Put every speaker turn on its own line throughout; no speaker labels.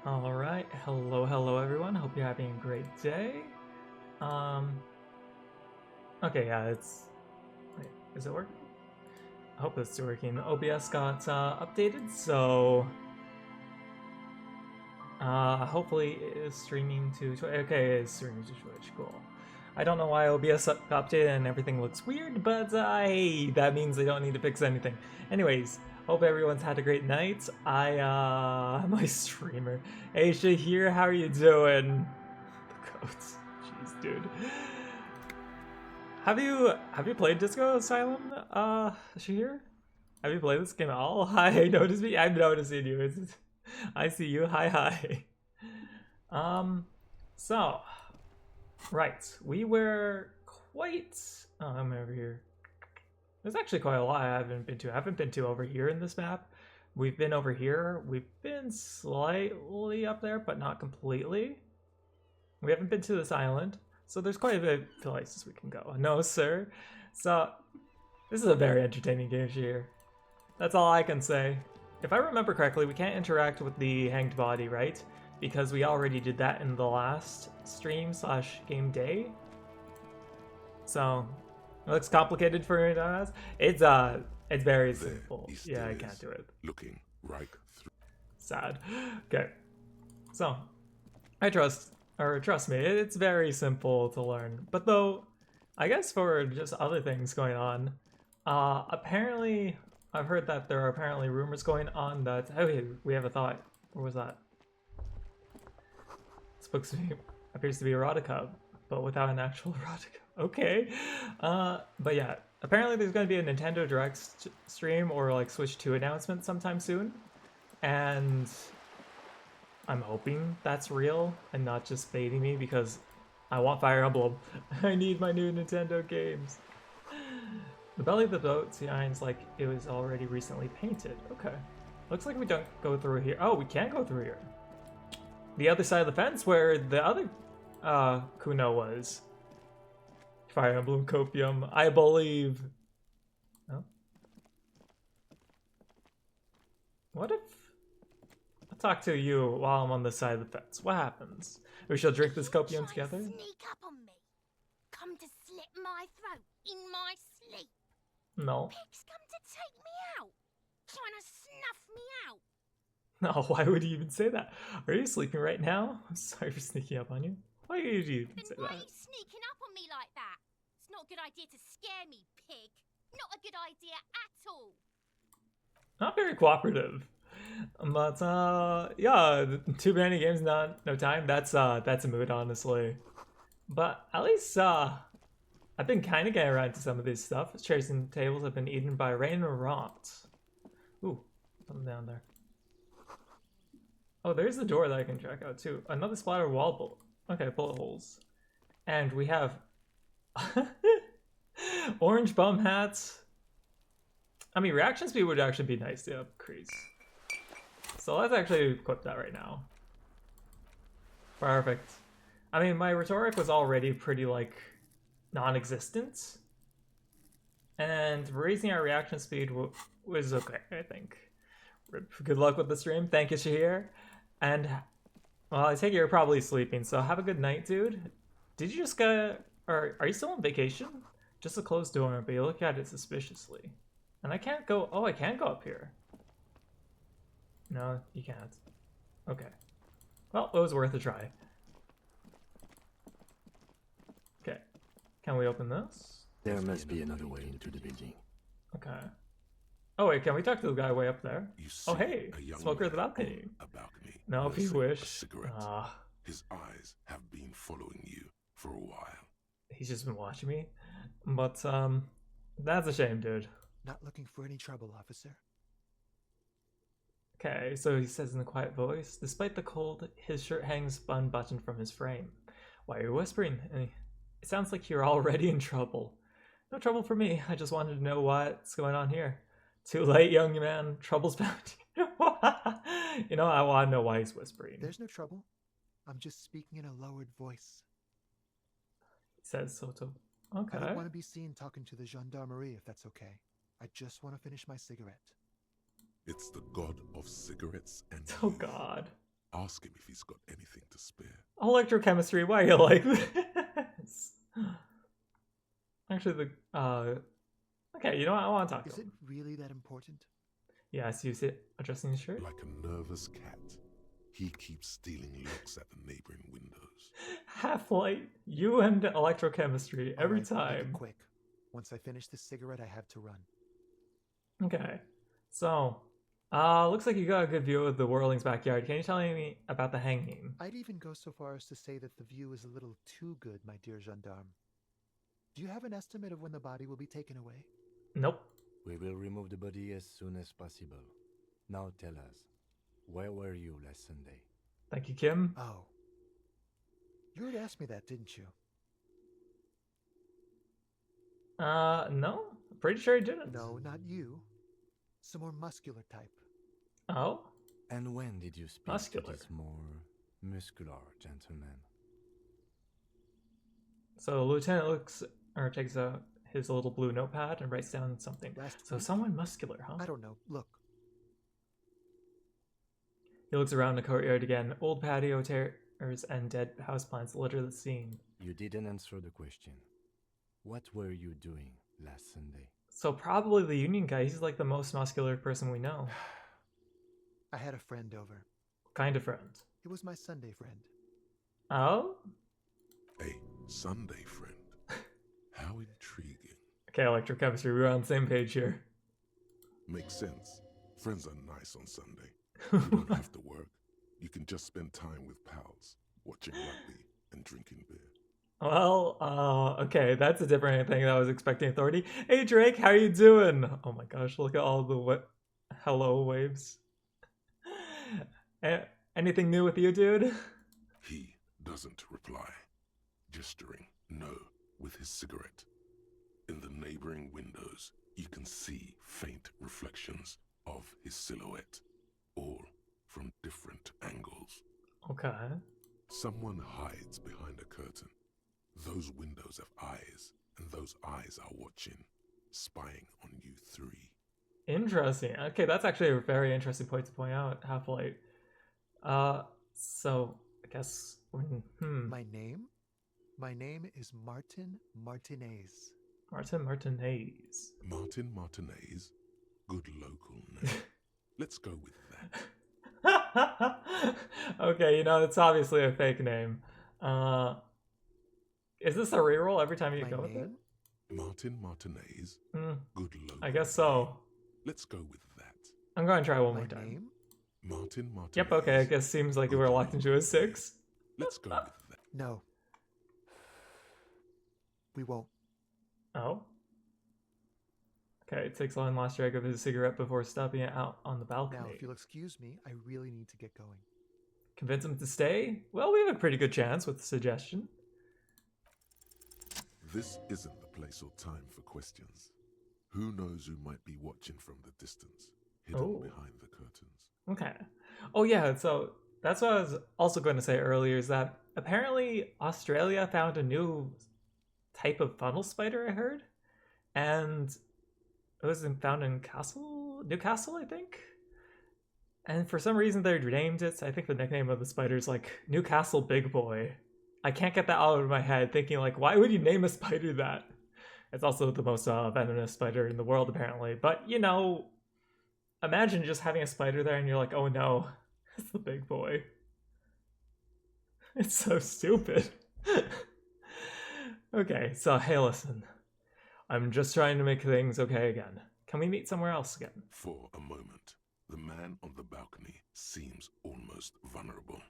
Alright, hello everyone, hope you're having a great day. Um, okay, yeah, wait, is it working? I hope it's working. OBS got updated, so hopefully it's streaming to Twitch. Okay, it's streaming to Twitch, cool. I don't know why OBS got updated and everything looks weird, but hey, that means they don't need to fix anything. Anyways, hope everyone's had a great night. My streamer. Hey, Shahir, how are you doing? The goats. Jeez, dude. Have you played Disco Elysium, Shahir? Have you played this game at all? Hi, notice me? I'm noticing you. I see you. Hi. So, right. We were quite... Oh, I'm over here. There's actually quite a lot I haven't been to. I haven't been to over here in this map. We've been over here. We've been slightly up there, but not completely. We haven't been to this island. So there's quite a bit of places we can go. No, sir. So, this is a very entertaining game here. That's all I can say. If I remember correctly, we can't interact with the hanged body, right? Because we already did that in the last stream / game day. So, it looks complicated for us. It's very simple. Yeah, I can't do it.
Looking right through.
Sad. Okay. So, trust me, it's very simple to learn. But though, I guess for just other things going on, apparently, I've heard that there are apparently rumors going on that, okay, we have a thought. What was that? This appears to be erotica, but without an actual erotica. Okay. But yeah, apparently there's going to be a Nintendo Direct stream or like Switch 2 announcement sometime soon. And I'm hoping that's real and not just baiting me because I want Fire Emblem. I need my new Nintendo games. The belly of the boat seems like it was already recently painted. Okay. Looks like we don't go through here. Oh, we can go through here. The other side of the fence where the other Kuno was. Fire Emblem Copium, I believe. Oh. What if... I'll talk to you while I'm on this side of the fence. What happens? We shall drink this copium together?
Sneak up on me. Come to slit my throat in my sleep.
No.
Pigs come to take me out. Trying to snuff me out.
No, why would you even say that? Are you sleeping right now? I'm sorry for sneaking up on you. Why would you even say
Then why
that?
are you sneaking up on me like that? It's not a good idea to scare me, pig. Not a good idea at all.
Not very cooperative. But yeah, too many games, no time. That's a mood, honestly. But at least I've been kind of getting around to some of this stuff. Chairs and tables have been eaten by rain and rot. Ooh, something down there. Oh, there's the door that I can check out too. Another splatter wall bullet. Okay, bullet holes. And we have orange bum hats. I mean, reaction speed would actually be nice to increase. So let's actually equip that right now. Perfect. I mean, my rhetoric was already pretty, like, non-existent. And raising our reaction speed was okay, I think. Good luck with the stream. Thank you, Shahir. And, well, I take it you're probably sleeping, so have a good night, dude. Did you just go... Or are you still on vacation? Just a closed door, but you look at it suspiciously. And I can't go... Oh, I can go up here. No, you can't. Okay. Well, it was worth a try. Okay. Can we open this?
There must be another way into the building.
Okay. Oh wait, can we talk to the guy way up there?
You see
Oh hey,
a young
smoker at the
man
balcony.
on a balcony
No, if you
nursing a
wish.
cigarette. His eyes have been following you for a while.
He's just been watching me. But, that's a shame, dude.
Not looking for any trouble, officer.
Okay, so he says in a quiet voice, despite the cold, his shirt hangs unbuttoned from his frame. Why are you whispering? It sounds like you're already in trouble. No trouble for me. I just wanted to know what's going on here. Too late, young man. Trouble's bound. You know, I want to know why he's whispering.
There's no trouble. I'm just speaking in a lowered voice.
He says so too. Okay.
I don't want to be seen talking to the gendarmerie if that's okay. I just want to finish my cigarette.
It's the god of cigarettes and
Oh
youth.
god.
Ask him if he's got anything to spare.
Electrochemistry, why are you like this? Actually, okay, you know what? I want to talk
Is
to
it
him.
really that important?
Yes, you see it adjusting his shirt?
Like a nervous cat, he keeps stealing looks at the neighboring windows.
Half-Light, you and electrochemistry every
Alright, I'll make it
time.
quick. Once I finish this cigarette, I have to run.
Okay, so, looks like you got a good view of the Whirling's backyard. Can you tell me about the hanging?
I'd even go so far as to say that the view is a little too good, my dear gendarme. Do you have an estimate of when the body will be taken away?
Nope.
We will remove the body as soon as possible. Now tell us, where were you last Sunday?
Thank you, Kim.
Oh. You had asked me that, didn't you?
No. Pretty sure he didn't.
No, not you. Some more muscular type.
Oh?
And when did you speak
Muscular.
to this more muscular gentleman?
So Lieutenant looks, or takes out his little blue notepad and writes down something.
Last
So
week?
someone muscular, huh?
I don't know. Look.
He looks around the courtyard again. Old patio chairs and dead houseplants litter the scene.
You didn't answer the question. What were you doing last Sunday?
So probably the union guy. He's like the most muscular person we know.
I had a friend over.
Kind of friend.
It was my Sunday friend.
Oh?
A Sunday friend. How intriguing.
Okay, electrochemistry. We're on the same page here.
Makes sense. Friends are nice on Sunday. You don't have to work. You can just spend time with pals, watching rugby and drinking beer.
Well, okay, that's a different thing than I was expecting, Authority. Hey, Drake, how you doing? Oh my gosh, look at all the hello waves. Anything new with you, dude?
He doesn't reply, gesturing no with his cigarette. In the neighboring windows, you can see faint reflections of his silhouette, all from different angles.
Okay.
Someone hides behind a curtain. Those windows have eyes, and those eyes are watching, spying on you three.
Interesting. Okay, that's actually a very interesting point to point out, Half-Light. So, I guess,
My name? My name is Martin Martinez.
Martin Martinez.
Martin Martinez? Good local name. Let's go with that.
Okay, it's obviously a fake name. Is this a reroll every time you
My
go with it?
name?
Martin Martinez? Good local
I guess so.
name. Let's go with that.
I'm going to try one
My
more time.
name?
Martin Martinez.
Yep, okay, I guess seems like we're locked into a 6.
Let's go with that.
No. We won't.
Oh. Okay, it takes one last drag of his cigarette before stopping it out on the balcony.
Now, if you'll excuse me, I really need to get going.
Convince him to stay? Well, we have a pretty good chance with the suggestion.
This isn't the place or time for questions. Who knows who might be watching from the distance, hidden
Oh.
behind the curtains.
Okay. Oh yeah, so that's what I was also going to say earlier, is that apparently Australia found a new type of funnel spider, I heard. And it was found in Newcastle, I think? And for some reason they named it, I think the nickname of the spider is like Newcastle Big Boy. I can't get that out of my head, thinking like, why would you name a spider that? It's also the most venomous spider in the world, apparently. But, imagine just having a spider there and you're like, oh no, it's the big boy. It's so stupid. Okay, so hey, listen. I'm just trying to make things okay again. Can we meet somewhere else again?
For a moment, the man on the balcony seems almost vulnerable.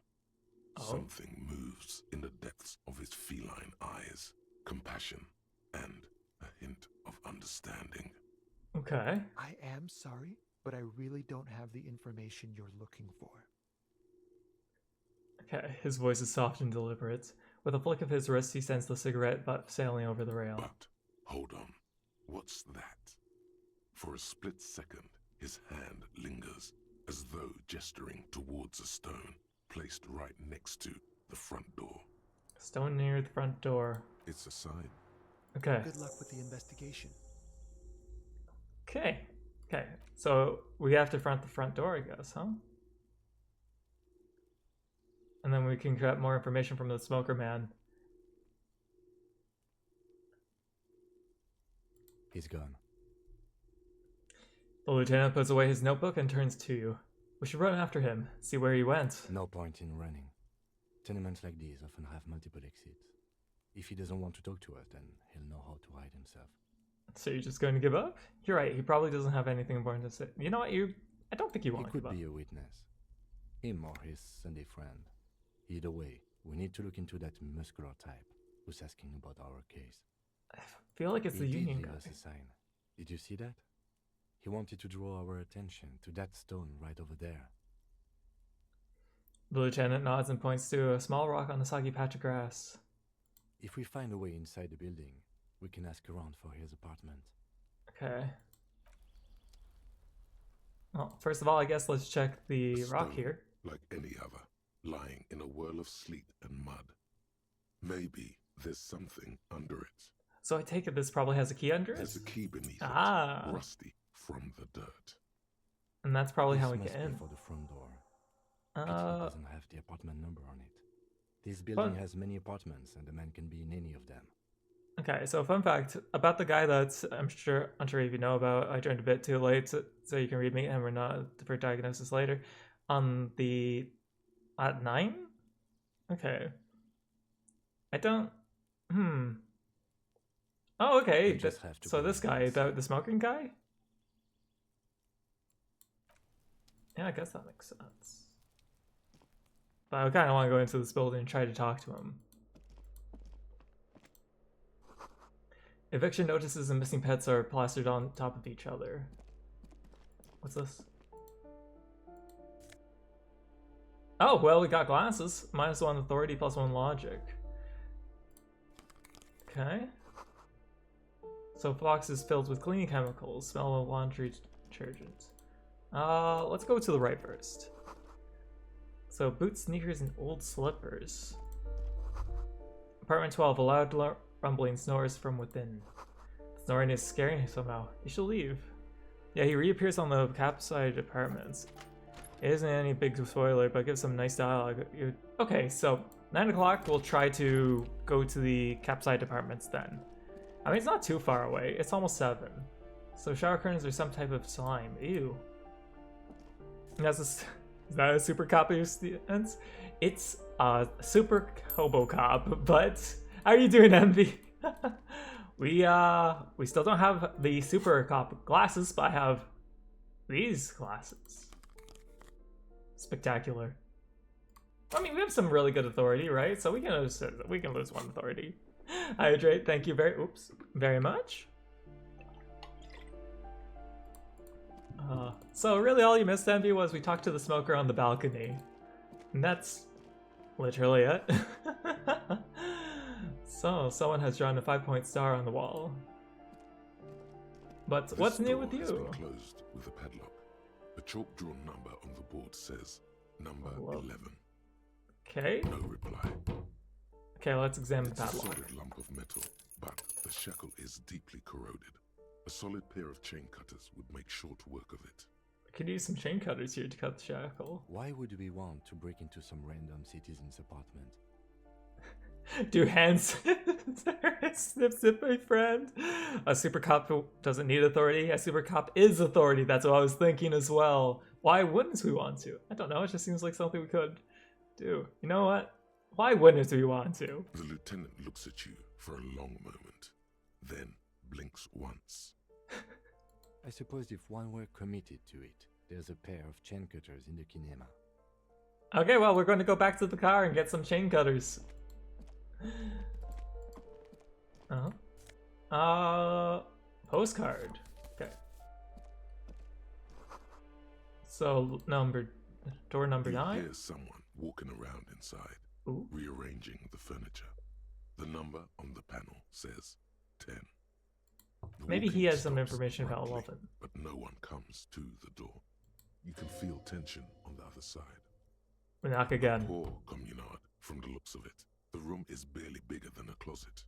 Oh.
Something moves in the depths of his feline eyes. Compassion and a hint of understanding.
Okay.
I am sorry, but I really don't have the information you're looking for.
Okay, his voice is soft and deliberate. With a flick of his wrist, he sends the cigarette butt sailing over the rail.
But, hold on, what's that? For a split second, his hand lingers, as though gesturing towards a stone placed right next to the front door.
Stone near the front door.
It's a sign.
Okay.
Good luck with the investigation.
Okay. Okay. So we have to front the front door, I guess, huh? we can get more information from the smoker man.
He's gone.
The lieutenant puts away his notebook and turns to you. We should run after him, see where he went.
No point in running. Tenements like these often have multiple exits. If he doesn't want to talk to us, then he'll know how to hide himself.
So you're just going to give up? You're right, he probably doesn't have anything important to say. You know what, I don't think you want
He
to give
could
up.
be a witness. Him or his Sunday friend. Either way, we need to look into that muscular type who's asking about our case.
I feel like it's
He
the
did
Union
leave
guy.
us a sign. Did you see that? He wanted to draw our attention to that stone right over there.
The lieutenant nods and points to a small rock on the soggy patch of grass.
If we find a way inside the building, we can ask around for his apartment.
Okay. Well, first of all, I guess let's check the
A
rock
stone,
here.
like any other, lying in a whirl of sleet and mud. Maybe there's something under it.
So I take it this probably has a key under it?
There's a key beneath
Ah.
it, rusty from the dirt.
And that's probably how
This
we
must
get
be
in.
for the front door. Pity it
Uh,
doesn't have the apartment number on it. This building
Fun.
has many apartments, and the man can be in any of them.
okay, so fun fact about the guy that I'm sure if you know about. I joined a bit too late, so you can read me, and we're not for diagnosis later. On the at 9? Okay. I don't. Oh, okay.
We just have to
So
go
this guy, the smoking guy. Yeah, I guess that makes sense. But I kind of want to go into this building and try to talk to him. Eviction notices and missing pets are plastered on top of each other. What's this? Oh, well, we got glasses. -1 authority, +1 logic. Okay. So box is filled with cleaning chemicals. Smell of laundry detergent. Let's go to the right first. So boots, sneakers, and old slippers. Apartment 12. A loud rumbling snores from within. Snoring is scaring him somehow. You should leave. Yeah, he reappears on the capside apartments. It isn't any big spoiler, but gives some nice dialogue. Okay, so 9 o'clock, we'll try to go to the capside apartments then. I mean, it's not too far away. It's almost 7. So shower curtains are some type of slime. Ew. And is that a super copy of students? It's a super hobo cop, but how are you doing, Envy? we still don't have the super cop glasses, but I have these glasses. Spectacular. I mean, we have some really good authority, right? So we can lose 1 authority. Hydrate, thank you very much. So really all you missed, Envy, was we talked to the smoker on the balcony. And that's literally it. So, someone has drawn a 5-point star on the wall. But
This
what's new
door
with
has
you?
been closed with a padlock. A chalk-drawn number on the board says number
Hello.
11.
Okay.
No reply.
Okay, let's examine the
It's a
padlock.
solid lump of metal, but the shackle is deeply corroded. A solid pair of chain cutters would make short work of it.
I could use some chain cutters here to cut the shackle.
Why would we want to break into some random citizen's apartment?
Do hands snip, my friend. A super cop doesn't need authority. A super cop is authority. That's what I was thinking as well. Why wouldn't we want to? I don't know. It just seems like something we could do. You know what? Why wouldn't we want to?
The lieutenant looks at you for a long moment, then blinks once.
I suppose if one were committed to it, there's a pair of chain cutters in the kinema.
Okay, well, we're going to go back to the car and get some chain cutters. Postcard. Okay. So, door number
You
9?
hear someone walking around inside,
Ooh.
rearranging the furniture. The number on the panel says 10. The
Maybe he
walking
has some
stops
information about
abruptly,
11.
But no one comes to the door. You can feel tension on the other side.
We knock again.
Poor communard, from the looks of it. The room is barely bigger than a closet.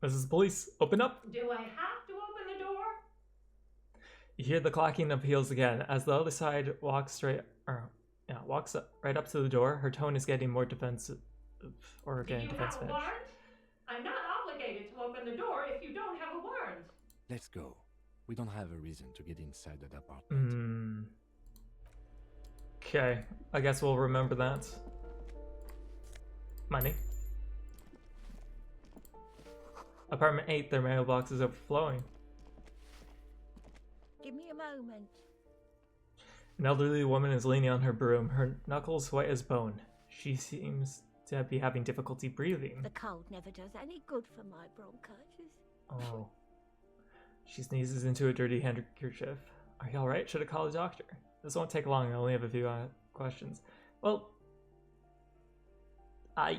This is police. Open up.
Do I have to open the door?
You hear the clacking of heels again as the other side walks walks up, right up to the door. Her tone is getting more defensive, or
Do
getting
you have
defensive
a
edge.
warrant? I'm not obligated to open the door if you don't have a warrant.
Let's go. We don't have a reason to get inside that apartment.
Hmm. Okay, I guess we'll remember that. Money. Apartment 8, their mailbox is overflowing.
Give me a moment.
An elderly woman is leaning on her broom, her knuckles white as bone. She seems to be having difficulty breathing.
The cold never does any good for my bronchitis.
Oh. She sneezes into a dirty handkerchief. Are you alright? Should I call a doctor? This won't take long, I only have a few questions. Well... Are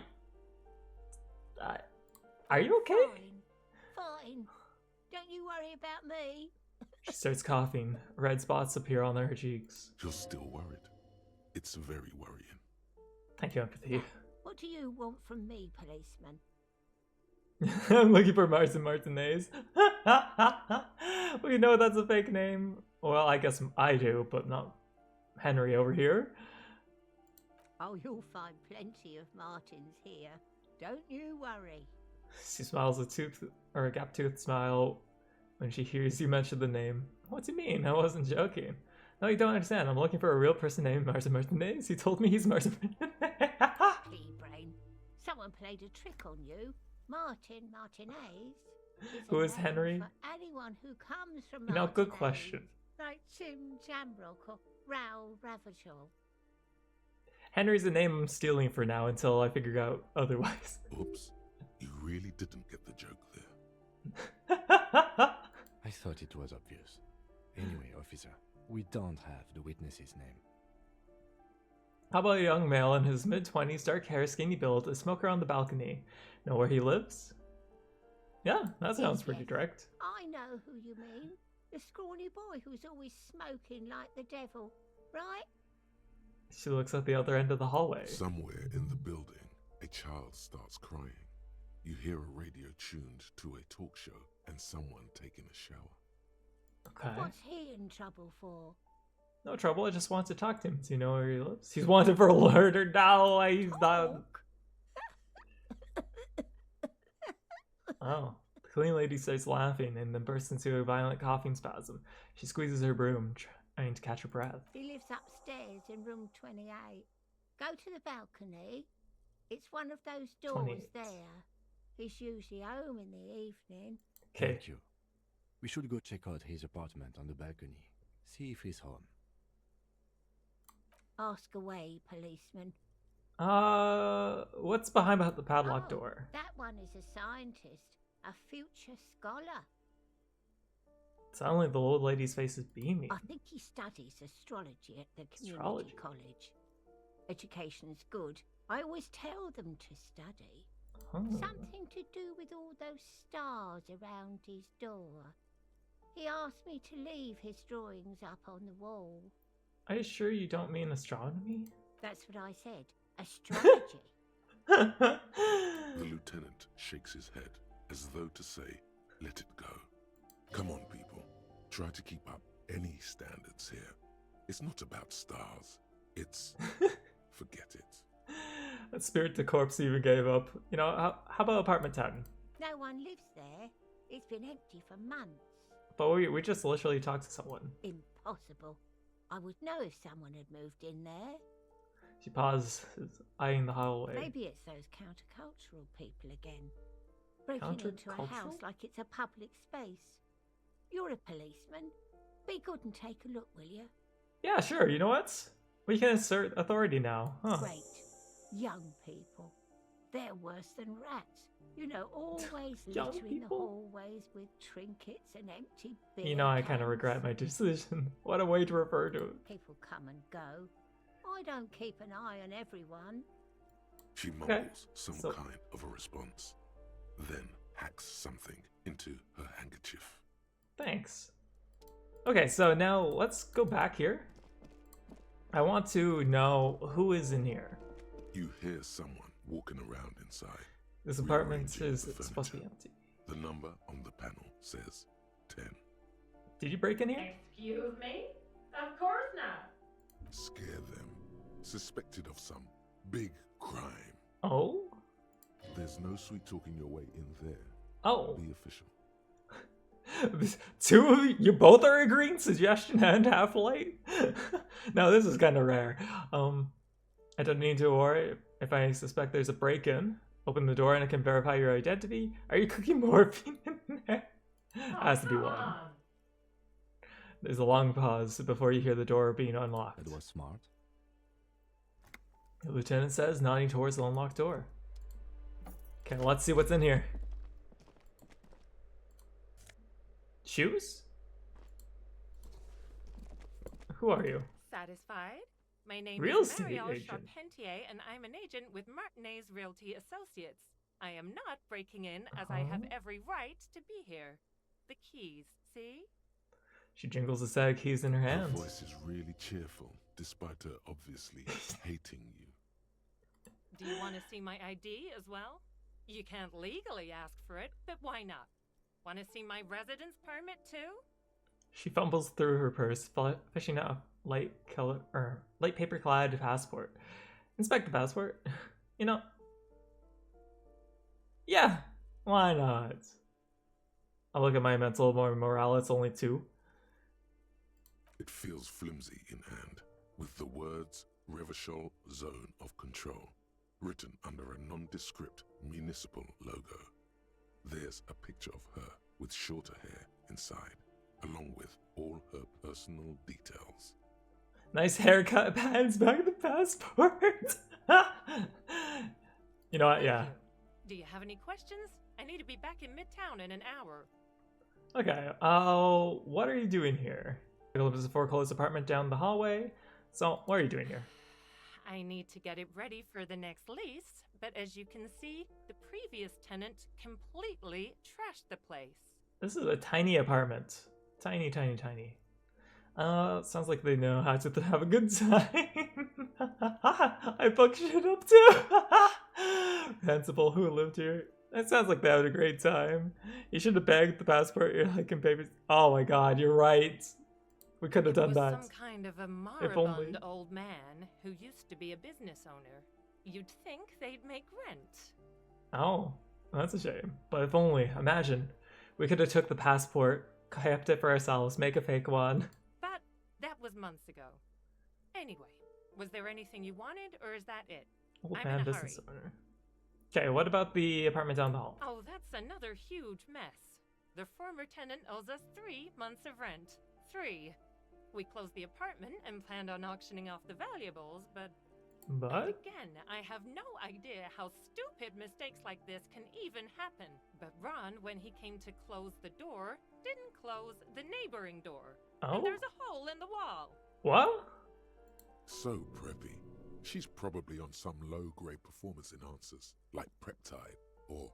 you okay?
Fine. Don't you worry about me.
She starts coughing. Red spots appear on her cheeks.
You're still worried. It's very worrying.
Thank you, empathy.
What do you want from me, policeman?
I'm looking for Martin Martinez. Well, you know that's a fake name. Well, I guess I do, but not Henry over here.
Oh, you'll find plenty of Martins here. Don't you worry.
She smiles a gap-toothed smile when she hears you mention the name. What do you mean? I wasn't joking. No, you don't understand. I'm looking for a real person named Martin Martinez. He told me he's Martin Martinez.
Pea-brain. Someone played a trick on you. Martin Martinez.
Who
a
is
name
Henry?
For anyone who comes from
You know, good
Martinez,
question.
Like Tim Jamrock or Raoul Ravachol.
Henry's a name I'm stealing for now until I figure out otherwise.
Oops. You really didn't get the joke there.
I thought it was obvious. Anyway, officer, we don't have the witness's name.
How about a young male in his mid-20s, dark hair, skinny build, a smoker on the balcony? Know where he lives? Yeah, that sounds pretty
Yes.
direct.
I know who you mean. The scrawny boy who's always smoking like the devil, right?
She looks at the other end of the hallway.
Somewhere in the building, a child starts crying. You hear a radio tuned to a talk show and someone taking a shower.
Okay.
What's he in trouble for?
No trouble, I just want to talk to him. Do you know where he lives? He's wanted for murder. No, he's not.
Talk?
Oh. The clean lady starts laughing and then bursts into a violent coughing spasm. She squeezes her broom, trying to catch her breath.
He lives upstairs in room 28. Go to the balcony. It's one of those doors
28.
there. He's usually home in the evening.
Okay.
Thank you. We should go check out his apartment on the balcony. See if he's home.
Ask away, policeman.
What's behind the padlock
Oh,
door?
That one is a scientist, a future scholar.
Suddenly the old lady's face is beaming.
I think he studies astrology at the community
Astrology?
college. Education's good. I always tell them to study.
Oh.
Something to do with all those stars around his door. He asked me to leave his drawings up on the wall.
Are you sure you don't mean astronomy?
That's what I said. Astrology.
The lieutenant shakes his head as though to say, let it go. Come on, people. Try to keep up any standards here. It's not about stars. It's... forget it.
That spirit to corpse even gave up. You know, how about apartment 10?
No one lives there. It's been empty for months.
But we just literally talked to someone.
Impossible. I would know if someone had moved in there.
She pauses, eyeing the hallway.
Maybe it's those countercultural people again. Breaking into a house
Countercultural?
like it's a public space. You're a policeman. Be good and take a look, will you?
Yeah, sure. You know what? We can assert authority now. Huh.
Great. Young people. They're worse than rats. You know, always
Young
littering the
people?
hallways with trinkets and empty beer
You know, I kind of
cans.
regret my decision. What a way to refer to it.
People come and go. I don't keep an eye on everyone.
She
Okay,
mumbles some
so-
kind of a response, then hacks something into her handkerchief.
Thanks. Okay, so now let's go back here. I want to know who is in here.
You hear someone walking around inside.
This apartment
Rearranging
is
the
supposed to be
furniture.
empty.
The number on the panel says 10.
Did you break in here?
Excuse me? Of course not.
Scare them. suspected of some big crime.
Oh?
There's no sweet talking your way in there.
Oh.
Be official.
Two of you both are agreeing, suggestion and half-light? Now this is kind of rare. I don't need to worry if I suspect there's a break-in. Open the door and I can verify your identity. Are you cooking morphine in there? Has to be one. There's a long pause before you hear the door being unlocked.
It was smart.
The lieutenant says, nodding towards the unlocked door. Okay, let's see what's in here. Shoes? Who are you?
Satisfied? My name
Real
is
estate
Marielle
agent.
Charpentier, and I'm an agent with Martinez Realty Associates. I am not breaking in, as I have every right to be here. The keys, see?
She jingles a set of keys in her
Her
hands.
voice is really cheerful, despite her obviously hating you.
Do you want to see my ID as well? You can't legally ask for it, but why not? Want to see my residence permit too?
She fumbles through her purse, fishing out a light paper-clad passport. Inspect the passport. You know, yeah, why not? I look at my mental morale. It's only 2.
It feels flimsy in hand, with the words Revachol Zone of Control written under a nondescript municipal logo. There's a picture of her with shorter hair inside, along with all her personal details.
Nice haircut, pants back the passport. You know what? Yeah.
Do you have any questions? I need to be back in Midtown in an hour.
Okay. What are you doing here? There's a foreclosed apartment down the hallway. So, what are you doing here?
I need to get it ready for the next lease, but as you can see, the previous tenant completely trashed the place.
This is a tiny apartment. Tiny, tiny, tiny. Sounds like they know how to have a good time. I fucked shit up too. Principal who lived here. That sounds like they had a great time. You should have bagged the passport you're like in papers. Oh my god, you're right. We could have done that.
Some kind of a
If only.
moribund old man who used to be a business owner. You'd think they'd make rent.
Oh, that's a shame. But if only, imagine. We could have took the passport, kept it for ourselves, make a fake one.
But that was months ago. Anyway, was there anything you wanted, or is that it?
Old
I'm
man
in a
business
hurry.
owner. Okay, what about the apartment down the hall?
Oh, that's another huge mess. The former tenant owes us 3 months of rent. 3. We closed the apartment and planned on auctioning off the valuables, but...
But?
Again, I have no idea how stupid mistakes like this can even happen. But Ron, when he came to close the door, didn't close the neighboring door.
Oh?
And there's a hole in the wall.
What?
So preppy. She's probably on some low-grade performance enhancers, like Preptide or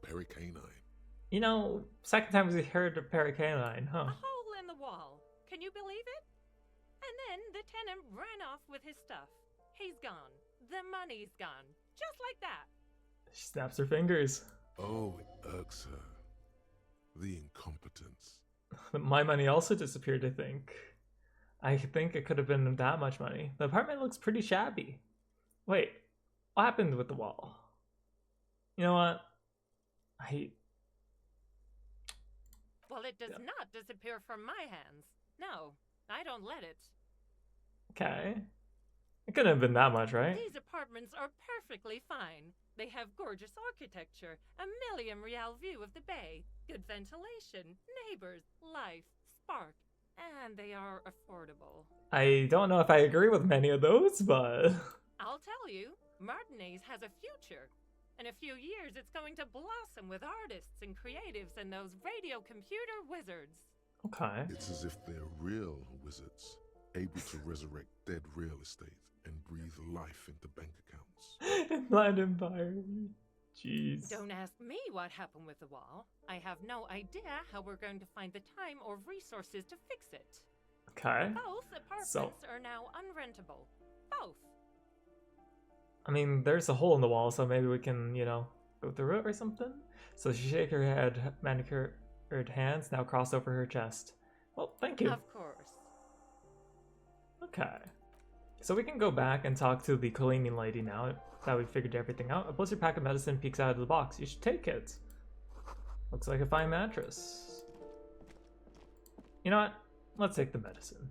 Pericanine.
You know, second time we heard of Pericanine, huh?
A hole in the wall. Can you believe it? And then the tenant ran off with his stuff. He's gone. The money's gone. Just like that.
She snaps her fingers.
Oh, it irks her. The incompetence.
My money also disappeared, I think. I think it could have been that much money. The apartment looks pretty shabby. Wait, what happened with the wall? You know what?
Well, it does not disappear from my hands. No, I don't let it.
Okay. It couldn't have been that much, right?
These apartments are perfectly fine. They have gorgeous architecture, a million-real view of the bay, good ventilation, neighbors, life, spark, and they are affordable.
I don't know if I agree with many of those, but...
I'll tell you, Martinez has a future. In a few years, it's going to blossom with artists and creatives and those radio computer wizards.
Okay.
It's as if they're real wizards, able to resurrect dead real estate and breathe life into bank accounts.
Inland Empire. Jeez.
Don't ask me what happened with the wall. I have no idea how we're going to find the time or resources to fix it.
Okay.
Both apartments are now unrentable. Both.
I mean, there's a hole in the wall, so maybe we can, you know, go through it or something? So she shakes her head, manicured hands now crossed over her chest. Well, thank you.
Of course.
Okay. So we can go back and talk to the cleaning lady now that we figured everything out. A blizzard pack of medicine peeks out of the box. You should take it. Looks like a fine mattress. You know what? Let's take the medicine.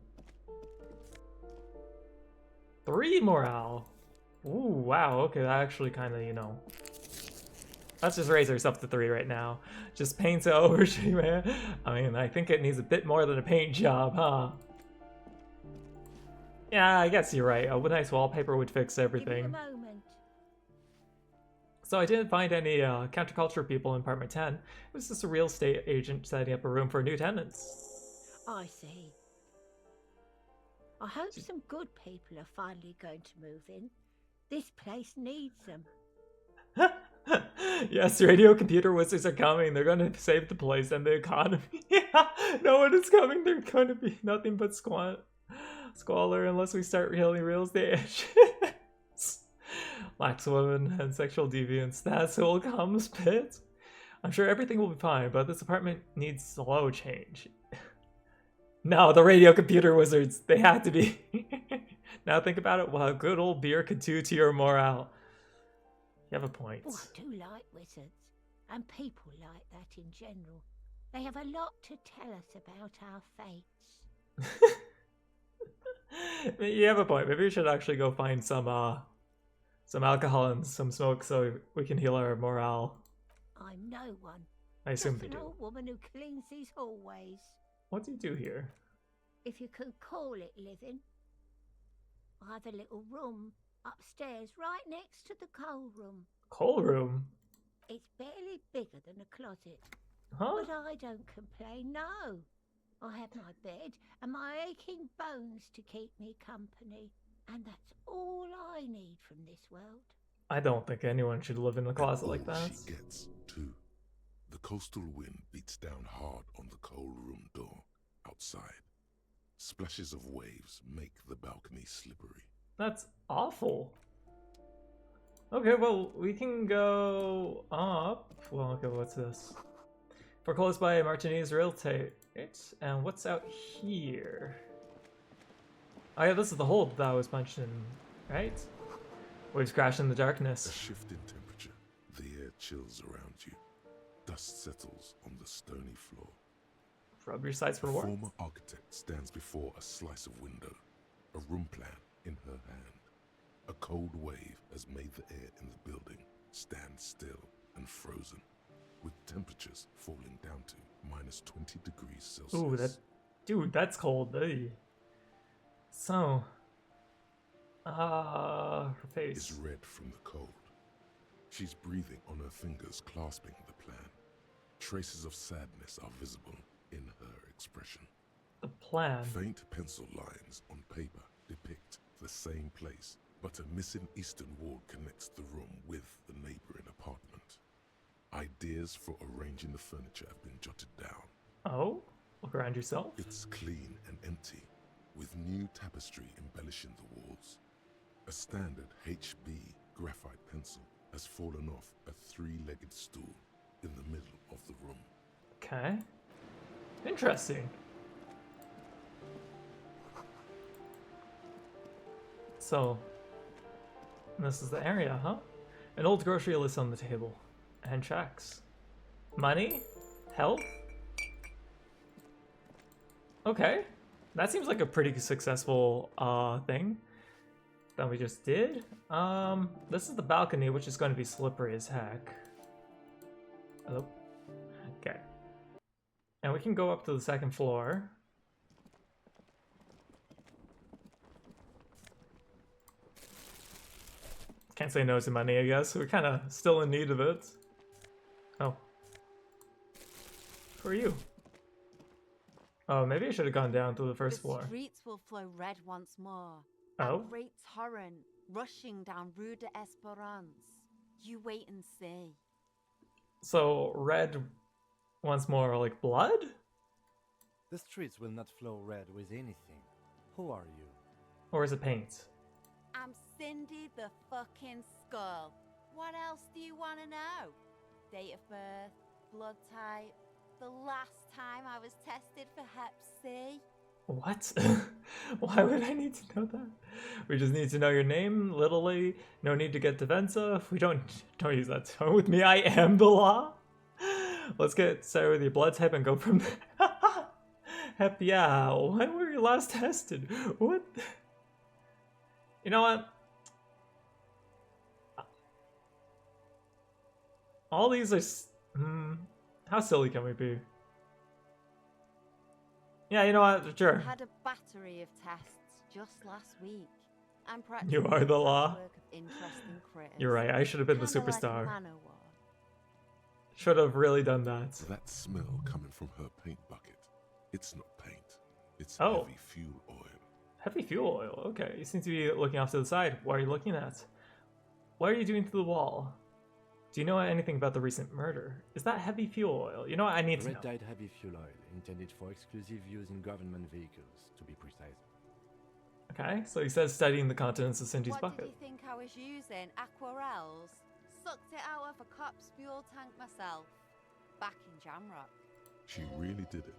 3 morale. Ooh, wow. Okay, that actually kind of, you know. Let's just raise ours up to 3 right now. Just paint it over, man. I mean, I think it needs a bit more than a paint job, huh? Yeah, I guess you're right. A nice wallpaper would fix
Give me
everything.
a moment.
So I didn't find any counterculture people in apartment 10. It was just a real estate agent setting up a room for new tenants.
I see. I hope some good people are finally going to move in. This place needs them.
Yes, radio computer wizards are coming. They're going to save the place and the economy. No one is coming. They're going to be nothing but squalor unless we start healing real estate agents. Lax women and sexual deviance. That's who will come, Spit. I'm sure everything will be fine, but this apartment needs slow change. No, the radio computer wizards. They had to be. Now think about it. What a good old beer could do to your morale. You have a point.
Oh, I do like wizards. And people like that in general. They have a lot to tell us about our fates.
You have a point. Maybe we should actually go find some alcohol and some smoke so we can heal our morale.
I'm no one.
I assume
Just
we
an
do.
old woman who cleans these hallways.
What do you do here?
If you can call it living. I have a little room upstairs right next to the coal room.
Coal room?
It's barely bigger than a closet.
Huh?
But I don't complain, no. I have my bed and my aching bones to keep me company. And that's all I need from this world.
I don't think anyone should live in a closet like
All
that.
she gets, too. The coastal wind beats down hard on the coal room door outside. Splashes of waves make the balcony slippery.
That's awful. Okay, well, we can go up. Well, okay, what's this? Foreclosed by Martinez Real Estate. And what's out here? Oh yeah, this is the hole that I was punched in, right? Waves crash in the
A
darkness.
shift in temperature. The air chills around you. Dust settles on the stony floor.
Rub your sides for
A
warmth.
former architect stands before a slice of window, a room plan in her hand. A cold wave has made the air in the building stand still and frozen, with temperatures falling down to minus 20 degrees Celsius.
Ooh, dude, that's cold. Ugh. So, her
Is
face.
red from the cold. She's breathing on her fingers, clasping the plan. Traces of sadness are visible in her expression.
The plan.
Faint pencil lines on paper depict the same place, but a missing eastern wall connects the room with the neighboring apartment. Ideas for arranging the furniture have been jotted down.
Oh? Look around yourself.
It's clean and empty, with new tapestry embellishing the walls. A standard HB graphite pencil has fallen off a three-legged stool in the middle of the room.
Okay. Interesting. So, this is the area, huh? An old grocery list on the table. And checks. Money? Health? Okay. That seems like a pretty successful thing that we just did. This is the balcony, which is going to be slippery as heck. Oh. Okay. And we can go up to the second floor. Can't say no to money, I guess. We're kind of still in need of it. Oh. Who are you? Oh, maybe I should have gone down to the first floor.
The streets will flow red once more.
Oh?
A great torrent rushing down Rue d'Esperance. You wait and see.
So, red once more, like blood?
The streets will not flow red with anything. Who are you?
Or is it paint?
I'm Cindy the fucking Skull. What else do you want to know? Date of birth, blood type, the last time I was tested for Hep C.
What? Why would I need to know that? We just need to know your name, literally. No need to get defensive. We don't use that tone with me. I am the law. Let's get started with your blood type and go from there. Heck yeah. When were you last tested? What? You know what? All these are. How silly can we be? Yeah, you know what? Sure.
Had a battery of tests just last week. I'm
You are the law.
Interesting critters.
You're right. I should have been the
Kinda like
superstar.
Manowar.
Should have really done that.
That smell coming from her paint bucket. It's not paint. It's
Oh.
heavy fuel oil.
Heavy fuel oil. Okay, you seem to be looking off to the side. What are you looking at? What are you doing to the wall? Do you know anything about the recent murder? Is that heavy fuel oil? You know what? I need to know.
Red-dyed heavy fuel oil, intended for exclusive use in government vehicles, to be precise.
Okay, so he says studying the contents of Cindy's
What
bucket.
did you think I was using? Aquarels? Sucked it out of a cop's fuel tank myself. Back in Jamrock.
She really did it.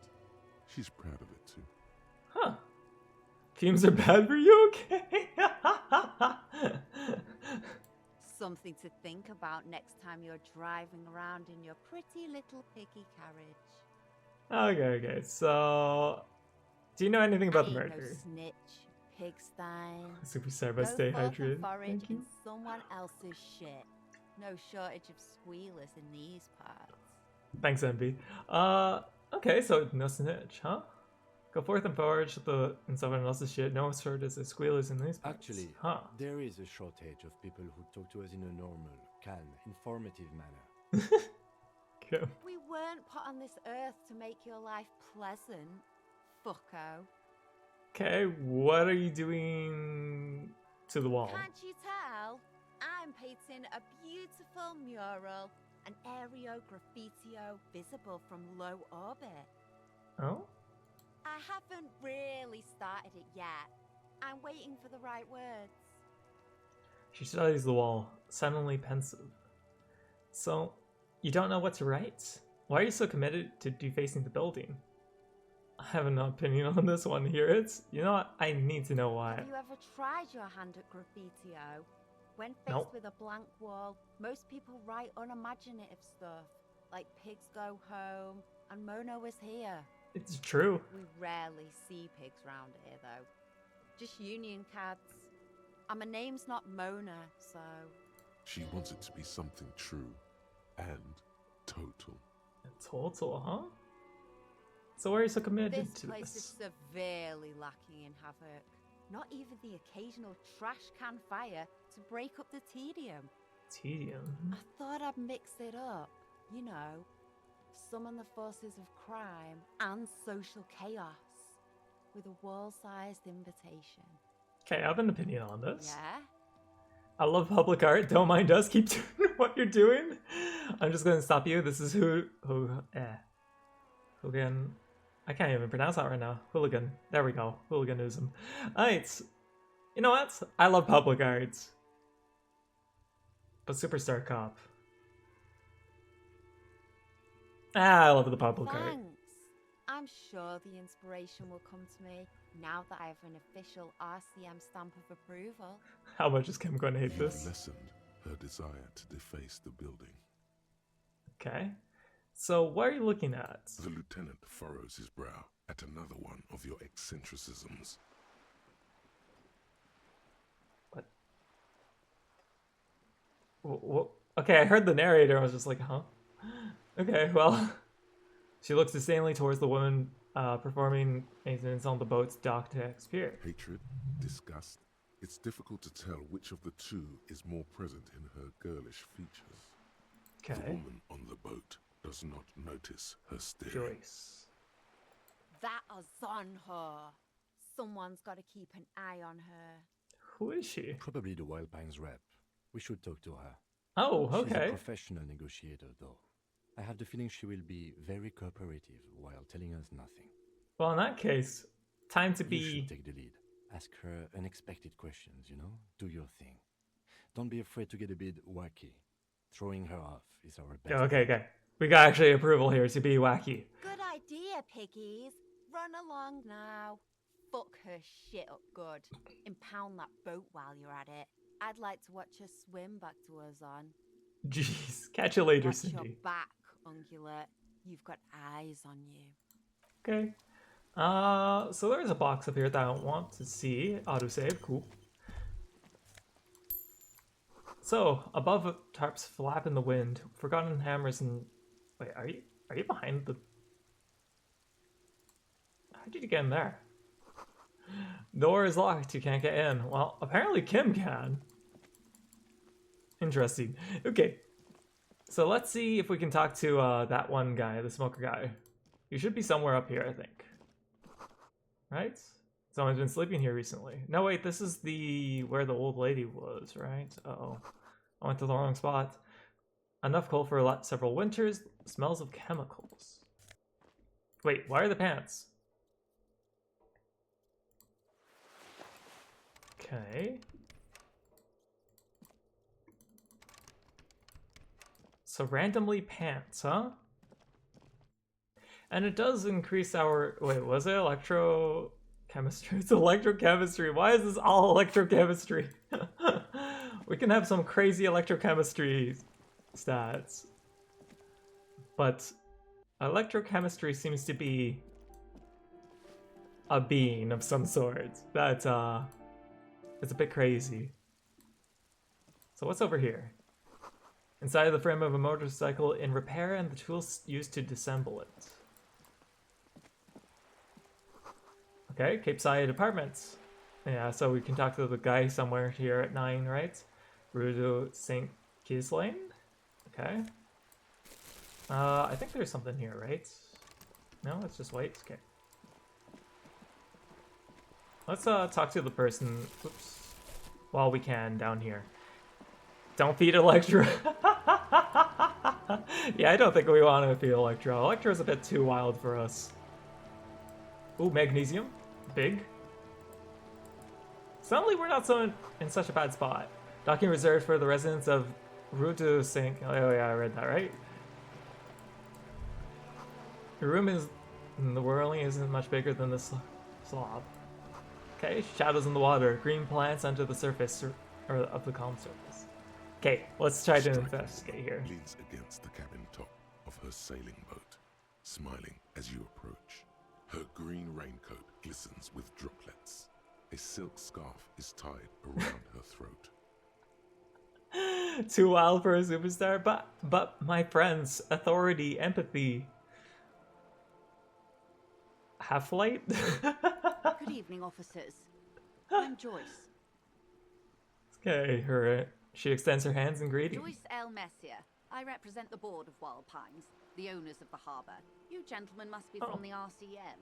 She's proud of it too.
Huh. Fumes are bad for you? Okay.
Something to think about next time you're driving around in your pretty little piggy carriage.
Okay, so... Do you know anything about the
I ain't
murder?
No snitch, pigstein.
Superstar,
Go
but stay
forth and
hydrated.
forage
Thank you.
in someone else's shit. No shortage of squealers in these parts.
Thanks, Envy. Okay, so no snitch, huh? Go forth and forage in someone else's shit. No shortage of squealers in these parts.
Actually,
huh?
there is a shortage of people who talk to us in a normal, calm, informative manner.
Okay.
We weren't put on this earth to make your life pleasant, fucko.
Okay, what are you doing to the wall?
Can't you tell? I'm painting a beautiful mural, an aereo graffitio visible from low orbit.
Oh?
I haven't really started it yet. I'm waiting for the right words.
She studies the wall, suddenly pensive. So, you don't know what to write? Why are you so committed to defacing the building? I have an opinion on this one here. You know what? I need to know why.
Have you ever tried your hand at graffitio? When faced
Nope.
with a blank wall, most people write unimaginative stuff, like pigs go home and Mona was here.
It's true.
We rarely see pigs round here, though. Just union cards. And my name's not Mona, so...
She wants it to be something true and total.
Total, huh? So why are you so committed
This
to
place is
this?
severely lacking in havoc. Not even the occasional trash can fire to break up the tedium.
Tedium.
I thought I'd mix it up, you know. Summon the forces of crime and social chaos with a wall-sized invitation.
Okay, I have an opinion on this.
Yeah?
I love public art. Don't mind us. Keep doing what you're doing. I'm just gonna stop you. This is Hooligan. I can't even pronounce that right now. Hooligan. There we go. Hooliganism. Alright. You know what? I love public art. But Superstar Cop. I love the public art.
Thanks. I'm sure the inspiration will come to me now that I have an official RCM stamp of approval.
How much is Kim going to hate
You've
this?
lessened her desire to deface the building.
Okay. So what are you looking at?
The lieutenant furrows his brow at another one of your eccentricisms.
What? Okay, I heard the narrator. I was just like, huh? Okay, well. She looks disdainfully towards the woman performing maintenance on the boat's dock to expiate.
Hatred, disgust. It's difficult to tell which of the two is more present in her girlish features. The
Okay.
woman on the boat does not notice her staring.
Joyce.
That is on her. Someone's got to keep an eye on her.
Who is she?
Probably the Wild Pines rep. We should talk to her.
Oh,
She's a
okay.
professional negotiator, though. I have the feeling she will be very cooperative while telling us nothing.
Well, in that case, time to
You
be.
should take the lead. Ask her unexpected questions, you know? Do your thing. Don't be afraid to get a bit wacky. Throwing her off is our best.
Okay. We got actually approval here to be wacky.
Good idea, piggies. Run along now. fuck her shit up good. Impound that boat while you're at it. I'd like to watch her swim back to her zone.
Jeez, catch you later,
Watch your
Cindy.
back, Ungulate. You've got eyes on you.
Okay. So there's a box up here that I don't want to see. Autosave, cool. So, above tarps flap in the wind, forgotten hammers and... Wait, are you behind the... How did you get in there? Door is locked, you can't get in. Well, apparently Kim can. Interesting. Okay. So let's see if we can talk to that one guy, the smoker guy. You should be somewhere up here, I think. Right? Someone's been sleeping here recently. No, wait, this is the... where the old lady was, right? Uh-oh. I went to the wrong spot. Enough coal for several winters. Smells of chemicals. Wait, why are the pants? Okay. So randomly pants, huh? And it does increase our... Wait, was it electrochemistry? It's electrochemistry. Why is this all electrochemistry? We can have some crazy electrochemistry stats. But electrochemistry seems to be a being of some sort. That, it's a bit crazy. So what's over here? Inside of the frame of a motorcycle in repair and the tools used to disassemble it. Okay, Cape Side Apartments. Yeah, so we can talk to the guy somewhere here at 9, right? Rudo St. Ghislaine? Okay. I think there's something here, right? No, let's just wait. Okay. Let's talk to the person, oops, while we can down here. Don't feed Electra. Yeah, I don't think we want to feed Electra. Electra's a bit too wild for us. Ooh, magnesium. Big. Suddenly we're not so in such a bad spot. Docking reserved for the residents of Rue du Cinq. Oh yeah, I read that, right? Your room is... the whirling isn't much bigger than the slob. Okay, shadows in the water. Green plants under the surface, or of the calm surface. Okay, let's try to investigate here.
Leans against the cabin top of her sailing boat, smiling as you approach. Her green raincoat glistens with droplets. A silk scarf is tied around her throat.
Too wild for a superstar, but my friends, authority, empathy. Half-light?
Good evening, officers. I'm Joyce.
Okay, she extends her hands in greeting.
Joyce L. Messier. I represent the board of Wild Pines, the owners of the harbour. You gentlemen must be from the RCM.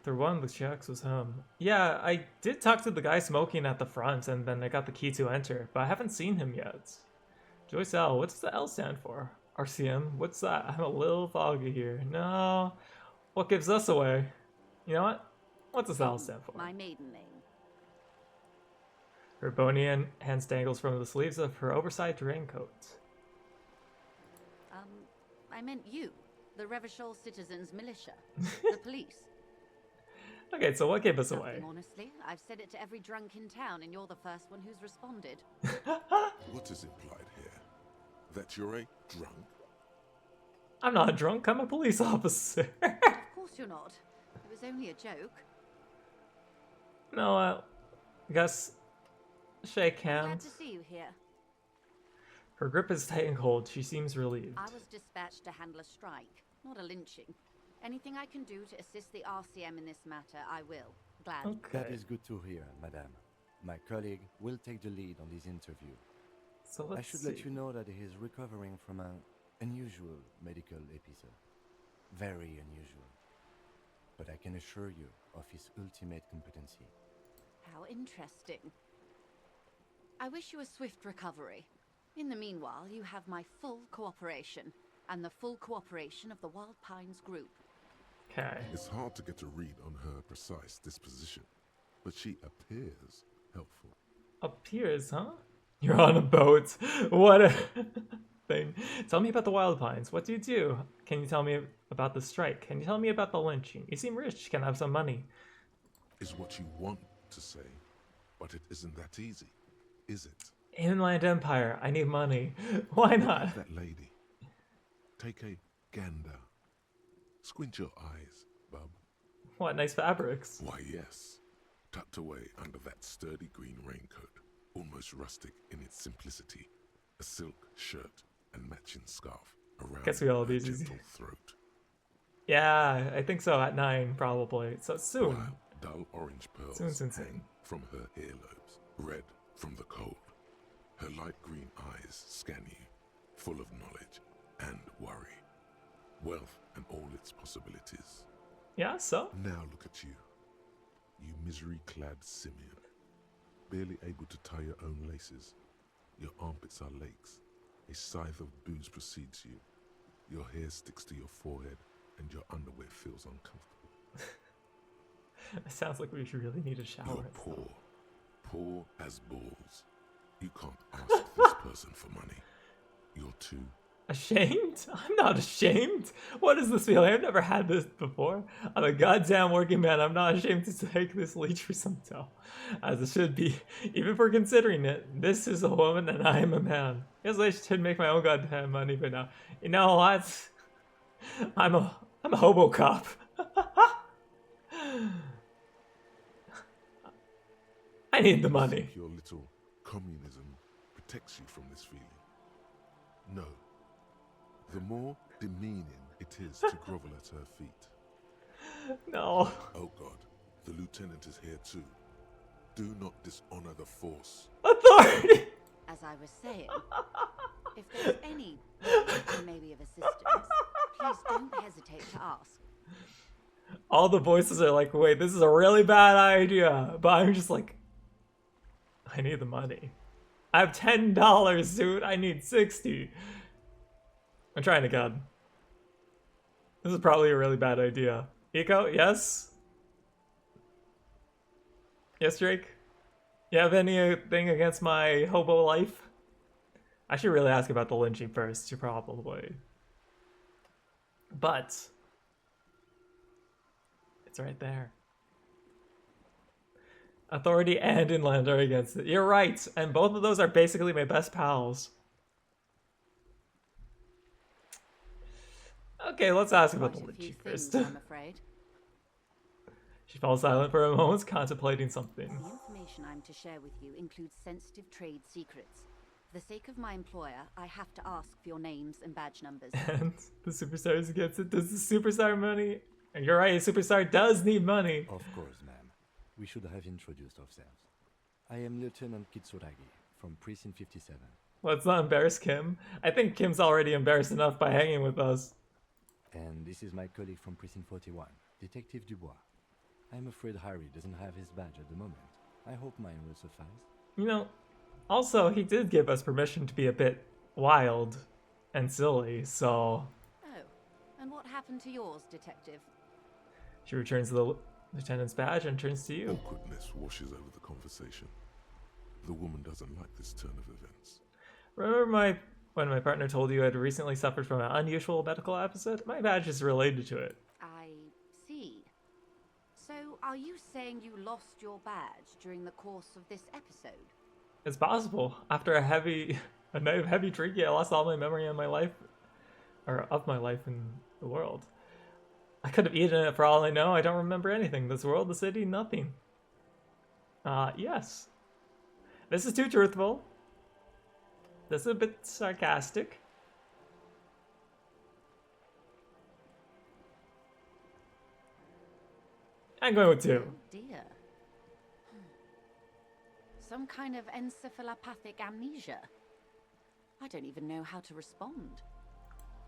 Through one of the checks was him. Yeah, I did talk to the guy smoking at the front, and then I got the key to enter, but I haven't seen him yet. Joyce L. What's the L stand for? RCM? What's that? I'm a little foggy here. No. What gives us away? You know what? What does the L stand for?
My maiden name.
Her bony hands dangles from the sleeves of her oversized raincoat.
I meant you. The Revachol Citizens Militia. The police.
Okay, so what gave us
Nothing,
away?
honestly. I've said it to every drunk in town, and you're the first one who's responded.
What is implied here? That you're a drunk?
I'm not a drunk, I'm a police officer.
Of course you're not. It was only a joke.
No, I guess shake
Glad
hands.
to see you here.
Her grip is tight and cold. She seems relieved.
I was dispatched to handle a strike, not a lynching. Anything I can do to assist the RCM in this matter, I will. Gladly.
That
Okay.
is good to hear, madame. My colleague will take the lead on this interview.
So let's
I should
see.
let you know that he is recovering from an unusual medical episode. Very unusual. But I can assure you of his ultimate competency.
How interesting. I wish you a swift recovery. In the meanwhile, you have my full cooperation, and the full cooperation of the Wild Pines group.
Okay.
It's hard to get a read on her precise disposition, but she appears helpful.
Appears, huh? You're on a boat. What a... thing. Tell me about the Wild Pines. What do you do? Can you tell me about the strike? Can you tell me about the lynching? You seem rich. Can I have some money?
Is what you want to say, but it isn't that easy, is it?
Inland Empire. I need money. Why
Look
not?
at that lady. Take a gander. Squint your eyes, bub.
What nice fabrics.
Why, yes. Tucked away under that sturdy green raincoat, almost rustic in its simplicity, a silk shirt and matching scarf around
Guess we all
her
these.
gentle throat.
Yeah, I think so. At 9, probably. So soon.
While dull orange pearls
Soon.
hang from her earlobes, red from the cold. Her light green eyes scan you, full of knowledge and worry. Wealth and all its possibilities.
Yeah, so?
Now look at you. You misery-clad simian. Barely able to tie your own laces. Your armpits are lakes. A scythe of booze precedes you. Your hair sticks to your forehead and your underwear feels uncomfortable.
It sounds like we should really need a shower.
You're poor. Poor as balls. You can't ask this person for money. You're too...
Ashamed? I'm not ashamed. What is this feeling? I've never had this before. I'm a goddamn working man. I'm not ashamed to take this leech for some dough. As it should be. Even for considering it. This is a woman and I am a man. Yes, I should make my own goddamn money, but now... You know what? I'm a hobo cop. I need the
You
money.
think your little communism protects you from this feeling? No. The more demeaning it is to grovel at her feet.
No.
Oh God, the lieutenant is here too. Do not dishonor the force.
Authority!
As I was saying, if there's any way may be of assistance, please don't hesitate to ask.
All the voices are like, wait, this is a really bad idea. But I'm just like, I need the money. I have $10, dude. I need 60. I'm trying to God. This is probably a really bad idea. Eco, yes? Yes, Drake? You have anything against my hobo life? I should really ask about the lynching first, probably. But it's right there. Authority and Inland are against it. You're right, and both of those are basically my best pals. Okay, let's ask about the
Quite a few
lynching
things,
first.
I'm afraid.
She falls silent for a moment, contemplating something.
The information I'm to share with you includes sensitive trade secrets. For the sake of my employer, I have to ask for your names and badge numbers.
And the superstar is against it. Does the superstar money? And you're right, a superstar does need money.
Of course, ma'am. We should have introduced ourselves. I am Lieutenant Kitsuragi from Precinct 57.
Let's not embarrass Kim. I think Kim's already embarrassed enough by hanging with us.
And this is my colleague from Precinct 41, Detective Dubois. I'm afraid Harry doesn't have his badge at the moment. I hope mine will suffice.
You know, also, he did give us permission to be a bit wild and silly, so...
Oh, and what happened to yours, Detective?
She returns the lieutenant's badge and turns to you.
Awkwardness washes over the conversation. The woman doesn't like this turn of events.
Remember when my partner told you I'd recently suffered from an unusual medical episode? My badge is related to it.
I see. So, are you saying you lost your badge during the course of this episode?
It's possible. After a night of heavy drinking, I lost all my memory of my life, or of my life in the world. I could have eaten it for all I know. I don't remember anything. This world, the city, nothing. Yes. This is too truthful. This is a bit sarcastic. I'm going with 2.
Oh dear. Some kind of encephalopathic amnesia. I don't even know how to respond.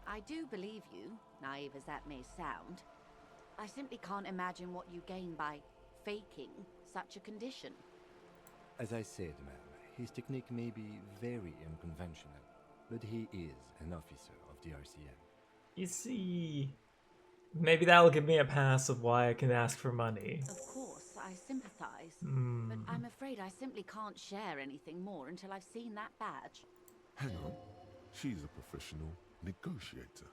I do believe you, naive as that may sound. I simply can't imagine what you gain by faking such a condition.
As I said, ma'am, his technique may be very unconventional, but he is an officer of the RCM.
You see, maybe that'll give me a pass of why I can ask for money.
Of course, I sympathize, but I'm afraid I simply can't share anything more until I've seen that badge.
Hang on. She's a professional negotiator.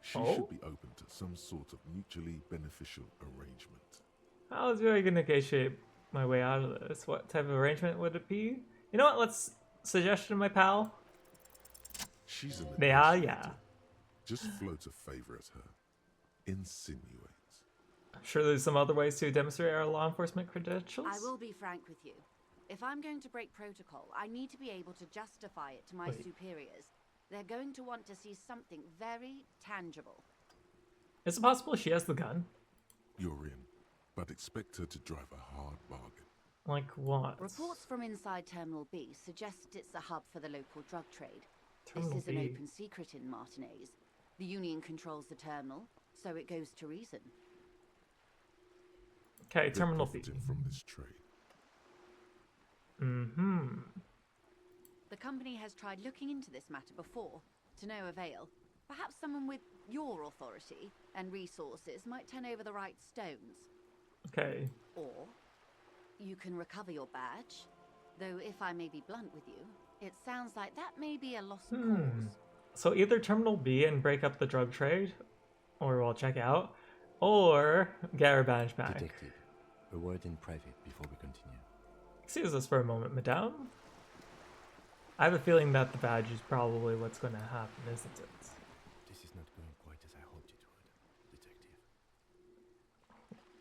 She
Oh?
should be open to some sort of mutually beneficial arrangement.
How is I gonna negotiate my way out of this? What type of arrangement would it be? You know what? Let's suggestion, my pal.
She's a
Yeah,
negotiator.
yeah.
Just float a favor at her. Insinuate.
I'm sure there's some other ways to demonstrate our law enforcement credentials.
I will be frank with you. If I'm going to break protocol, I need to be able to justify it to my
Wait.
superiors. They're going to want to see something very tangible.
Is it possible she has the gun?
You're in, but expect her to drive a hard bargain.
Like what?
Reports from inside Terminal B suggest it's a hub for the local drug trade.
Terminal
this is an
B.
open secret in Martinez. The Union controls the terminal, so it goes to reason.
Okay,
They're
Terminal B.
profiting from this trade.
Mm-hmm.
The company has tried looking into this matter before, to no avail. Perhaps someone with your authority and resources might turn over the right stones.
Okay.
Or you can recover your badge. Though if I may be blunt with you, it sounds like that may be a lost cause.
So either Terminal B and break up the drug trade, or we'll check out, or get our badge back.
Detective, a word in private before we continue.
Excuse us for a moment, madame. I have a feeling that the badge is probably what's going to happen, isn't it?
This is not going quite as I hoped it would, Detective.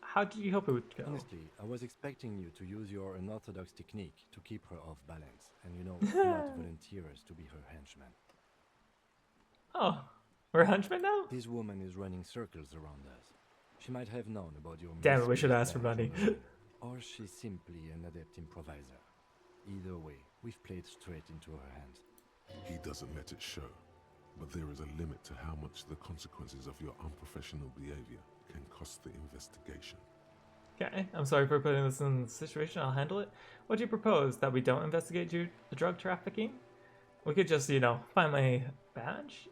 How did you hope it would go?
Honestly, I was expecting you to use your unorthodox technique to keep her off balance, and not volunteer us to be her henchman.
Oh, we're henchmen now?
This woman is running circles around us. She might have known about your
Damn it, we should
misplaced
ask for
badge
money.
on the way, or she's simply an adept improviser. Either way, we've played straight into her hands.
He doesn't let it show, but there is a limit to how much the consequences of your unprofessional behavior can cost the investigation.
Okay, I'm sorry for putting this in the situation. I'll handle it. What do you propose? That we don't investigate the drug trafficking? We could just, find my badge?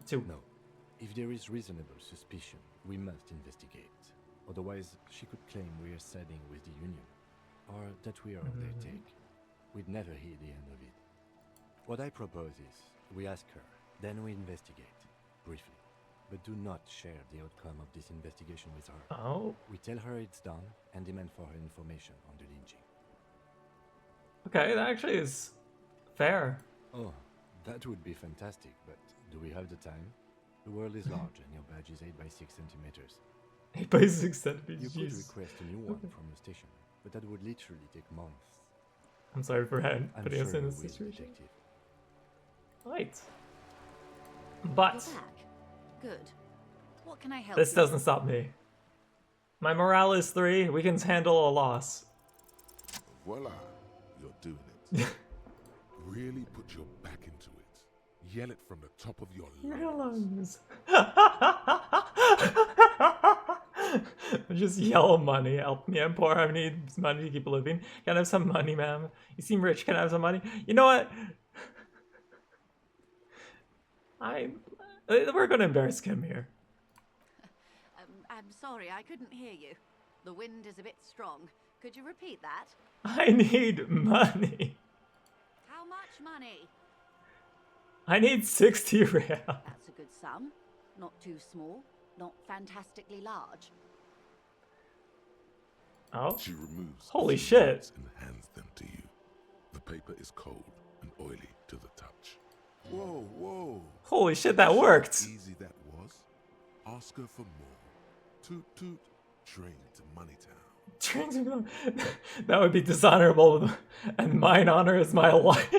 Two.
No. If there is reasonable suspicion, we must investigate. Otherwise, she could claim we are siding with the Union, or that we are on their take. We'd never hear the end of it. What I propose is, we ask her, then we investigate, briefly. But do not share the outcome of this investigation with her.
Oh,
We tell her it's done, and demand for her information on the lynching.
okay, that actually is fair.
Oh, that would be fantastic, but do we have the time? The world is large, and your badge is 8 by 6 centimeters.
8 by 6 centimeters.
You could
Jeez.
request a new one from your station, but that would literally take months.
I'm sorry for
I'm
putting us
sure
in
you
this
will,
situation.
Detective.
Right. But
You're back. Good. What can I help
this
you
doesn't
with?
stop me. My morale is 3. We can handle a loss.
Voila, you're doing it. Really put your back into it. Yell it from the top of your lungs.
Just yell money. Help me, I'm poor. I need money to keep living. Can I have some money, ma'am? You seem rich. Can I have some money? You know what? We're gonna embarrass Kim here.
I'm sorry, I couldn't hear you. The wind is a bit strong. Could you repeat that?
I need money.
How much money?
I need 60 real.
That's a good sum. Not too small, not fantastically large.
Oh,
She removes
Holy
a few
shit.
notes and hands them to you. The paper is cold and oily to the touch. Whoa, whoa.
holy shit, that
See how
worked.
easy that was? Ask her for more. Toot toot, train to Moneytown.
That would be dishonorable, and mine honor is my life.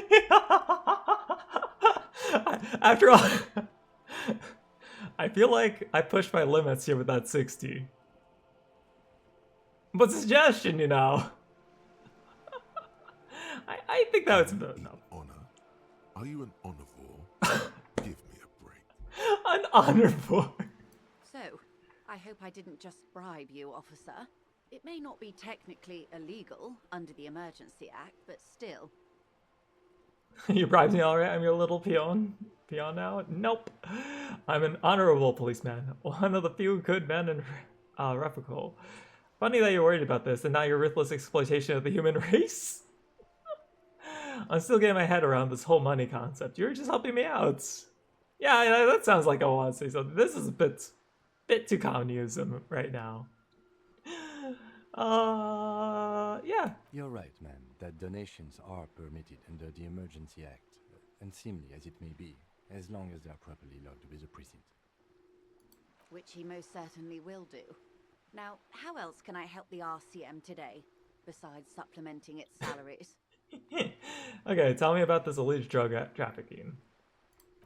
After all, I feel like I pushed my limits here with that 60. But suggestion, I think that was
Eat
enough.
honor. Are you an honorvore? Give me a break.
An honorable.
So, I hope I didn't just bribe you, officer. It may not be technically illegal under the Emergency Act, but still.
You bribed me alright? I'm your little peon. Peon now? Nope. I'm an honorable policeman. One of the few good men in Refical. Funny that you're worried about this, and now your ruthless exploitation of the human race. I'm still getting my head around this whole money concept. You're just helping me out. Yeah, that sounds like I want to say something. This is a bit too communism right now. Yeah.
You're right, man, that donations are permitted under the Emergency Act, unseemly as it may be, as long as they are properly logged with the precinct.
Which he most certainly will do. Now, how else can I help the RCM today, besides supplementing its salaries?
Okay, tell me about this illegal drug trafficking.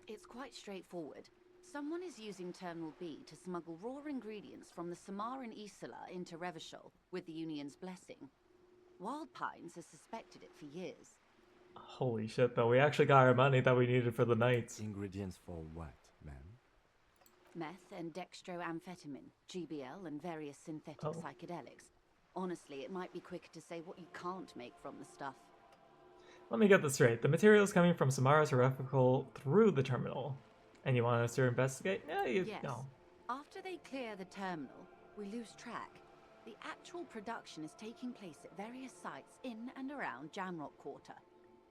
It's quite straightforward. Someone is using Terminal B to smuggle raw ingredients from the Samar and Isola into Revachol with the Union's blessing. Wild Pines has suspected it for years.
Holy shit, though. We actually got our money that we needed for the night.
Ingredients for what, man?
Meth and dextroamphetamine, GBL, and various synthetic psychedelics. Honestly, it might be quicker to say what you can't make from the stuff.
Let me get this straight. The material is coming from Samara's Refical through the terminal. And you want us to investigate?
Yes.
No.
After they clear the terminal, we lose track. The actual production is taking place at various sites in and around Jamrock Quarter,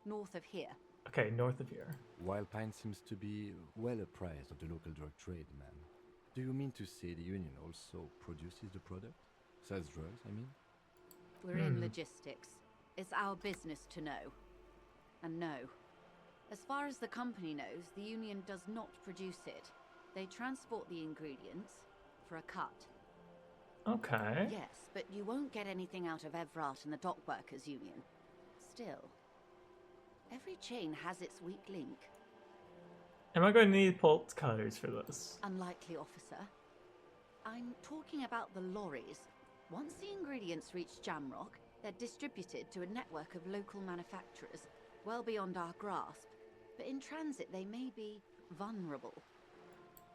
north of here.
Okay, north of here.
Wild Pine seems to be well apprised of the local drug trade, man. Do you mean to say the Union also produces the product? Sells drugs, I mean?
We're in logistics. It's our business to know. And no. As far as the company knows, the Union does not produce it. They transport the ingredients for a cut.
Okay.
Yes, but you won't get anything out of Evrat and the Dock Workers Union. Still, every chain has its weak link.
Am I going to need bolt cutters for this?
Unlikely, officer. I'm talking about the lorries. Once the ingredients reach Jamrock, they're distributed to a network of local manufacturers, well beyond our grasp. But in transit, they may be vulnerable.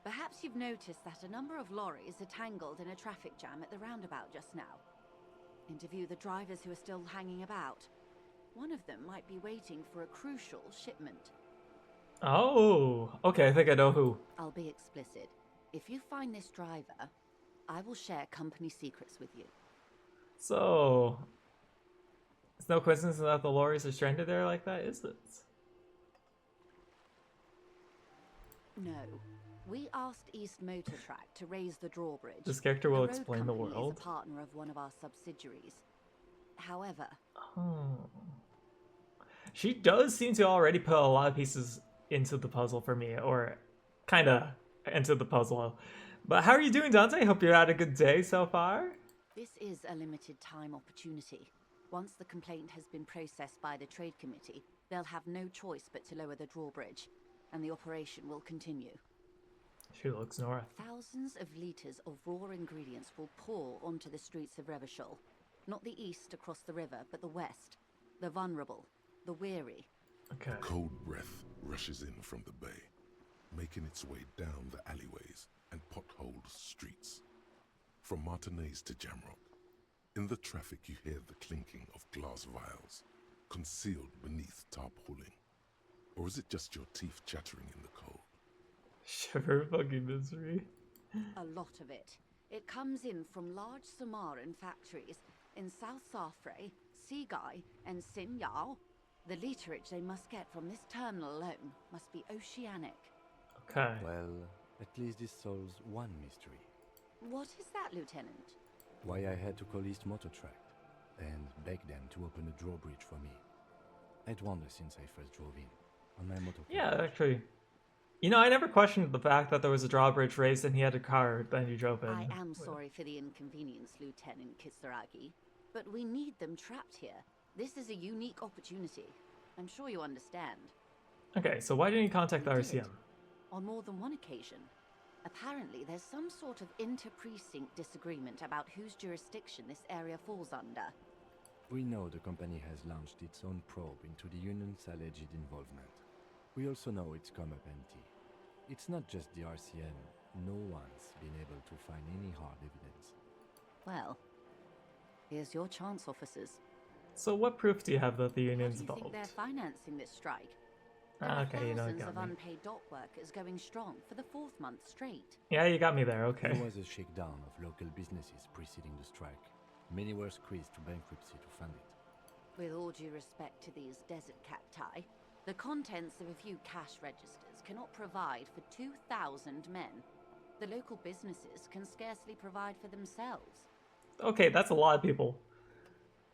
Perhaps you've noticed that a number of lorries are tangled in a traffic jam at the roundabout just now. Interview the drivers who are still hanging about. One of them might be waiting for a crucial shipment.
Oh, okay, I think I know who.
I'll be explicit. If you find this driver, I will share company secrets with you.
So, it's no coincidence that the lorries are stranded there like that, is it?
No. We asked East Motor Track to raise the drawbridge.
This character will
road
explain the
company
world.
is a partner of one of our subsidiaries. However,
She does seem to already put a lot of pieces into the puzzle for me, or kinda into the puzzle. But how are you doing, Dante? Hope you had a good day so far.
this is a limited time opportunity. Once the complaint has been processed by the Trade Committee, they'll have no choice but to lower the drawbridge, and the operation will continue.
She looks north.
Thousands of litres of raw ingredients will pour onto the streets of Revachol. Not the east across the river, but the west. The vulnerable, the weary.
Okay.
Cold breath rushes in from the bay, making its way down the alleyways and potholed streets. From Martinez to Jamrock, in the traffic you hear the clinking of glass vials, concealed beneath tarpaulin. Or is it just your teeth chattering in the cold?
Shiver fucking misery.
A lot of it. It comes in from large Samaran factories in South Safre, Sigai, and Sinyao. The literage they must get from this terminal alone must be oceanic.
Okay.
Well, at least this solves one mystery.
What is that, Lieutenant?
Why I had to call East Motor Track and beg them to open a drawbridge for me. I'd wondered since I first drove in on my motor.
Yeah, actually. You know, I never questioned the fact that there was a drawbridge raised and he had a car that you drove in.
I am sorry for the inconvenience, Lieutenant Kisaragi, but we need them trapped here. This is a unique opportunity. I'm sure you understand.
Okay, so why didn't you contact the
We did.
RCM?
On more than one occasion. Apparently, there's some sort of inter-precinct disagreement about whose jurisdiction this area falls under.
We know the company has launched its own probe into the Union's alleged involvement. We also know it's come up empty. It's not just the RCM. No one's been able to find any hard evidence.
Well, here's your chance, officers.
So what proof do you have that the
How do
union's
you think
involved?
they're financing this strike? There are
Okay, you know, you
thousands
got
of
me.
unpaid dock workers going strong for the 4th month straight.
Yeah, you got me there, okay.
There was a shakedown of local businesses preceding the strike. Many were squeezed to bankruptcy to fund it.
With all due respect to these desert cacti, the contents of a few cash registers cannot provide for 2,000 men. The local businesses can scarcely provide for themselves.
Okay, that's a lot of people.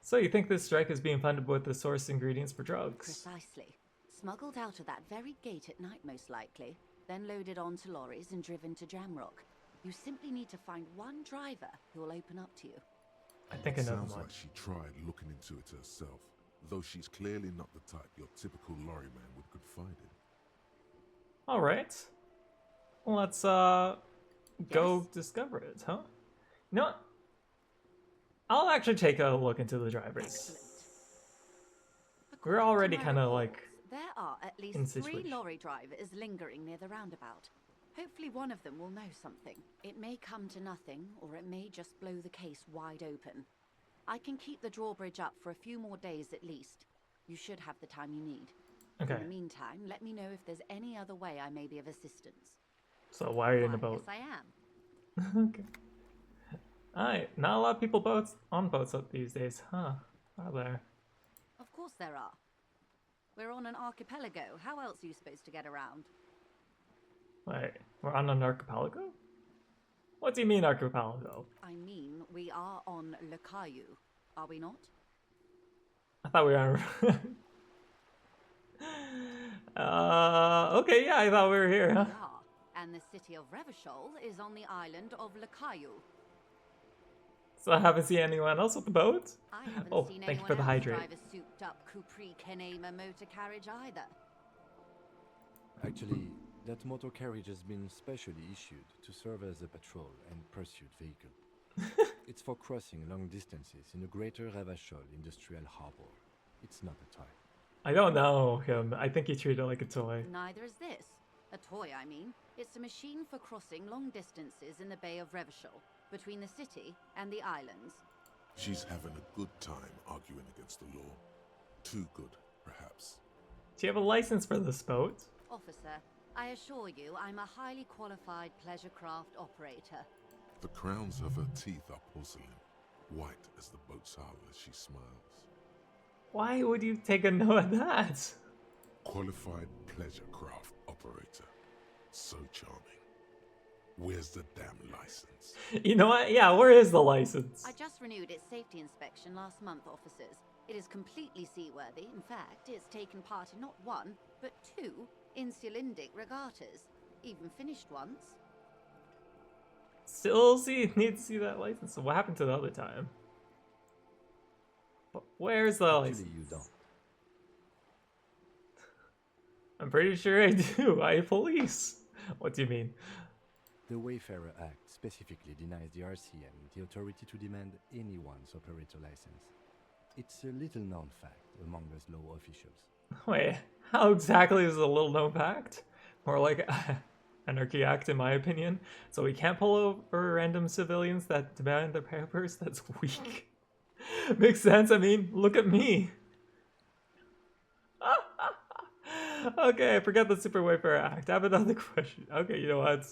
So you think this strike is being funded with the source ingredients for drugs?
Precisely. Smuggled out of that very gate at night, most likely, then loaded onto lorries and driven to Jamrock. You simply need to find one driver who will open up to you.
I think I know
Sounds
one.
like she tried looking into it herself, though she's clearly not the type your typical lorry man would confide in.
All right. Let's go discover it, huh? You know what? I'll actually take a look into the drivers.
Excellent.
We're
According to
already
my
kind of
reports,
like
there are at
in
least 3
situation.
lorry drivers lingering near the roundabout. Hopefully one of them will know something. It may come to nothing, or it may just blow the case wide open. I can keep the drawbridge up for a few more days at least. You should have the time you need.
Okay.
In the meantime, let me know if there's any other way I may be of assistance.
So why are you in the
Why,
boat?
yes, I am.
Okay. Alright, not a lot of people on boats up these days, huh? Are there?
Of course there are. We're on an archipelago. How else are you supposed to get around?
Wait, we're on an archipelago? What do you mean archipelago?
I mean, we are on Le Caillou, are we not?
I thought we were on... okay, yeah, I thought we were here, huh?
We are, and the city of Revachol is on the island of Le Caillou.
So I haven't seen anyone else with the boat?
I haven't
Oh,
seen
thank you
anyone
for the
else
hydrate.
drive a souped-up Capri Kenema motor carriage either.
Actually, that motor carriage has been specially issued to serve as a patrol and pursuit vehicle. It's for crossing long distances in the greater Revachol industrial harbor. It's not a toy.
I don't know him. I think he treated it like a toy.
Neither is this. A toy, I mean. It's a machine for crossing long distances in the Bay of Revachol, between the city and the islands.
She's having a good time arguing against the law. Too good, perhaps.
Do you have a license for this boat?
Officer, I assure you I'm a highly qualified pleasure craft operator.
The crowns of her teeth are porcelain, white as the boat's hull as she smiles.
Why would you take a note of that?
Qualified pleasure craft operator. So charming. Where's the damn license?
You know what? Yeah, where is the license?
I just renewed its safety inspection last month, officers. It is completely seaworthy. In fact, it's taken part in not 1, but 2 insulindic regattas. Even finished once.
Still need to see that license. So what happened to the other time? Where's the license?
Actually, you don't.
I'm pretty sure I do. I police. What do you mean?
The Wayfarer Act specifically denies the RCM the authority to demand anyone's operator license. It's a little-known fact among us law officials.
Wait, how exactly is a little known fact? More like Anarchy Act, in my opinion. So we can't pull over random civilians that demand their papers? That's weak. Makes sense. I mean, look at me. Okay, forget the Super Wayfarer Act. I have another question. Okay, you know what?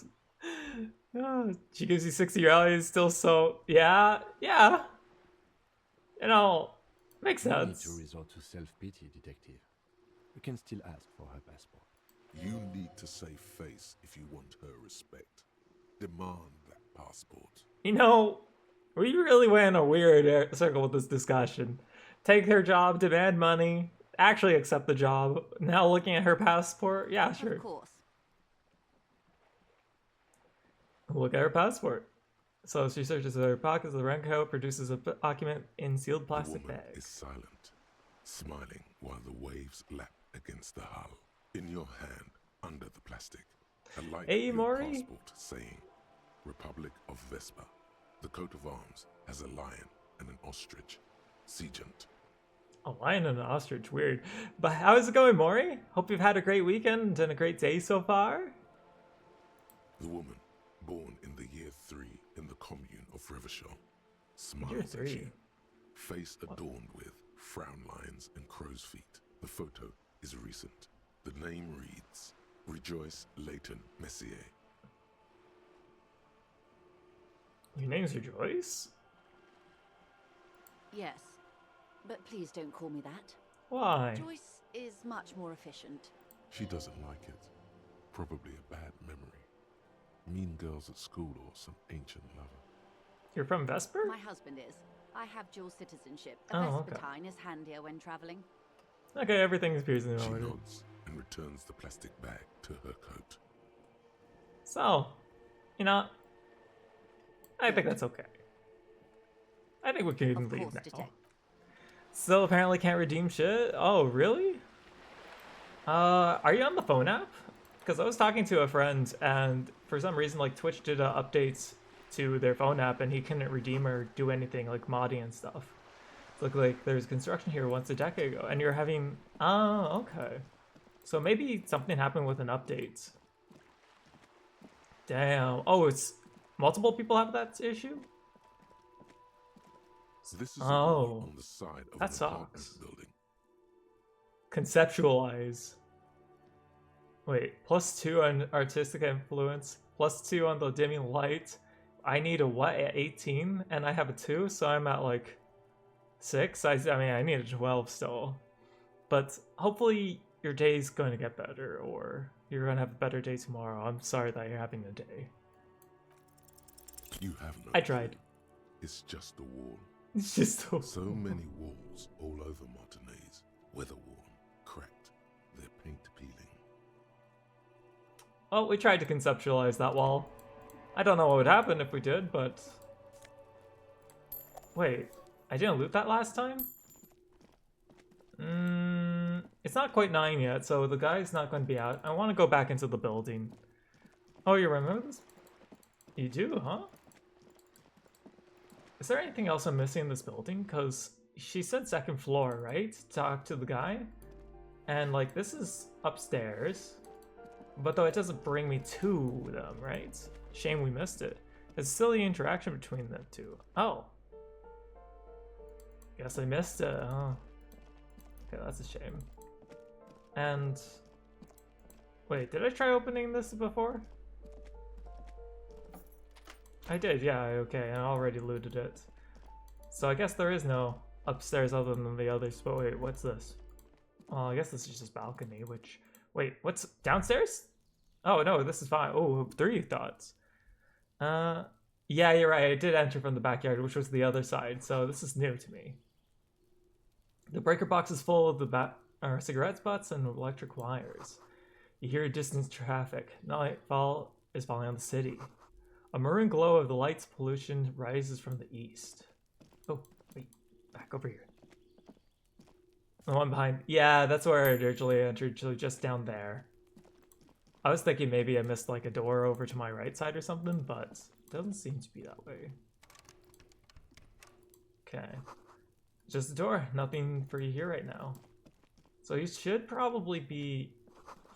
She gives you 60 rallies, still so... Yeah. You know, makes
No need
sense.
to resort to self-pity, detective. You can still ask for her passport.
You need to save face if you want her respect. Demand that passport.
You know, we really went in a weird circle with this discussion. Take her job, demand money, actually accept the job. Now looking at her passport, yeah, sure.
Of course.
Look at her passport. So she searches her pockets of the raincoat, produces a document in sealed
The
plastic
woman
bag.
is silent, smiling while the waves lap against the hull. In your hand, under the plastic, a light
Hey,
blue
Maury.
passport saying, Republic of Vespa. The coat of arms has a lion and an ostrich. Seagent.
A lion and an ostrich, weird. But how is it going, Maury? Hope you've had a great weekend and a great day so far.
The woman, born in the year 3 in the commune of Revachol, smiles
Year
at
3?
you, face adorned with frown lines and crow's feet. The photo is recent. The name reads, Rejoice Leighton Messier.
Your name's Rejoice?
Yes. but please don't call me that.
Why?
Joyce is much more efficient.
She doesn't like it. Probably a bad memory. Mean girls at school or some ancient lover.
You're from Vesper?
My husband is. I have dual citizenship. A
Oh, okay.
Vespertine is handier when traveling.
Okay, everything appears in
She
order.
nods and returns the plastic bag to her coat.
So, you know, I think that's okay. I think we can
Of
leave
course,
now.
detective.
Still apparently can't redeem shit? Oh, really? Are you on the phone app? Because I was talking to a friend, and for some reason, like, Twitch did updates to their phone app, and he couldn't redeem or do anything, like, modding and stuff. It looked like there's construction here once a decade ago, and you're having... Oh, okay. So maybe something happened with an update. Damn. Oh, it's... Multiple people have that issue?
This is a
Oh,
wall on the side of
that
an apartment
sucks.
building.
Conceptualize. Wait, +2 on artistic influence, +2 on the dimming light. I need a what at 18? And I have a 2, so I'm at like 6. I mean, I need a 12 still. But hopefully your day's going to get better, or you're going to have a better day tomorrow. I'm sorry that you're having a day.
You have no
I tried.
It's just a wall.
It's just
So many walls all over Martinez. Weather-worn, cracked, their paint peeling.
Well, we tried to conceptualize that wall. I don't know what would happen if we did, but... Wait, I didn't loot that last time? It's not quite 9 yet, so the guy's not going to be out. I want to go back into the building. Oh, you remember this? You do, huh? Is there anything else I'm missing in this building? Because she said 2nd floor, right? Talk to the guy. And, like, this is upstairs. But though it doesn't bring me to them, right? Shame we missed it. It's still the interaction between them two. Oh. Guess I missed it, huh? Okay, that's a shame. And... Wait, did I try opening this before? I did, yeah, okay, I already looted it. So I guess there is no upstairs other than the others, but wait, what's this? Well, I guess this is just balcony, which... Wait, what's downstairs? Oh, no, this is fine. Oh, 3 thoughts. Yeah, you're right, I did enter from the backyard, which was the other side, so this is new to me. The breaker box is full of the cigarette butts and electric wires. You hear distant traffic. Nightfall is falling on the city. A maroon glow of the light's pollution rises from the east. Oh, wait, back over here. The one behind. Yeah, that's where I originally entered, so just down there. I was thinking maybe I missed like a door over to my right side or something, but it doesn't seem to be that way. Okay. Just a door. Nothing for you here right now. So you should probably be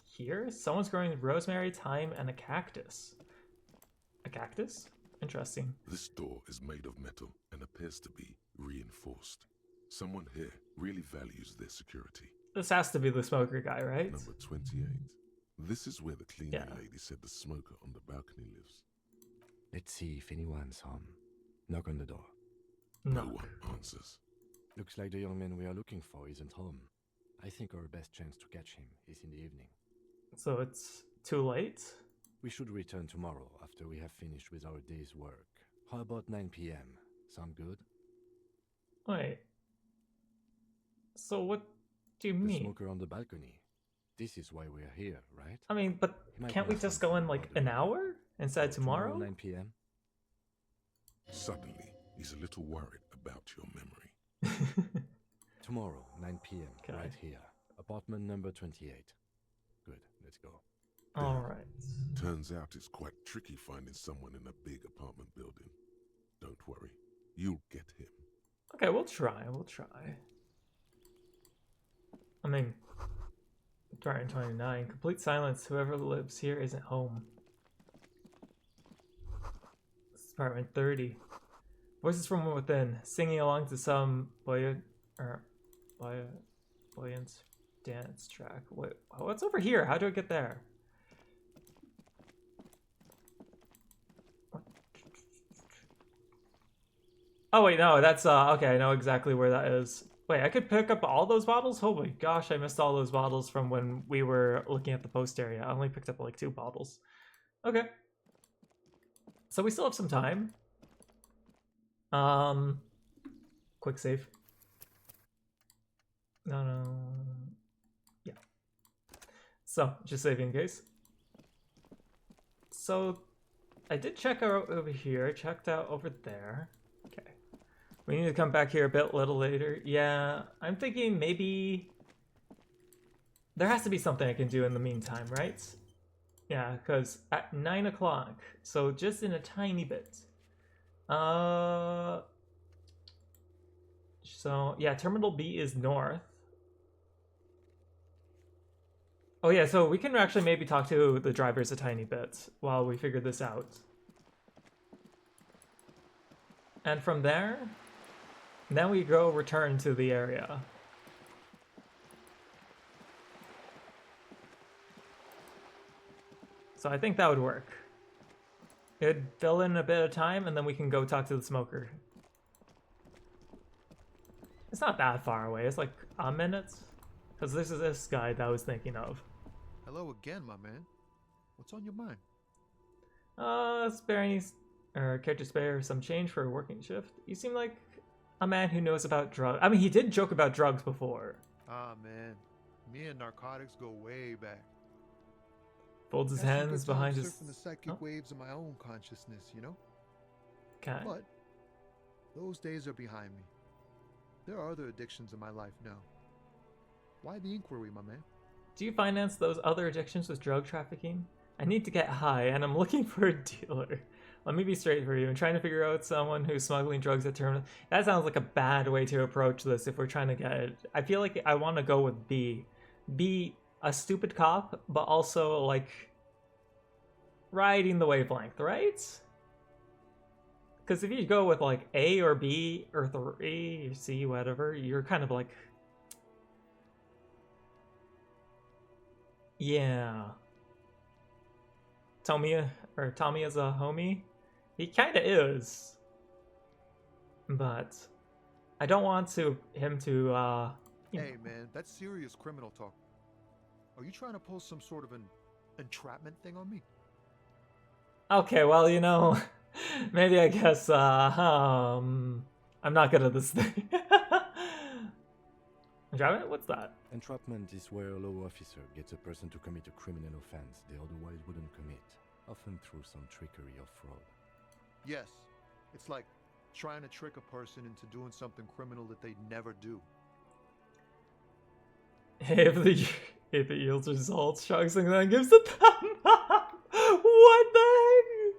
here. Someone's growing rosemary, thyme, and a cactus. A cactus? Interesting.
This door is made of metal and appears to be reinforced. Someone here really values their security.
This has to be the smoker guy, right?
Number 28. This is where the cleaning
Yeah.
lady said the smoker on the balcony lives.
Let's see if anyone's home. Knock on the door.
No
No.
one answers.
Looks like the young man we are looking for isn't home. I think our best chance to catch him is in the evening.
So it's too late?
We should return tomorrow after we have finished with our day's work. How about 9 p.m.? Sound good?
Wait. So what do you
The
mean?
smoker on the balcony. This is why we're here, right?
I mean, but
He might
can't we
know
just go in
something
like
about
an
it.
hour instead
So
tomorrow?
9 p.m.?
Suddenly, he's a little worried about your memory.
Tomorrow, 9 p.m.
Okay.
Right here. Apartment number 28. Good, let's go.
Alright.
Turns out it's quite tricky finding someone in a big apartment building. Don't worry, you'll get him.
Okay, we'll try. I mean, 29. Complete silence. Whoever lives here isn't home. This is apartment 30. Voices from within, singing along to some buoyant dance track. Wait, what's over here? How do I get there? Oh wait, no, that's okay. I know exactly where that is. Wait, I could pick up all those bottles? Oh my gosh, I missed all those bottles from when we were looking at the post area. I only picked up like 2 bottles. Okay. So we still have some time. Quick save. No. Yeah. So, just saving in case. So, I did check out over here. Checked out over there. Okay. We need to come back here a bit little later. Yeah, I'm thinking maybe there has to be something I can do in the meantime, right? Yeah, because at 9 o'clock, so just in a tiny bit. So yeah, Terminal B is north. Oh yeah, so we can actually maybe talk to the drivers a tiny bit while we figure this out. And from there, then we go return to the area. So I think that would work. It'd fill in a bit of time and then we can go talk to the smoker. It's not that far away, it's like a minute. Because this is this guy that I was thinking of.
Hello again, my man. What's on your mind?
Care to spare some change for a working shift? You seem like a man who knows about drugs. I mean, he did joke about drugs before.
Ah, man. Me and narcotics go way back.
Folds his
Had some
hands
good times
behind his...
surfing the psychic waves of my own consciousness, you know?
Okay.
But those days are behind me. There are other addictions in my life now. Why the inquiry, my man?
Do you finance those other addictions with drug trafficking? I need to get high, and I'm looking for a dealer. Let me be straight for you. I'm trying to figure out someone who's smuggling drugs at terminal. That sounds like a bad way to approach this if we're trying to get it. I feel like I want to go with B. B, a stupid cop, but also, like, riding the wavelength, right? Because if you go with, like, A or B or 3 or C, whatever, you're kind of like... Yeah. Tommy is a homie? He kinda is. But I don't want him to,
Hey, man, that's serious criminal talk. Are you trying to pull some sort of an entrapment thing on me?
Okay, well, you know, maybe I guess, I'm not good at this thing. Entrapment? What's that?
Entrapment is where a law officer gets a person to commit a criminal offense they otherwise wouldn't commit, often through some trickery or fraud.
Yes. It's like trying to trick a person into doing something criminal that they'd never do.
If it yields results, Shogsing then gives a thumb up. What the heck?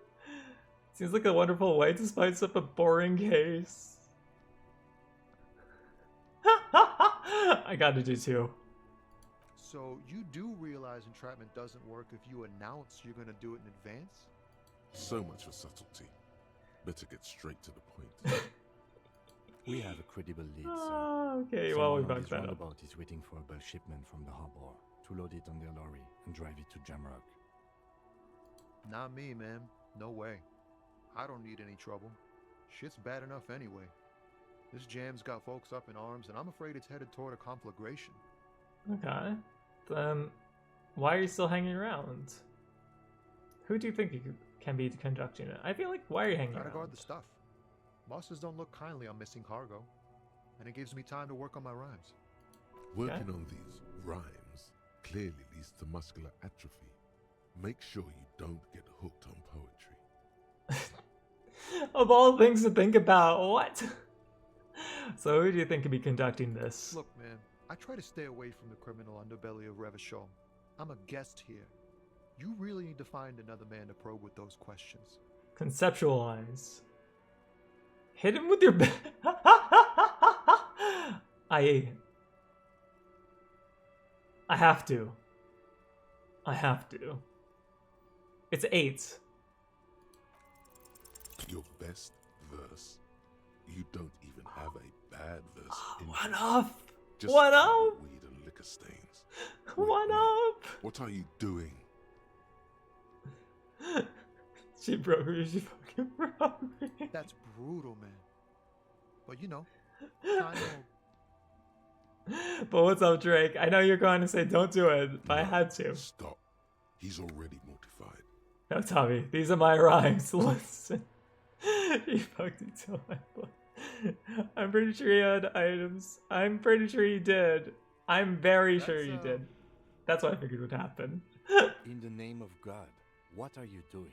Seems like a wonderful way to spice up a boring case. I gotta do 2.
So you do realize entrapment doesn't work if you announce you're gonna do it in advance?
So much for subtlety. Better get straight to the point.
We have a credible lead, sir.
Okay, well, we
Someone on
bugged
this
that up.
roundabout is waiting for a bulk shipment from the harbor to load it on their lorry and drive it to Jamrock.
Not me, man. No way. I don't need any trouble. Shit's bad enough anyway. This jam's got folks up in arms, and I'm afraid it's headed toward a conflagration.
Okay. Then why are you still hanging around? Who do you think you can be conducting it? I feel like, why are you hanging
Gotta
around?
guard the stuff. Bosses don't look kindly on missing cargo, and it gives me time to work on my rhymes.
Working on these rhymes clearly leads to muscular atrophy. Make sure you don't get hooked on poetry.
Of all things to think about, what? So who do you think could be conducting this?
Look, man, I try to stay away from the criminal underbelly of Revachol. I'm a guest here. You really need to find another man to probe with those questions.
Conceptualize. Hit him with your I have to. I have to. It's 8.
Your best verse. You don't even have a bad verse.
What up?
Just
What up?
weed and liquor stains.
What
Wait,
up?
What are you doing?
She broke me. She fucking broke me.
That's brutal, man. But you know, time will
But what's up, Drake? I know you're going to say don't do it, but I had to.
Stop. He's already mortified.
No, Tommy, these are my rhymes. Listen. He fucked into my book. I'm pretty sure he had items. I'm pretty sure he did. I'm very sure he did. That's what I figured would happen.
In the name of God, what are you doing?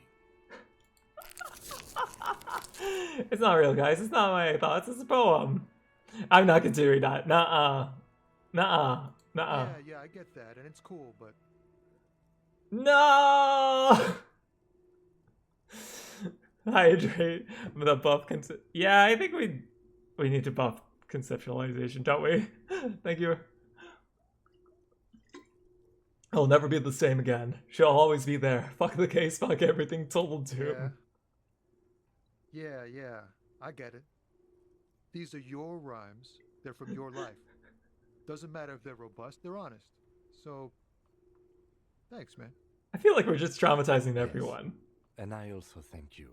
It's not real, guys. It's not my thoughts. It's a poem. I'm not considering that. Nuh-uh. Nuh-uh. Nuh-uh.
Yeah, I get that, and it's cool, but
No! Hydrate. The buff yeah, I think we need to buff conceptualization, don't we? Thank you. It'll never be the same again. She'll always be there. Fuck the case, fuck everything, total doom.
Yeah, I get it. These are your rhymes. They're from your life. Doesn't matter if they're robust, they're honest. So, thanks, man.
I feel like we're just traumatizing everyone.
And I also thank you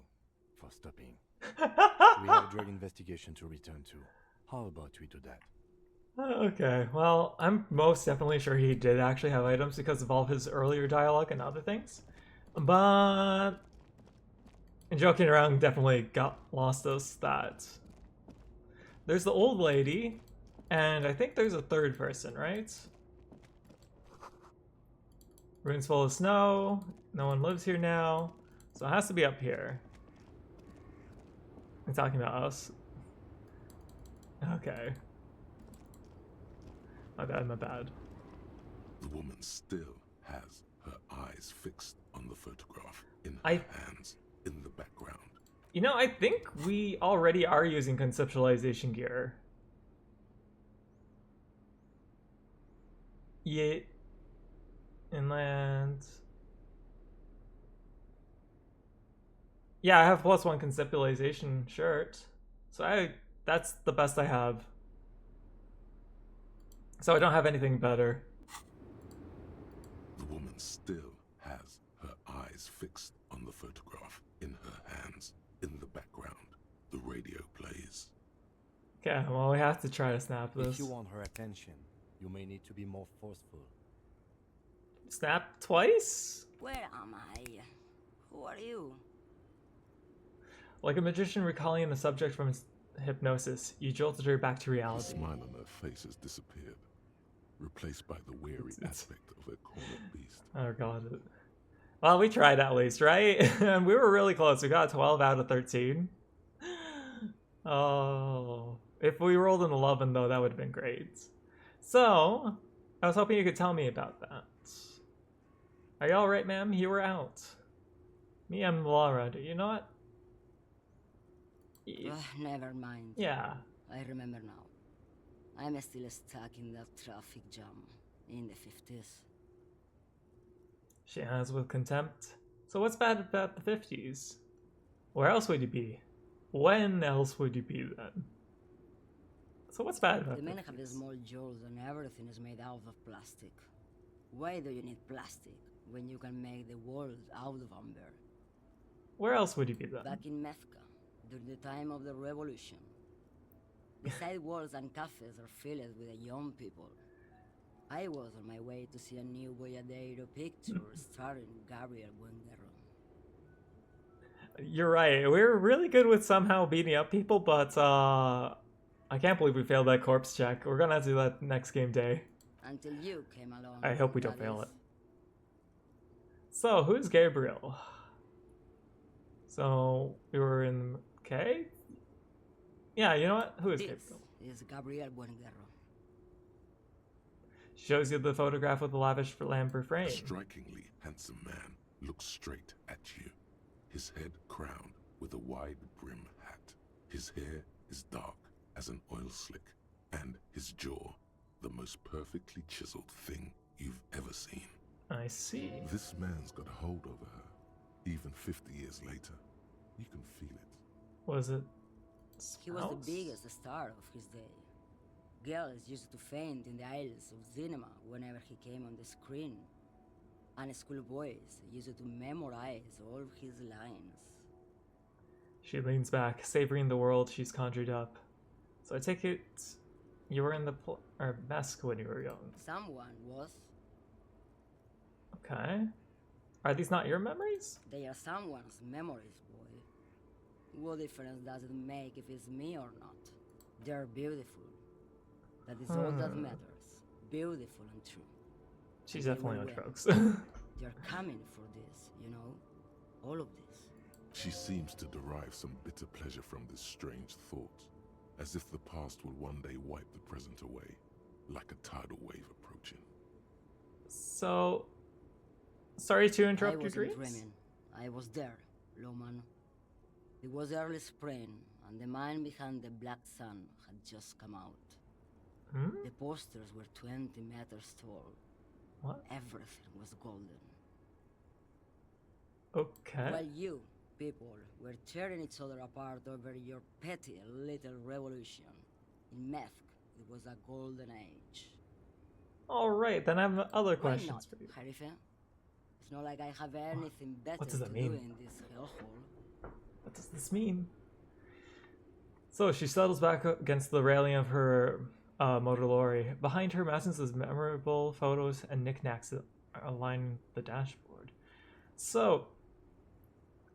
for stopping. We have a drug investigation to return to. How about we do that?
Okay, well, I'm most definitely sure he did actually have items because of all his earlier dialogue and other things. But joking around definitely got lost us that there's the old lady, and I think there's a third person, right? Ruins full of snow, no one lives here now, so it has to be up here. I'm talking about us. Okay. My bad.
The woman still has her eyes fixed on the photograph in her hands in the background.
You know, I think we already are using conceptualization gear. Yeah. Inland. Yeah, I have +1 conceptualization shirt. So that's the best I have. So I don't have anything better.
The woman still has her eyes fixed on the photograph in her hands in the background. The radio plays.
Okay, well, we have to try to snap this.
If you want her attention, you may need to be more forceful.
Snap twice?
Where am I? Who are you?
Like a magician recalling the subject from his hypnosis, you jolted her back to
The
reality.
smile on her face has disappeared, replaced by the weary aspect of a cornered beast.
Oh god. Well, we tried at least, right? And we were really close. We got 12 out of 13. Oh. If we rolled an 11, though, that would have been great. So, I was hoping you could tell me about that. Are you alright, ma'am? You were out. Me, I'm Laura. Do you know what?
Never mind.
Yeah.
I remember now. I'm still stuck in that traffic jam in the 50s.
She has with contempt. So what's bad about the 50s? Where else would you be? When else would you be then? So what's bad about
The
the
men
50s?
have small jaws and everything is made out of plastic. Why do you need plastic when you can make the world out of amber?
Where else would you be then?
Back in Methka, during the time of the revolution. The sidewalks and cafes are filled with the young people. I was on my way to see a new Boyadero picture starring Gabriel Buenguerro.
You're right. We're really good with somehow beating up people, but I can't believe we failed that corpse check. We're gonna do that next game day.
Until you came along.
I hope we don't
that
fail
is.
it. So, who's Gabriel? So, we were in... Okay? Yeah, you know what? Who is
This
Gabriel?
is Gabriel Buenguerro.
Shows you the photograph with the lavish lamper frame.
A strikingly handsome man looks straight at you, his head crowned with a wide brim hat. His hair is dark as an oil slick, and his jaw the most perfectly chiseled thing you've ever seen.
I see.
This man's got a hold over her, even 50 years later. You can feel it.
Was it...
He was
Spouse?
the biggest star of his day. Girls used to faint in the aisles of cinema whenever he came on the screen. And schoolboys used to memorize all his lines.
She leans back, savoring the world she's conjured up. So I take it you were in the mess when you were young.
Someone was.
Okay. Are these not your memories?
They are someone's memories, boy. What difference does it make if it's me or not? They're beautiful. That is all that matters. Beautiful and true.
She's
And they
definitely
will
on
win.
drugs.
They're coming for this, you know? All of this.
She seems to derive some bitter pleasure from this strange thought, as if the past will one day wipe the present away, like a tidal wave approaching.
So, sorry to interrupt
I
your
wasn't
dreams.
dreaming. I was there, Loman. It was early spring, and the mine behind the Black Sun had just come out.
Hmm?
The posters were 20 meters tall.
What?
Everything was golden.
Okay.
While you, people, were tearing each other apart over your petty little revolution. In Meth, it was a golden age.
Alright, then I have other
Why
questions
not,
for you.
Harife? It's not like I have anything better
What does
to
that
do
mean?
in this hellhole.
What does this mean? So she settles back against the railing of her motor lorry. Behind her, mountains of memorable photos and knickknacks that align the dashboard. So,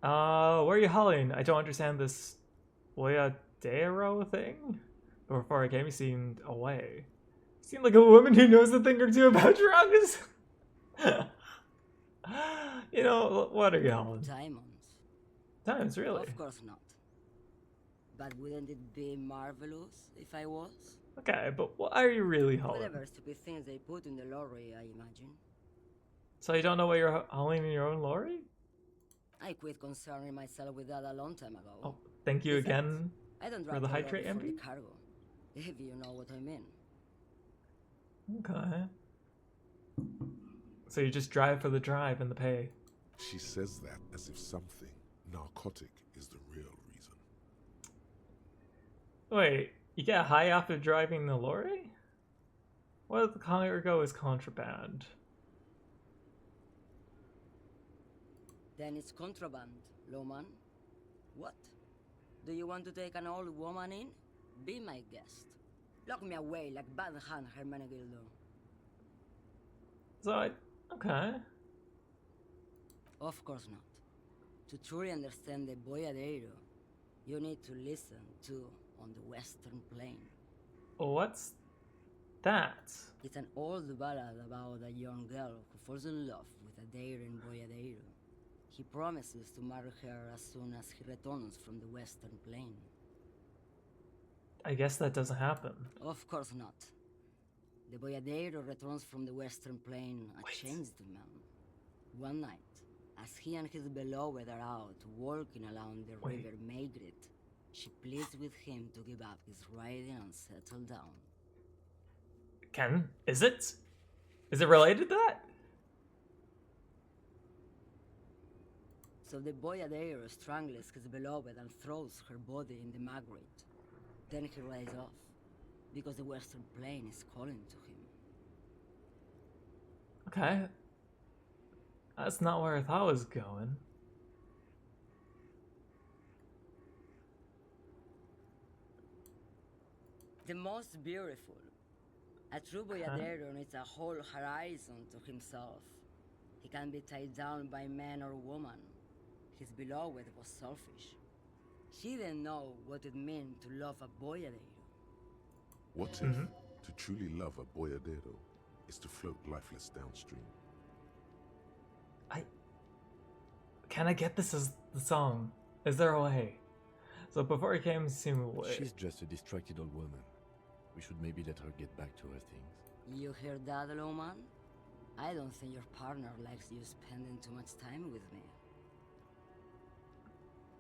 where are you hauling? I don't understand this Boyadero thing. Before I came, you seemed away. You seem like a woman who knows a thing or two about drugs. You know, what are you hauling?
Diamonds.
Diamonds, really?
Of course not. But wouldn't it be marvelous if I was?
Okay, but what are you really hauling?
Whatever stupid things they put in the lorry, I imagine.
So you don't know what you're hauling in your own lorry?
I quit concerning myself with that a long time ago.
Oh, thank you
Besides,
again.
I don't
for
drive
the
the
hydrate
lorry for the
empty?
cargo, if you know what I mean.
Okay. So you just drive for the drive and the pay.
She says that as if something narcotic is the real reason.
Wait, you get high off of driving the lorry? What if the cargo is contraband?
Then it's contraband, Loman. What? Do you want to take an old woman in? Be my guest. Lock me away like Bad Hand Hermenegildo.
So okay.
Of course not. To truly understand the Boyadero, you need to listen to On the Western Plain.
What's that?
It's an old ballad about a young girl who falls in love with a daring Boyadero. He promises to marry her as soon as he returns from the Western Plain.
I guess that doesn't happen.
Of course not. The Boyadero returns from the Western Plain a
Wait.
changed man. One night, as he and his beloved are out walking along the
Wait.
river Maigret, she pleads with him to give up his riding and settle down.
Ken, is it? Is it related to that?
So the Boyadero strangles his beloved and throws her body in the Maigret. Then he rides off, because the Western Plain is calling to him.
Okay. That's not where I thought it was going.
The most beautiful. A true Boyadero needs a whole horizon to himself. He can be tied down by man or woman. His beloved was selfish. She didn't know what it meant to love a Boyadero.
What if to truly love a boyadero is to float lifeless downstream?
Can I get this as the song? Is there a way? So before he came, seemed away.
She's just a distracted old woman. We should maybe let her get back to her things.
You hear that, Loman? I don't think your partner likes you spending too much time with me.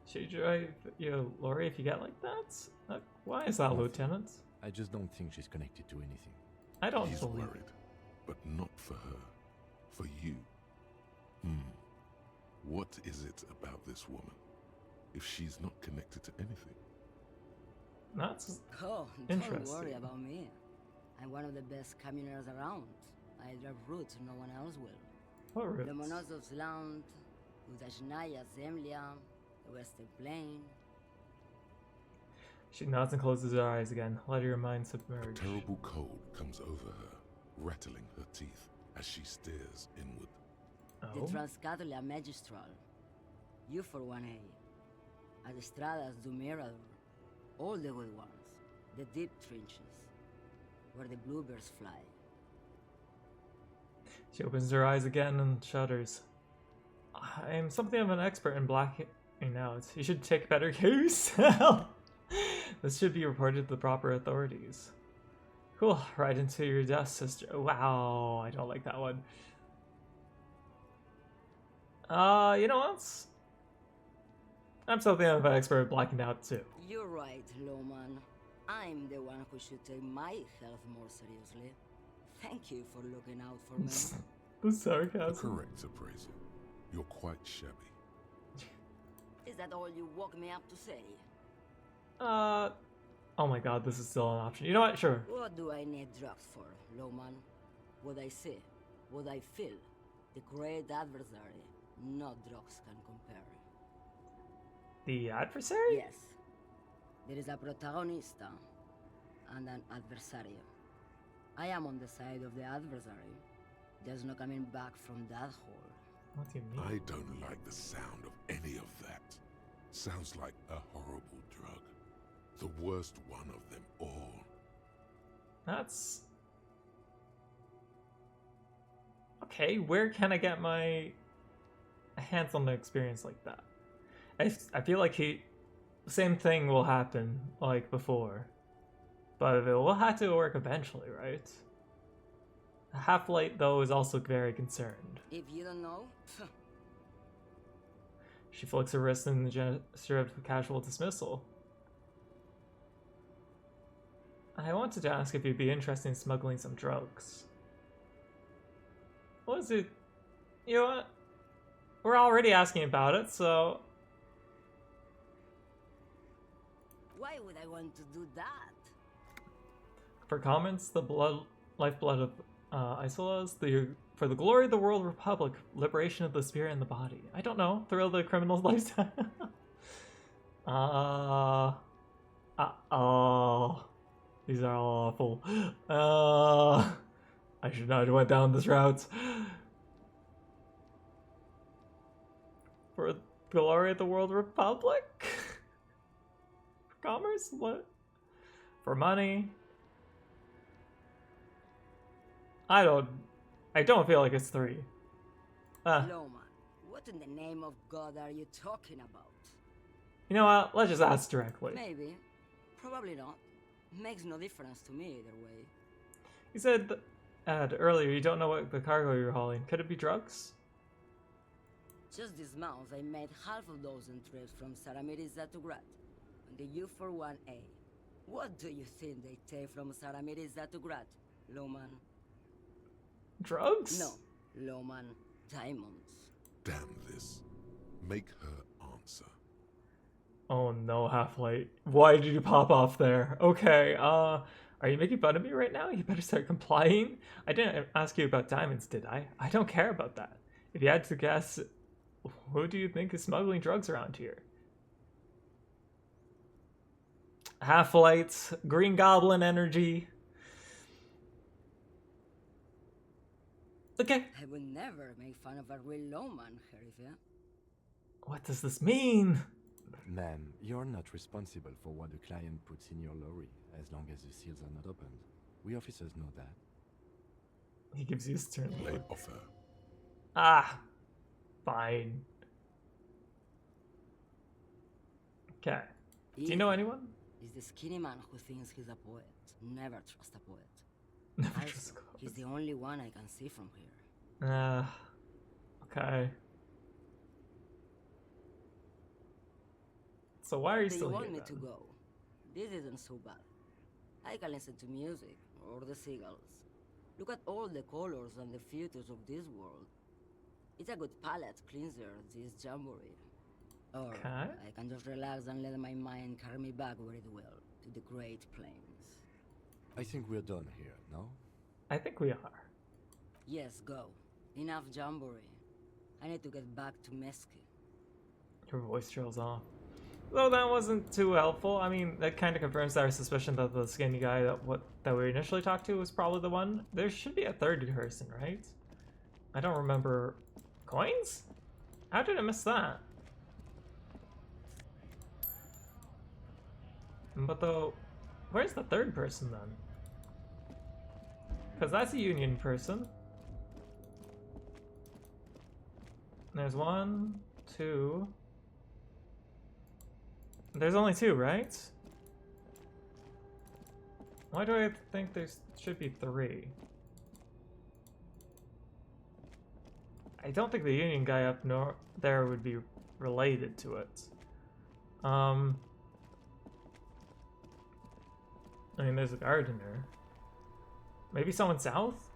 Should you drive your lorry if you get like that? Why is that, Lieutenant?
I just don't think she's connected to anything.
I don't
He's
believe
worried, but not for her. For you. What is it about this woman? If she's not connected to anything?
That's
Oh, don't worry
interesting.
about me. I'm one of the best communers around. I drive routes no one else will.
what routes?
Lomonosov's Land, Udajnaya Zemlya, the Western Plain.
She nods and closes her eyes again. Let her mind
A
submerge.
terrible cold comes over her, rattling her teeth as she stares inward.
The
Oh?
Transcatolia Magistral. You for 1A. Ad Estradas do Mirador. All the good ones. The deep trenches. Where the bluebirds fly.
She opens her eyes again and shudders. I am something of an expert in blacking out. You should take better care of yourself. This should be reported to the proper authorities. Cool, right into your desk, sister. Wow, I don't like that one. You know what? I'm something of an expert at blacking out too.
You're right, Loman. I'm the one who should take my health more seriously. Thank you for looking out for me.
The
A
sarcasm.
correct appraisal. You're quite shabby.
Is that all you woke me up to say?
Oh my god, this is still an option. You know what? Sure.
What do I need drugs for, Loman? What I see, what I feel, the great adversary, no drugs can compare.
The adversary?
Yes, there is a protagonista and an adversario. I am on the side of the adversary. There's no coming back from that hole.
What do you mean?
I don't like the sound of any of that. Sounds like a horrible drug. The worst one of them all.
That's... Okay, where can I get my hands on an experience like that? I feel like same thing will happen like before. But it will have to work eventually, right? Half-Light, though, is also very concerned.
If you don't know,
She flicks her wrist in the gesture of casual dismissal. I wanted to ask if you'd be interested in smuggling some drugs. What is it? You know what? We're already asking about it, so...
why would I want to do that?
For comments, the lifeblood of Isolas, for the glory of the world republic, liberation of the spirit and the body. I don't know. Thrill the criminal's lifestyle. These are all awful. I should not have went down this route. For the glory of the world republic? For commerce? What? For money? I don't feel like it's 3.
Loman, what in the name of God are you talking about?
You know what? Let's just ask directly.
Maybe. Probably not. Makes no difference to me either way.
You said earlier you don't know what the cargo you're hauling. Could it be drugs?
Just this month, I made half a dozen trips from Saramiriza to Grat on the U41A. What do you think they take from Saramiriza to Grat, Loman?
Drugs?
No, Loman. Diamonds.
Damn this. Make her answer.
Oh no, Half-Light. Why did you pop off there? Okay, are you making fun of me right now? You better start complying. I didn't ask you about diamonds, did I? I don't care about that. If you had to guess, who do you think is smuggling drugs around here? Half-Light, Green Goblin energy. Okay.
I would never make fun of a real Loman, Herifia.
What does this mean?
Ma'am, you're not responsible for what the client puts in your lorry, as long as the seals are not opened. We officers know that.
He gives you a stern
Lay
look.
off her.
Ah, fine. Okay. Do you know anyone?
Is the skinny man who thinks he's a poet. Never trust a poet.
Never
Also,
just
he's the only one I can see from here.
Okay. So why are you
Do
still
you
here
want me
then?
to go? This isn't so bad. I can listen to music, or the seagulls. Look at all the colors and the features of this world. It's a good palate cleanser, this jamboree. Or
Okay.
I can just relax and let my mind carry me back where it will, to the Great Plains.
I think we're done here, no?
I think we are.
Yes, go. Enough jamboree. I need to get back to Mesque.
Your voice trails off. Though that wasn't too helpful. I mean, that kind of confirms our suspicion that the skinny guy that we initially talked to was probably the one. There should be a third person, right? I don't remember. Coins? How did I miss that? But though, where's the third person then? Because that's a union person. There's one, two. There's only two, right? Why do I think there should be three? I don't think the union guy up there would be related to it. I mean, there's a gardener. Maybe someone south?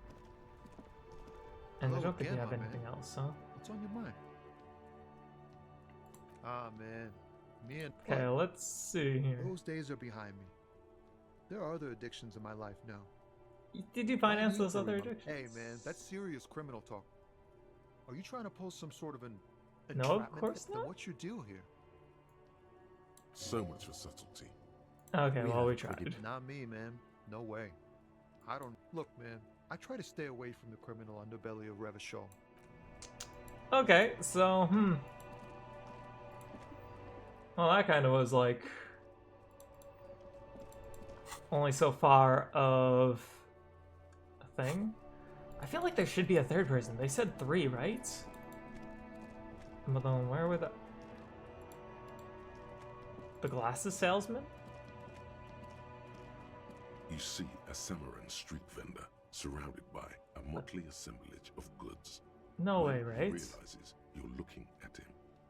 And I
Hello
don't think
again,
we have
my
anything
man.
else, huh?
What's on your mind? Ah, man. Me and
Okay, let's see here.
those days are behind me. There are other addictions in my life now.
Did you
Why
finance
need
those
to
other
remember-
addictions?
Hey, man, that's serious criminal talk. Are you trying to pose some sort of an
No, of
entrapment?
course
Then
not.
what's your deal here?
So much for subtlety.
Okay, well, we
have pretty
tried.
Not me, man. No way. I don't... Look, man, I try to stay away from the criminal underbelly of Revachol.
Okay, so, well, that kind of was like only so far of a thing. I feel like there should be a third person. They said three, right? But then where were the glasses salesman?
You see a Samaran street vendor surrounded by a motley assemblage of goods.
No
When
way,
he
right?
realizes you're looking at him,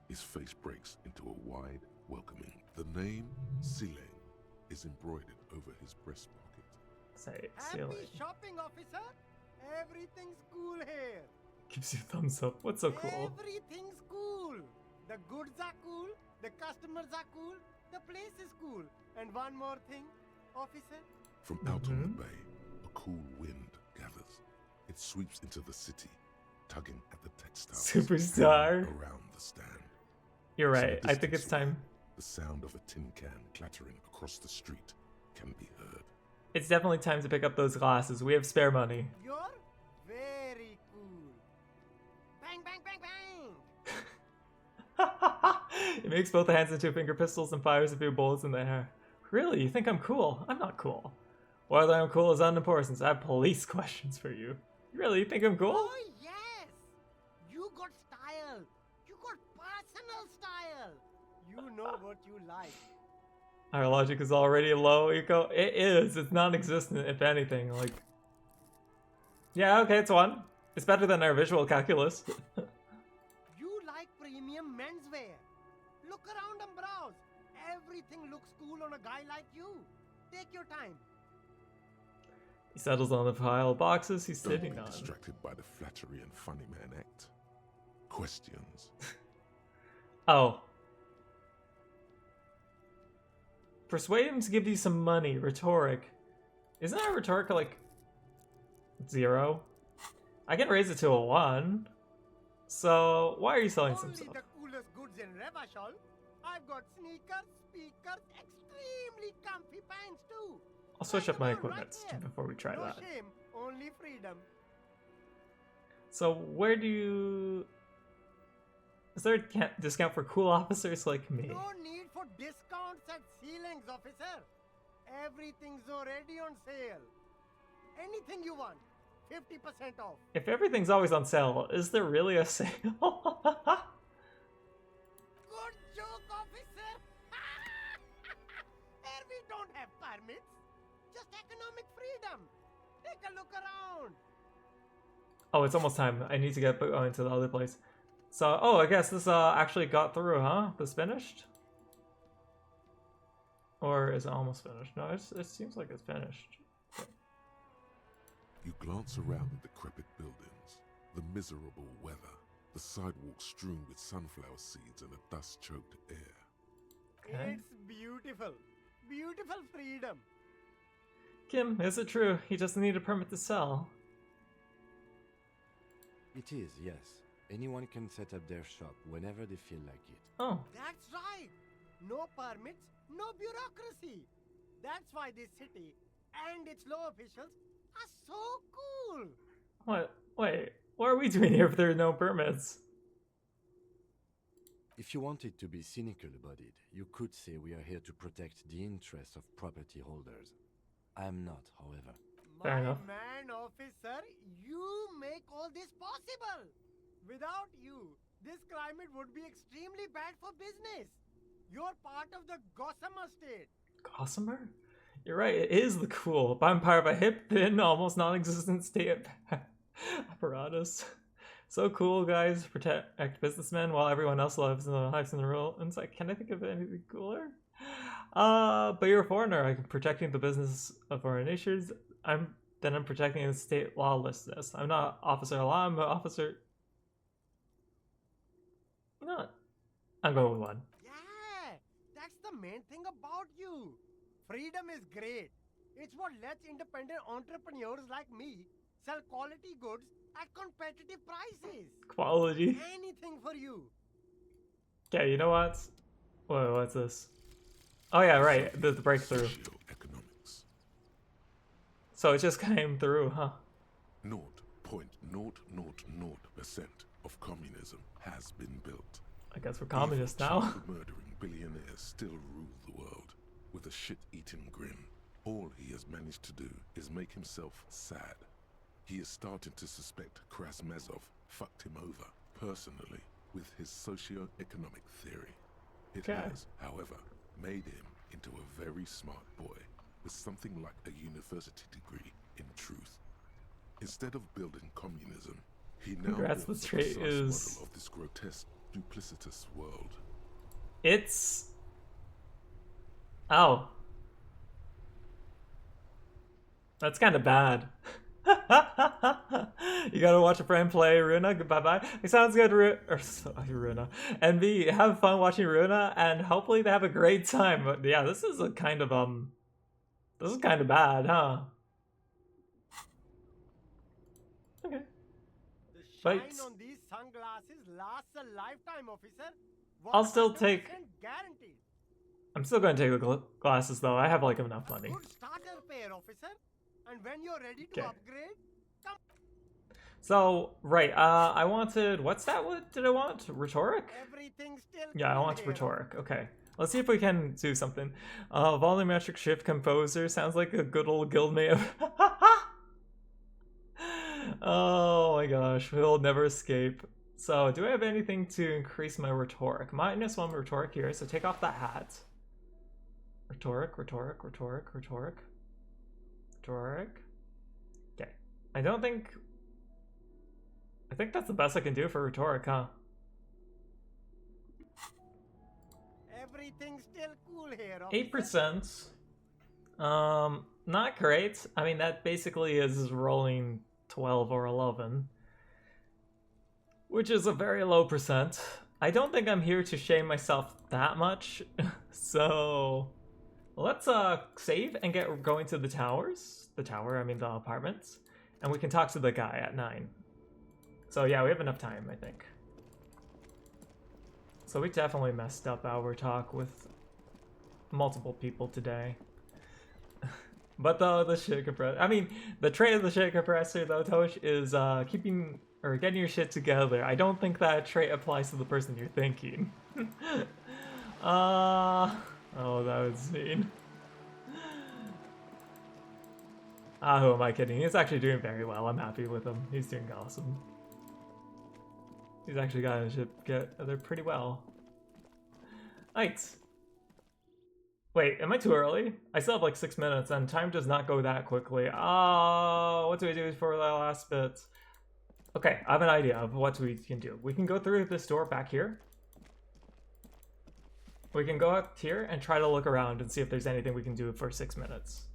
his face breaks into a wide, welcoming. The name Silene is embroidered over his breast pocket.
Say,
Happy
ceiling.
shopping, officer. Everything's cool here.
Gives you a thumbs up. What's so cool?
Everything's cool. The goods are cool. The customers are cool. The place is cool. And one more thing, officer.
From out on the bay, a cool wind gathers. It sweeps into the city, tugging at the textiles.
Superstar.
hanging around the stand.
You're
From a
right. I think
distance
it's time.
away, the sound of a tin can clattering across the street can be heard.
It's definitely time to pick up those glasses. We have spare money.
You're very cool. Bang, bang, bang, bang.
He makes both hands into finger pistols and fires a few bullets in the air. Really? You think I'm cool? I'm not cool. Whether I'm cool is unimportant. I have police questions for you. Really? You think I'm cool?
Oh, yes. You got style. You got personal style. You know what you like.
Our logic is already low, Eco. It is. It's non-existent, if anything. Like, yeah, okay, it's one. It's better than our visual calculus.
You like premium menswear. Look around and browse. Everything looks cool on a guy like you. Take your time.
He settles on the pile of boxes he's
Don't
sitting
be
on.
distracted by the flattery and funny man act. Questions.
Oh. Persuade him to give you some money. Rhetoric. Isn't that rhetoric like 0? I can raise it to a 1. So why are you selling some
Only
stuff?
the coolest goods in Revachol. I've got sneakers, speakers, extremely comfy pants too.
I'll switch up my
Right
equipment
there.
before we try
No
that.
shame, only freedom.
So where do you... Is there a discount for cool officers like me?
No need for discounts at ceilings, officer. Everything's already on sale. Anything you want, 50% off.
If everything's always on sale, is there really a sale?
Good joke, officer. Here we don't have permits, just economic freedom. Take a look around.
Oh, it's almost time. I need to get going to the other place. So, oh, I guess this actually got through, huh? This finished? Or is it almost finished? No, it seems like it's finished.
You glance around the decrepit buildings, the miserable weather, the sidewalks strewn with sunflower seeds and a dust-choked air.
Okay.
It's beautiful. Beautiful freedom.
Kim, is it true? He doesn't need a permit to sell.
It is, yes. Anyone can set up their shop whenever they feel like it.
Oh,
That's right. no permits, no bureaucracy. That's why this city and its law officials are so cool.
What? Wait, what are we doing here if there are no permits?
If you wanted to be cynical about it, you could say we are here to protect the interests of property holders. I am not, however.
Fair enough.
Man, officer, you make all this possible. Without you, this climate would be extremely bad for business. You're part of the Gossamer state.
Gossamer? You're right, it is the cool, but I'm part of a hip, thin, almost non-existent state apparatus. So cool, guys. Protect businessmen while everyone else lives in the rural. And it's like, can I think of anything cooler? But you're a foreigner. I'm protecting the business of foreign nations. I'm protecting the state lawlessness. I'm not officer law. I'm an officer. You know what? I'm going with one.
Yeah, that's the main thing about you. Freedom is great. It's what lets independent entrepreneurs like me sell quality goods at competitive prices.
Quality.
Anything for you.
Okay, you know what? Whoa, what's this? Oh yeah, right. The breakthrough.
Socioeconomics.
So it just came through, huh?
0.0000% of communism has been built.
I guess we're communists now.
Murdering billionaires still rule the world with a shit-eating grin. All he has managed to do is make himself sad. He is starting to suspect Krasmezov fucked him over personally with his socio-economic theory. It has, however, made him into a very smart boy with something like a university degree in truth. Instead of building communism, he now builds the precise model of this grotesque, duplicitous world.
It's... Oh. That's kind of bad. You gotta watch a friend play Runa. Bye-bye. It sounds good, Runa. And B, have fun watching Runa, and hopefully they have a great time. But yeah, this is a kind of, this is kind of bad, huh? Okay.
The shine on these sunglasses lasts a lifetime, officer.
I'll still take...
Guaranteed.
I'm still going to take the glasses, though. I have, like, enough money.
Good starter pair, officer. And when you're ready to upgrade, come.
So, right, I wanted... What stat did I want? Rhetoric?
Everything's still
Yeah, I want rhetoric. Okay. Let's see if we can do something. Volumetric shift composer sounds like a good old guildmate of... Oh my gosh, we'll never escape. So, do I have anything to increase my rhetoric? -1 rhetoric here, so take off that hat. Rhetoric. Okay. I think that's the best I can do for rhetoric, huh?
Everything's still cool here,
8%. Not great. I mean, that basically is rolling 12 or 11. Which is a very low percent. I don't think I'm here to shame myself that much. So let's save and get going to the towers. The apartments. And we can talk to the guy at 9. So yeah, we have enough time, I think. So we definitely messed up our talk with multiple people today. But the shit compressor, I mean, the trait of the shit compressor though, Tosh, is getting your shit together. I don't think that trait applies to the person you're thinking. Oh, that was mean. Who am I kidding? He's actually doing very well. I'm happy with him. He's doing awesome. He's actually got his shit together pretty well. Right. Wait, am I too early? I still have like 6 minutes and time does not go that quickly. Oh, what do we do for the last bit? Okay, I have an idea of what we can do. We can go through this door back here. We can go up here and try to look around and see if there's anything we can do for 6 minutes.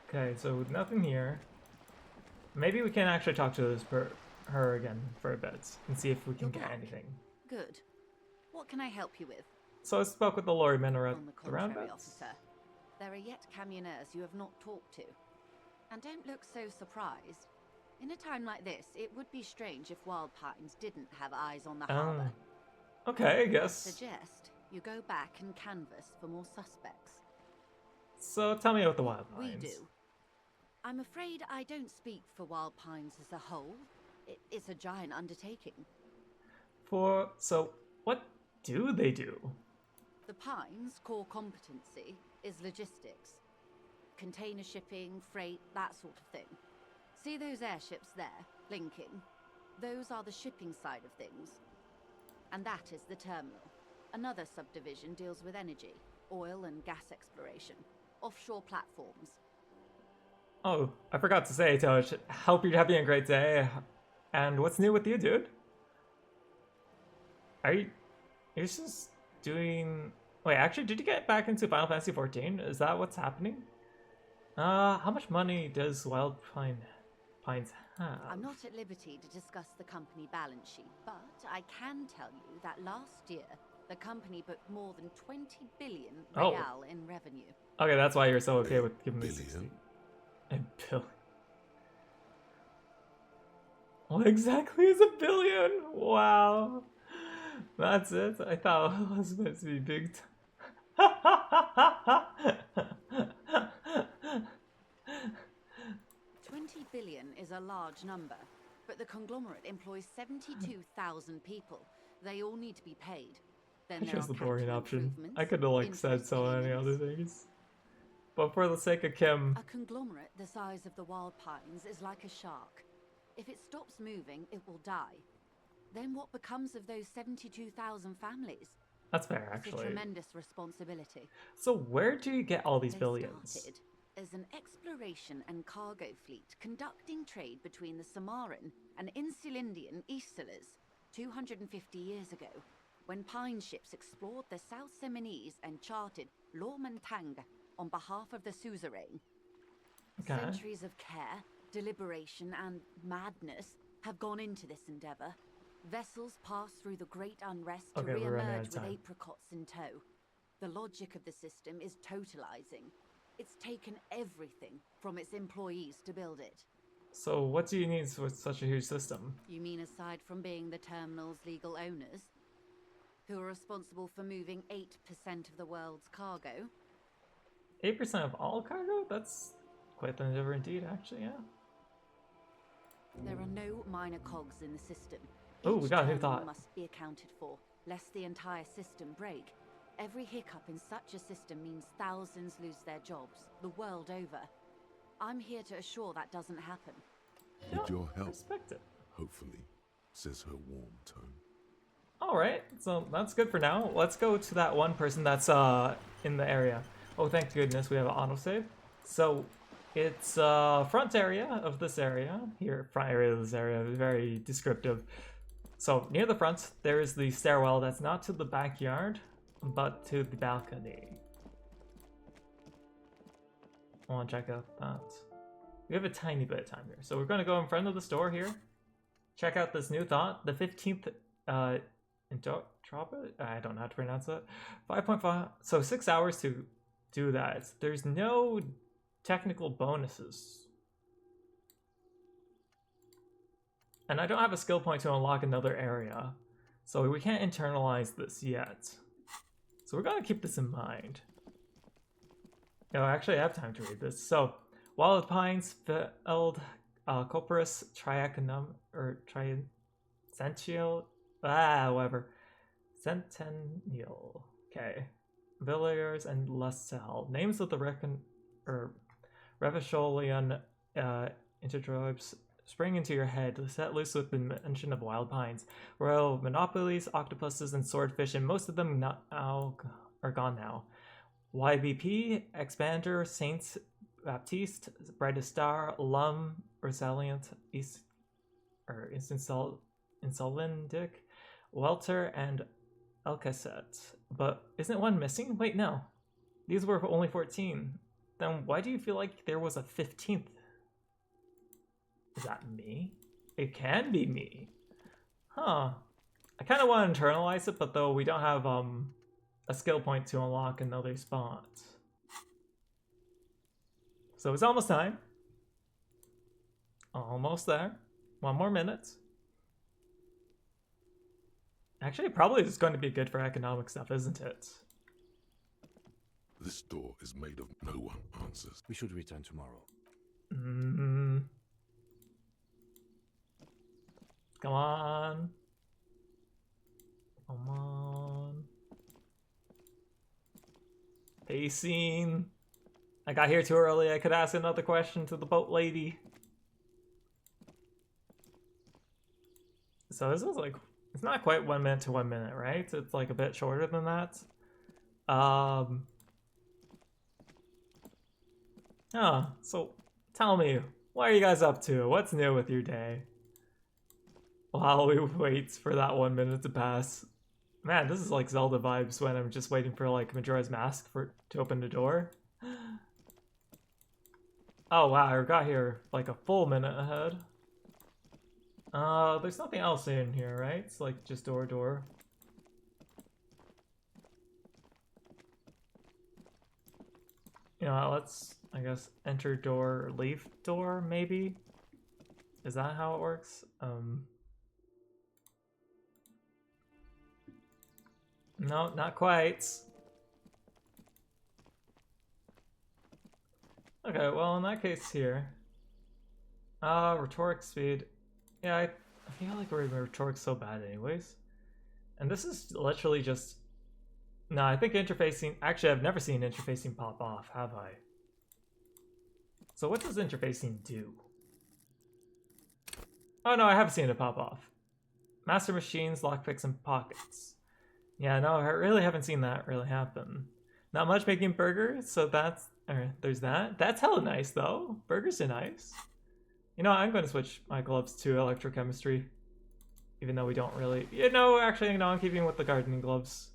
Okay, so nothing here. Maybe we can actually talk to her again for a bit and see if we can get anything.
Good. What can I help you with?
So I spoke with the lorrymen around
On the
the roundabouts.
officer, there are yet camioners you have not talked to. And don't look so surprised. In a time like this, it would be strange if Wild Pines didn't have eyes on the harbour.
Okay, I
I
guess.
suggest you go back and canvass for more suspects.
So tell me about the Wild
We
Pines.
do. I'm afraid I don't speak for Wild Pines as a whole. It's a giant undertaking.
So what do they do?
The Pines' core competency is logistics. Container shipping, freight, that sort of thing. See those airships there, blinking? Those are the shipping side of things. And that is the terminal. Another subdivision deals with energy, oil and gas exploration, offshore platforms.
Oh, I forgot to say, Tosh, hope you're having a great day. And what's new with you, dude? You're just doing... Wait, actually, did you get back into Final Fantasy XIV? Is that what's happening? How much money does Wild Pines have?
I'm not at liberty to discuss the company balance sheet, but I can tell you that last year, the company booked more than 20 billion real in revenue.
Okay, that's why you're so okay with giving me 60.
Billion?
A billion. What exactly is a billion? Wow. That's it? I thought it was supposed to be big time.
20 billion is a large number, but the conglomerate employs 72,000 people. They all need to be paid. Then
I
there
chose
are
the boring
capital
option.
improvements,
I could have like said
interest
so many
payments.
other things. But for the sake of Kim,
A conglomerate the size of the Wild Pines is like a shark. If it stops moving, it will die. Then what becomes of those 72,000 families?
that's fair
It's a
actually.
tremendous responsibility.
So where do you get all these
They
billions?
started as an exploration and cargo fleet conducting trade between the Samaran and Insulindian Easterlers 250 years ago, when pine ships explored the South Seminese and charted Lormantang on behalf of the suzerain.
Okay.
Centuries of care, deliberation, and madness have gone into this endeavor. Vessels pass through the great unrest to
Okay, we're running out of
re-emerge with
time.
apricots in tow. The logic of the system is totalizing. It's taken everything from its employees to build it.
So what do you need with such a huge system?
You mean aside from being the terminal's legal owners, who are responsible for moving 8% of the world's cargo?
8% of all cargo? That's quite the number indeed, actually, yeah.
There are no minor cogs in the system.
Ooh, we
Each
got a new
terminal
thought.
must be accounted for, lest the entire system break. Every hiccup in such a system means thousands lose their jobs, the world over. I'm here to assure that doesn't happen.
With your help,
Respect it.
hopefully, says her warm tone.
Alright, so that's good for now. Let's go to that one person that's in the area. Oh, thank goodness we have an autosave. So, it's front area of this area. Here, front area of this area, very descriptive. So, near the front, there is the stairwell that's not to the backyard, but to the balcony. I want to check out that. We have a tiny bit of time here. So we're going to go in front of the store here. Check out this new thought. The 15th Intropa? I don't know how to pronounce it. 5.5. So 6 hours to do that. There's no technical bonuses. And I don't have a skill point to unlock another area. So we can't internalize this yet. So we're going to keep this in mind. No, actually I have time to read this. So, Wild Pines, Feld, Copperus, Triaconum, or Centennial, whatever. Centennial. Okay. Villiers and Lascelles. Names of the Revacholian intertribes spring into your head, set loose with the mention of Wild Pines. Royal monopolies, octopuses, and swordfish, and most of them now are gone now. YBP, Expander, Saints Baptiste, Brightest Star, Lum, Resilient, Insolendic, Welter, and Elcaset. But isn't one missing? Wait, no. These were only 14. Then why do you feel like there was a 15th? Is that me? It can be me. Huh. I kind of want to internalize it, but though we don't have a skill point to unlock another spot. So it's almost time. Almost there. 1 more minute. Actually, probably is going to be good for economic stuff, isn't it?
This door is made of no one answers.
We should return tomorrow.
Come on. Come on. Pacing. I got here too early. I could ask another question to the boat lady. So this is like, it's not quite 1 minute to 1 minute, right? It's like a bit shorter than that. So tell me, what are you guys up to? What's new with your day? While we wait for that 1 minute to pass. Man, this is like Zelda vibes when I'm just waiting for like Majora's Mask to open the door. Oh wow, I got here like a full minute ahead. There's nothing else in here, right? It's like just door. You know, let's, I guess, enter door, leave door, maybe? Is that how it works? No, not quite. Okay, well, in that case here. Rhetoric speed. Yeah, I feel like rhetoric's so bad anyways. And this is literally just... No, I think interfacing... Actually, I've never seen interfacing pop off, have I? So what does interfacing do? Oh no, I have seen it pop off. Master machines, lockpicks, and pockets. Yeah, no, I really haven't seen that really happen. Not much making burgers, so that's... there's that. That's hella nice, though. Burgers are nice. You know, I'm going to switch my gloves to electrochemistry. Even though we don't really... You know, actually, no, I'm keeping with the gardening gloves.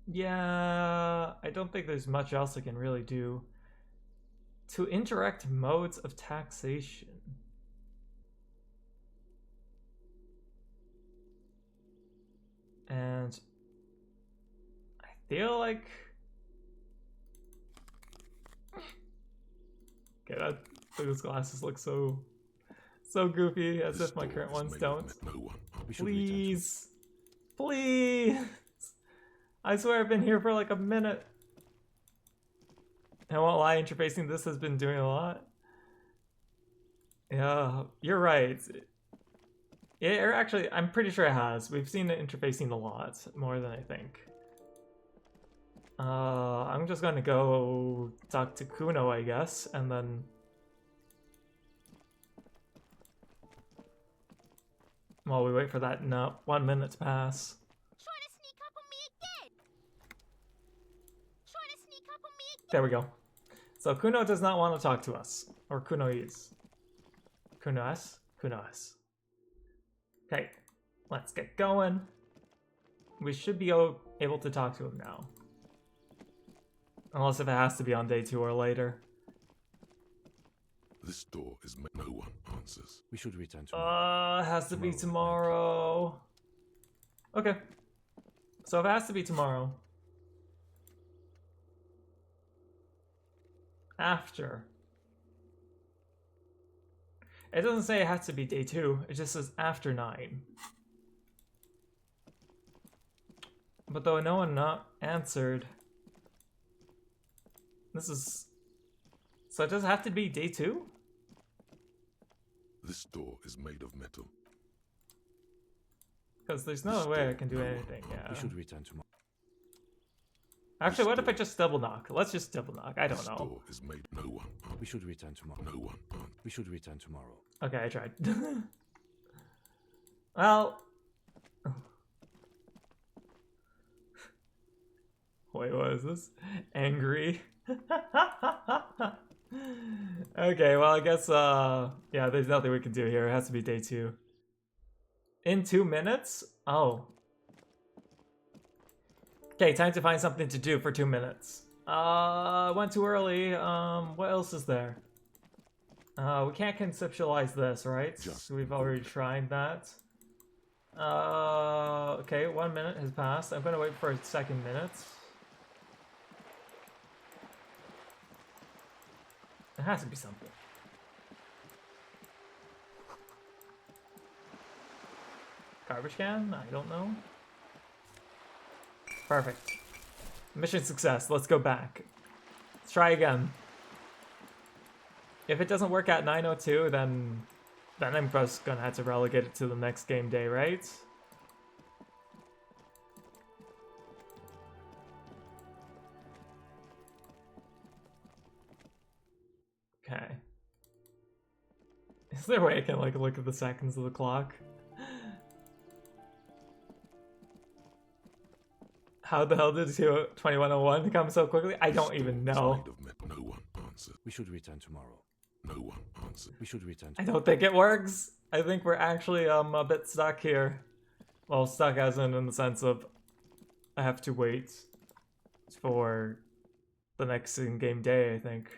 Yeah, I don't think there's much else I can really do. To indirect modes of taxation. And I feel like... Okay, those glasses look so goofy, as if my current ones don't. Please. Please. I swear I've been here for like a minute. I won't lie, interfacing this has been doing a lot. Yeah, you're right. Yeah, actually, I'm pretty sure it has. We've seen it interfacing a lot, more than I think. I'm just gonna go talk to Kuno, I guess, and then... While we wait for that 1 minute to pass.
Trying to sneak up on me again. Trying to sneak up on me again.
There we go. So Kuno does not want to talk to us. Or Kuno is. Kuno-S? Kuno-S. Okay, let's get going. We should be able to talk to him now. Unless if it has to be on day 2 or later.
This door is no one answers.
We should return tomorrow.
It has to be tomorrow. Okay. So if it has to be tomorrow. After. It doesn't say it has to be day 2. It just says after 9. But though no one answered. This is... So it does have to be day 2?
This door is made of metal.
Because there's no way I can do anything, yeah.
We should return tomorrow.
Actually, what if I just double knock? Let's just double knock. I don't know.
This door is made no one.
We should return tomorrow.
No one.
We should return tomorrow.
Okay, I tried. Well... Wait, what is this? Angry? Okay, well, I guess, yeah, there's nothing we can do here. It has to be day 2. In 2 minutes? Oh. Okay, time to find something to do for 2 minutes. Went too early. What else is there? We can't conceptualize this, right? So we've already tried that. Okay, 1 minute has passed. I'm gonna wait for a 2nd minute. has to be something. Garbage can? I don't know. Perfect. Mission success. Let's go back. Let's try again. If it doesn't work at 9:02, then I'm just gonna have to relegate it to the next game day, right? Okay. Is there a way I can like look at the seconds of the clock? How the hell did 2101 come so quickly? I don't even know.
No one answered.
We should return tomorrow.
No one answered.
We should return
I don't think it works. I think we're actually a bit stuck here. Well, stuck as in the sense of I have to wait for the next in-game day, I think.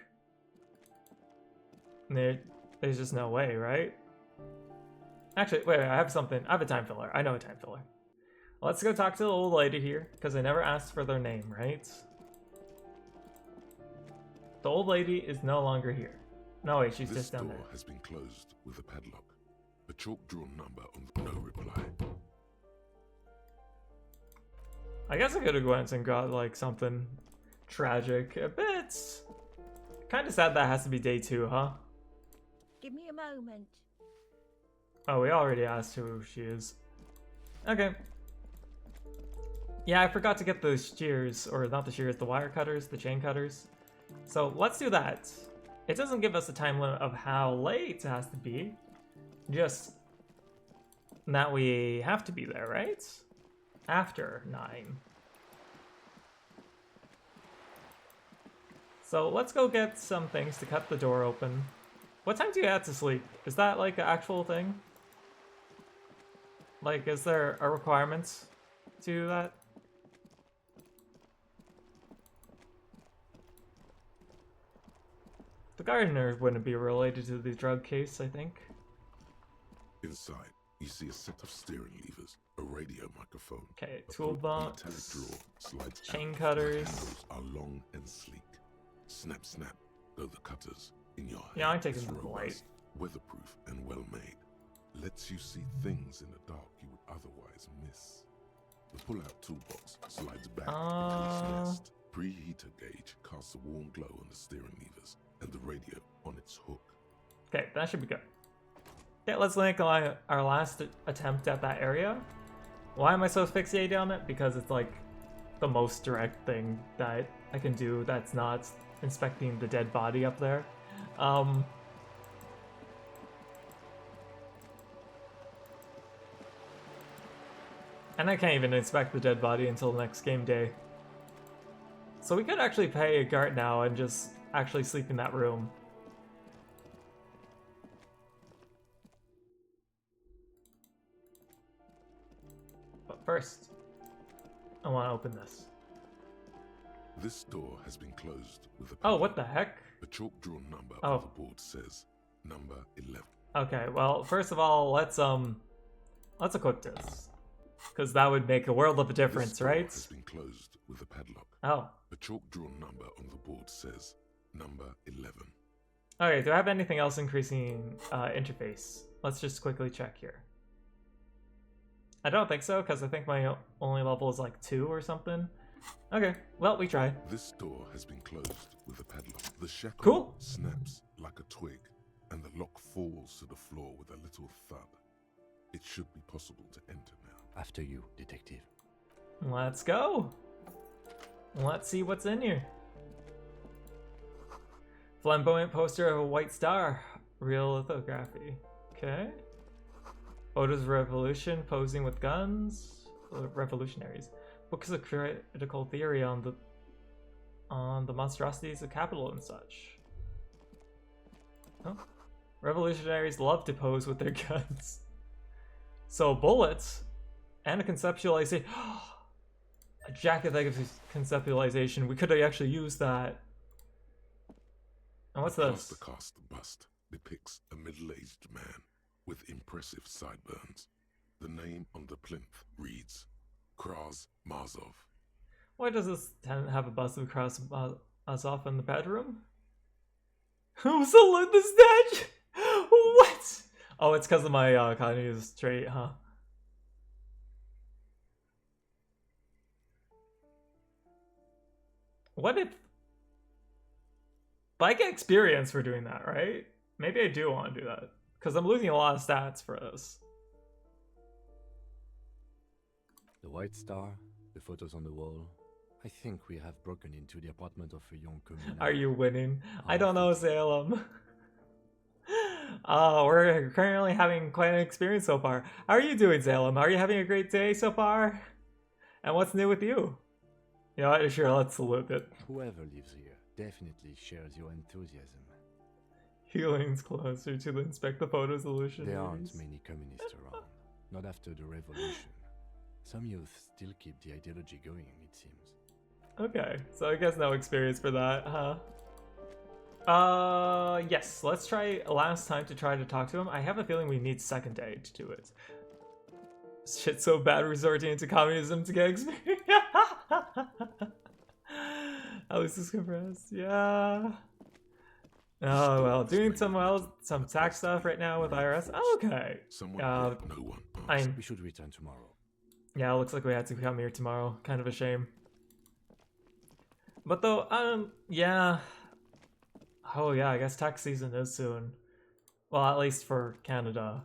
There's just no way, right? Actually, wait, I have something. I have a time filler. I know a time filler. Let's go talk to the old lady here, because I never asked for their name, right? The old lady is no longer here. No, wait, she's just down there.
This door has been closed with a padlock. A chalk-drawn number on the... No reply.
I guess I could have went and got, like, something tragic. A bit... Kind of sad that has to be day 2, huh?
Give me a moment.
Oh, we already asked who she is. Okay. Yeah, I forgot to get the shears, or not the shears, the wire cutters, the chain cutters. So let's do that. It doesn't give us a time limit of how late it has to be. Just that we have to be there, right? After 9. So let's go get some things to cut the door open. What time do you have to sleep? Is that like an actual thing? Like, is there a requirement to do that? The gardener wouldn't be related to the drug case, I think.
Inside, you see a set of steering levers, a radio microphone.
Okay,
a
toolbox,
metallic drawer slides
chain
out.
cutters.
The handles are long and sleek. Snap, snap, go the cutters in your hand.
Yeah, I'm taking
It's
the light.
robust, weatherproof, and well made. Lets you see things in the dark you would otherwise miss. The pull-out toolbox slides back into its nest. Preheater gauge casts a warm glow on the steering levers and the radio on its hook.
Okay, that should be good. Okay, let's link our last attempt at that area. Why am I so fixated on it? Because it's like the most direct thing that I can do that's not inspecting the dead body up there. And I can't even inspect the dead body until next game day. So we could actually pay a guard now and just actually sleep in that room. But first, I want to open this.
This door has been closed with a
Oh, what the heck?
A chalk-drawn number
Oh.
on the board says number 11.
Okay, well, first of all, let's equip this. Because that would make a world of a difference,
This door
right?
has been closed with a padlock.
Oh.
A chalk-drawn number on the board says number 11.
Okay, do I have anything else increasing interface? Let's just quickly check here. I don't think so, because I think my only level is like 2 or something. Okay, well, we try.
This door has been closed with a padlock. The shackle
Cool.
snaps like a twig, and the lock falls to the floor with a little thud. It should be possible to enter now.
After you, detective.
Let's go. Let's see what's in here. Flamboyant poster of a white star. Real lithography. Okay. Oda's Revolution posing with guns. Revolutionaries. Books of critical theory on the monstrosities of capital and such. Huh? Revolutionaries love to pose with their guns. So bullets and a conceptualization. A jacket that gives conceptualization. We could have actually used that. And what's this?
The cast bust depicts a middle-aged man with impressive sideburns. The name on the plinth reads Kraz Mazov.
Why does this tenant have a bust of Kraz Mazov in the bedroom? Who salute the statue? What? Oh, it's because of my Kanye's trait, huh? What if... But I get experience for doing that, right? Maybe I do want to do that. Because I'm losing a lot of stats for this.
The White Star, the photos on the wall. I think we have broken into the apartment of a young communal.
Are you winning? I don't know, Salem. We're currently having quite an experience so far. How are you doing, Salem? Are you having a great day so far? And what's new with you? You know what? Sure, let's salute it.
Whoever lives here definitely shares your enthusiasm.
Healing's closer to the inspect the photo solution.
There aren't many communists around. Not after the revolution. Some youth still keep the ideology going, it seems.
Okay, so I guess no experience for that, huh? Yes, let's try last time to try to talk to him. I have a feeling we need second day to do it. Shit's so bad resorting into communism to get experience. At least it's compressed, yeah. Oh well, doing some tax stuff right now with IRS. Okay.
We should return tomorrow.
Yeah, it looks like we had to come here tomorrow. Kind of a shame. But though, yeah. Oh yeah, I guess tax season is soon. Well, at least for Canada.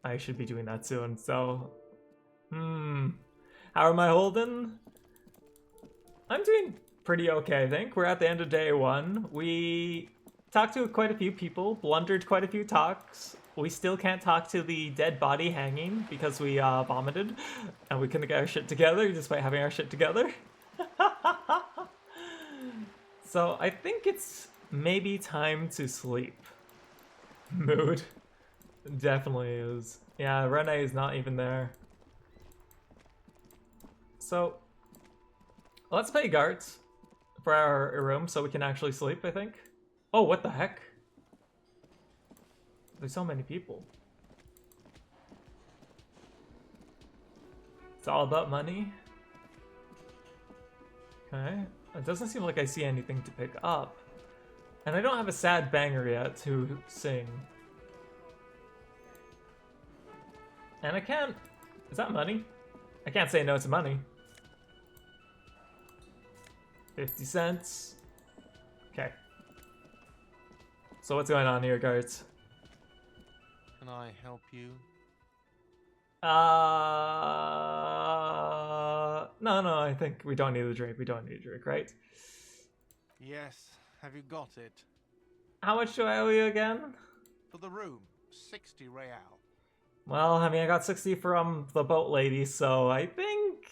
I should be doing that soon, so... How am I holding? I'm doing pretty okay, I think. We're at the end of day 1. We talked to quite a few people, blundered quite a few talks. We still can't talk to the dead body hanging because we vomited and we couldn't get our shit together despite having our shit together. So I think it's maybe time to sleep. Mood. Definitely is. Yeah, Renee is not even there. So let's pay guards for our room so we can actually sleep, I think. Oh, what the heck? There's so many people. It's all about money. Okay. It doesn't seem like I see anything to pick up. And I don't have a sad banger yet to sing. And I can't... Is that money? I can't say no to money. 50 cents. Okay. So what's going on here, guards?
Can I help you?
No, I think we don't need a drink. We don't need a drink, right?
Yes. Have you got it?
How much do I owe you again?
For the room, 60 real.
Well, I mean, I got 60 from the boat lady, so I think...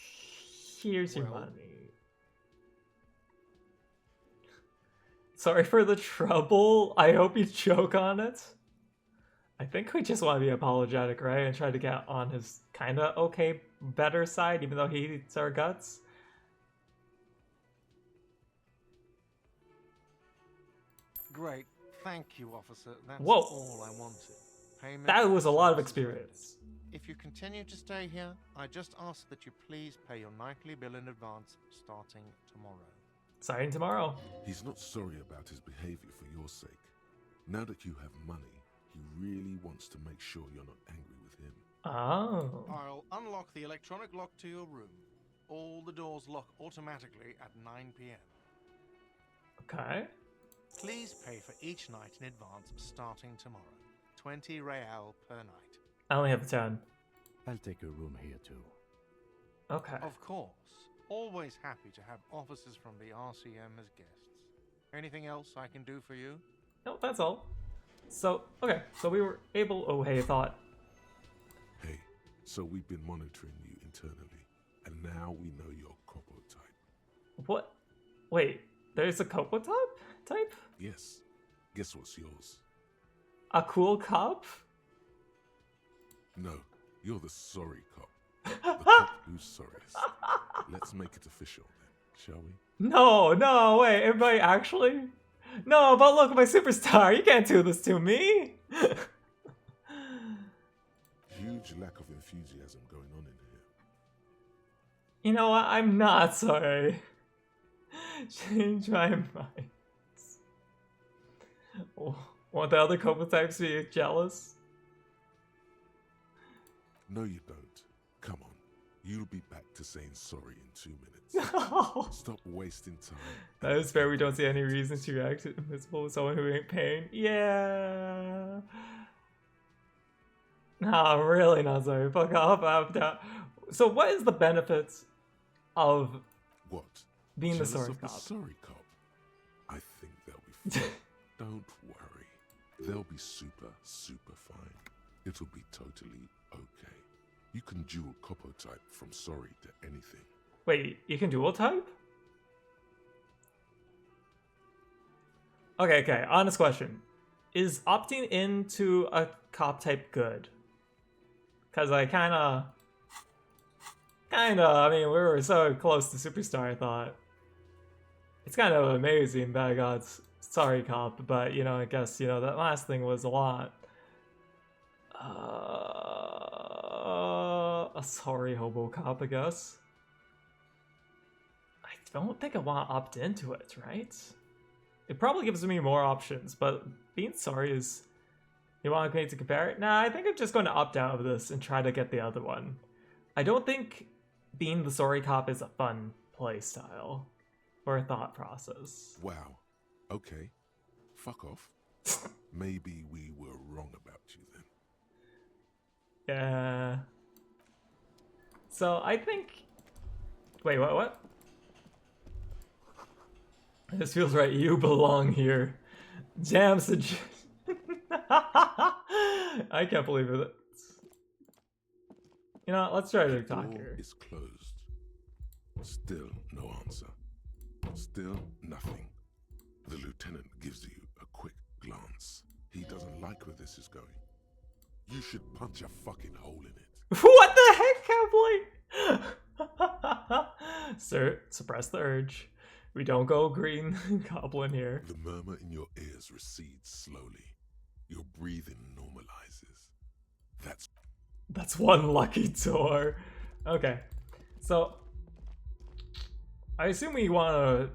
Here's your money. Sorry for the trouble. I hope you choke on it. I think we just want to be apologetic, right? And try to get on his kinda okay, better side, even though he eats our guts.
Great. Thank you, officer. That's
Whoa.
all I wanted. Payment
That was a lot of
services
experience.
paid. If you continue to stay here, I just ask that you please pay your nightly bill in advance starting tomorrow.
Starting tomorrow.
He's not sorry about his behavior for your sake. Now that you have money, he really wants to make sure you're not angry with him.
Oh.
I'll unlock the electronic lock to your room. All the doors lock automatically at 9 p.m.
Okay.
Please pay for each night in advance starting tomorrow. 20 real per night.
I only have 10.
I'll take a room here too.
Okay.
Of course. Always happy to have officers from the RCM as guests. Anything else I can do for you?
No, that's all. So, okay. So we were able... Oh, hey, thought.
Hey, so we've been monitoring you internally, and now we know your Copo type.
What? Wait, there's a Copo type?
Yes. Guess what's yours?
A cool cop?
No, you're the sorry cop. The cop who's sorriest. Let's make it official then, shall we?
No, wait, everybody actually? No, but look, my superstar, you can't do this to me!
Huge lack of enthusiasm going on in here.
You know what, I'm not sorry. Change my mind. Oh. Want the other Copa types to be jealous?
No, you don't. Come on. You'll be back to saying sorry in 2 minutes. Stop wasting time.
That is fair. We don't see any reason to react invisible with someone who ain't paying. Yeah. Nah, I'm really not sorry. Fuck off. I'm down. So what is the benefits of
What?
being the
Jealous
sorry
of the
cop?
sorry cop? I think they'll be fine. Don't worry. They'll be super, super fine. It'll be totally okay. You can dual Copo type from sorry to anything.
Wait, you can dual type? Okay, honest question. Is opting into a cop type good? Because I kinda, I mean, we were so close to Superstar, I thought. It's kind of amazing that I got sorry cop, but, you know, I guess, you know, that last thing was a lot. A sorry hobo cop, I guess. I don't think I want to opt into it, right? It probably gives me more options, but being sorry is... You want me to compare it? Nah, I think I'm just going to opt out of this and try to get the other one. I don't think being the sorry cop is a fun playstyle or a thought process.
Wow. Okay. Fuck off. Maybe we were wrong about you then.
Yeah. So I think... Wait, what? This feels right. You belong here. Jam suggestion. I can't believe it. You know, let's try to talk
Door
here.
is closed. Still no answer. Still nothing. The lieutenant gives you a quick glance. He doesn't like where this is going. You should punch a fucking hole in it.
What the heck, Goblin? Sir, suppress the urge. We don't go green Goblin here.
The murmur in your ears recedes slowly. Your breathing normalizes.
That's one lucky door. Okay, so I assume we want to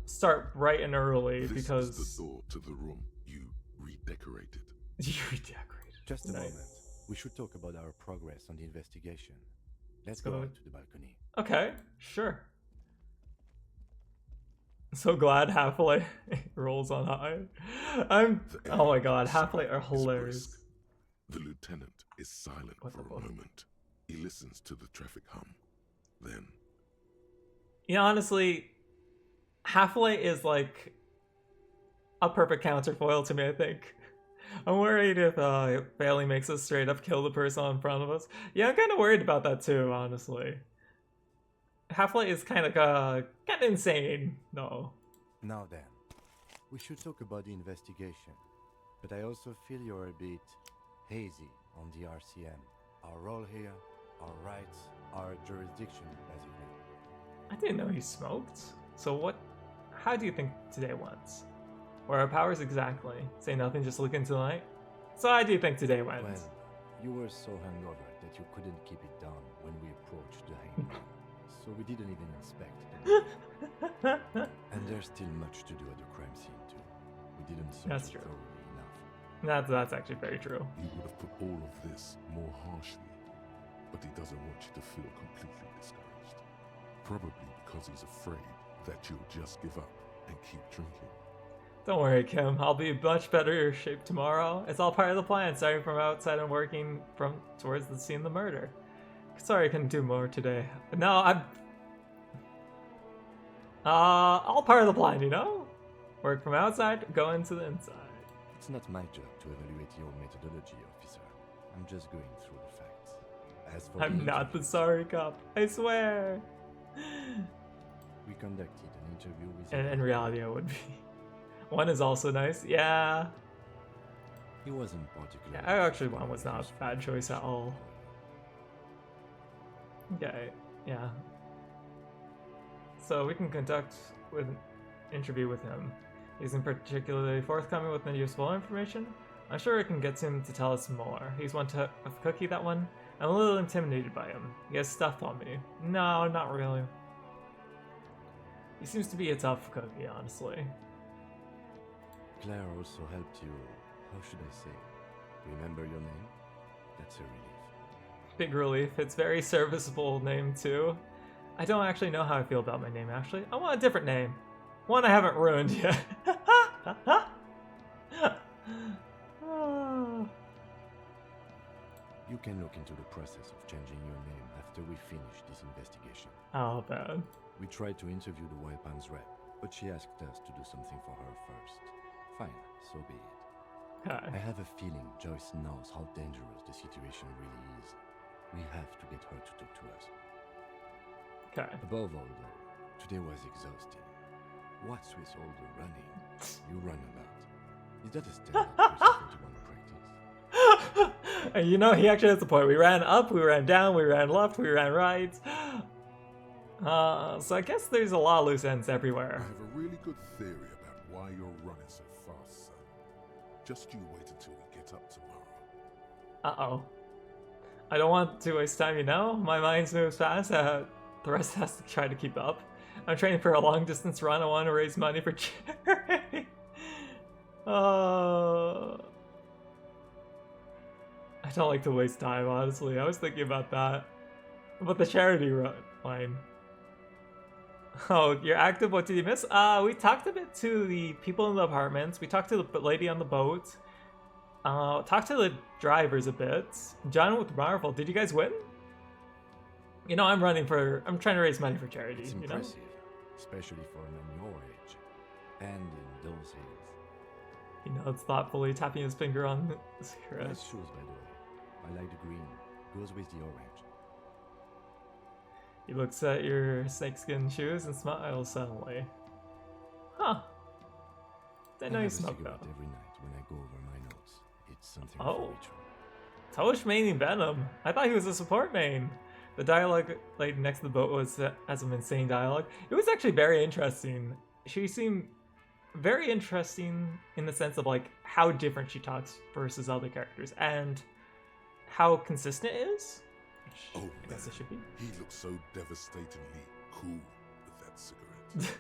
start bright and early
This
because
is the door to the room you redecorated.
you redecorated.
Just a
Nice.
moment. We should talk about our progress on the investigation. Let's
Go
go
ahead.
out to the balcony.
Okay, sure. So glad Half-Life rolls on high. Oh my god, Half-Life are hilarious.
Brisk. The lieutenant is silent
What
for
the
a
fuck?
moment. He listens to the traffic hum. Then,
You know, honestly, Half-Life is like a perfect counterfoil to me, I think. I'm worried if Bailey makes us straight up kill the person in front of us. Yeah, I'm kind of worried about that too, honestly. Half-Life is kind of insane, no.
Now then, we should talk about the investigation. But I also feel you're a bit hazy on the RCM. Our role here, our rights, our jurisdiction, basically.
I didn't know he smoked. So how do you think today went? Or our powers exactly? Say nothing, just look into the night? So how do you think today went?
Well, you were so hungover that you couldn't keep it down when we approached the hangar. So we didn't even inspect the And there's still much to do at the crime scene too. We didn't search
That's
it
true.
thoroughly enough.
That's actually very true.
he would have put all of this more harshly. But he doesn't want you to feel completely discouraged. Probably because he's afraid that you'll just give up and keep drinking.
Don't worry, Kim. I'll be in much better shape tomorrow. It's all part of the plan, starting from outside and working towards the scene of the murder. Sorry I couldn't do more today. No, I'm... all part of the plan, you know? Work from outside, go into the inside.
It's not my job to evaluate your methodology, officer. I'm just going through the facts. As for
I'm not the sorry cop, I swear.
We conducted an interview with
And in reality, I would be. One is also nice. Yeah.
He wasn't particularly.
Yeah, actually, one was not a bad choice at all. Okay, yeah. So we can conduct an interview with him. He isn't particularly forthcoming with any useful information. I'm sure I can get him to tell us more. He's one to a cookie, that one. I'm a little intimidated by him. He has stuff on me. No, not really. He seems to be a tough cookie, honestly.
Claire also helped you, how should I say, remember your name? That's a relief.
Big relief. It's very serviceable name too. I don't actually know how I feel about my name, actually. I want a different name. One I haven't ruined yet.
You can look into the process of changing your name after we finish this investigation.
Oh, bad.
We tried to interview the Wild Palms rep, but she asked us to do something for her first. Fine, so be it.
Okay.
I have a feeling Joyce knows how dangerous the situation really is. We have to get her to talk to us.
Okay.
Above all, though, today was exhausting. What's with all the running? You run a lot. Is that a standard Precision 21 practice?
And you know, he actually has a point. We ran up, we ran down, we ran left, we ran right. So I guess there's a lot of loose ends
I
everywhere.
have a really good theory about why you're running so fast, son. Just you wait until we get up tomorrow.
Uh-oh. I don't want to waste time, you know? My mind moves fast. The rest has to try to keep up. I'm training for a long-distance run. I want to raise money for charity. I don't like to waste time, honestly. I was thinking about that. About the charity line. Oh, you're active? What did you miss? We talked a bit to the people in the apartments. We talked to the lady on the boat. Talked to the drivers a bit. John with Marvel. Did you guys win? You know, I'm trying to raise money for charity,
It's
you know?
impressive, especially for a man your age. And in those hills.
He nods thoughtfully, tapping his finger on the cigarette.
Nice shoes, by the way. I like the green. Goes with the orange.
He looks at your snakeskin shoes and smiles suddenly. Huh. Didn't know you
have a
smoked
cigarette
though.
every night when I go over my notes. It's something
Oh.
of a ritual.
Tosh maining Venom. I thought he was a support main. The dialogue like next to the boat has some insane dialogue. It was actually very interesting. She seemed very interesting in the sense of like how different she talks versus other characters and how consistent it is.
Oh,
I guess it should be.
He looks so devastatingly cool with that cigarette.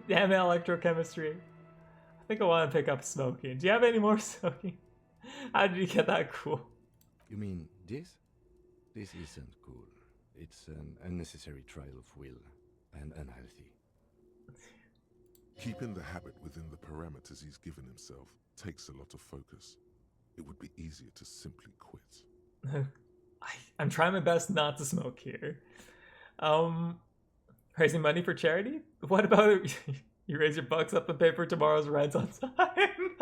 Damn electrochemistry. I think I want to pick up smoking. Do you have any more smoking? How did you get that cool?
You mean this? This isn't cool. It's an unnecessary trial of will and unhealthy.
Keeping the habit within the parameters he's given himself takes a lot of focus. It would be easier to simply quit.
I'm trying my best not to smoke here. Raising money for charity? What about you raise your bucks up and pay for tomorrow's rent on time?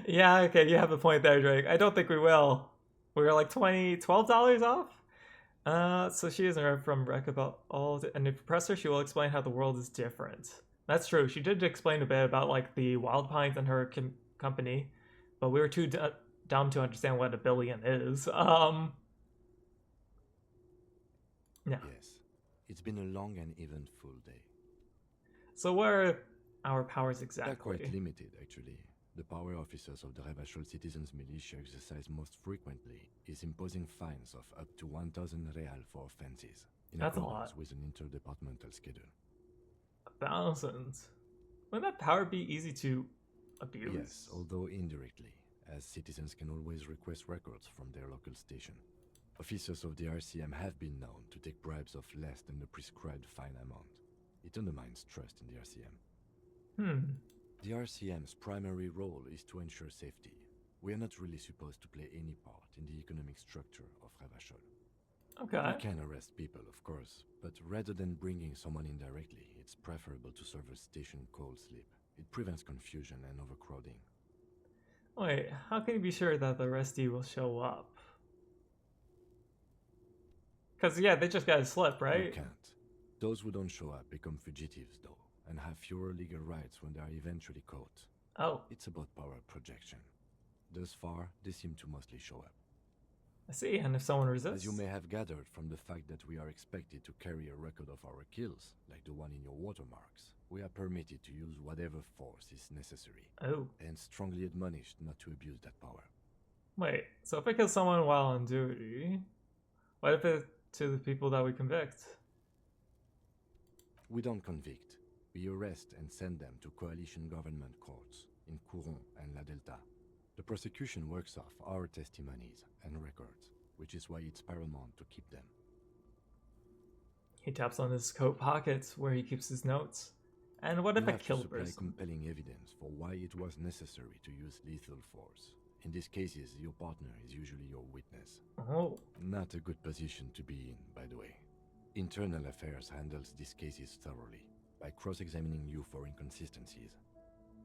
Yeah, okay, you have a point there, Drake. I don't think we will. We're like $12 off? So she isn't right from Rec about all, and if you press her, she will explain how the world is different. That's true. She did explain a bit about like the Wild Pines and her company, but we were too dumb to understand what a billion is. Yeah.
Yes. It's been a long and eventful day.
So what are our powers exactly?
They're quite limited, actually. The power officers of the Rebachol Citizens Militia exercise most frequently is imposing fines of up to 1,000 real for offenses, in
That's a
accordance
lot.
with an interdepartmental schedule.
1,000. Wouldn't that power be easy to abuse?
Yes, although indirectly, as citizens can always request records from their local station. Officers of the RCM have been known to take bribes of less than the prescribed fine amount. It undermines trust in the RCM. The RCM's primary role is to ensure safety. We are not really supposed to play any part in the economic structure of Rebachol.
Okay.
We can arrest people, of course, but rather than bringing someone in directly, it's preferable to serve a station cold sleep. It prevents confusion and overcrowding.
Wait, how can you be sure that the resty will show up? Because, yeah, they just gotta slip, right?
You can't. Those who don't show up become fugitives, though, and have fewer legal rights when they are eventually caught.
Oh,
It's about power projection. Thus far, they seem to mostly show up.
I see. And if someone resists?
As you may have gathered from the fact that we are expected to carry a record of our kills, like the one in your watermarks, we are permitted to use whatever force is necessary,
Oh.
and strongly admonished not to abuse that power.
Wait, so if I kill someone while on duty, what if it's to the people that we convict?
We don't convict. We arrest and send them to coalition government courts in Couron and La Delta. The prosecution works off our testimonies and records, which is why it's paramount to keep them.
He taps on his coat pockets where he keeps his notes. And what if I kill the person?
Compelling evidence for why it was necessary to use lethal force. In these cases, your partner is usually your witness.
Oh.
Not a good position to be in, by the way. Internal Affairs handles these cases thoroughly, by cross-examining you for inconsistencies.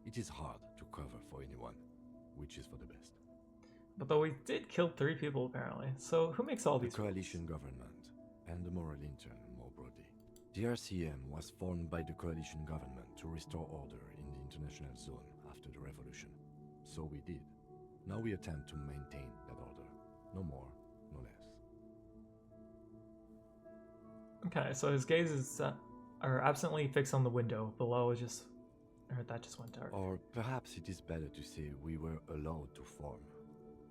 It is hard to cover for anyone, which is for the best.
But though we did kill 3 people apparently, so who makes all these
The coalition government, and the moral intern more broadly. The RCM was formed by the coalition government to restore order in the international zone after the revolution. So we did. Now we attempt to maintain that order. No more, no less.
Okay, so his gaze is are absently fixed on the window. Below is just... or that just went dark.
Or perhaps it is better to say we were allowed to form.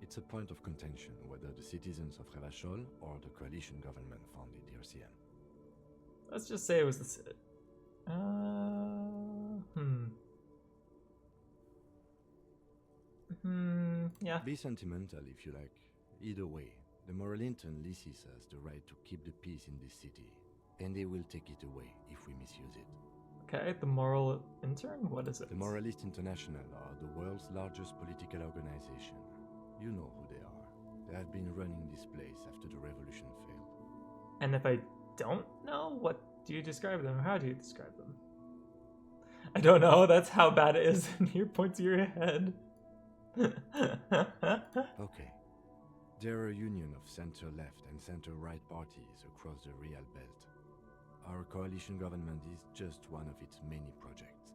It's a point of contention whether the citizens of Revachol or the coalition government founded the RCM.
Let's just say it was the Cid. Yeah.
Be sentimental if you like. Either way, the moral intern leases us the right to keep the peace in this city, and they will take it away if we misuse it.
Okay, the moral intern? What is it?
The Moralist International are the world's largest political organization. You know who they are. They have been running this place after the revolution failed.
And if I don't know, what do you describe them? How do you describe them? I don't know, that's how bad it is. And here, point to your head.
Okay. There are a union of center-left and center-right parties across the Real Belt. Our coalition government is just one of its many projects.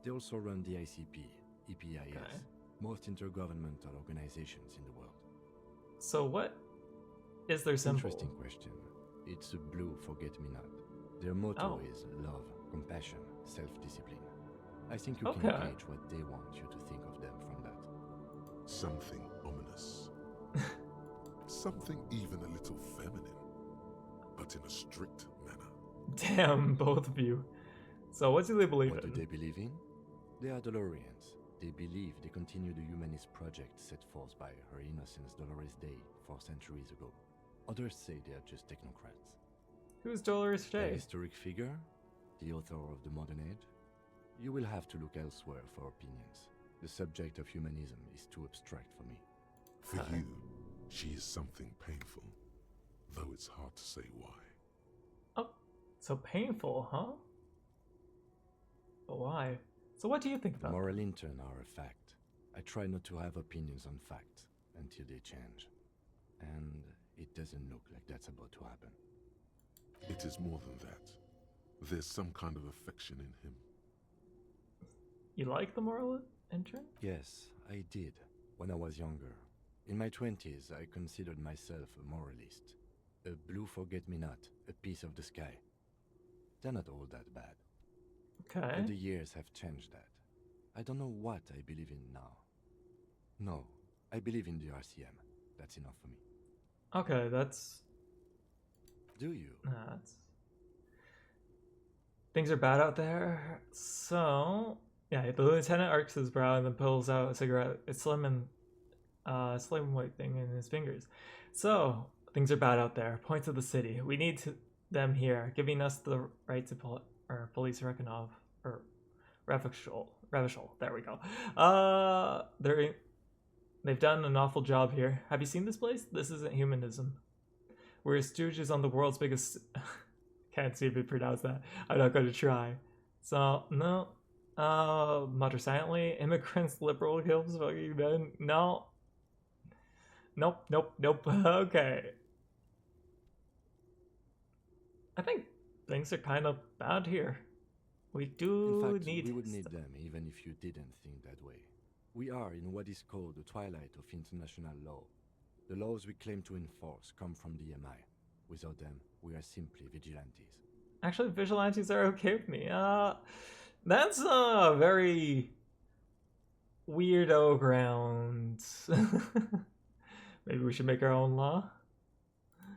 They also run the ICP, EPIS,
okay.
Most intergovernmental organizations in the world.
So what is their symbol?
Interesting question. It's a blue forget-me-not. Their motto is love, compassion, self-discipline. I think you can gauge what they want you to think of them from that.
Something ominous. Something even a little feminine, but in a strict manner.
Damn, both of you. So what do they believe in?
What do they believe in? They are Dolorians. They believe they continue the humanist project set forth by Her Innocence Dolores Day 4 centuries ago. Others say they are just technocrats.
Who's Dolores Day?
A historic figure? The author of the modern age? You will have to look elsewhere for opinions. The subject of humanism is too abstract for me.
For you, she is something painful, though it's hard to say why.
Oh, so painful, huh? But why? So what do you think about
the moral intern are a fact. I try not to have opinions on facts until they change. And it doesn't look like that's about to happen.
It is more than that. There's some kind of affection in him.
You like the moral intern?
Yes, I did, when I was younger. In my 20s, I considered myself a moralist. A blue forget-me-not, a piece of the sky. They're not all that bad.
Okay.
But the years have changed that. I don't know what I believe in now. No, I believe in the RCM. That's enough for me.
Okay, that's...
Do you?
That's... Things are bad out there, so... Yeah, the lieutenant arcs his brow and then pulls out a cigarette. It's slim and slim white thing in his fingers. So, things are bad out there. Point to the city. We need them here, giving us the right to police Rekhanov, or Revachol. There we go. They've done an awful job here. Have you seen this place? This isn't humanism. We're stooges on the world's biggest... Can't see if it pronounced that. I'm not going to try. So, no. Mutter silently. Immigrants, liberal kills, fucking men. No. Nope. Okay. I think things are kind of bad here. We do
In fact,
need...
we would need them even if you didn't think that way. We are in what is called the twilight of international law. The laws we claim to enforce come from the MI. Without them, we are simply vigilantes.
Actually, vigilantes are okay with me. That's a very weirdo ground. Maybe we should make our own law?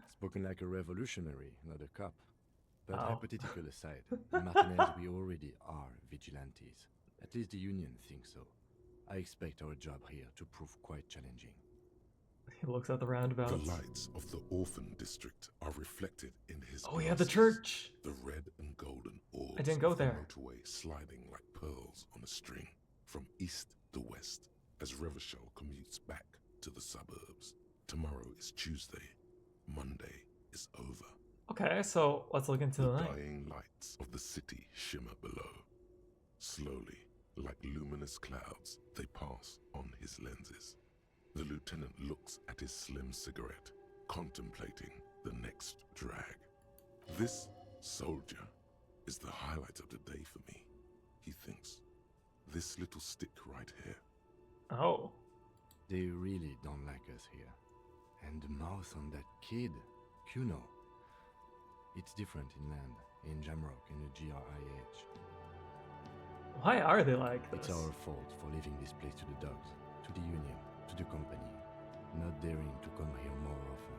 Spoken like a revolutionary, not a cop. But hypothetical aside, in Martinez we already are vigilantes. At least the Union thinks so. I expect our job here to prove quite challenging.
He looks at the roundabouts.
The lights of the orphan district are reflected in his
Oh yeah, the
glasses.
church!
The red and golden orbs
I didn't go
of the
there.
motorway sliding like pearls on a string from east to west as Revachol commutes back to the suburbs. Tomorrow is Tuesday. Monday is over.
Okay, so let's look into the night.
Dying lights of the city shimmer below. Slowly, like luminous clouds, they pass on his lenses. The lieutenant looks at his slim cigarette, contemplating the next drag. This soldier is the highlight of the day for me, he thinks. This little stick right here.
Oh.
They really don't like us here. And the mouth on that kid, Kuno. It's different inland, in Jamrock, in the GRIH.
Why are they like this?
It's our fault for leaving this place to the dogs, to the Union, to the company, not daring to come here more often.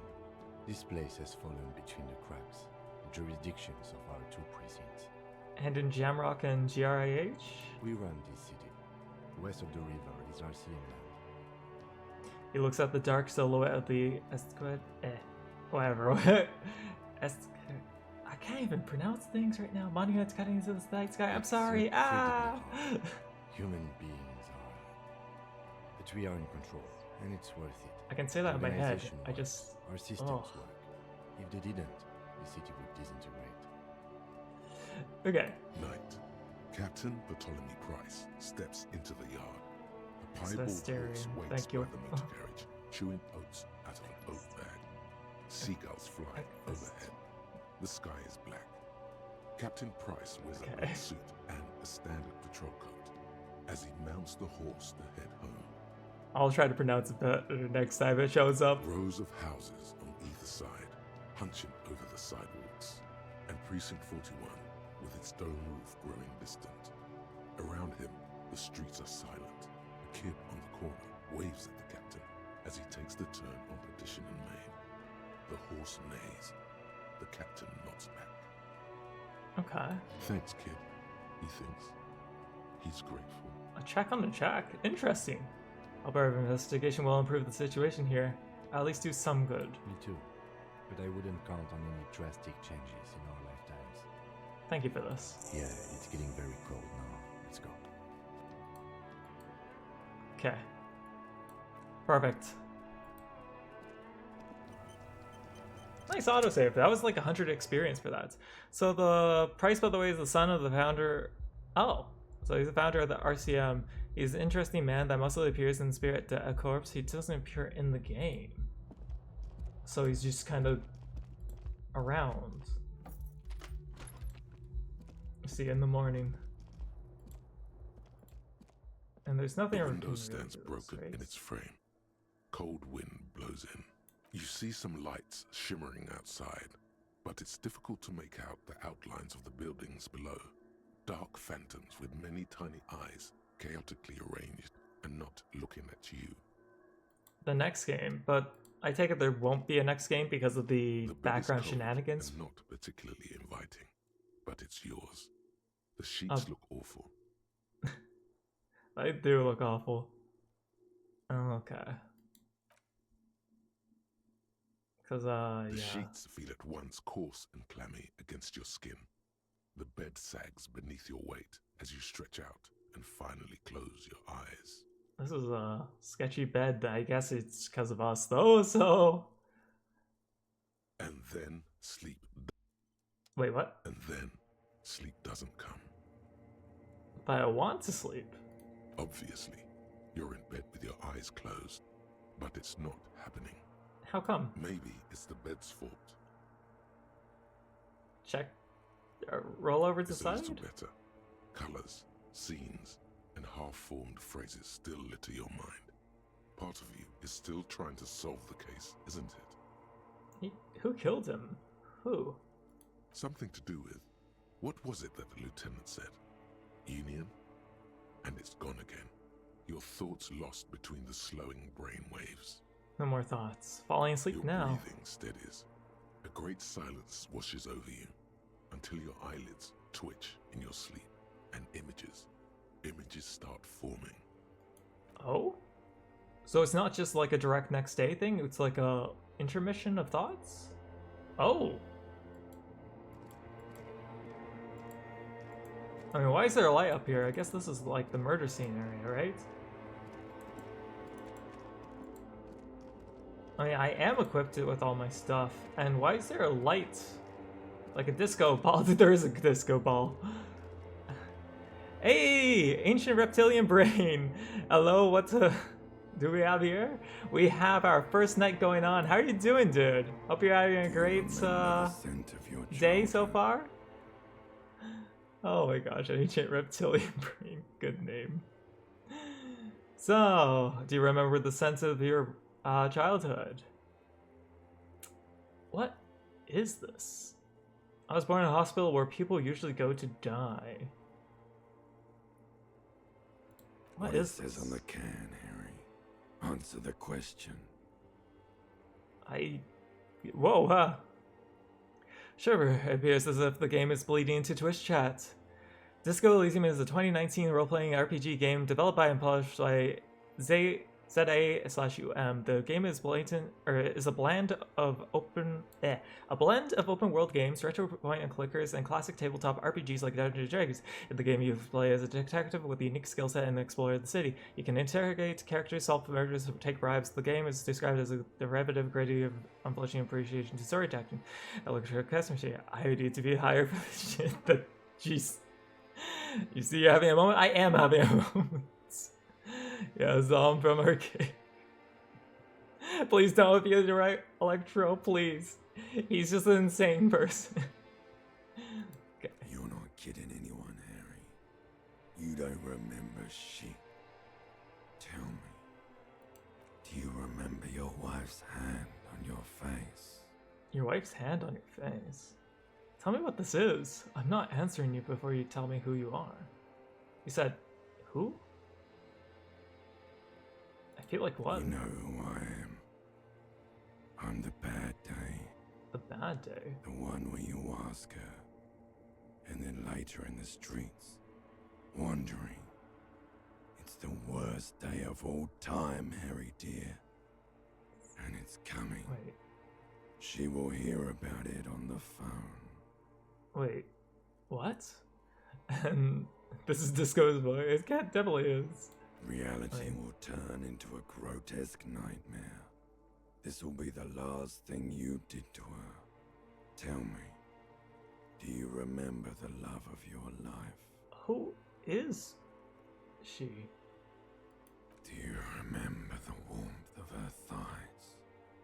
This place has fallen between the cracks, the jurisdictions of our two precincts.
And in Jamrock and GRIH?
We run this city. West of the river is RCM land.
He looks at the dark silhouette of the whatever. I can't even pronounce things right now. Monuments cutting into the night sky. I'm sorry.
Human beings are. But we are in control, and it's worth it.
I can say that in my head.
Organization
I
works.
just.
Our systems work. If they didn't, the city would disintegrate.
Okay.
Night. Captain Bartholomew Price steps into the yard. A
It's
piebald
Vesterian.
horse waits
Thank you.
by the motor carriage, chewing oats out of an oat bag. Seagulls fly overhead. The sky is black. Captain Price wears a black suit and a standard patrol coat as he mounts the horse to head home.
I'll try to pronounce it better next time it shows up.
Rows of houses on either side, hunching over the sidewalks, and Precinct 41 with its dome roof growing distant. Around him, the streets are silent. A kid on the corner waves at the captain as he takes the turn on Petition and Main. The horse neighs. The captain nods back.
Okay.
Thanks, kid, he thinks. He's grateful.
A check on the check. Interesting. Hope our investigation will improve the situation here. At least do some good.
Me too. But I wouldn't count on any drastic changes in our lifetimes.
Thank you for this.
Yeah, it's getting very cold now. Let's go.
Okay. Perfect. Nice autosave. That was like 100 experience for that. So the Price, by the way, is the son of the founder. Oh, so he's the founder of the RCM. He's an interesting man that mostly appears in Spirit de Corps. He doesn't appear in the game. So he's just kind of around. See you in the morning. And there's nothing.
The window stands broken in its frame. Cold wind blows in. You see some lights shimmering outside, but it's difficult to make out the outlines of the buildings below. Dark phantoms with many tiny eyes, chaotically arranged and not looking at you.
The next game, but I take it there won't be a next game because of the background shenanigans.
And not particularly inviting, but it's yours. The sheets look awful.
They do look awful. Okay. Because,
The sheets feel at once coarse and clammy against your skin. The bed sags beneath your weight as you stretch out and finally close your eyes.
This is a sketchy bed. I guess it's because of us, though, so...
And then sleep...
Wait, what?
And then sleep doesn't come.
But I want to sleep.
Obviously, you're in bed with your eyes closed, but it's not happening.
How come?
Maybe it's the bed's fault.
Check. Roll over to the
It's a
side?
little better. Colors, scenes, and half-formed phrases still litter your mind. Part of you is still trying to solve the case, isn't it?
Who killed him? Who?
Something to do with... What was it that the lieutenant said? Union? And it's gone again. Your thoughts lost between the slowing brain waves.
No more thoughts. Falling asleep
Your
now.
breathing steadies. A great silence washes over you. until your eyelids twitch in your sleep and images start forming.
Oh? So it's not just like a direct next day thing, it's like a intermission of thoughts? Oh. I mean, why is there a light up here? I guess this is like the murder scene area, right? I mean, I am equipped with all my stuff. And why is there a light? Like a disco ball? There is a disco ball. Hey! Ancient reptilian brain! Hello, what do we have here? We have our first night going on. How are you doing, dude? Hope you're having a great day so far. Oh my gosh, ancient reptilian brain. Good name. So, do you remember the sense of your childhood? What is this? I was born in a hospital where people usually go to die. What is
this? It says on the can, Harry. Answer the question.
Whoa, Sure, it appears as if the game is bleeding into Twitch chat. Disco Elysium is a 2019 role-playing RPG game developed by and published by ZA/UM. The game is a blend of open world games, retro point and clickers, and classic tabletop RPGs like Dungeons and Dragons. In the game, you play as a detective with a unique skill set and explore the city. You can interrogate characters, solve murders, or take bribes. The game is described as a derivative gradient of unblushing appreciation to storytelling. Electric customer share. I need to be higher for this shit. Jeez. You see, you're having a moment. I am having a moment. Yeah, Zom from Arcade. Please don't abuse the right Electro, please. He's just an insane person. Okay.
You're not kidding anyone, Harry. You don't remember shit. Tell me, do you remember your wife's hand on your face?
Your wife's hand on your face? Tell me what this is. I'm not answering you before you tell me who you are. You said, who? I feel like what?
You know who I am. I'm the bad day.
The bad day?
The one where you ask her, and then later in the streets, wandering. It's the worst day of all time, Harry dear. And it's coming.
Wait.
She will hear about it on the phone.
Wait, what? And this is Disco's voice. It definitely is.
Reality will turn into a grotesque nightmare. This will be the last thing you did to her. Tell me, do you remember the love of your life?
Who is she?
Do you remember the warmth of her thighs,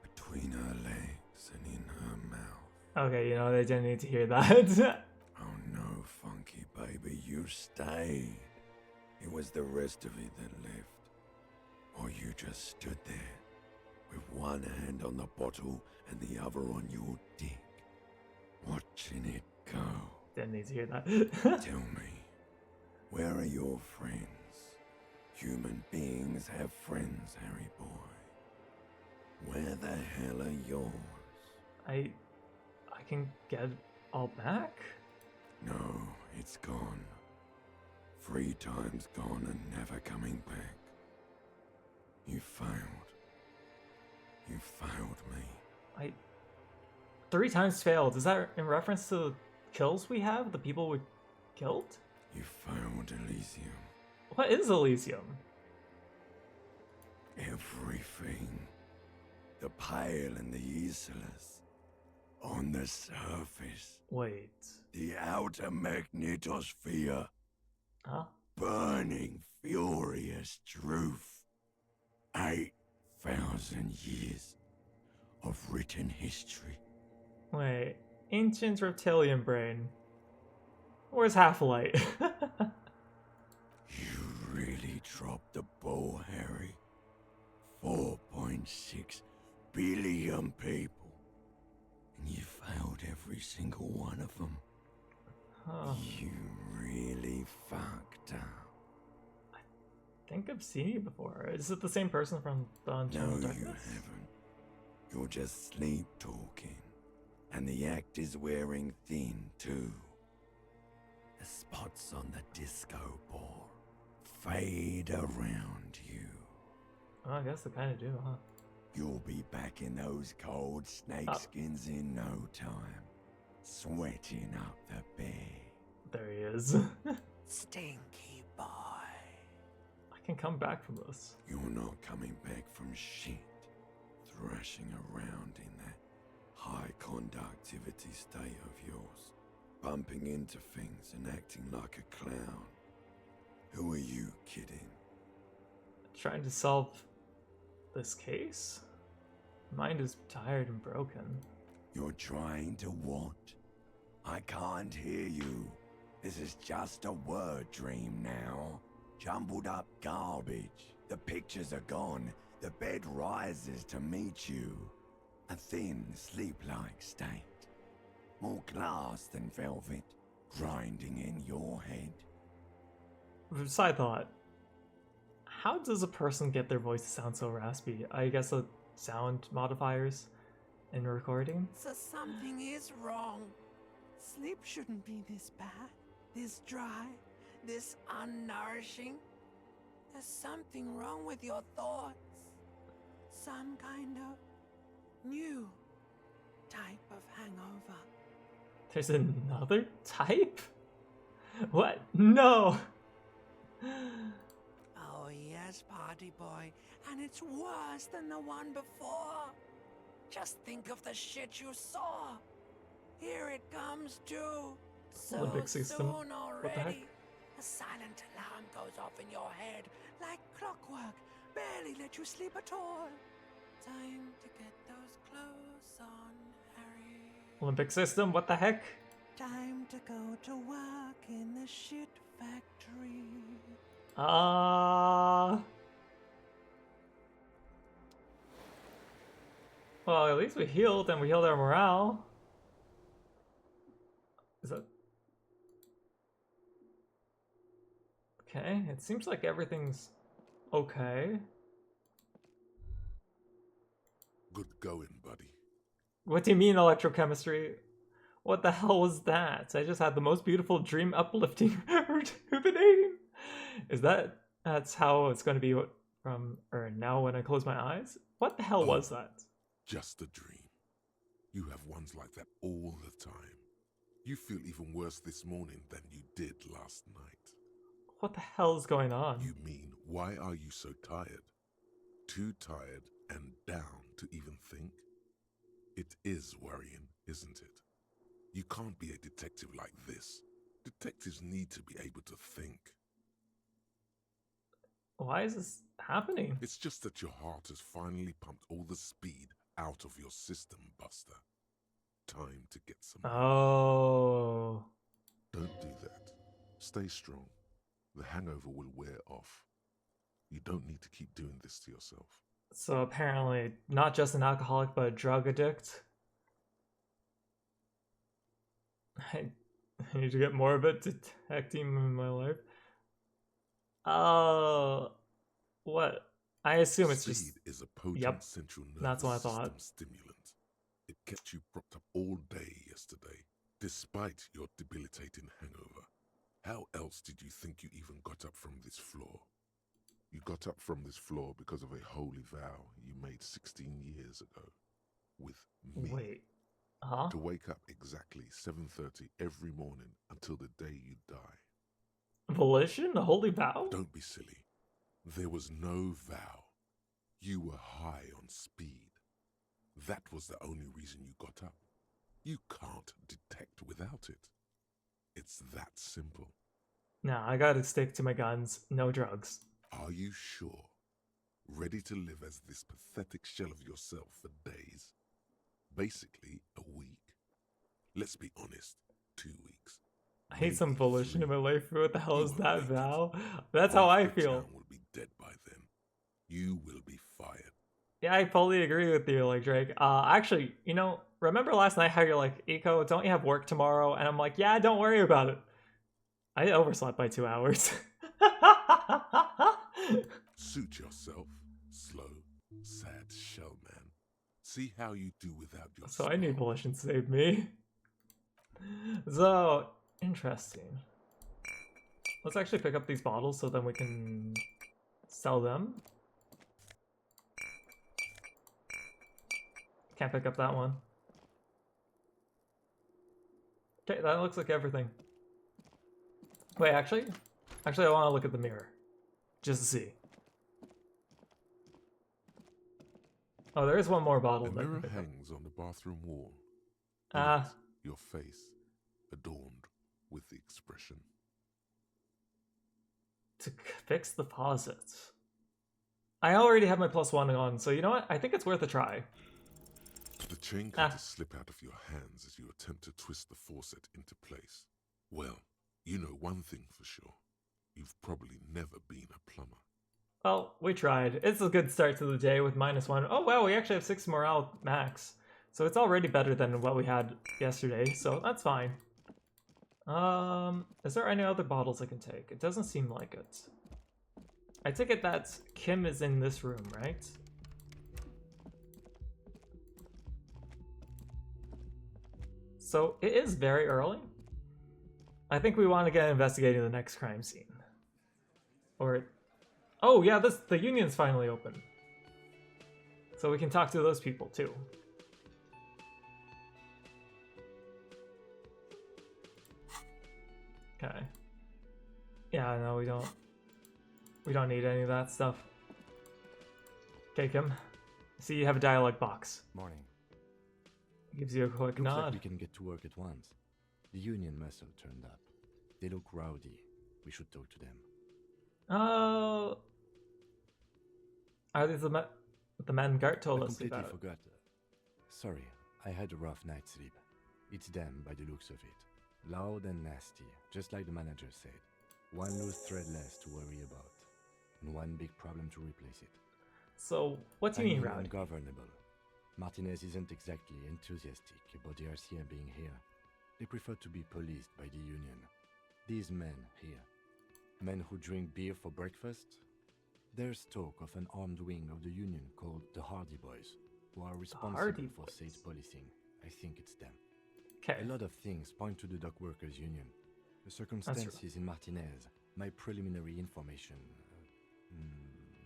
between her legs and in her mouth?
Okay, you know, they didn't need to hear that.
Oh no, funky baby, you stayed. It was the rest of it that left. Or you just stood there, with one hand on the bottle and the other on your dick, watching it go.
Didn't need to hear that.
Tell me, where are your friends? Human beings have friends, Harry boy. Where the hell are yours?
I can get all back?
No, it's gone. 3 times gone and never coming back. You failed. You failed me.
3 times failed. Is that in reference to the kills we have? The people we killed?
You failed Elysium.
What is Elysium?
Everything. The Pale and the Isolas. On the surface.
Wait.
The outer magnetosphere.
Huh?
Burning, furious truth. 8,000 years of written history.
Wait. Ancient reptilian brain. Where's Half-Light?
You really dropped the ball, Harry. 4.6 billion people. And you failed every single one of them.
Huh.
You really fucked up.
I think I've seen you before. Is it the same person from Dawn
No,
Eternal
you
Darkness?
haven't. You're just sleep talking. And the act is wearing thin, too. The spots on the disco ball fade around you.
Oh, I guess they kind of do, huh?
You'll be back in those cold snakeskins in no time, sweating up the bay.
There he is.
Stinky boy.
I can come back from this.
You're not coming back from shit. Thrashing around in that high conductivity state of yours, bumping into things and acting like a clown. Who are you kidding?
Trying to solve this case? Mind is tired and broken.
You're trying to what? I can't hear you. This is just a word dream now. Jumbled up garbage. The pictures are gone. The bed rises to meet you. A thin, sleep-like state. More glass than velvet, grinding in your head.
Side thought. How does a person get their voice to sound so raspy? I guess the sound modifiers in recording?
So something is wrong. Sleep shouldn't be this bad, this dry, this unnourishing. There's something wrong with your thoughts. Some kind of new type of hangover.
There's another type? What? No!
Oh yes, party boy, and it's worse than the one before. Just think of the shit you saw. Here it comes too. So
Olympic system.
soon already.
What the heck?
A silent alarm goes off in your head like clockwork. Barely let you sleep at all. Time to get those clothes on, Harry.
Olympic system, what the heck?
Time to go to work in the shit factory.
Well, at least we healed and we healed our morale. Is that... Okay, it seems like everything's okay.
Good going, buddy.
What do you mean electrochemistry? What the hell was that? I just had the most beautiful dream uplifting rejuvenating. Is that's how it's going to be from or now when I close my eyes? What the hell was that?
Just a dream. You have ones like that all the time. You feel even worse this morning than you did last night.
What the hell is going on?
You mean, why are you so tired? Too tired and down to even think? It is worrying, isn't it? You can't be a detective like this. Detectives need to be able to think.
Why is this happening?
It's just that your heart has finally pumped all the speed out of your system, Buster. Time to get some.
Oh.
Don't do that. Stay strong. The hangover will wear off. You don't need to keep doing this to yourself.
So apparently, not just an alcoholic, but a drug addict. I need to get more of it detecting in my life. Oh, what? I assume it's just.
Speed is a potent central nervous
that's what I thought.
system stimulant. It kept you propped up all day yesterday, despite your debilitating hangover. How else did you think you even got up from this floor? You got up from this floor because of a holy vow you made 16 years ago with me.
Wait. Huh?
To wake up exactly 7:30 every morning until the day you die.
Volition? A holy vow?
Don't be silly. There was no vow. You were high on speed. That was the only reason you got up. You can't detect without it. It's that simple.
Nah, I gotta stick to my guns. No drugs.
Are you sure? Ready to live as this pathetic shell of yourself for days? Basically, a week. Let's be honest, 2 weeks.
I hate some volition in my life. What the hell is that vow? That's
Half
how I
the
feel.
town will be dead by then. You will be fired.
Yeah, I fully agree with you, like Drake. Actually, you know, remember last night how you're like, Eco, don't you have work tomorrow? And I'm like, yeah, don't worry about it. I overslept by 2 hours.
Suit yourself, slow, sad shell man. See how you do without your
So I need volition to save me. So, interesting. Let's actually pick up these bottles so then we can sell them. Can't pick up that one. Okay, that looks like everything. Wait, actually, I want to look at the mirror. Just to see. Oh, there is one more bottle.
The mirror hangs on the bathroom wall. Your face adorned with the expression.
To fix the faucets. I already have my +1 on, so you know what? I think it's worth a try.
The chain can just slip out of your hands as you attempt to twist the faucet into place. Well, you know one thing for sure. You've probably never been a plumber.
Well, we tried. It's a good start to the day with -1. Oh wow, we actually have 6 morale max. So it's already better than what we had yesterday, so that's fine. Is there any other bottles I can take? It doesn't seem like it. I take it that Kim is in this room, right? So it is very early. I think we want to get investigating the next crime scene. Or, oh yeah, the union's finally open. So we can talk to those people too. Okay. Yeah, no, we don't need any of that stuff. Okay, Kim. See, you have a dialogue box.
Morning.
Gives you a quick
Looks
nod.
like we can get to work at once. The union muscle turned up. They look rowdy. We should talk to them.
Oh, are these the men Gart told
I
us
completely
about?
forgot. Sorry, I had a rough night's sleep. It's them by the looks of it. Loud and nasty, just like the manager said. One loose thread less to worry about, and one big problem to replace it.
So, what do you mean, rowdy?
Ungovernable. Martinez isn't exactly enthusiastic about the RCM being here. They prefer to be policed by the union. These men here, men who drink beer for breakfast, there's talk of an armed wing of the union called the Hardy Boys, who are responsible for safe policing. I think it's them.
Okay.
A lot of things point to the dock workers union. The circumstances in Martinez, my preliminary information.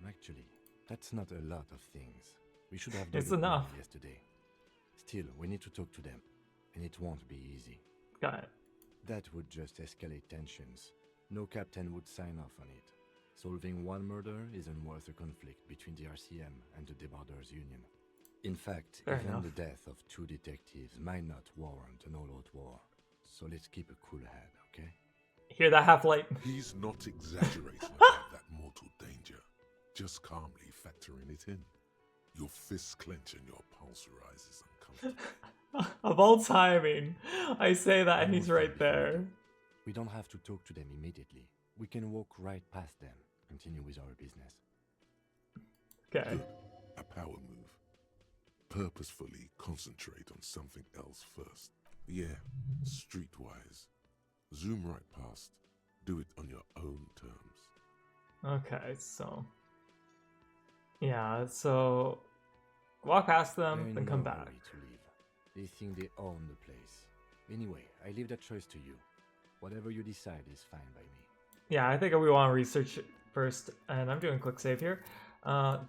Actually, that's not a lot of things. We should have done
it's enough
yesterday. Still, we need to talk to them, and it won't be easy.
Got it.
That would just escalate tensions. No captain would sign off on it. Solving one murder isn't worth a conflict between the RCM and the Debarders Union. In fact, even the death of 2 detectives might not warrant an all-out war. So let's keep a cool head, okay?
Hear that, Half-Light?
He's not exaggerating about that mortal danger. Just calmly factoring it in. Your fists clench and your pulse rises uncomfortably.
Of all timing, I say that and he's right there.
We don't have to talk to them immediately. We can walk right past them, continue with our business.
Okay.
Good. A power move. Purposefully concentrate on something else first. Yeah, streetwise. Zoom right past. Do it on your own terms.
Okay, so... yeah, so... walk past them, then come back.
To leave. They think they own the place. Anyway, I leave that choice to you. Whatever you decide is fine by me.
Yeah, I think we want to research it first, and I'm doing quick save here,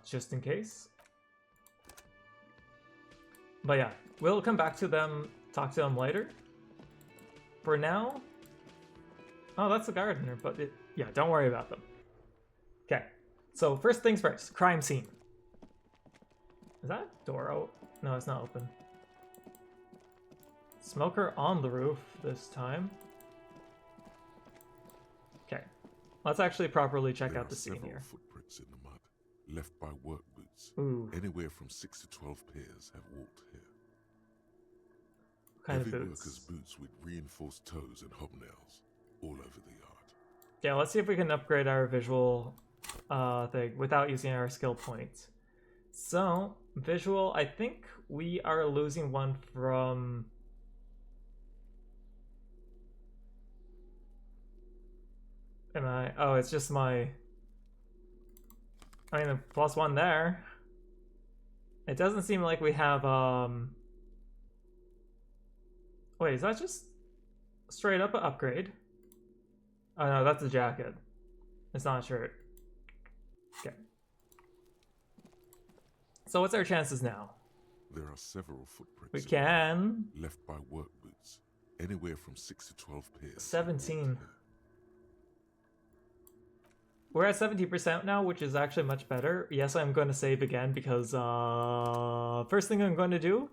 just in case. But yeah, we'll come back to them, talk to them later. For now... oh, that's the gardener, but yeah, don't worry about them. Okay, so first things first, crime scene. Is that door out? No, it's not open. Smoker on the roof this time. Okay, let's actually properly check out the scene here.
Footprints in the mud, left by work boots.
Ooh.
Anywhere from 6 to 12 pairs have walked here.
What kind
Heavy
of boots?
workers' boots with reinforced toes and hobnails all over the yard.
Yeah, let's see if we can upgrade our visual thing without using our skill points. So, visual, I think we are losing one from... am I... oh, it's just my... I mean, the +1 there. It doesn't seem like we have, wait, is that just straight up an upgrade? Oh no, that's a jacket. It's not a shirt. Okay. So what's our chances now?
There are several footprints.
We can.
Left by work boots. Anywhere from 6 to 12 pairs.
17. We're at 70% now, which is actually much better. Yes, I'm going to save again because first thing I'm going to do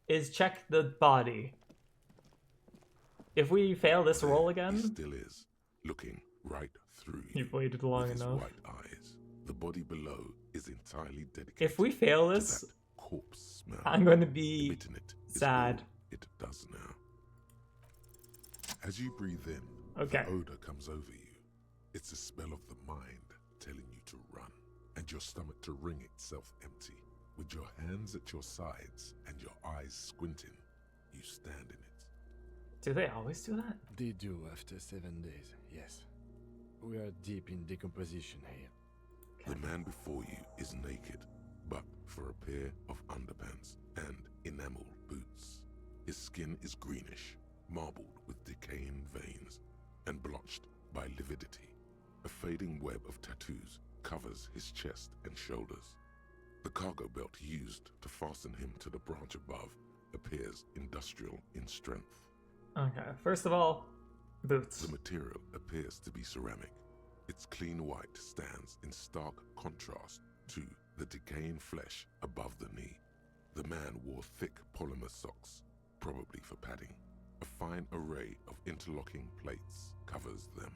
is check the body. If we fail this roll again...
He still is, looking right through you.
You've waited long
with
enough.
His white eyes. The body below is entirely dedicated.
If we fail this,
to that corpse smell.
I'm going to be sad.
It does now. As you breathe in,
okay.
the odor comes over you. It's a smell of the mind telling you to run, and your stomach to wring itself empty. With your hands at your sides and your eyes squinting, you stand in it.
Do they always do that?
They do after 7 days, yes. We are deep in decomposition here.
The man before you is naked, but for a pair of underpants and enamel boots. His skin is greenish, marbled with decaying veins, and blotched by lividity. A fading web of tattoos covers his chest and shoulders. The cargo belt used to fasten him to the branch above appears industrial in strength.
Okay, first of all, boots.
The material appears to be ceramic. Its clean white stands in stark contrast to the decaying flesh above the knee. The man wore thick polymer socks, probably for padding. A fine array of interlocking plates covers them.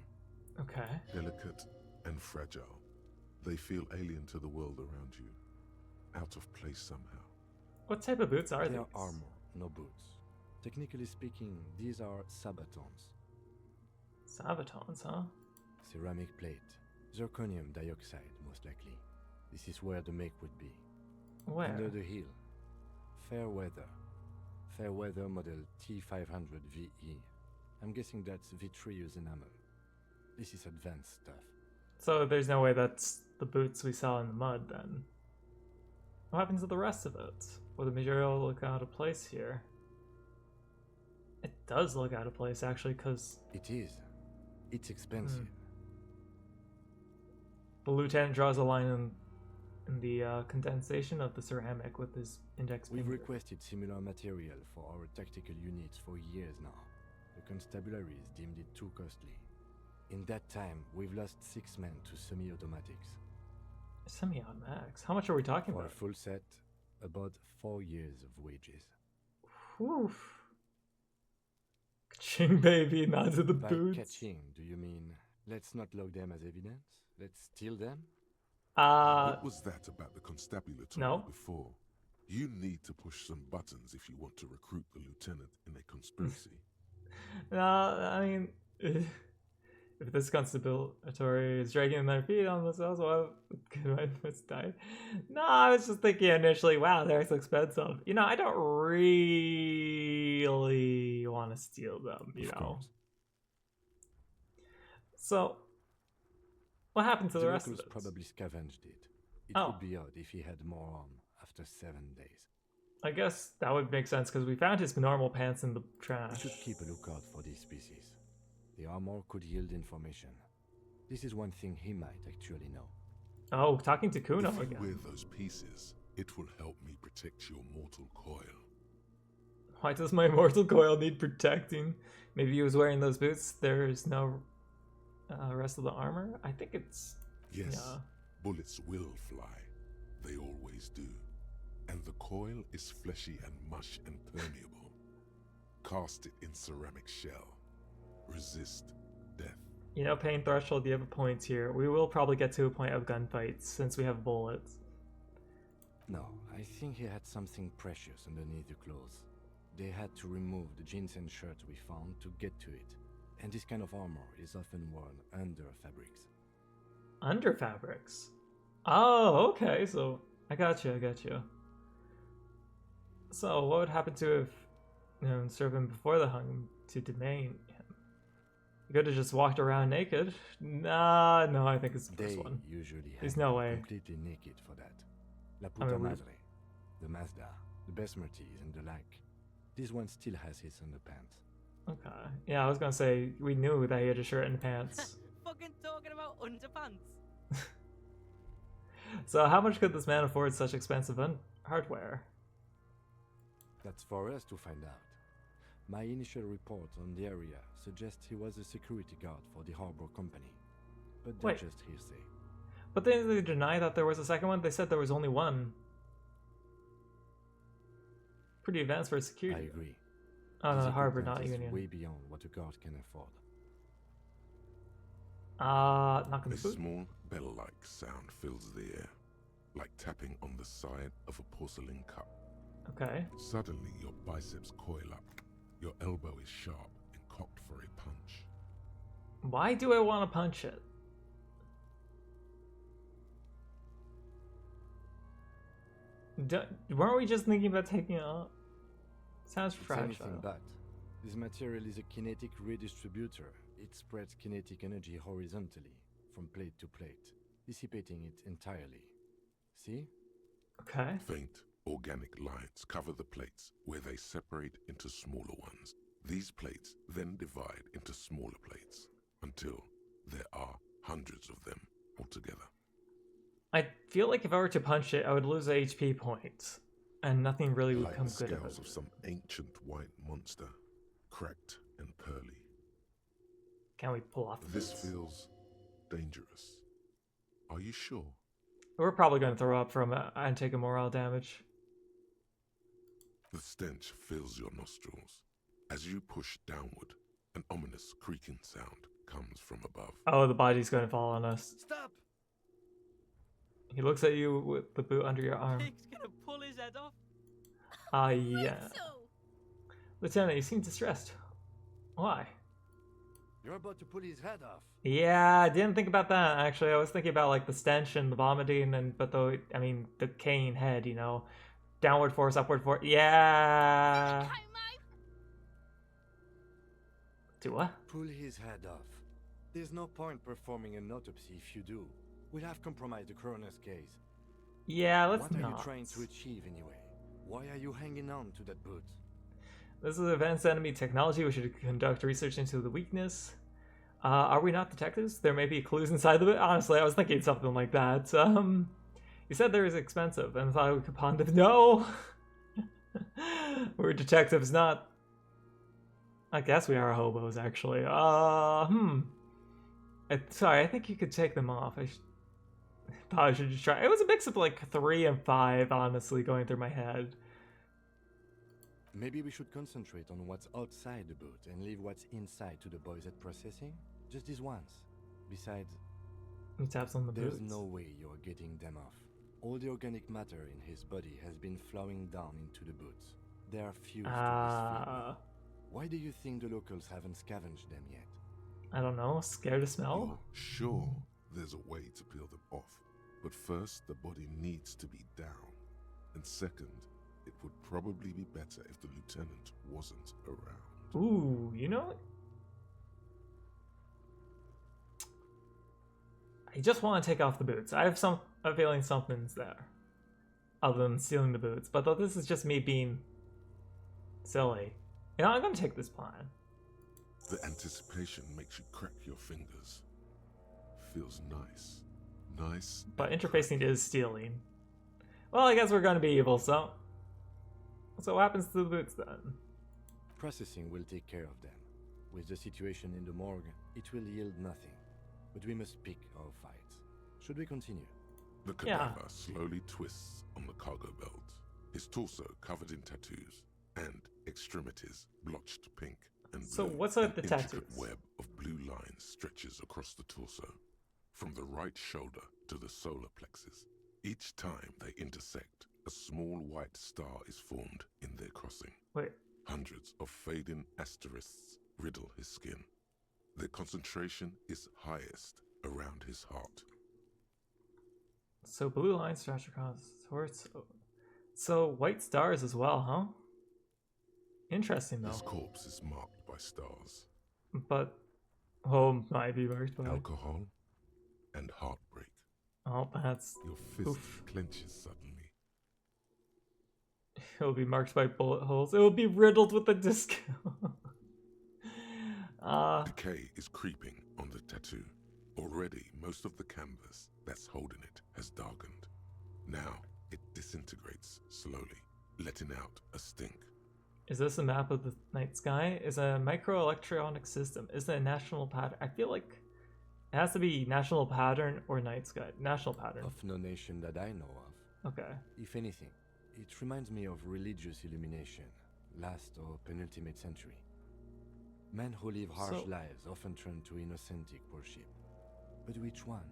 Okay.
Delicate and fragile, they feel alien to the world around you. Out of place somehow.
What type of boots are these?
They are armor, no boots. Technically speaking, these are sabatons.
Sabatons, huh?
Ceramic plate. Zirconium dioxide, most likely. This is where the make would be.
Where?
Under the hill. Fair weather. Fair weather model T500 VE. I'm guessing that's vitreous enamel. This is advanced stuff.
So there's no way that's the boots we saw in the mud then. What happens to the rest of it? Will the material look out of place here? It does look out of place actually, because...
It is. It's expensive.
The lieutenant draws a line in the condensation of the ceramic with his index finger.
We've requested similar material for our tactical units for years now. The constabularies deemed it too costly. In that time, we've lost 6 men to semi-automatics.
Semi-automatics? How much are we talking
For
about?
a full set, about 4 years of wages.
Whew. Ka-ching, baby, not to the
By
boots.
catching, do you mean let's not log them as evidence? Let's steal them?
What was that about the constabulary
No.
before? You need to push some buttons if you want to recruit the lieutenant in a conspiracy.
No, I mean, if this constabulary is dragging their feet on themselves, well, could I just die? No, I was just thinking initially, wow, they're so expensive. You know, I don't really want to steal them, you know. So, what happened to the rest of it?
Probably scavenged it. It
Oh.
would be odd if he had more on after 7 days.
I guess that would make sense because we found his normal pants in the
We
trash.
should keep a lookout for these species. The armor could yield information. This is one thing he might actually know.
Oh, talking to Kuno
If you
again.
wear those pieces, it will help me protect your mortal coil.
Why does my mortal coil need protecting? Maybe he was wearing those boots. There's no rest of the armor. I think it's...
Yes,
yeah.
bullets will fly. They always do. And the coil is fleshy and mush and permeable. Cast it in ceramic shell. Resist death.
You know, pain threshold, you have a point here. We will probably get to a point of gunfights since we have bullets.
No, I think he had something precious underneath the clothes. They had to remove the jeans and shirt we found to get to it. And this kind of armor is often worn under fabrics.
Under fabrics? Oh, okay, so I got you. So what would happen to if, you know, instead of him before the hung to demean him? You could have just walked around naked. Nah, no, I think it's the first
They
one.
usually
There's
hang
no way.
completely naked for that. La
I
Puta
mean,
Madre, the Mazda, the Besmerties and the like. This one still has his underpants.
Okay. Yeah, I was gonna say, we knew that he had a shirt and pants.
Fucking talking about underpants.
So how much could this man afford such expensive hardware?
That's for us to find out. My initial report on the area suggests he was a security guard for the harbor company. But that's just hearsay.
But then they deny that there was a second one? They said there was only one. Pretty advanced for security.
I agree.
Oh, no,
This
the harbor,
equipment
not
is
union.
way beyond what a guard can afford.
Not gonna
A small bell-like sound fills the air, like tapping on the side of a porcelain cup.
Okay.
Suddenly, your biceps coil up. Your elbow is sharp and cocked for a punch.
Why do I want to punch it? Weren't we just thinking about taking it off? Sounds
It's
fragile.
anything but. This material is a kinetic redistributor. It spreads kinetic energy horizontally, from plate to plate, dissipating it entirely. See?
Okay.
Faint, organic lines cover the plates where they separate into smaller ones. These plates then divide into smaller plates until there are hundreds of them altogether.
I feel like if I were to punch it, I would lose HP points, and nothing really would
Like
come
the
good of
scales
it.
of some ancient white monster, cracked and pearly.
Can we pull off
This feels dangerous. Are you sure?
We're probably going to throw up from it and take a morale damage.
The stench fills your nostrils. As you push downward, an ominous creaking sound comes from above.
Oh, the body's going to fall on us.
Stop!
He looks at you with the boot under your arm.
Pig's gonna pull his head off.
Yeah. Lieutenant, you seem distressed. Why?
You're about to pull his head off.
Yeah, I didn't think about that, actually. I was thinking about, like, the stench and the vomiting, but the decaying head, you know? Downward force, upward force. Yeah! Do what?
Pull his head off. There's no point performing an autopsy if you do. We'll have compromised the coroner's case.
Yeah, let's
What are
not.
you trying to achieve anyway? Why are you hanging on to that boot?
This is advanced enemy technology. We should conduct research into the weakness. Are we not detectives? There may be clues inside the boot. Honestly, I was thinking something like that. You said there was expensive, and thought we could pawn it. No! We're detectives, not... I guess we are hobos, actually. Sorry, I think you could take them off. I probably should just try. It was a mix of like 3 and 5, honestly, going through my head.
Maybe we should concentrate on what's outside the boot and leave what's inside to the boys at processing? Just this once. Besides,
He taps on the
there's
boots.
no way you're getting them off. All the organic matter in his body has been flowing down into the boots. They are fused to his fluid. Why do you think the locals haven't scavenged them yet?
I don't know, scared of smell?
Sure, there's a way to peel them off. But first, the body needs to be down. And second, it would probably be better if the lieutenant wasn't around.
Ooh, you know what? I just want to take off the boots. I have a feeling something's there. Other than stealing the boots. But though this is just me being silly. You know, I'm going to take this plan.
The anticipation makes you crack your fingers. Feels nice. Nice.
But interfacing is stealing. Well, I guess we're going to be evil, so... So what happens to the boots then?
Processing will take care of them. With the situation in the morgue, it will yield nothing. But we must pick our fights. Should we continue?
The cadaver slowly twists on the cargo belt, his torso covered in tattoos, and extremities blotched pink and blue.
So what's with the
An
tattoos?
intricate web of blue lines stretches across the torso, from the right shoulder to the solar plexus. Each time they intersect, a small white star is formed in their crossing.
Wait.
Hundreds of fading asterisks riddle his skin. Their concentration is highest around his heart.
So blue lines stretch across torso. So white stars as well, huh? Interesting, though.
His corpse is marked by stars.
But... Oh, might be marked by...
Alcohol and heartbreak.
Oh, that's...
Your fist
Oof.
clenches suddenly.
It'll be marked by bullet holes. It will be riddled with a disco.
Decay is creeping on the tattoo. Already, most of the canvas that's holding it has darkened. Now, it disintegrates slowly, letting out a stink.
Is this a map of the night sky? Is a microelectronic system? Is it a national pattern? I feel like it has to be national pattern or night sky. National pattern.
Of no nation that I know of.
Okay.
If anything, it reminds me of religious illumination, last or penultimate century. Men who live harsh lives often turn to innocentic worship. But which one?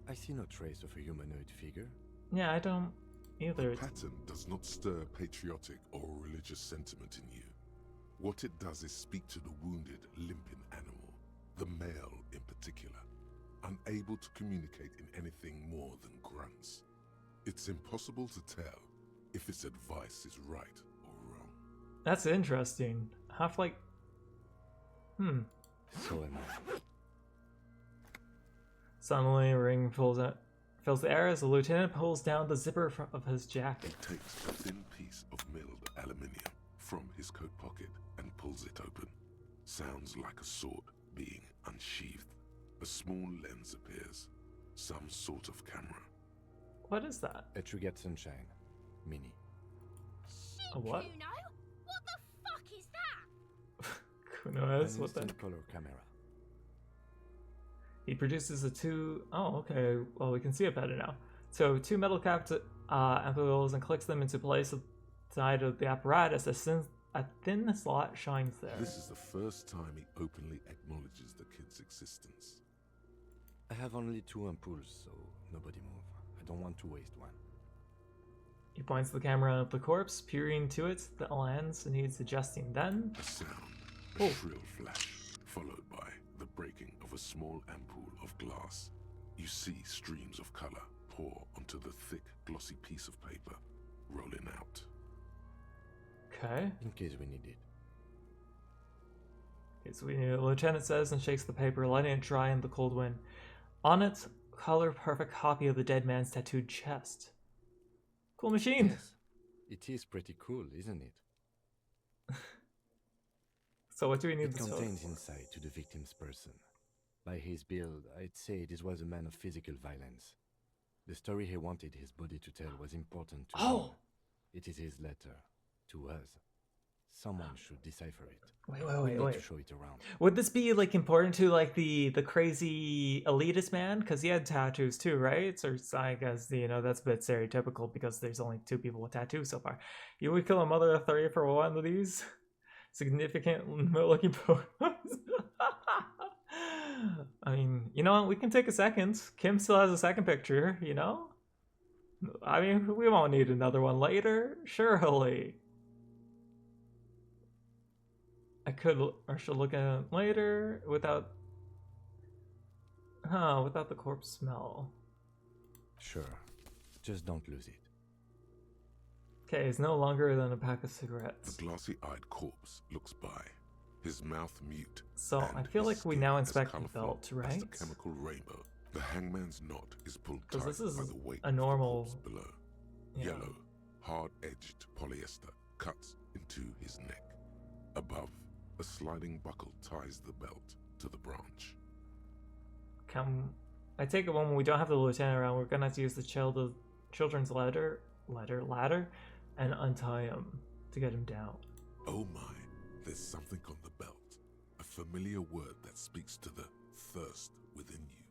I see no trace of a humanoid figure.
Yeah, I don't either.
The pattern does not stir patriotic or religious sentiment in you. What it does is speak to the wounded, limping animal, the male in particular, unable to communicate in anything more than grunts. It's impossible to tell if its advice is right or wrong.
That's interesting. Half-like...
So am I.
Suddenly, a ring fills the air as the lieutenant pulls down the zipper of his jacket.
He takes a thin piece of milled aluminium from his coat pocket and pulls it open. Sounds like a sword being unsheathed. A small lens appears. Some sort of camera.
What is that?
A Trigger Sunshine. Mini.
A what?
Kuno? What the fuck is that?
Kuno is? What the?
Color camera.
He produces a two... Oh, okay. Well, we can see it better now. So, two metal capped ampoules and clicks them into place at the side of the apparatus. A thin slot shines there.
This is the first time he openly acknowledges the kid's existence.
I have only 2 ampoules, so nobody move. I don't want to waste one.
He points the camera at the corpse, peering to it. The lens needs adjusting. Then...
A sound. A shrill flash, followed by the breaking of a small ampoule of glass. You see streams of color pour onto the thick, glossy piece of paper, rolling out.
Okay.
In case we need it.
Okay, so we need it. The lieutenant says and shakes the paper, letting it dry in the cold wind. On it, color-perfect copy of the dead man's tattooed chest. Cool machine.
Yes. It is pretty cool, isn't it?
So what do we need
It
this for?
contains insight to the victim's person. By his build, I'd say this was a man of physical violence. The story he wanted his body to tell was important to him. It is his letter. To us. Someone should decipher it. We need to show it around.
Would this be like important to like the crazy elitist man? Because he had tattoos too, right? Or I guess that's a bit stereotypical because there's only 2 people with tattoos so far. You would kill a mother of 3 for one of these significant looking photos. I mean, you know what? We can take a second. Kim still has a second picture, you know? I mean, we won't need another one later, surely. I could or should look at it later without the corpse smell.
Sure. Just don't lose it.
Okay, it's no longer than a pack of cigarettes.
The glossy-eyed corpse looks by, his mouth mute.
So I feel like we now inspect the belt, right?
The chemical rainbow. The hangman's knot is pulled tight
Because this is
by the weight
a normal
of the corpse below. Yellow, hard-edged polyester cuts into his neck. Above, a sliding buckle ties the belt to the branch.
I take it when we don't have the lieutenant around, we're gonna have to use the children's ladder and untie him to get him down.
Oh my, there's something on the belt. A familiar word that speaks to the thirst within you.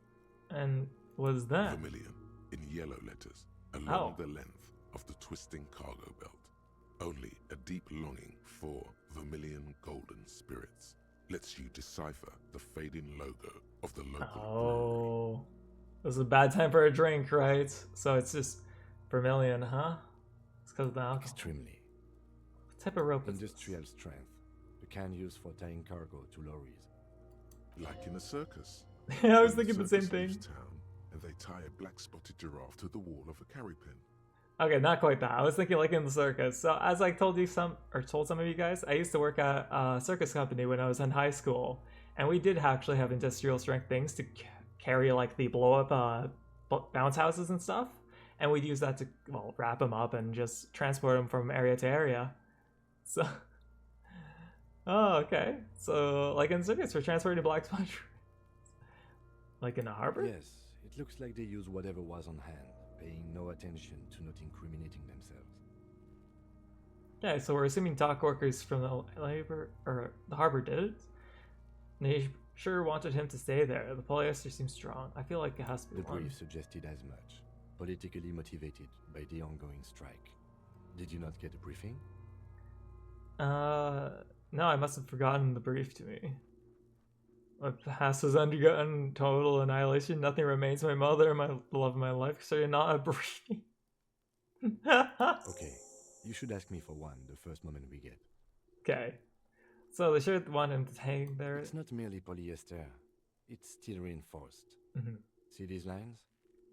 And what is that?
Vermilion, in yellow letters, along the length of the twisting cargo belt. Only a deep longing for vermilion golden spirits lets you decipher the fading logo of the local brewery.
It was a bad time for a drink, right? So it's just vermilion, huh? It's because of the alcohol.
Extremely.
What type of rope is
Industrial strength. The kind used for tying cargo to lorries.
Like in a circus.
Yeah, I was thinking the same thing.
Town, and they tie a black-spotted giraffe to the wall of a carry pin.
Okay, not quite that. I was thinking like in the circus. So as I told some of you guys, I used to work at a circus company when I was in high school. And we did actually have industrial strength things to carry like the blow up bounce houses and stuff. And we'd use that to, wrap them up and just transport them from area to area. So, Oh, okay. So, like in circuits for transporting to black spot trains. Like in a harbor?
Yes, it looks like they use whatever was on hand, paying no attention to not incriminating themselves.
Yeah, so we're assuming dock workers from the labor or the harbor did it. They sure wanted him to stay there. The polyester seems strong. I feel like it has to be
The
one.
brief suggested as much, politically motivated by the ongoing strike. Did you not get a briefing?
No, I must have forgotten the brief to me. My past has undergone total annihilation. Nothing remains. My mother, my love of my life, so not a briefing.
Okay, you should ask me for one the first moment we get.
Okay. So they sure want him to hang there.
It's not merely polyester. It's steel reinforced.
Mm-hmm.
See these lines?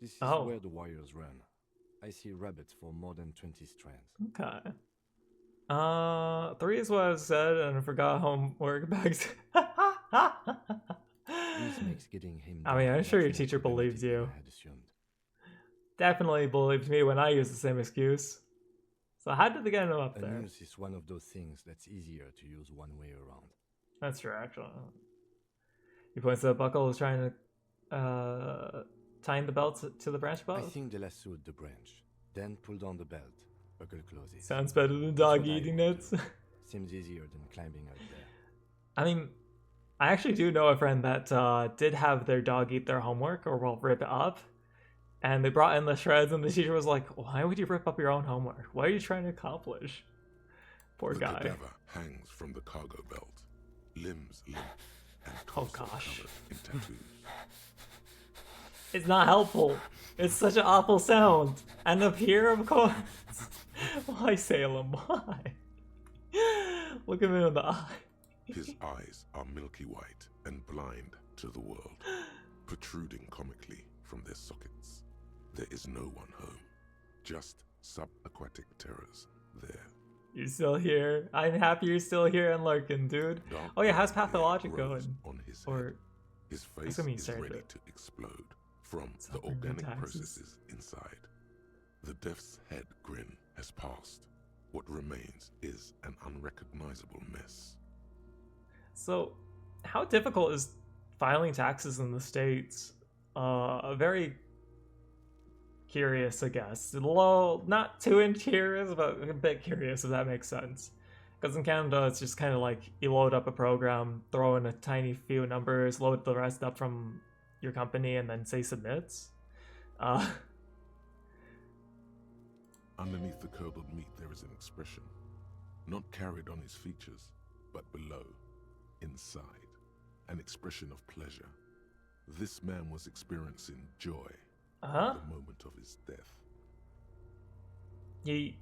This is where the wires run. I see rabbits for more than 20 strands.
Okay. 3 is what I said, and I forgot homework bags.
This makes getting him.
I mean, I'm sure your teacher believes you. Definitely believed me when I used the same excuse. So how did they get him up there?
A noose is one of those things that's easier to use one way around.
That's true, actually. He points to the buckle, is trying to tying the belt to the branch above.
I think they lassoed the branch, then pulled on the belt. Buckle closes.
Sounds better than dog eating nuts.
Seems easier than climbing out there.
I mean, I actually do know a friend that did have their dog eat their homework or will rip it up. And they brought in the shreds, and the teacher was like, "Why would you rip up your own homework? What are you trying to accomplish?" Poor guy.
The cadaver hangs from the cargo belt, limbs limp, and
oh gosh,
covered in tattoos.
It's not helpful. It's such an awful sound. And up here, of course. Why, Salem? Why? Look at me in the eye.
His eyes are milky white and blind to the world, protruding comically from their sockets. There is no one home, just subaquatic terrors there.
You're still here. I'm happy you're still here and lurking, dude. Oh yeah, how's Pathologic going?
On his
or
head. His face is ready to explode from the organic processes inside. The death's head grin has passed. What remains is an unrecognizable mess.
So, how difficult is filing taxes in the States? Very curious, I guess. Not too curious, but a bit curious, if that makes sense. Because in Canada, it's just kind of like you load up a program, throw in a tiny few numbers, load the rest up from your company, and then say submits.
Underneath the curdled meat, there is an expression, not carried on his features, but below, inside, an expression of pleasure. This man was experiencing joy at the moment of his death.
He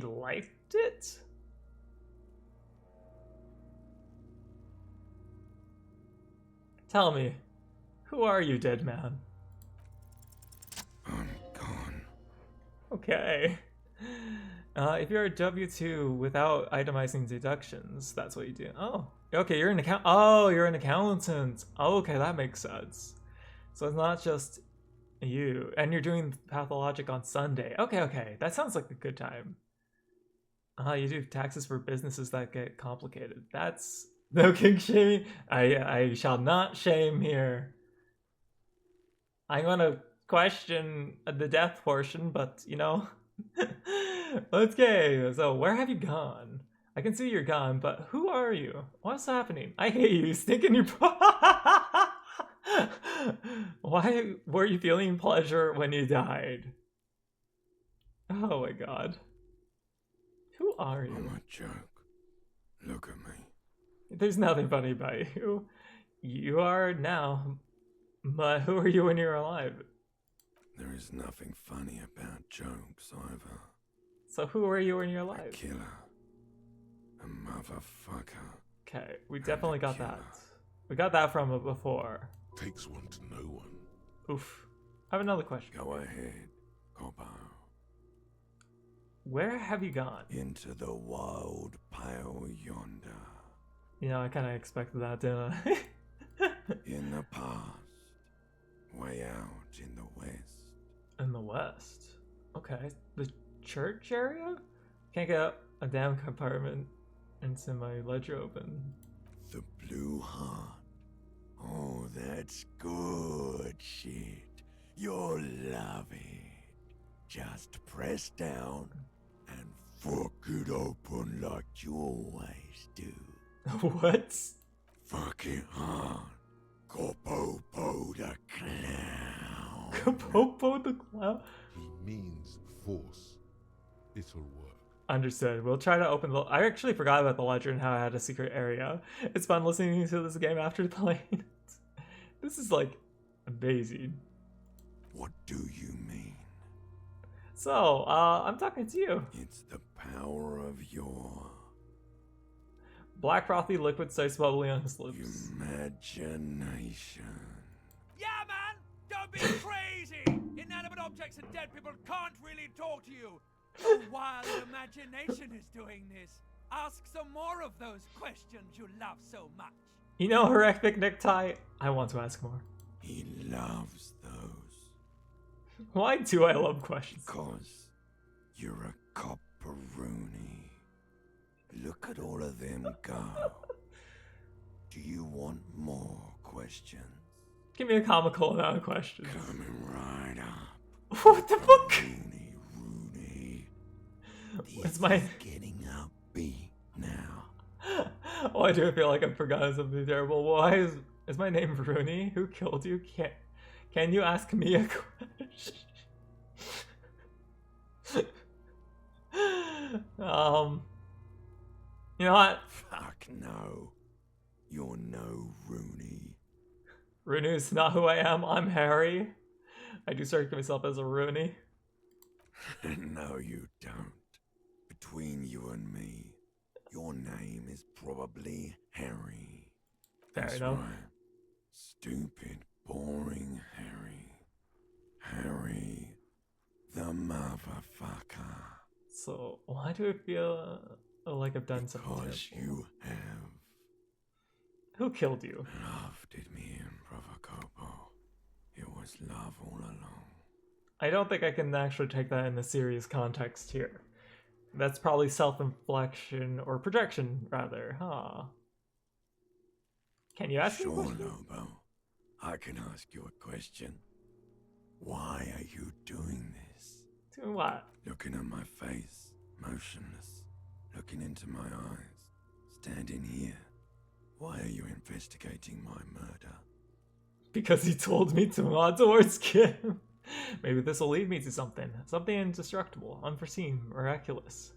liked it? Tell me, who are you, dead man?
I'm gone.
Okay. If you're a W-2 without itemizing deductions, that's what you do. Oh, okay, you're an account. Oh, you're an accountant. Oh, okay, that makes sense. So it's not just you, and you're doing Pathologic on Sunday. Okay, that sounds like a good time. You do taxes for businesses that get complicated. That's no king shaming. I shall not shame here. I'm gonna question the death portion, but you know. Okay, so where have you gone? I can see you're gone, but who are you? What's happening? I hate you, stinking your. Why were you feeling pleasure when you died? Oh my god. Who are you?
I'm a joke. Look at me.
There's nothing funny about you. You are now. But who are you when you're alive?
There is nothing funny about jokes either.
So who are you when you're alive?
A killer. A motherfucker.
Okay, we definitely got that. We got that from before.
Takes one to know one.
Oof. I have another question.
Go ahead, Coppo.
Where have you gone?
Into the wild pale yonder.
You know, I kind of expected that, didn't I?
In the past. Way out in the west.
In the west? Okay. The church area? Can't get a damn compartment into my ledger open.
The blue heart. Oh, that's good shit. You'll love it. Just press down and fuck it open like you always do.
What?
Fuck it hard. Popo the clown.
Popo the clown?
He means force. It'll work.
Understood. We'll try to open the... I actually forgot about the ledger and how I had a secret area. It's fun listening to this game after playing it. This is, like, amazing.
What do you mean?
So, I'm talking to you.
It's the power of your...
Black frothy liquid starts bubbling on his lips.
Imagination.
Yeah, man! Don't be crazy! Inanimate objects and dead people can't really talk to you. Your wild imagination is doing this. Ask some more of those questions you love so much.
You know, horrific necktie? I want to ask more.
He loves those.
Why do I love questions?
Because you're a copperoony. Look at all of them go. Do you want more questions?
Give me a comical amount of questions.
Coming right up.
What the fuck?
Rooney.
What's my...
Getting upbeat now.
Oh, I do feel like I've forgotten something terrible. Why is my name Rooney? Who killed you? Can you ask me a question? You know what?
Fuck no. You're no Rooney.
Rooney's not who I am. I'm Harry. I do start myself as a Rooney.
No, you don't. Between you and me, your name is probably Harry.
Fair
That's
enough.
right. Stupid, boring Harry. Harry, the motherfucker.
So, why do I feel like I've done something
Because
terrible?
you have.
Who killed you?
Love did me in, Provocopo. It was love all along.
I don't think I can actually take that in a serious context here. That's probably self-inflection or projection, rather, huh? Can you ask me a
Sure,
question?
Lobo. I can ask you a question. Why are you doing this?
Doing what?
Looking at my face, motionless. Looking into my eyes. Standing here. Why are you investigating my murder?
Because he told me to nod towards Kim. Maybe this will lead me to something. Something indestructible, unforeseen, miraculous.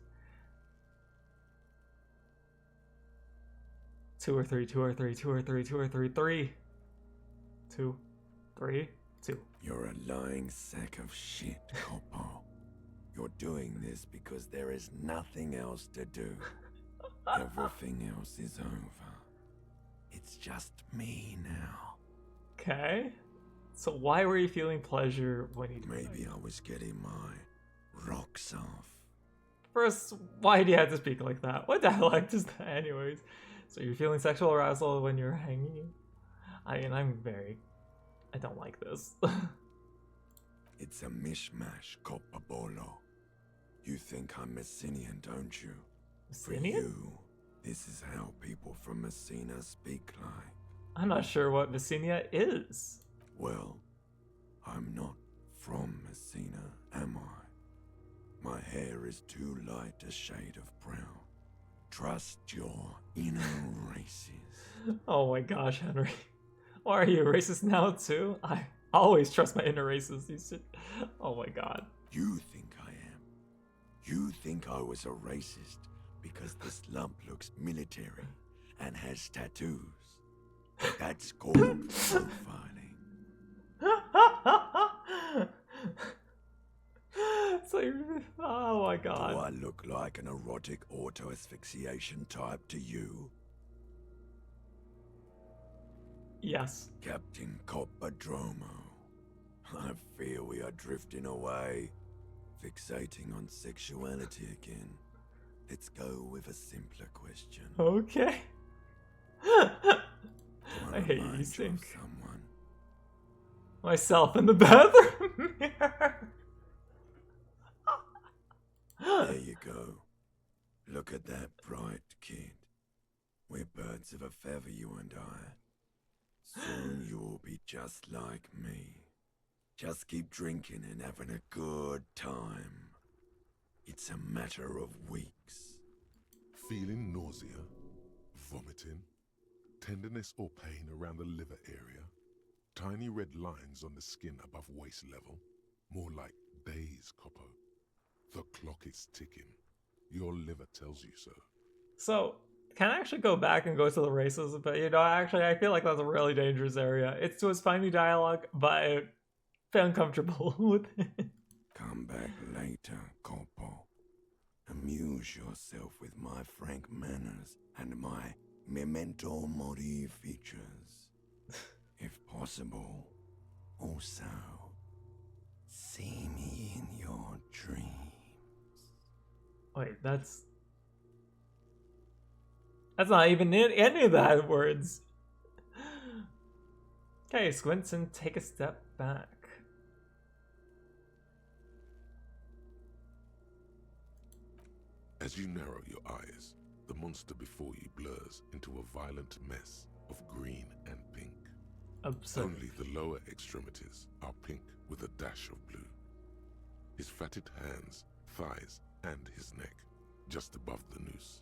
2 or 3, 2 or 3, 2 or 3, 2 or 3, 3. 2, 3, 2.
You're a lying sack of shit, Coppo. You're doing this because there is nothing else to do. Everything else is over. It's just me now.
Okay. So why were you feeling pleasure when you died?
Maybe I was getting my rocks off.
First, why do you have to speak like that? What dialect is that anyways? So you're feeling sexual arousal when you're hanging? I mean, I don't like this.
It's a mishmash, Coppabolo. You think I'm Messinian, don't you? For
Messinian?
you, this is how people from Messina speak like.
I'm not sure what Messinia is.
Well, I'm not from Messina, am I? My hair is too light a shade of brown. Trust your inner races.
Oh my gosh, Henry. Why are you a racist now too? I always trust my inner races. Oh my god.
You think I am. You think I was a racist because this lump looks military and has tattoos. That's called profiling.
Oh my god.
Do I look like an erotic auto-asphyxiation type to you?
Yes.
Captain Coppadromo. I fear we are drifting away, fixating on sexuality again. Let's go with a simpler question.
Okay.
Do
I hate you,
remind
Stink.
of someone?
Myself in the bathroom mirror.
There you go. Look at that bright kid. We're birds of a feather, you and I. Soon you'll be just like me. Just keep drinking and having a good time. It's a matter of weeks.
Feeling nausea, vomiting, tenderness or pain around the liver area, tiny red lines on the skin above waist level, more like days, Coppo. The clock is ticking. Your liver tells you so.
So, can I actually go back and go to the races? But, you know, actually, I feel like that's a really dangerous area. It was funny dialogue, but I felt uncomfortable with it.
Come back later, Corpo. Amuse yourself with my frank manners and my memento mori features. If possible, also, see me in your dreams.
Wait, that's not even in any of the words. Okay, squints and take a step back.
As you narrow your eyes, the monster before you blurs into a violent mess of green and pink.
Absurd.
Only the lower extremities are pink with a dash of blue. His fatted hands, thighs, and his neck, just above the noose.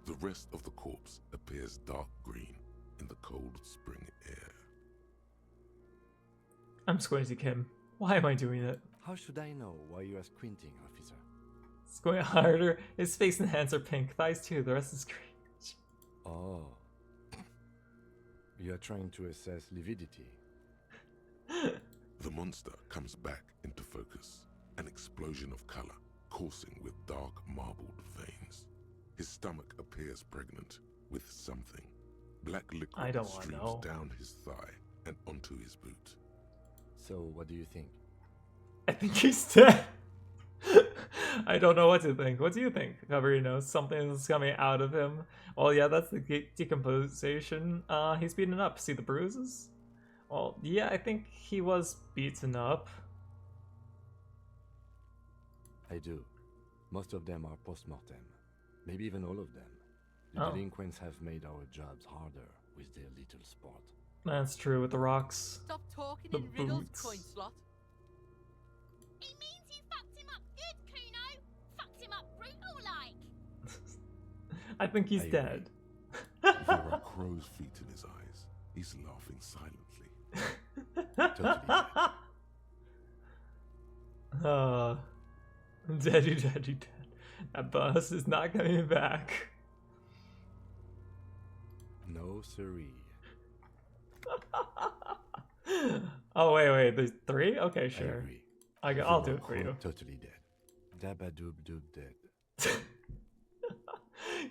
The rest of the corpse appears dark green in the cold spring air.
I'm squinting him. Why am I doing it?
How should I know why you are squinting, officer?
Squint harder. His face and hands are pink. Thighs too. The rest is green.
Oh. You are trying to assess lividity.
The monster comes back into focus. An explosion of color, coursing with dark marbled veins. His stomach appears pregnant with something. Black liquid streams down his thigh and onto his boot.
So, what do you think?
I think he's dead. I don't know what to think. What do you think? Cover your nose. Something is coming out of him. Well, yeah, that's the decomposition. He's beaten up. See the bruises? Well, yeah, I think he was beaten up.
I do. Most of them are post-mortem. Maybe even all of them. The delinquents have made our jobs harder with their little sport.
That's true with the rocks.
Stop talking
The
in riddles,
boots.
coin slot.
It means you fucked him up good, Kuno. Fucked him up brutal like.
I think he's dead.
There are crow's feet in his eyes. He's laughing silently.
Daddy, dead. That bus is not coming back.
No siree.
Oh wait, there's 3? Okay, sure.
I agree.
I'll do it for you.
Totally dead. Dabba-doob dead.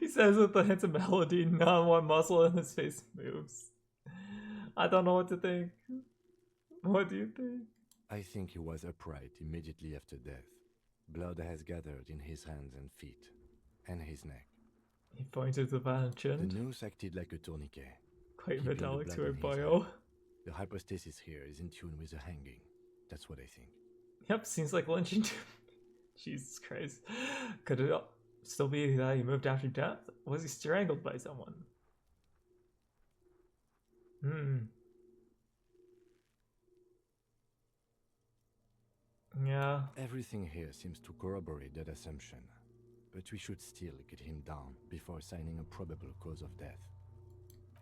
He says with the hint of melody, not one muscle in his face moves. I don't know what to think. What do you think?
I think he was upright immediately after death. Blood has gathered in his hands and feet, and his neck.
He pointed to the chin.
The noose acted like a tourniquet.
Quite
keeping the
metallic
blood
to a
in his
bio.
hand. The hypostasis here is in tune with the hanging. That's what I think.
Yep, seems like lynching too. Jesus Christ. Could it still be that he moved after death? Was he strangled by someone? Yeah.
Everything here seems to corroborate that assumption, but we should still get him down before assigning a probable cause of death.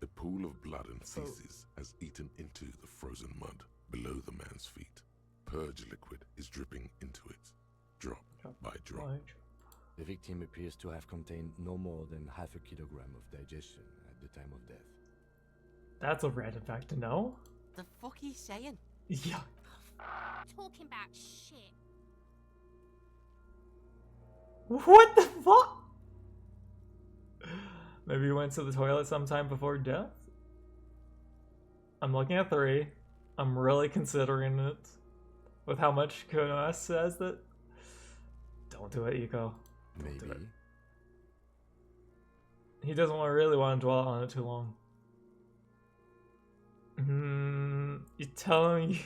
A pool of blood and feces has eaten into the frozen mud below the man's feet. Purge liquid is dripping into it, drop by drop.
The victim appears to have contained no more than half a kilogram of digestion at the time of death.
That's a random fact to know.
The fuck he's saying?
Yeah.
Talking about shit.
What the fuck? Maybe he went to the toilet sometime before death? I'm looking at 3. I'm really considering it. With how much Kuno says that. Don't do it, Eco.
Maybe.
He doesn't really want to dwell on it too long. You're telling me.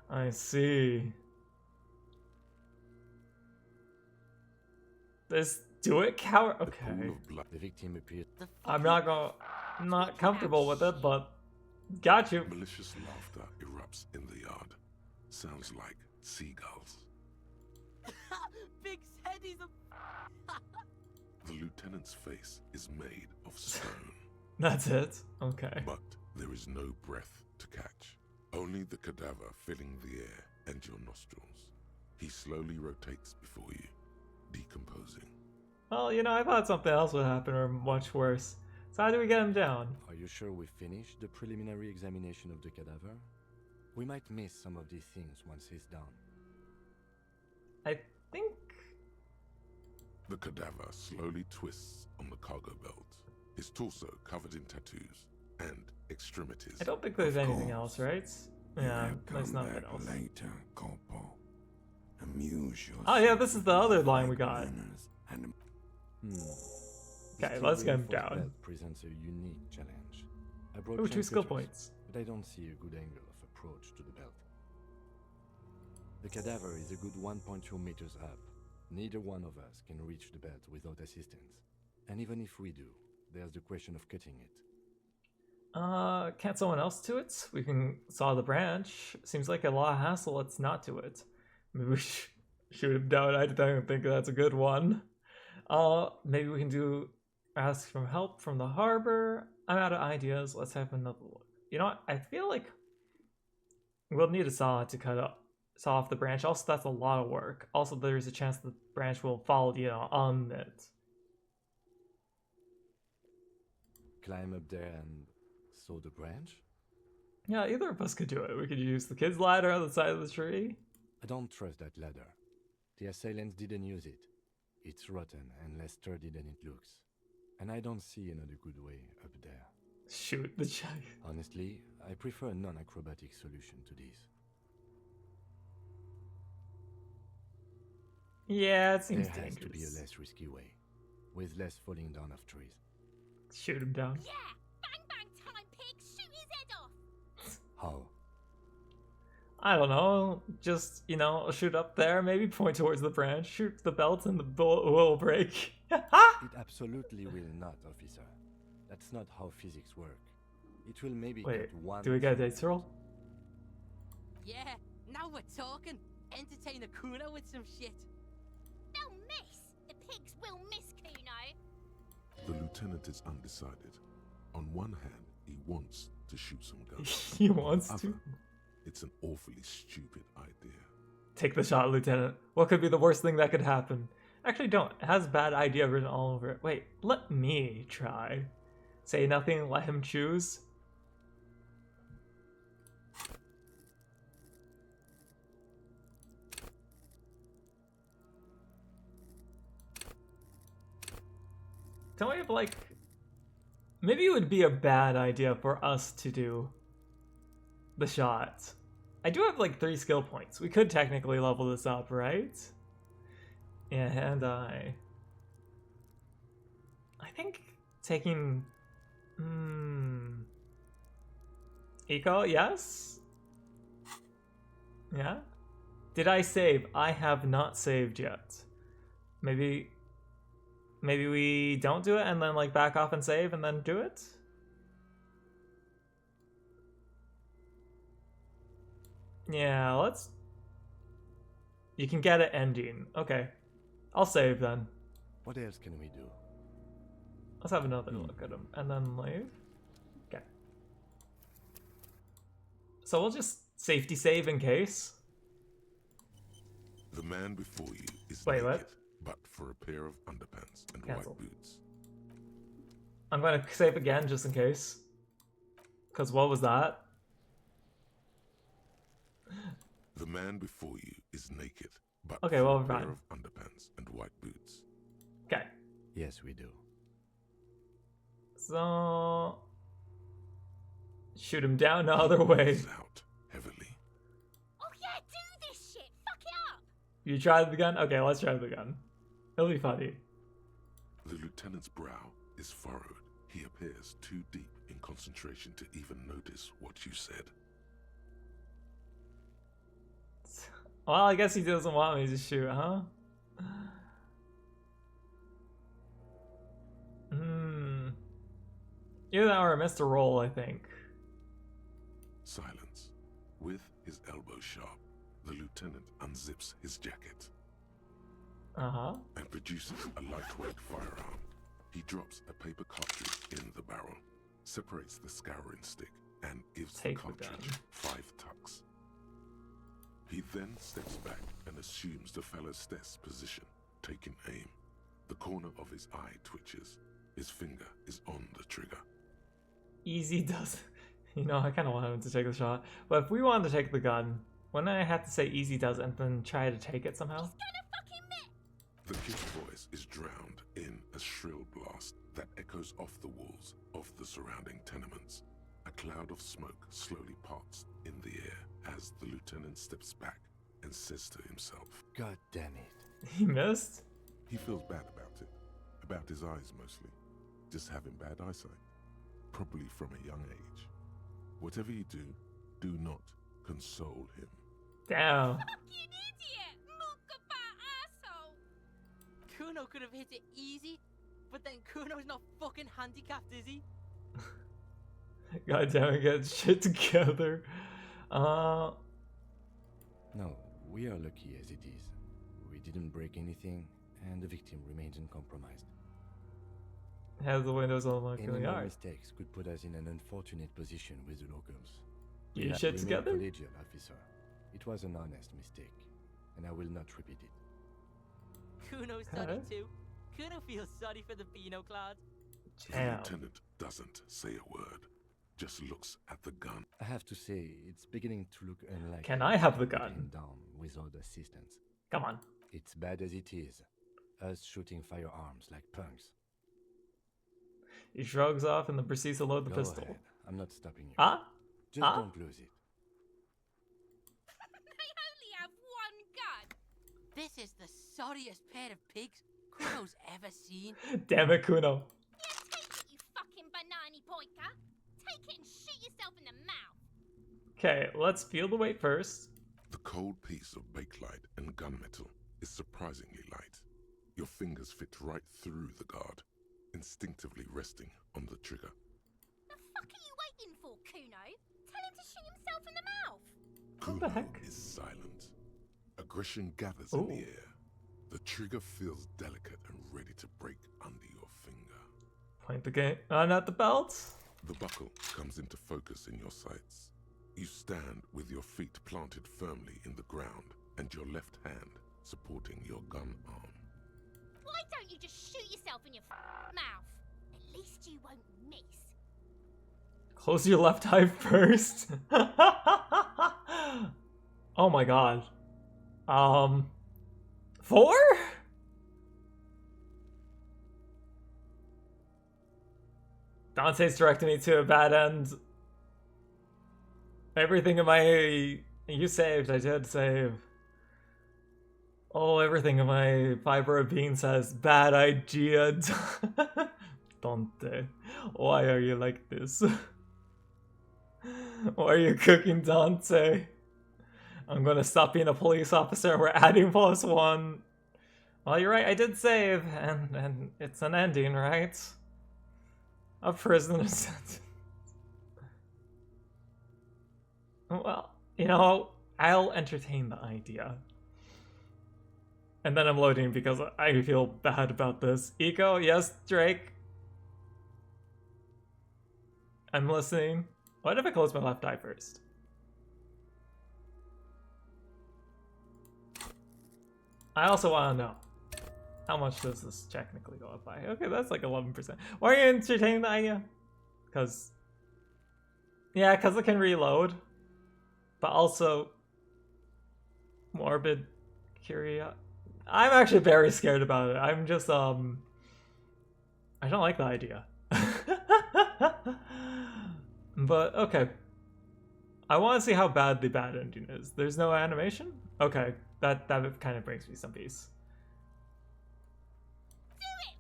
I see. This do it, coward. Okay.
The victim appeared.
I'm not comfortable with it, but got you.
Malicious laughter erupts in the yard. Sounds like seagulls.
Big head is a.
The lieutenant's face is made of stone.
That's it? Okay.
But there is no breath to catch. Only the cadaver filling the air and your nostrils. He slowly rotates before you, decomposing.
Well, you know, I thought something else would happen or much worse. So how do we get him down?
Are you sure we finished the preliminary examination of the cadaver? We might miss some of these things once he's done.
I think...
The cadaver slowly twists on the cargo belt, his torso covered in tattoos, and extremities.
I don't think there's anything else, right? Yeah, there's
Come
nothing
back
else.
later, Corpo. Amuse yourself.
Oh yeah, this is the other line we got.
And
Okay, let's get him
Reinforced
down.
belt presents a unique challenge. I brought
Ooh, 2 skill
pictures,
points.
but I don't see a good angle of approach to the belt. The cadaver is a good 1.2 meters up. Neither one of us can reach the belt without assistance. And even if we do, there's the question of cutting it.
Can't someone else do it? We can saw the branch. Seems like a lot of hassle, let's not do it. Maybe we shoot him down. I don't think that's a good one. Maybe we can ask for help from the harbor. I'm out of ideas. Let's have another look. You know what? I feel like we'll need a saw to saw off the branch. Also, that's a lot of work. Also, there's a chance the branch will fall, you know, on it.
Climb up there and saw the branch?
Yeah, either of us could do it. We could use the kid's ladder on the side of the tree.
I don't trust that ladder. The assailants didn't use it. It's rotten and less sturdy than it looks. And I don't see another good way up there.
Shoot the giant.
Honestly, I prefer a non-acrobatic solution to this.
Yeah, it seems
there
dangerous.
has to be a less risky way, with less falling down of trees.
Shoot him down.
Yeah! Bang bang time, pig! Shoot his head off!
How?
I don't know. Just, you know, shoot up there, maybe point towards the branch, shoot the belt, and the bullet will break.
It absolutely will not, officer. That's not how physics work. It will maybe
Wait,
cut one...
do we get a dice roll?
Yeah, now we're talking. Entertain a Kuno with some shit.
They'll miss! The pigs will miss Kuno!
The lieutenant is undecided. On one hand, he wants to shoot some guns.
He wants
On the
to.
other, it's an awfully stupid idea.
Take the shot, Lieutenant. What could be the worst thing that could happen? Actually, don't. It has bad idea written all over it. Wait, let me try. Say nothing, let him choose. Don't we have, like... Maybe it would be a bad idea for us to do the shot. I do have, like, 3 skill points. We could technically level this up, right? And I think taking... Eco, yes? Yeah? Did I save? I have not saved yet. Maybe we don't do it and then like back off and save and then do it? Yeah, let's... You can get it ending. Okay. I'll save then.
What else can we do?
Let's have another look at him and then leave. Okay. So we'll just safety save in case.
The man before you is
Wait,
naked,
what?
but for a pair of underpants and
Cancel.
white boots.
I'm gonna save again just in case. Cause what was that?
The man before you is naked, but
Okay,
for
well,
a
we're
pair
fine.
of underpants and white boots.
Okay.
Yes, we do.
So... Shoot him down the other way.
Out heavily.
Oh yeah, do this shit! Fuck it up!
You tried the gun? Okay, let's try the gun. It'll be funny.
The lieutenant's brow is furrowed. He appears too deep in concentration to even notice what you said.
Well, I guess he doesn't want me to shoot, huh? Either that or I missed a roll, I think.
Silence. With his elbow sharp, the lieutenant unzips his jacket. And produces a lightweight firearm. He drops a paper cartridge in the barrel, separates the scouring stick, and gives the cartridge 5 tucks. He then steps back and assumes the fellow's desk position, taking aim. The corner of his eye twitches. His finger is on the trigger.
Easy does. You know, I kind of want him to take the shot. But if we wanted to take the gun, wouldn't I have to say easy does and then try to take it somehow?
The kid's voice is drowned in a shrill blast that echoes off the walls of the surrounding tenements. A cloud of smoke slowly parts in the air as the lieutenant steps back and says to himself,
God damn it.
He missed?
He feels bad about it. About his eyes mostly. Just having bad eyesight. Probably from a young age. Whatever you do, do not console him.
Damn.
Fucking idiot! Mukabat asshole!
Kuno could have hit it easy, but then Kuno's not fucking handicapped, is he?
God damn it, get shit together.
No, we are lucky as it is. We didn't break anything, and the victim remains uncompromised.
Has the windows unlocked in the
Any more
yard.
mistakes could put us in an unfortunate position with the locals.
You shit together?
Collegial officer. It was an honest mistake, and I will not repeat it.
Kuno's sorry too. Kuno feels sorry for the Beano Cloud.
The lieutenant doesn't say a word, just looks at the gun.
I have to say, it's beginning to look unlikely.
Can I have the
to put
gun?
him down without assistance.
Come on.
It's bad as it is. Us shooting firearms like punks.
He shrugs off and then proceeds to load the
Go
pistol.
ahead. I'm not stopping you. Just
Ah?
don't lose it.
They only have one gun!
This is the sorriest pair of pigs Kuno's ever seen.
Damn it, Kuno.
Yeah, take it, you fucking banana poika! Take it and shoot yourself in the mouth!
Okay, let's feel the weight first.
The cold piece of bakelite and gunmetal is surprisingly light. Your fingers fit right through the guard, instinctively resting on the trigger.
The fuck are you waiting for, Kuno? Tell him to shoot himself in the mouth!
Kuno is silent. Aggression gathers in the air. The trigger feels delicate and ready to break under your finger.
Point the game on at the belt.
The buckle comes into focus in your sights. You stand with your feet planted firmly in the ground and your left hand supporting your gun arm.
Why don't you just shoot yourself in your mouth? At least you won't miss.
Close your left eye first. Oh my god. 4? Dante's directing me to a bad end. Everything in my... You saved, I did save. Oh, everything in my fiber of being says, bad idea. Dante, why are you like this? Why are you cooking Dante? I'm gonna stop being a police officer, we're adding +1. Well, you're right, I did save, and it's an ending, right? A prisoner sentence. Well, you know, I'll entertain the idea. And then I'm loading because I feel bad about this. Eco, yes, Drake. I'm listening. What if I close my left eye first? I also want to know, how much does this technically go up by? Okay, that's like 11%. Why are you entertaining the idea? Because, yeah, because it can reload. But also, morbid curiosity. I'm actually very scared about it. I'm just, I don't like the idea. But, okay. I want to see how bad the bad ending is. There's no animation? Okay, that kind of brings me some peace.
Do it!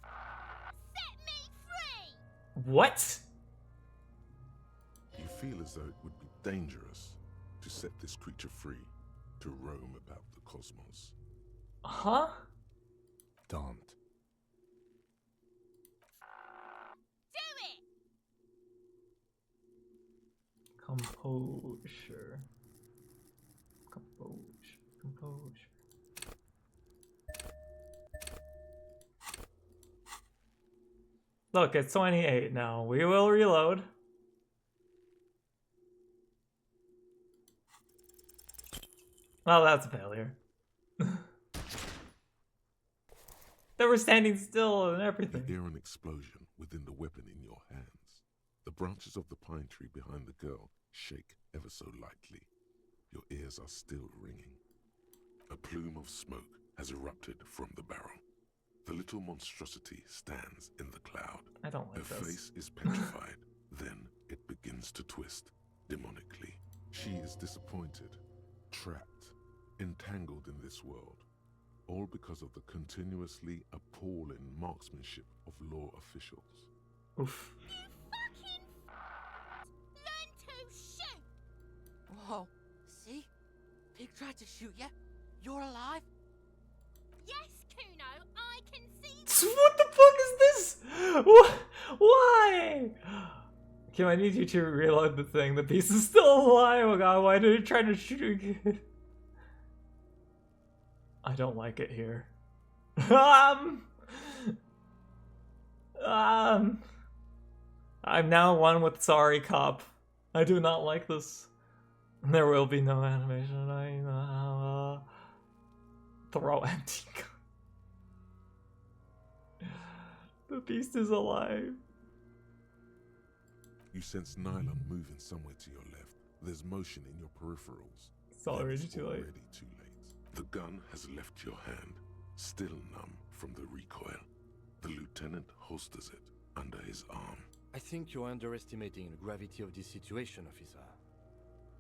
Set me free!
What?
You feel as though it would be dangerous to set this creature free to roam about the cosmos.
Huh?
Don't.
Do it!
Composure. Composure. Look, it's 28 now. We will reload. Well, that's a failure. They were standing still and everything.
You hear an explosion within the weapon in your hands. The branches of the pine tree behind the girl shake ever so lightly. Your ears are still ringing. A plume of smoke has erupted from the barrel. The little monstrosity stands in the cloud.
I don't like
Her
this.
face is petrified. Then it begins to twist demonically. She is disappointed, trapped, entangled in this world. All because of the continuously appalling marksmanship of law officials.
Oof.
Learn to shoot!
Whoa, see? Pig tried to shoot you. You're alive?
Yes, Kuno, I can see.
What the fuck is this? What? Why? Kim, I need you to reload the thing. The beast is still alive. Oh god, why did it try to shoot again? I don't like it here. I'm now one with Sorry Cop. I do not like this. There will be no animation. I throw empty gun. The beast is alive.
You sense nylon moving somewhere to your left. There's motion in your peripherals.
It's already too late.
Already too late. The gun has left your hand, still numb from the recoil. The lieutenant holsters it under his arm.
I think you're underestimating the gravity of this situation, officer.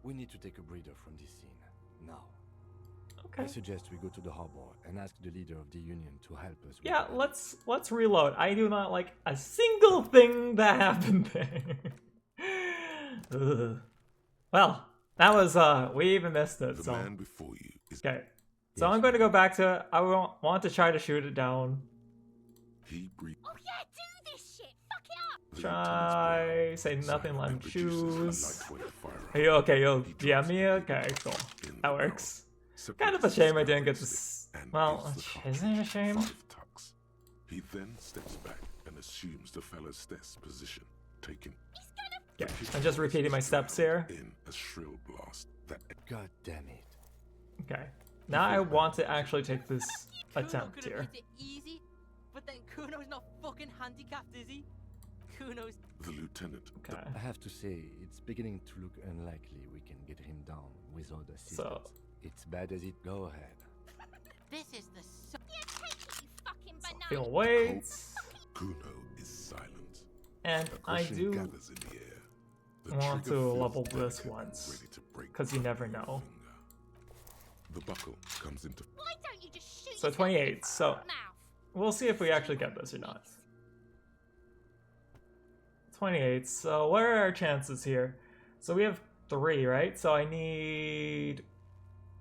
We need to take a breather from this scene, now.
Okay.
I suggest we go to the harbor and ask the leader of the Union to help us with
Yeah,
that.
let's reload. I do not like a single thing that happened there. Ugh. Well, that was we even missed it.
The man before you is
okay. So I'm going to go back to. I want to try to shoot it down.
He breathed.
Oh yeah, do this shit. Fuck it up.
Try. Say nothing. Let him choose. Are you okay? You'll DM me. Okay, cool. That works. Kind of a shame I didn't get this. Well, isn't it a shame?
He then steps back and assumes the fellow's steps position, taking.
Okay, I'm just repeating my steps here.
In a shrill blast that.
God damn it.
Okay. Now I want to actually take this attempt
Kuno
here.
could've hit it easy, but then Kuno's not fucking handicapped, is he? Kuno's.
The lieutenant.
Okay.
I have to say, it's beginning to look unlikely we can get him down without assistance.
So,
it's bad as it. Go ahead.
This is the.
Yeah, take it, you fucking banana.
Phil waits.
Kuno is silent.
And I
Aggression
do
gathers in the air. The
want to
trigger feels
level this
delicate,
once.
ready to break
Because you
from
never
your
know.
finger. The buckle comes into.
Why don't you just shoot
So
yourself
28.
in the
So
mouth?
we'll see if we actually get this or not. 28. So what are our chances here? So we have 3, right? So I need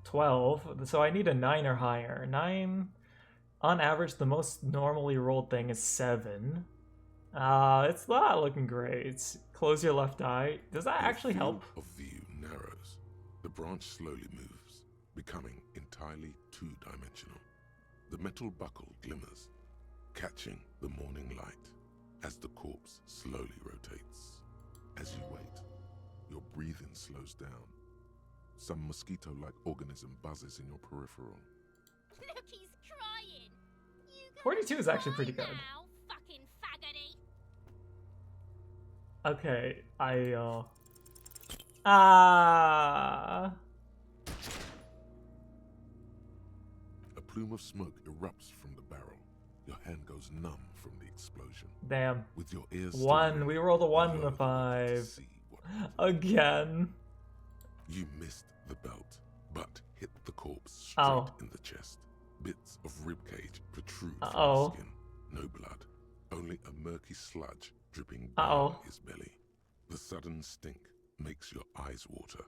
12. So I need a 9 or higher. 9, on average, the most normally rolled thing is 7. It's not looking great. Close your left eye. Does that actually help?
Of view narrows. The branch slowly moves, becoming entirely two-dimensional. The metal buckle glimmers, catching the morning light as the corpse slowly rotates. As you wait, your breathing slows down. Some mosquito-like organism buzzes in your peripheral.
Look, he's crying. You
42 is actually pretty good.
now, fucking faggoty.
Okay,
A plume of smoke erupts from the barrel. Your hand goes numb from the explosion.
Damn.
With your ears
1. We rolled a 1 and a 5. Again.
You missed the belt, but hit the corpse straight in the chest. Bits of ribcage protrude from the skin. No blood, only a murky sludge dripping down his belly. The sudden stink makes your eyes water.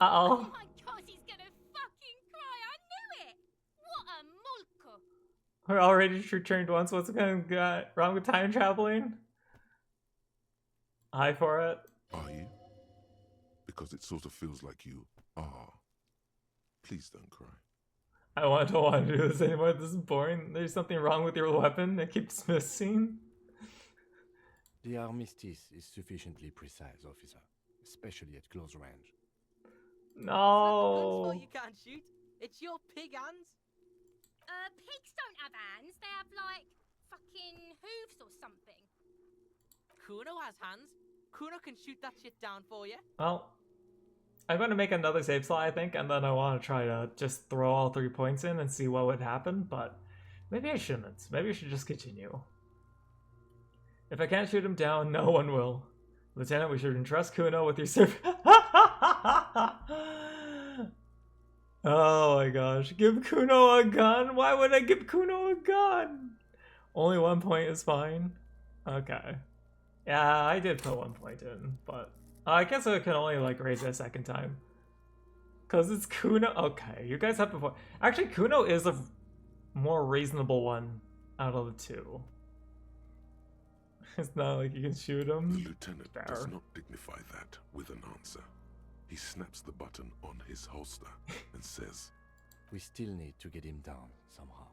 Oh my god, he's gonna fucking cry. I knew it. What a mulko.
We're already returned once. What's going wrong with time traveling? Hi for it.
Are you? Because because it sort of feels like you are. Please don't cry.
I don't want to do this anymore. This is boring. There's something wrong with your weapon. It keeps missing.
The armistice is sufficiently precise, officer, especially at close range.
No.
You can't shoot. It's your pig hands.
Pigs don't have hands. They have, like, fucking hooves or something.
Kuno has hands. Kuno can shoot that shit down for you.
Well, I'm going to make another save slot, I think, and then I want to try to just throw all 3 points in and see what would happen, but maybe I shouldn't. Maybe I should just continue. If I can't shoot him down, no one will. Lieutenant, we should entrust Kuno with your service. Oh my gosh. Give Kuno a gun? Why would I give Kuno a gun? Only 1 point is fine. Okay. Yeah, I did put 1 point in, but I guess I can only like raise it a second time. Cause it's Kuno. Okay, you guys have the point. Actually, Kuno is a more reasonable one out of the 2. It's not like you can shoot him.
The lieutenant does not dignify that with an answer. He snaps the button on his holster and says,
"We still need to get him down somehow."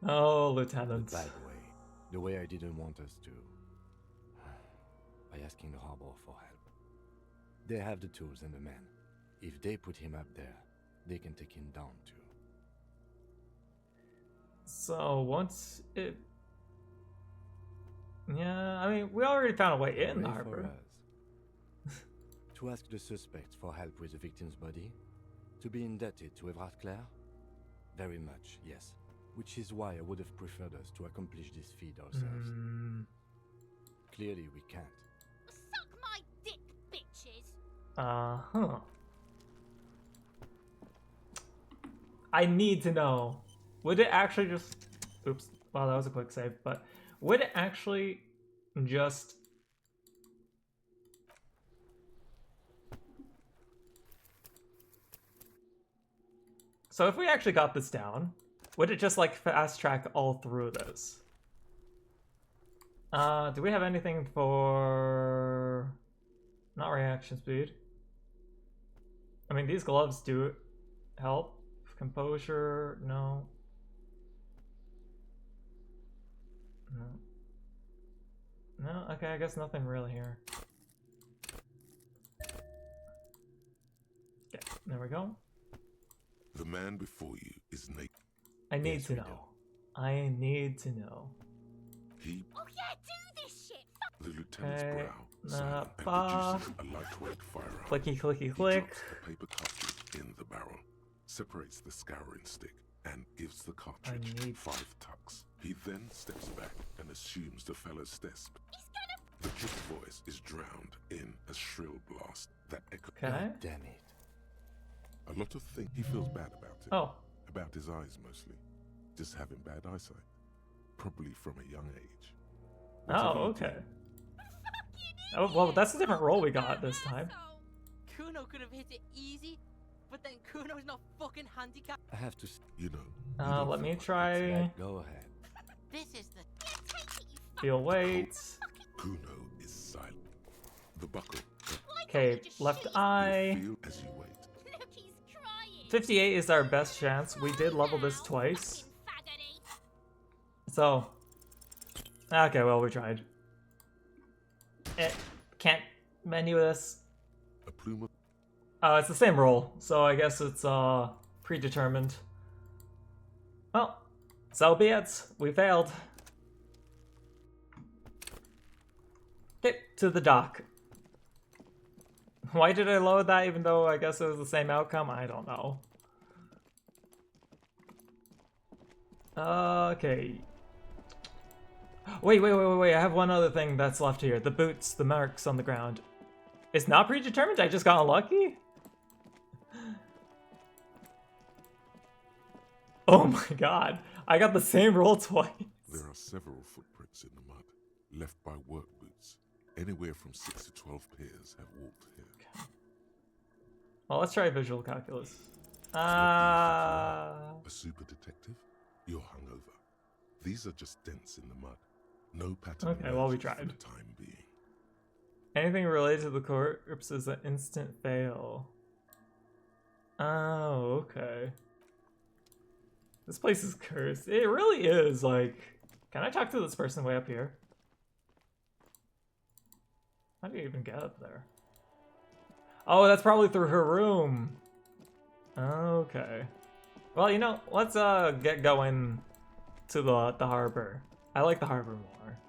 Oh, Lieutenant.
The bad way. The way I didn't want us to. By asking the harbor for help. They have the tools and the men. If they put him up there, they can take him down too.
So once it... Yeah, I mean, we already found a way in the harbor.
To ask the suspects for help with the victim's body? To be indebted to Evrard Clare? Very much, yes. Which is why I would have preferred us to accomplish this feat ourselves. Clearly we can't.
Suck my dick, bitches!
Uh-huh. I need to know. Would it actually just... Oops. Wow, that was a quick save. But would it actually just... So if we actually got this down, would it just like fast track all through this? Do we have anything for... Not reaction speed. I mean, these gloves do help. Composure, no. No, okay, I guess nothing really here. Okay, there we go.
The man before you is naked.
I need to know. I need to know.
He...
Oh yeah, do this shit!
The lieutenant's
Okay.
brow silent and produces a lightweight firearm.
Clicky, clicky,
He
click.
drops the paper cartridge in the barrel, separates the scouring stick, and gives the cartridge 5 tucks. He then steps back and assumes the fellow's step. The kid's voice is drowned in a shrill blast that echoes.
Okay.
God damn it.
A lot of things he feels bad about it.
Oh.
About his eyes mostly. Just having bad eyesight. Probably from a young age.
Oh, okay. Oh, well, that's a different role we got this time.
Kuno could have hit it easy, but then Kuno's not fucking handicapped.
I have to...
You know.
Let me try...
Go ahead.
This is the...
Feel weight.
Kuno is silent. The buckle.
Okay, left eye.
Feel as you wait.
58 is our best chance. We did level this twice. So... Okay, well, we tried. Can't menu this.
A plume of...
It's the same roll, so I guess it's predetermined. Well, so be it. We failed. Okay, to the dock. Why did I load that even though I guess it was the same outcome? I don't know. Okay. Wait, I have one other thing that's left here. The boots, the marks on the ground. It's not predetermined? I just got unlucky? Oh my god. I got the same roll twice.
There are several footprints in the mud, left by work boots. Anywhere from 6 to 12 pairs have walked here.
Well, let's try visual calculus.
A super detective? You're hungover. These are just dents in the mud. No pattern.
Okay, well, we tried.
For the time being.
Anything related to the corpse is an instant fail. Oh, okay. This place is cursed. It really is, like... Can I talk to this person way up here? How do you even get up there? Oh, that's probably through her room. Okay. Well, you know, let's get going to the harbor. I like the harbor more.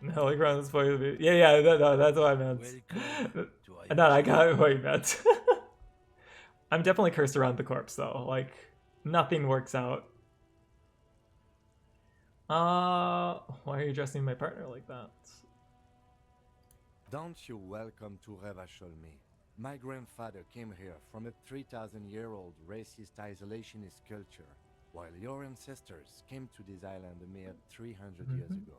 No, like around this point. Yeah, no, that's what I meant. No, I got what you meant. I'm definitely cursed around the corpse though. Like, nothing works out. Why are you dressing my partner like that?
Don't you welcome to Revacholmi. My grandfather came here from a 3,000-year-old racist isolationist culture, while your ancestors came to this island a mere 300 years ago.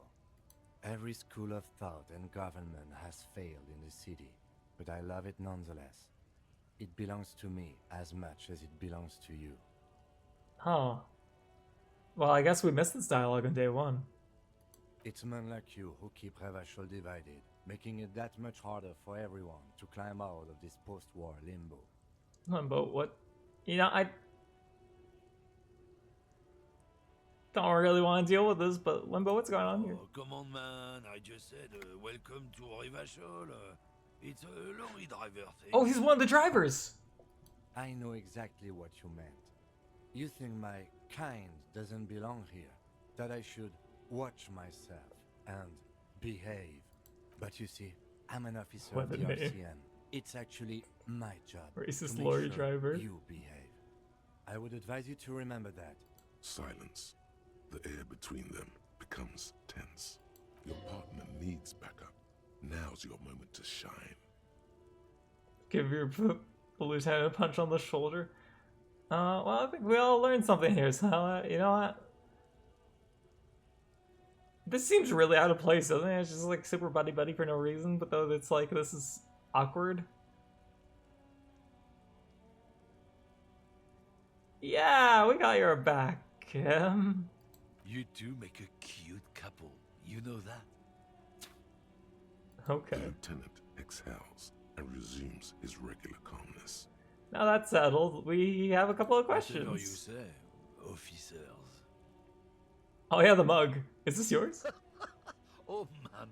Every school of thought and government has failed in the city, but I love it nonetheless. It belongs to me as much as it belongs to you.
Huh. Well, I guess we missed this dialogue on day one.
It's men like you who keep Revachol divided, making it that much harder for everyone to climb out of this post-war limbo.
Limbo, what? You know, I don't really want to deal with this, but Limbo, what's going on here?
Oh, come on, man. I just said, welcome to Revachol. It's a lorry driver thing.
Oh, he's one of the drivers!
I know exactly what you meant. You think my kind doesn't belong here, that I should watch myself and behave. But you see, I'm an officer of the RCM. It's actually my job
Racist
to
lorry
make sure
driver.
you behave. I would advise you to remember that.
Silence. The air between them becomes tense. Your partner needs backup. Now's your moment to shine.
Give your lieutenant a punch on the shoulder. Well, I think we all learned something here, so, you know what? This seems really out of place, doesn't it? It's just like super buddy-buddy for no reason, but though it's like, this is awkward. Yeah, we got your back, Kim.
You two make a cute couple. You know that?
Okay.
The lieutenant exhales and resumes his regular calmness.
Now that's settled, we have a couple of questions.
Whatever you say, officers.
Oh yeah, the mug. Is this yours?
Oh man,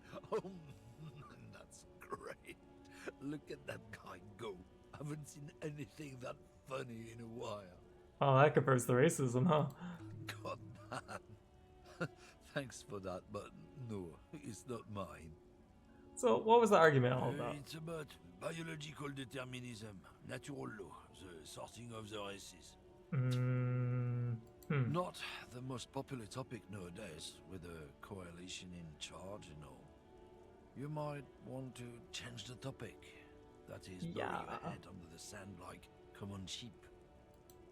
that's great. Look at that guy go. Haven't seen anything that funny in a while.
Oh, that confirms the racism, huh?
God, man. Thanks for that, but no, it's not mine.
So, what was the argument all about?
It's about biological determinism, natural law, the sorting of the races. Not the most popular topic nowadays, with the coalition in charge and all. You might want to change the topic. That is burying your head under the sand like common sheep.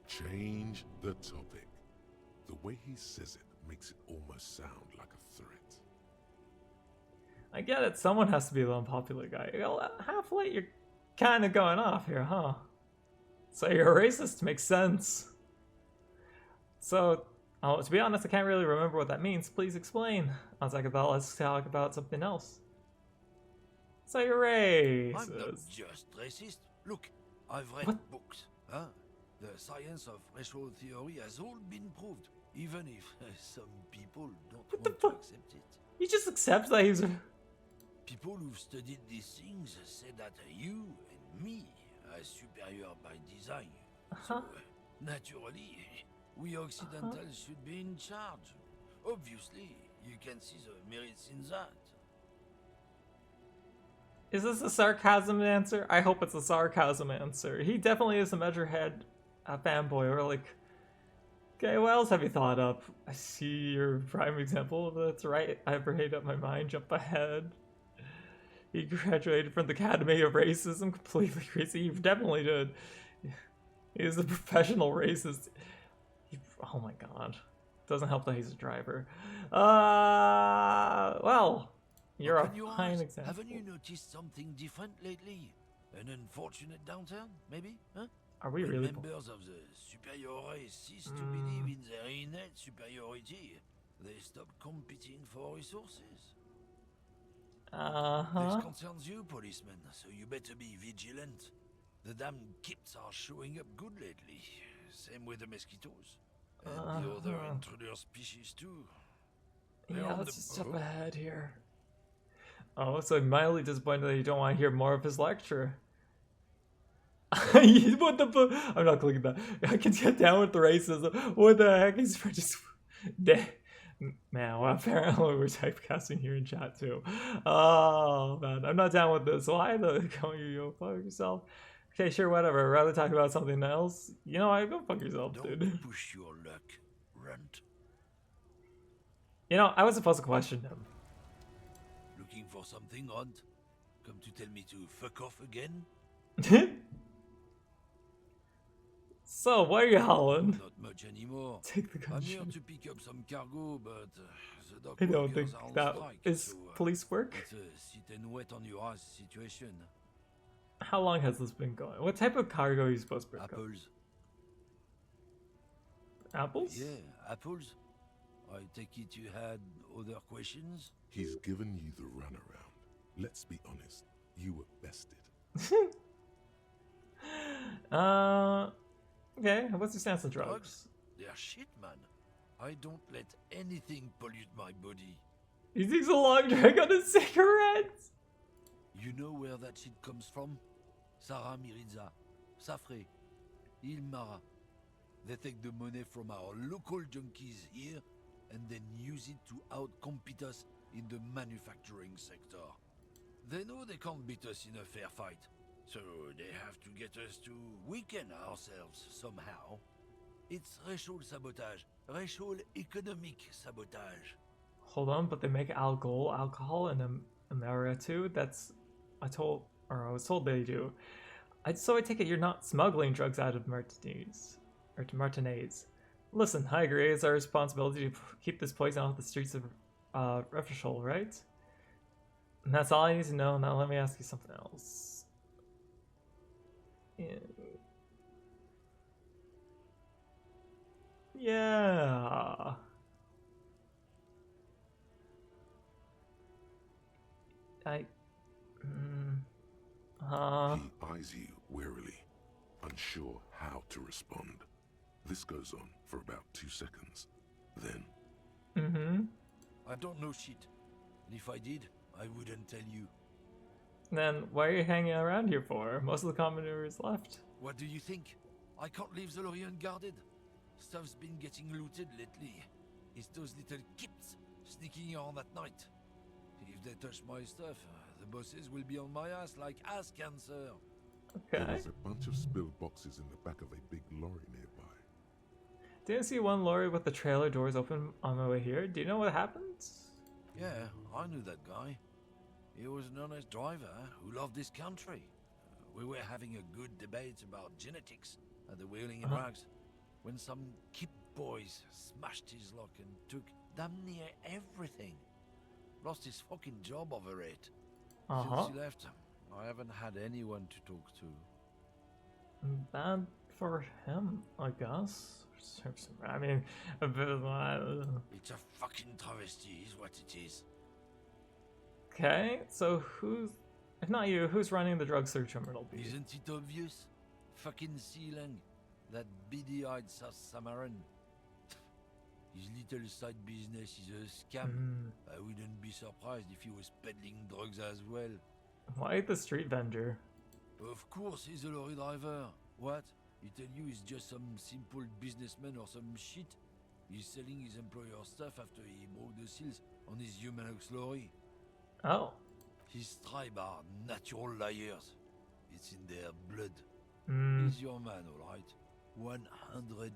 Change the topic. The way he says it makes it almost sound like a threat.
I get it, someone has to be the unpopular guy. Half late, you're kind of going off here, huh? So you're a racist, makes sense. So, to be honest, I can't really remember what that means. Please explain. I'll talk about, let's talk about something else. So you're racist.
I'm not just racist. Look, I've read books. Huh? The science of racial theory has all been proved, even if some people don't want to accept it.
He just accepts that he's...
People who've studied these things say that you and me are superior by design. So, naturally, we Occidentals should be in charge. Obviously, you can see the merits in that.
Is this a sarcasm answer? I hope it's a sarcasm answer. He definitely is a Measurehead fanboy, or like, okay, what else have you thought up? I see your prime example. That's right. I ever made up my mind. Jump ahead. He graduated from the Academy of Racism. Completely crazy. You definitely did. He's a professional racist. Oh my god. Doesn't help that he's a driver. Well, you're a fine example.
Haven't you noticed something different lately? An unfortunate downturn, maybe? Huh?
Are we really?
Members of the superior race cease to believe in their innate superiority. They stop competing for resources. This concerns you, policeman, so you better be vigilant. The damn kips are showing up good lately. Same with the mosquitoes. And the other intruder species too.
Yeah, let's just jump ahead here. Oh, so mildly disappointed that you don't want to hear more of his lecture. What the fuck? I'm not clicking that. I can get down with the racism. What the heck is for just... Man, well, apparently we're typecasting here in chat too. Oh, man. I'm not down with this. Why the... Go you fuck yourself. Okay, sure, whatever. I'd rather talk about something else. You know what? Go fuck yourself, dude.
Don't push your luck, runt.
You know, I was supposed to question him.
Looking for something, runt? Come to tell me to fuck off again?
So, why are you howling?
Not much anymore.
Take the gun.
I'm here to pick up some cargo, but the dock
I don't think
workers are on
that
strike,
is
so,
police work.
It's a sit and wait on your ass situation.
How long has this been going? What type of cargo are you supposed to pick up?
Apples.
Apples?
Yeah, apples. I take it you had other questions?
He's given you the runaround. Let's be honest, you were bested.
Okay, what's your stance on drugs?
They're shit, man. I don't let anything pollute my body.
He takes a long drag on his cigarettes.
You know where that shit comes from? Sarah Miriza, Safre, Ilmara. They take the money from our local junkies here and then use it to outcompete us in the manufacturing sector. They know they can't beat us in a fair fight, so they have to get us to weaken ourselves somehow. It's racial sabotage, racial economic sabotage.
Hold on, but they make alcohol in America too? That's... I was told they do. So I take it you're not smuggling drugs out of Martinez. Or to Martinez. Listen, I agree, it's our responsibility to keep this poison off the streets of Refreshal, right? And that's all I need to know. Now let me ask you something else. Yeah.
He eyes you warily, unsure how to respond. This goes on for about 2 seconds. Then...
I don't know shit. And if I did, I wouldn't tell you.
Then why are you hanging around here for? Most of the commoners left.
What do you think? I can't leave the lorry unguarded. Stuff's been getting looted lately. It's those little kips sneaking around at night. If they touch my stuff, the bosses will be on my ass like ass cancer.
Okay.
There's a bunch of spilled boxes in the back of a big lorry nearby.
Didn't see one lorry with the trailer doors open on my way here. Do you know what happened?
Yeah, I knew that guy. He was an honest driver who loved this country. We were having a good debate about genetics at the Wheeling and Rags when some kip boys smashed his lock and took damn near everything. Lost his fucking job over it. Since he left, I haven't had anyone to talk to.
Bad for him, I guess. I mean,
it's a fucking travesty, is what it is.
Okay, so who's, if not you, who's running the drug search on Myrtle Beach?
Isn't it obvious? Fucking Sealang, that beady-eyed South Samaran. His little side business is a scam. I wouldn't be surprised if he was peddling drugs as well.
Why the street vendor?
Of course he's a lorry driver. What? He tell you he's just some simple businessman or some shit? He's selling his employer stuff after he broke the seals on his Humanox lorry.
Oh.
His tribe are natural liars. It's in their blood. He's your man, alright? 100%.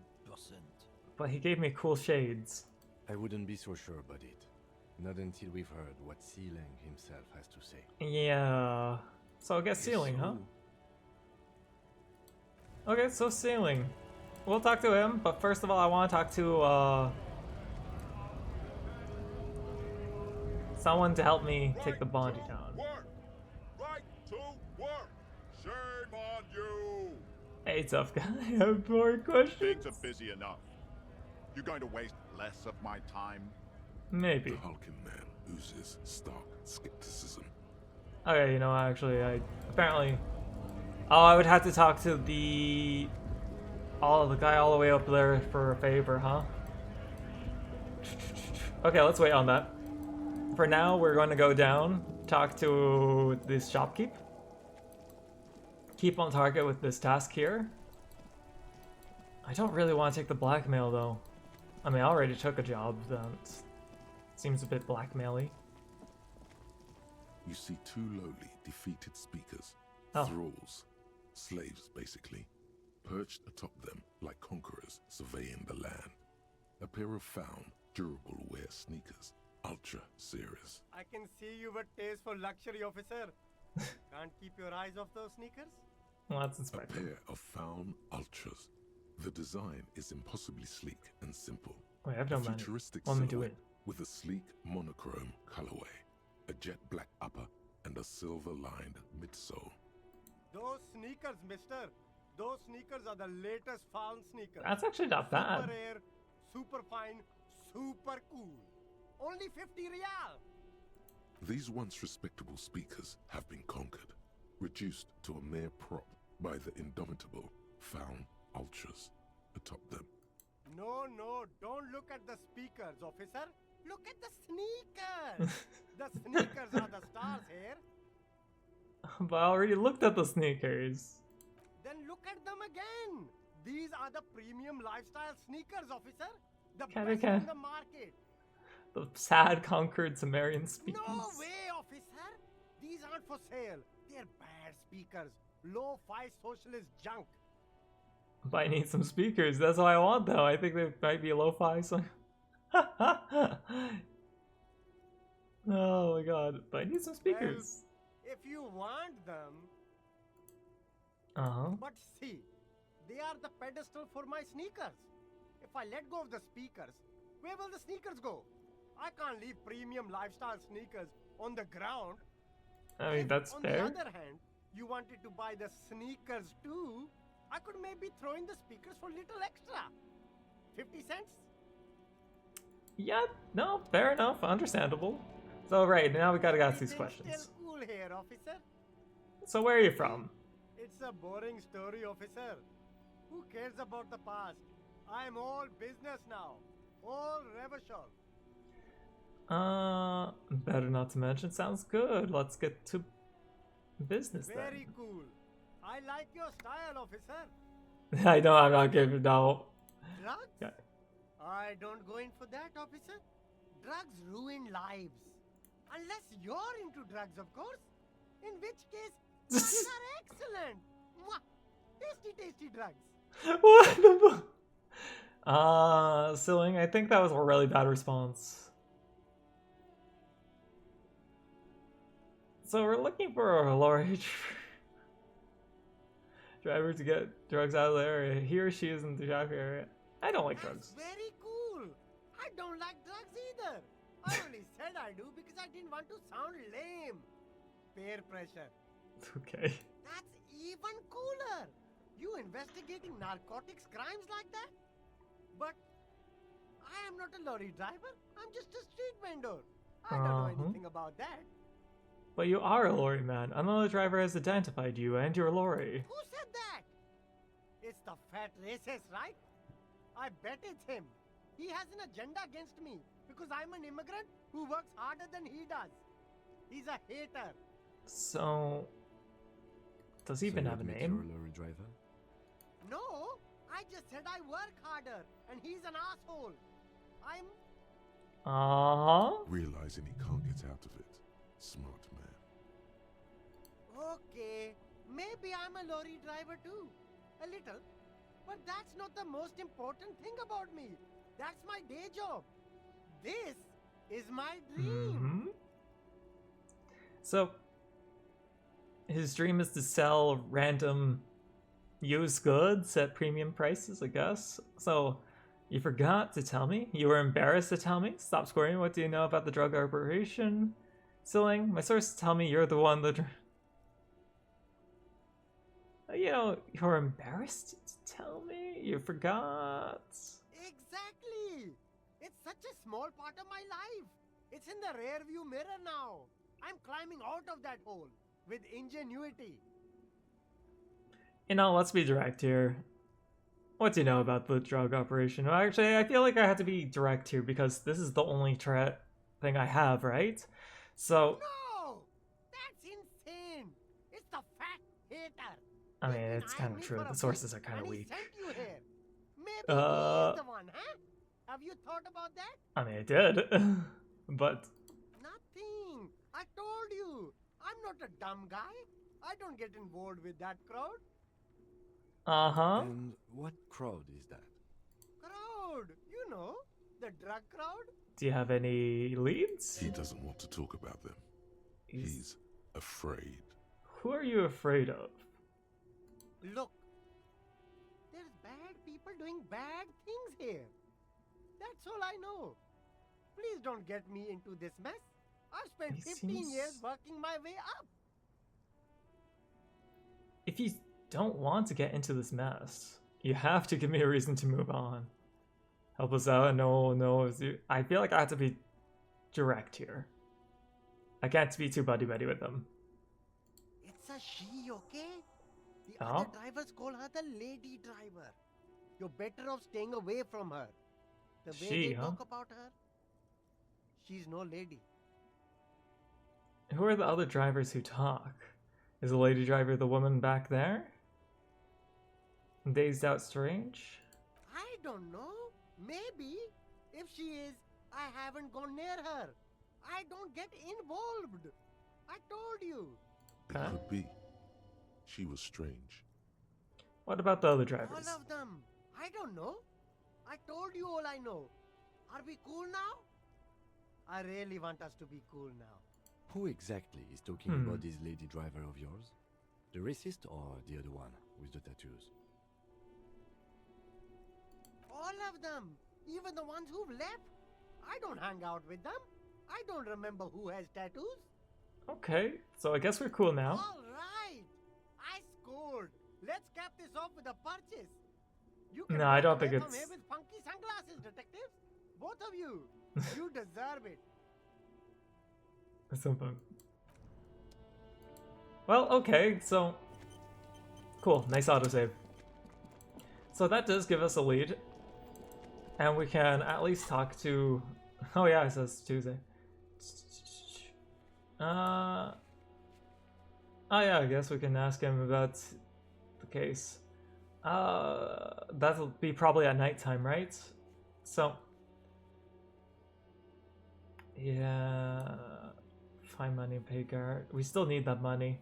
But he gave me cool shades.
I wouldn't be so sure about it. Not until we've heard what Sealang himself has to say.
Yeah. So I guess Sealang, huh? Okay, so Sealang. We'll talk to him, but first of all I want to talk to someone to help me take the Bondi down.
Right to work. Shame on you.
Hey, tough guy. I have more questions.
Things are busy enough. You're going to waste less of my time?
Maybe.
The Hulking man oozes stark skepticism.
Okay, you know, actually, apparently... Oh, I would have to talk to the guy all the way up there for a favor, huh? Okay, let's wait on that. For now, we're going to go down, talk to this shopkeep. Keep on target with this task here. I don't really want to take the blackmail, though. I mean, I already took a job that seems a bit blackmail-y.
You see two lowly, defeated speakers,
Oh.
thralls, slaves basically, perched atop them like conquerors surveying the land. A pair of found, durable wear sneakers, ultra serious.
I can see you with taste for luxury, officer. Can't keep your eyes off those sneakers?
Well, that's
A
inspected.
pair of found ultras. The design is impossibly sleek and simple.
Wait, I have no
A
money.
futuristic
Let me do
silhouette
it.
with a sleek monochrome colorway, a jet black upper, and a silver-lined midsole.
Those sneakers, mister. Those sneakers are the latest found sneakers.
That's actually not bad.
Super rare, super fine, super cool. Only 50 real.
These once respectable speakers have been conquered, reduced to a mere prop by the indomitable found ultras atop them.
No, don't look at the speakers, officer. Look at the sneakers. The sneakers are the stars here.
But I already looked at the sneakers.
Then look at them again. These are the premium lifestyle sneakers, officer. The best in the market.
The sad conquered Sumerian speakers.
No way, officer. These aren't for sale. They're bad speakers. Low-fi socialist junk.
But I need some speakers. That's what I want, though. I think they might be lo-fi. So... oh my god. But I need some speakers.
Well, if you want them...
Uh-huh.
But see, they are the pedestal for my sneakers. If I let go of the speakers, where will the sneakers go? I can't leave premium lifestyle sneakers on the ground.
I mean, that's fair.
On the other hand, you wanted to buy the sneakers too, I could maybe throw in the speakers for little extra. 50 cents?
Yeah, no, fair enough, understandable. So right, now we gotta ask these questions.
Still cool here, officer.
So where are you from?
It's a boring story, officer. Who cares about the past? I'm all business now. All revolution.
Better not to mention. Sounds good. Let's get to business
Very cool. I like your style, officer.
then. I know I'm not giving no.
Drugs?
Yeah.
I don't go in for that, officer. Drugs ruin lives. Unless you're into drugs, of course. In which case, drugs are excellent. Mwah! Tasty, tasty drugs.
What the fuck? Silling, I think that was a really bad response. So we're looking for a lorry driver to get drugs out of the area. He or she is in the traffic area. I don't like drugs.
Very cool. I don't like drugs either. I only said I do because I didn't want to sound lame. Peer pressure.
Okay.
That's even cooler. You investigating narcotics crimes like that? But I am not a lorry driver. I'm just a street vendor. I don't know anything about that.
But you are a lorry man. Another driver has identified you and your lorry.
Who said that? It's the fat racist, right? I bet it's him. He has an agenda against me because I'm an immigrant who works harder than he does. He's a hater.
So, does he even have a name?
You're a lorry driver?
No, I just said I work harder and he's an asshole. I'm...
Realizing he can't get out of it. Smart man.
Okay, maybe I'm a lorry driver too. A little. But that's not the most important thing about me. That's my day job. This is my dream.
So, his dream is to sell random used goods at premium prices, I guess. So, you forgot to tell me? You were embarrassed to tell me? Stop squirming. What do you know about the drug operation? Silling, my sources tell me you're the one that... You know, you're embarrassed to tell me? You forgot.
Exactly. It's such a small part of my life. It's in the rear view mirror now. I'm climbing out of that hole with ingenuity.
You know, let's be direct here. What do you know about the drug operation? Well, actually, I feel like I have to be direct here because this is the only thing I have, right? So,
No! That's insane! It's the fat hater.
I mean, it's kind of
Me
true.
for a
The sources
bit,
are kind of
and he
weak.
sent you here. Maybe he's the one, huh? Have you thought about that?
I mean, I did, but
Nothing. I told you. I'm not a dumb guy. I don't get involved with that crowd.
And what crowd is that?
Crowd. You know, the drug crowd.
Do you have any leads?
He doesn't want to talk about them. He's afraid.
Who are you afraid of?
Look. There's bad people doing bad things here. That's all I know. Please don't get me into this mess. I've spent 15 years working my way up.
If you don't want to get into this mess, you have to give me a reason to move on. Help us out. No. I feel like I have to be direct here. I can't be too buddy-buddy with them.
It's a she, okay? The
Oh?
other drivers call her the lady driver. You're better off staying away from her. The way
She,
they
huh?
talk about her, she's no lady.
Who are the other drivers who talk? Is the lady driver the woman back there? Dazed out strange?
I don't know. Maybe. If she is, I haven't gone near her. I don't get involved. I told you.
It could be. She was strange.
What about the other drivers?
All of them. I don't know. I told you all I know. Are we cool now? I really want us to be cool now.
Who exactly is talking about this lady driver of yours? The racist or the other one with the tattoos?
All of them. Even the ones who've left. I don't hang out with them. I don't remember who has tattoos.
Okay, so I guess we're cool now.
All right. I scored. Let's cap this off with a purchase. You can
No, I don't
walk
think
away from
it's-
here with funky sunglasses, detectives. Both of you. You deserve it.
Something. Well, okay, so cool, nice autosave. So that does give us a lead, and we can at least talk to. Oh yeah, it says Tuesday. Oh yeah, I guess we can ask him about the case. That'll be probably at nighttime, right? So yeah. Find money, pay guard. We still need that money.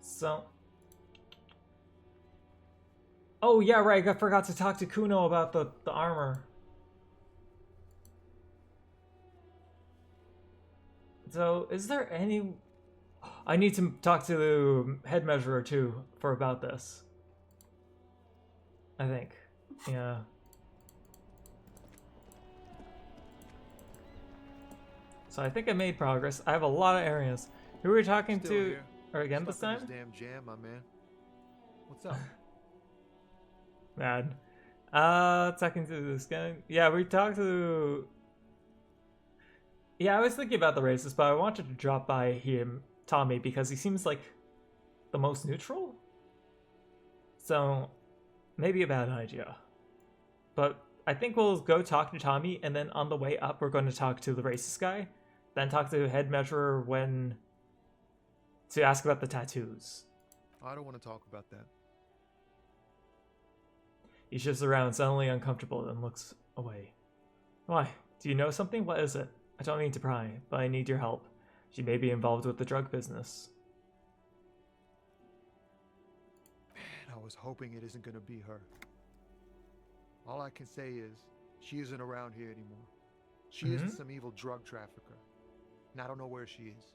So. Oh yeah, right. I forgot to talk to Kuno about the armor. So, is there any? I need to talk to the head measurer too for about this. I think. Yeah. So I think I made progress. I have a lot of areas. Who are we talking
Still
to?
here.
Or again this
Stuck in
time?
This damn jam, my man. What's up?
Mad. Talking to this guy. Yeah, we talked to. Yeah, I was thinking about the racist, but I wanted to drop by him, Tommy, because he seems like the most neutral. So, maybe a bad idea. But I think we'll go talk to Tommy, and then on the way up, we're going to talk to the racist guy. Then talk to the head measurer when. To ask about the tattoos.
I don't want to talk about that.
He shifts around, suddenly uncomfortable, and looks away. Why? Do you know something? What is it? I don't mean to pry, but I need your help. She may be involved with the drug business.
Man, I was hoping it isn't going to be her. All I can say is, she isn't around here anymore. She isn't some evil drug trafficker. And I don't know where she is.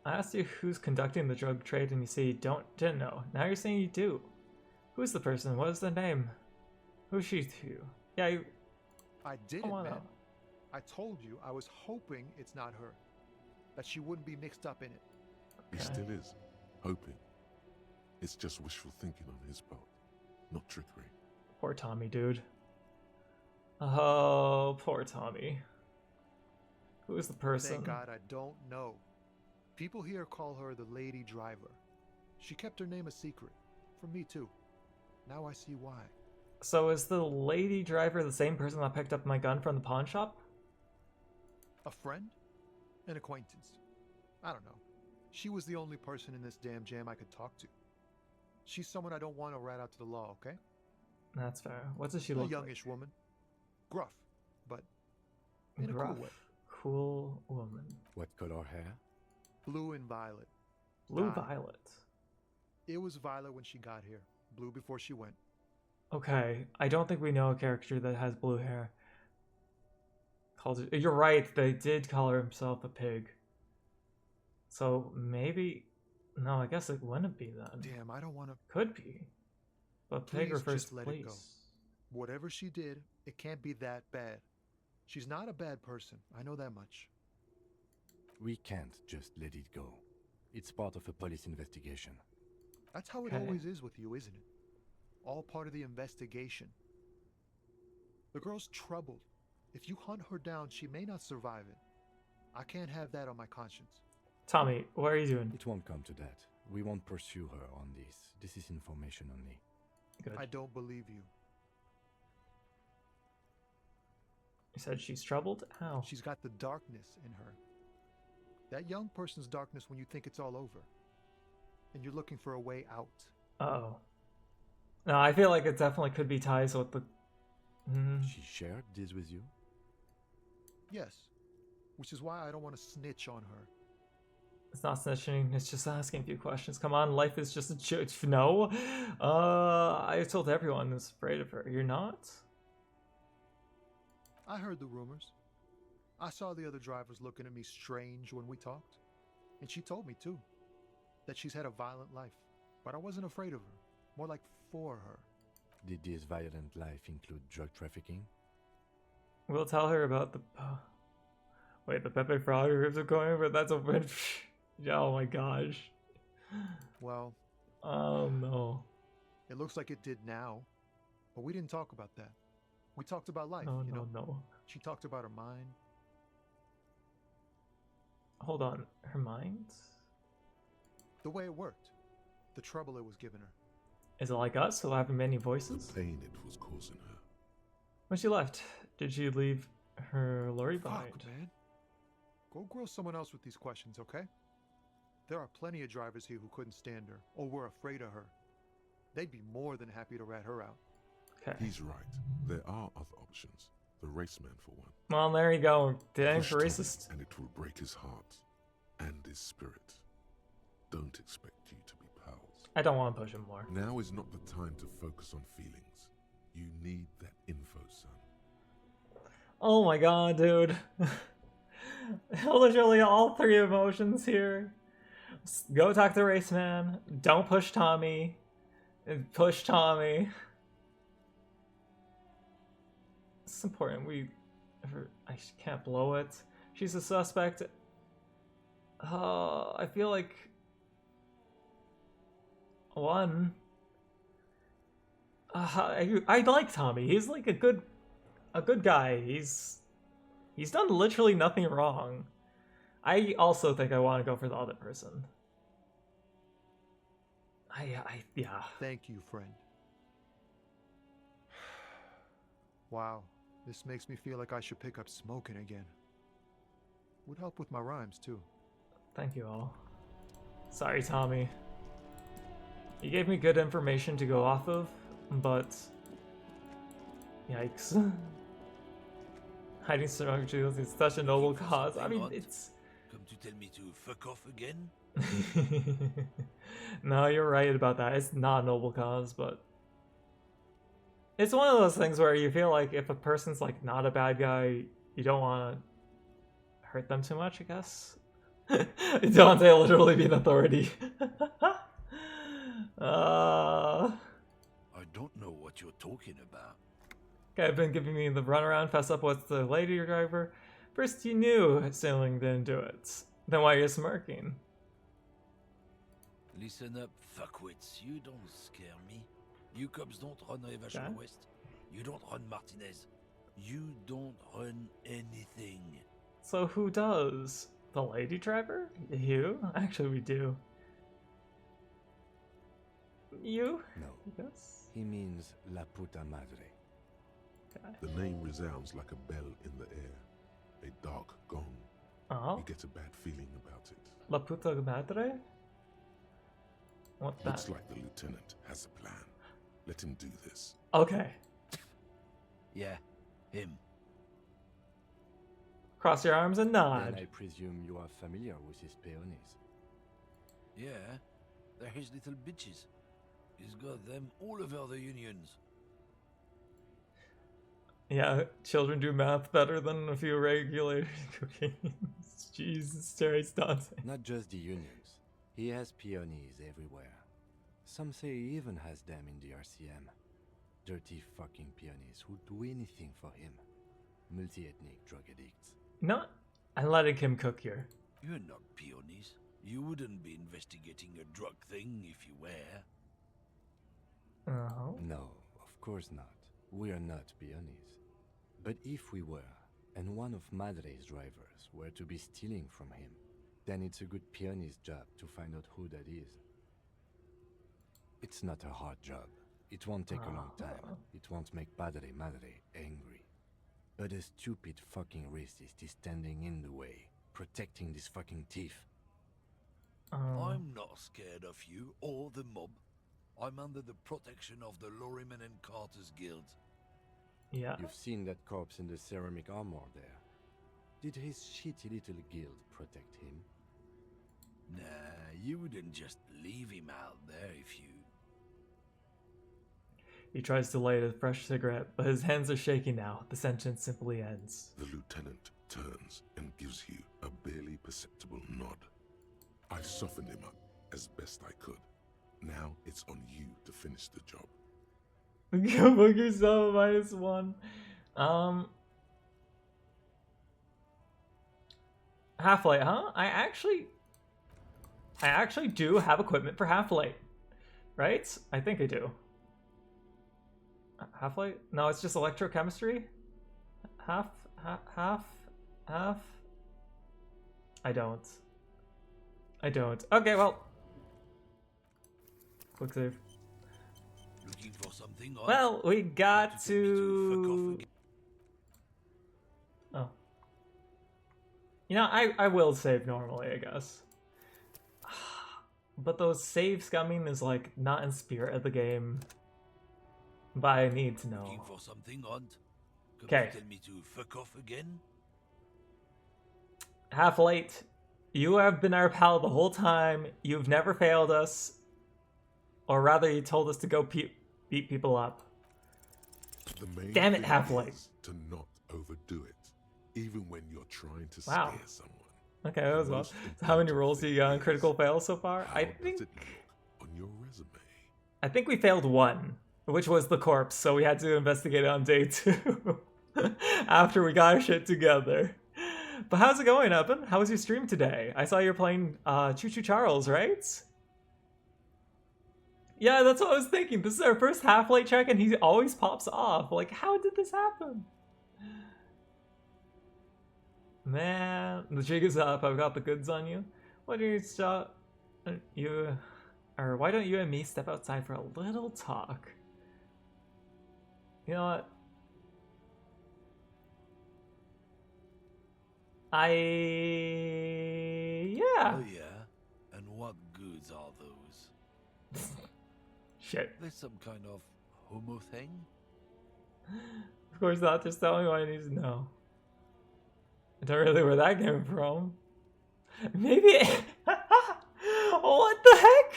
I asked you who's conducting the drug trade, and you say you didn't know. Now you're saying you do. Who's the person? What is the name? Who's she to you? Yeah, you...
I didn't,
I
man.
know.
I told you I was hoping it's not her. That she wouldn't be mixed up in it.
He still is. Hoping. It's just wishful thinking on his part, not trickery.
Poor Tommy, dude. Oh, poor Tommy. Who is the person?
Thank God I don't know. People here call her the Lady Driver. She kept her name a secret. From me too. Now I see why.
So is the lady driver the same person that picked up my gun from the pawn shop?
A friend? An acquaintance. I don't know. She was the only person in this damn jam I could talk to. She's someone I don't want to rat out to the law, okay?
That's fair. What does she
A
look
youngish woman. Gruff, but
like?
in a
Gruff,
cool way.
cool woman.
What color hair?
Blue and violet.
Blue
Dye.
violet.
It was violet when she got here. Blue before she went.
Okay, I don't think we know a character that has blue hair. You're right, they did color himself a pig. So maybe... No, I guess it wouldn't be then.
Damn, I don't want to...
Could be. But pig
Please
refers
just
to
let it go.
police.
Whatever she did, it can't be that bad. She's not a bad person. I know that much.
We can't just let it go. It's part of a police investigation.
That's how it
Okay.
always is with you, isn't it? All part of the investigation. The girl's troubled. If you hunt her down, she may not survive it. I can't have that on my conscience.
Tommy, what are you doing?
It won't come to that. We won't pursue her on this. This is information only.
Good.
I don't believe you.
You said she's troubled? How?
She's got the darkness in her. That young person's darkness when you think it's all over. And you're looking for a way out.
Uh-oh. No, I feel like it definitely could be ties with the...
She shared this with you?
Yes. Which is why I don't want to snitch on her.
It's not snitching, it's just asking a few questions. Come on, life is just a joke. No? I told everyone who's afraid of her. You're not?
I heard the rumors. I saw the other drivers looking at me strange when we talked. And she told me, too, that she's had a violent life. But I wasn't afraid of her. More like for her.
Did this violent life include drug trafficking?
We'll tell her about the... Wait, the Pepe Frog ribs are going over? That's a... Oh my gosh.
Well...
Oh no.
It looks like it did now. But we didn't talk about that. We talked about life,
No,
you know?
no.
She talked about her mind.
Hold on. Her mind?
The way it worked. The trouble it was giving her.
Is it like us, who have many voices?
The pain it was causing her.
When she left, did she leave her lorry behind?
Fuck, man. Go grill someone else with these questions, okay? There are plenty of drivers here who couldn't stand her, or were afraid of her. They'd be more than happy to rat her out.
Okay.
He's right. There are other options. The raceman, for one.
Well, there you go. Dang,
Push Tommy,
racist.
and it will break his heart and his spirit. Don't expect you to be pals.
I don't want to push him more.
Now is not the time to focus on feelings. You need that info, son.
Oh my god, dude. Literally all three emotions here. Go talk to Raceman. Don't push Tommy. And push Tommy. It's important. I can't blow it. She's a suspect. I feel like... One... I like Tommy. He's like a good guy. He's done literally nothing wrong. I also think I want to go for the other person. Yeah.
Thank you, friend. Wow, this makes me feel like I should pick up smoking again. Would help with my rhymes, too.
Thank you all. Sorry, Tommy. You gave me good information to go off of, but... Yikes. Hiding smoke jewels is such a noble cause. I mean, it's...
Come to tell me to fuck off again?
No, you're right about that. It's not a noble cause, but... It's one of those things where you feel like if a person's like not a bad guy, you don't want to hurt them too much, I guess. Dante literally be an authority.
I don't know what you're talking about.
Okay, I've been giving me the runaround. Fess up what's the lady driver. First you knew sailing didn't do it. Then why are you smirking?
Listen up, fuckwits. You don't scare me. You cops don't run Evasion West. You don't run Martinez. You don't run anything.
So who does? The lady driver? You? Actually, we do. You?
No.
Yes.
He means La Puta Madre.
The name resounds like a bell in the air, a dark gong.
Oh.
You get a bad feeling about it.
La Puta Madre? What that?
Looks like the lieutenant has a plan. Let him do this.
Okay.
Yeah, him.
Cross your arms and nod.
Then I presume you are familiar with his peonies.
Yeah, they're his little bitches. He's got them all over the unions.
Yeah, children do math better than a few regulated cocaines. Jesus Christ, Dante.
Not just the unions. He has peonies everywhere. Some say he even has them in the RCM. Dirty fucking peonies who'll do anything for him. Multi-ethnic drug addicts.
No, I'm letting him cook here.
You're not peonies. You wouldn't be investigating a drug thing if you were.
No, of course not. We are not peonies. But if we were, and one of Madre's drivers were to be stealing from him, then it's a good peony's job to find out who that is. It's not a hard job. It won't take a long time. It won't make Padre Madre angry. But a stupid fucking racist is standing in the way, protecting this fucking thief.
I'm not scared of you or the mob. I'm under the protection of the Lorrymen and Carters Guild.
Yeah.
You've seen that corpse in the ceramic armor there. Did his shitty little guild protect him?
Nah, you wouldn't just leave him out there if you...
He tries to light a fresh cigarette, but his hands are shaking now. The sentence simply ends.
The lieutenant turns and gives you a barely perceptible nod. I softened him up as best I could. Now it's on you to finish the job.
Go book yourself -1. Half-Light, huh? I actually do have equipment for Half-Light, right? I think I do. Half-Light? No, it's just electrochemistry. Half. I don't. Okay, well. Quick save.
Looking for something?
Well, we got to. Oh. You know, I will save normally, I guess. But those save scumming is like not in spirit of the game. But I need to know.
Looking for something odd?
Okay.
Tell me to fuck off again?
Half-Light, you have been our pal the whole time. You've never failed us. Or rather, you told us to go beat people up. Damn it, Half-Light.
To not overdo it, even when you're trying to
Wow.
scare someone.
Okay, that was well. So how many rolls do you got on critical fail so far?
How does it look on your resume?
I think we failed one, which was the corpse, so we had to investigate it on day 2 after we got our shit together. But how's it going, Evan? How was your stream today? I saw you're playing Choo Choo Charles, right? Yeah, that's what I was thinking. This is our first Half-Light check and he always pops off. Like, how did this happen? Man, the jig is up. I've got the goods on you. Why don't you stop? Why don't you and me step outside for a little talk? You know what? Yeah.
Oh yeah? And what goods are those?
Shit.
There's some kind of homo thing?
Of course not. Just tell me what I need to know. I don't really know where that came from. Maybe. What the heck?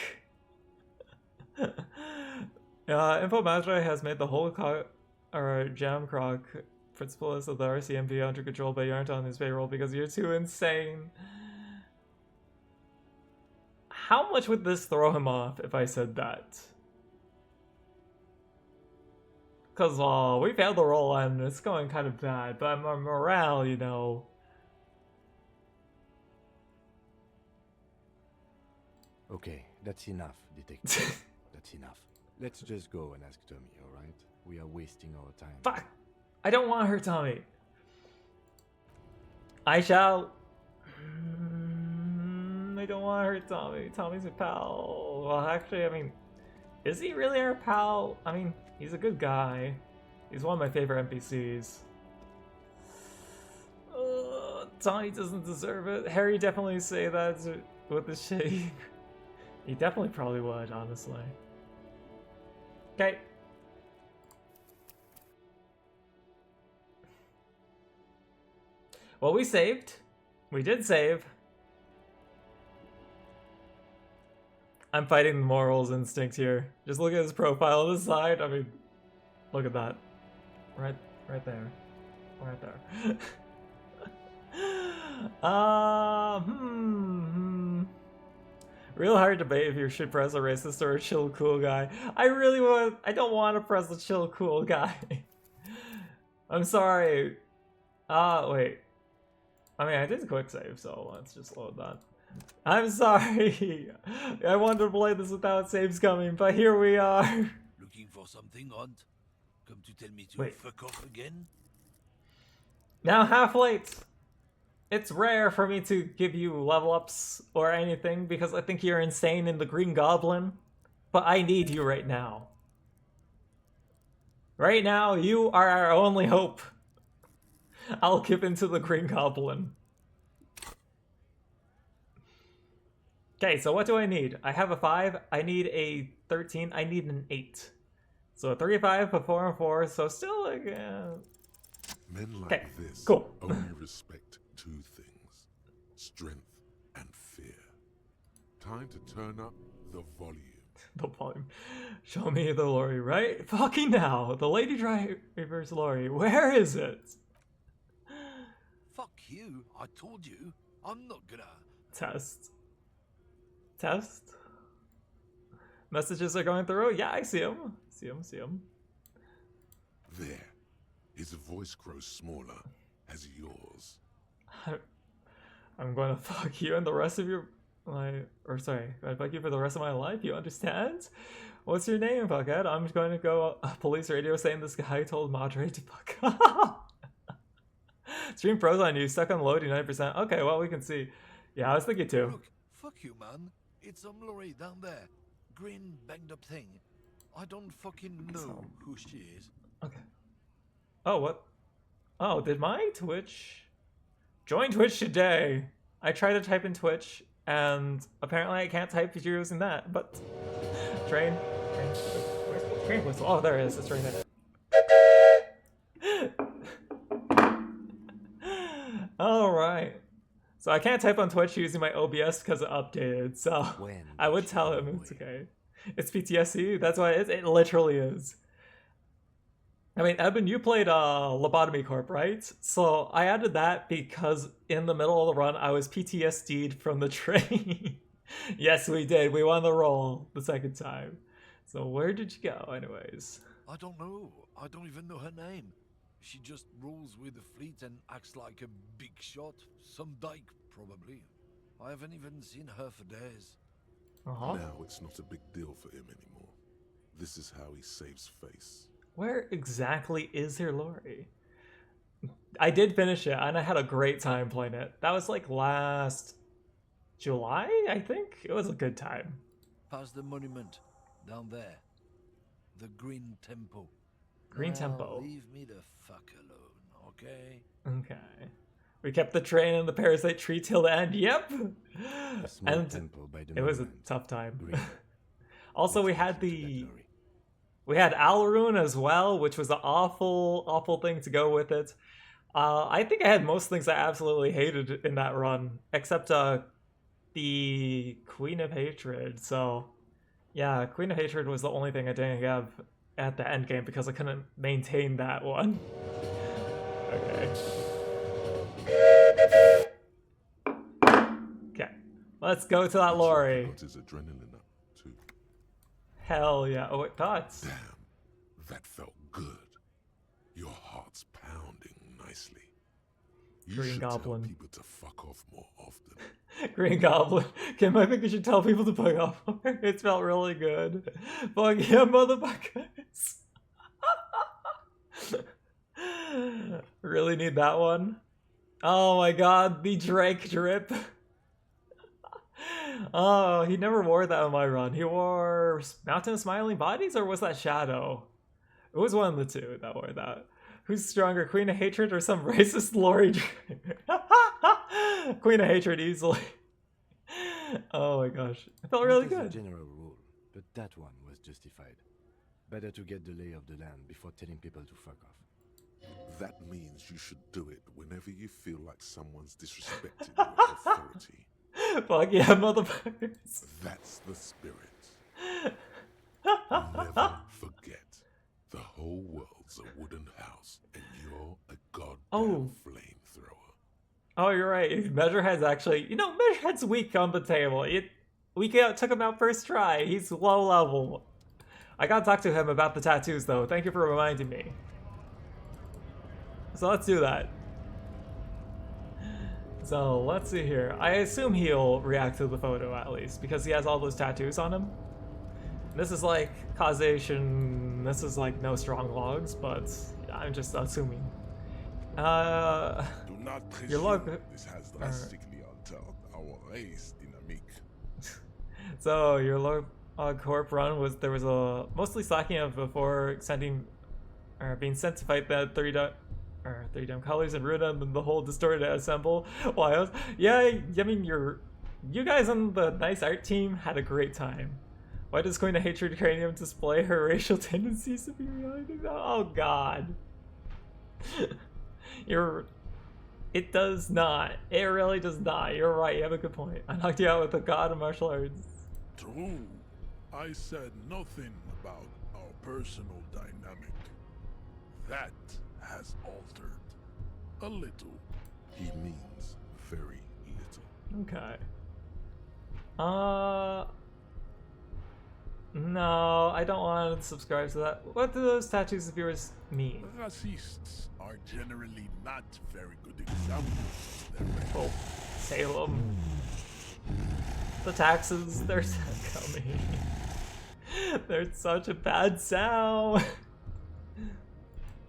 Info Madre has made the whole jam croc principles of the RCMP under control, but you aren't on his payroll because you're too insane. How much would this throw him off if I said that? Because we failed the roll and it's going kind of bad, but my morale, you know.
Okay, that's enough, detective. That's enough. Let's just go and ask Tommy, alright? We are wasting our time.
Fuck! I don't want her, Tommy. I shall. I don't want to hurt Tommy. Tommy's a pal. Well, actually, I mean, is he really our pal? I mean, he's a good guy. He's one of my favorite NPCs. Tommy doesn't deserve it. Harry definitely say that with the shit. He definitely probably would, honestly. Okay. Well, we saved. We did save. I'm fighting the morals instinct here. Just look at his profile on the side. I mean, look at that. Right there. Right there. Real hard debate if you should press a racist or a chill cool guy. I don't want to press a chill cool guy. I'm sorry. Wait. I mean, I did quick save, so let's just load that. I'm sorry. I wanted to play this without saves coming, but here we are.
Looking for something, Aunt? Come to tell me to fuck off again?
Now half late. It's rare for me to give you level ups or anything because I think you're insane in the Green Goblin, but I need you right now. Right now, you are our only hope. I'll give in to the Green Goblin. Okay, so what do I need? I have a 5, I need a 13, I need an 8. So a 35, a 4, and 4, so still like...
Men like this
cool.
only respect two things: strength and fear. Time to turn up the volume.
The volume. Show me the lorry right fucking now. The lady driver's lorry. Where is it?
Fuck you. I told you. I'm not gonna...
Test. Messages are going through. Yeah, I see them. See them.
There. His voice grows smaller as yours.
I'm going to fuck you and the rest of your... I'm fuck you for the rest of my life, you understand? What's your name, fuckhead? I'm going to go police radio saying this guy told Madre to fuck up. Stream froze on you, stuck on loading 90%. Okay, well, we can see. Yeah, I was thinking too.
Look, fuck you, man. It's some lorry down there. Green, banged up thing. I don't fucking know who she is.
Okay. Oh, what? Oh, did my Twitch... Join Twitch today! I tried to type in Twitch, and apparently I can't type if you're using that, but... Train whistle. Oh, there it is. It's right there. Alright. So I can't type on Twitch using my OBS because it updated, so I would tell him it's okay. It's PTSD, that's why it literally is. I mean, Eben, you played Lobotomy Corp, right? So I added that because in the middle of the run, I was PTSD'd from the train. Yes, we did. We won the roll the second time. So where did you go, anyways?
I don't know. I don't even know her name. She just rolls with the fleet and acts like a big shot. Some dyke, probably. I haven't even seen her for days.
Now it's not a big deal for him anymore. This is how he saves face.
Where exactly is your lorry? I did finish it, and I had a great time playing it. That was like last July, I think? It was a good time.
Past the monument, down there. The Green Temple.
Green
Now,
Temple.
Leave me the fuck alone, okay?
Okay. We kept the train and the parasite tree till the end. Yep. And
temple by the
it was a
monument.
tough time. Also, we had Alrune as well, which was an awful thing to go with it. I think I had most things I absolutely hated in that run, except the Queen of Hatred. So, yeah, Queen of Hatred was the only thing I didn't have at the end game because I couldn't maintain that one. Okay. Okay, let's go to that lorry.
Got his adrenaline up too.
Hell yeah! Oh wait, thoughts.
Damn, that felt good. Your heart's pounding nicely. You
Green
should
Goblin.
tell people to fuck off more often.
Green Goblin. Kim, I think you should tell people to fuck off. It felt really good. Fuck yeah, motherfuckers. Really need that one. Oh my god, the Drake drip. Oh, he never wore that on my run. He wore Mountain of Smiling Bodies, or was that Shadow? It was one of the two that wore that. Who's stronger, Queen of Hatred or some racist Lori Drake? Queen of Hatred easily. Oh my gosh. It felt really
Not as
good.
a general rule, but that one was justified. Better to get the lay of the land before telling people to fuck off.
That means you should do it whenever you feel like someone's disrespecting your authority.
Fuck yeah, motherfuckers.
That's the spirit. Never forget, the whole world's a wooden house, and you're a goddamn flamethrower.
Oh, you're right. Measurehead's actually... You know, Measurehead's weak on the table. We took him out first try. He's low level. I gotta talk to him about the tattoos, though. Thank you for reminding me. So let's do that. So let's see here. I assume he'll react to the photo at least, because he has all those tattoos on him. This is like causation. This is like no strong logs, but I'm just assuming.
Do not
Your log.
This has drastically altered our race dynamic.
So your log corp run was there was a mostly slacking of before sending or being sent to fight that 3 damn colors and Runa and then the whole distorted assemble. Wild. Yeah, I mean you guys on the nice art team had a great time. Why does Queen of Hatred Cranium display her racial tendencies to be reality? Oh god. It does not. It really does not. You're right, you have a good point. I knocked you out with the god of martial arts.
True. I said nothing about our personal dynamic. That has altered. A little.
He means very little.
Okay. No, I don't want to subscribe to that. What do those tattoos of yours mean?
Racists are generally not very good examples of their race.
Oh, Salem. The taxes, they're coming. They're such a bad sound.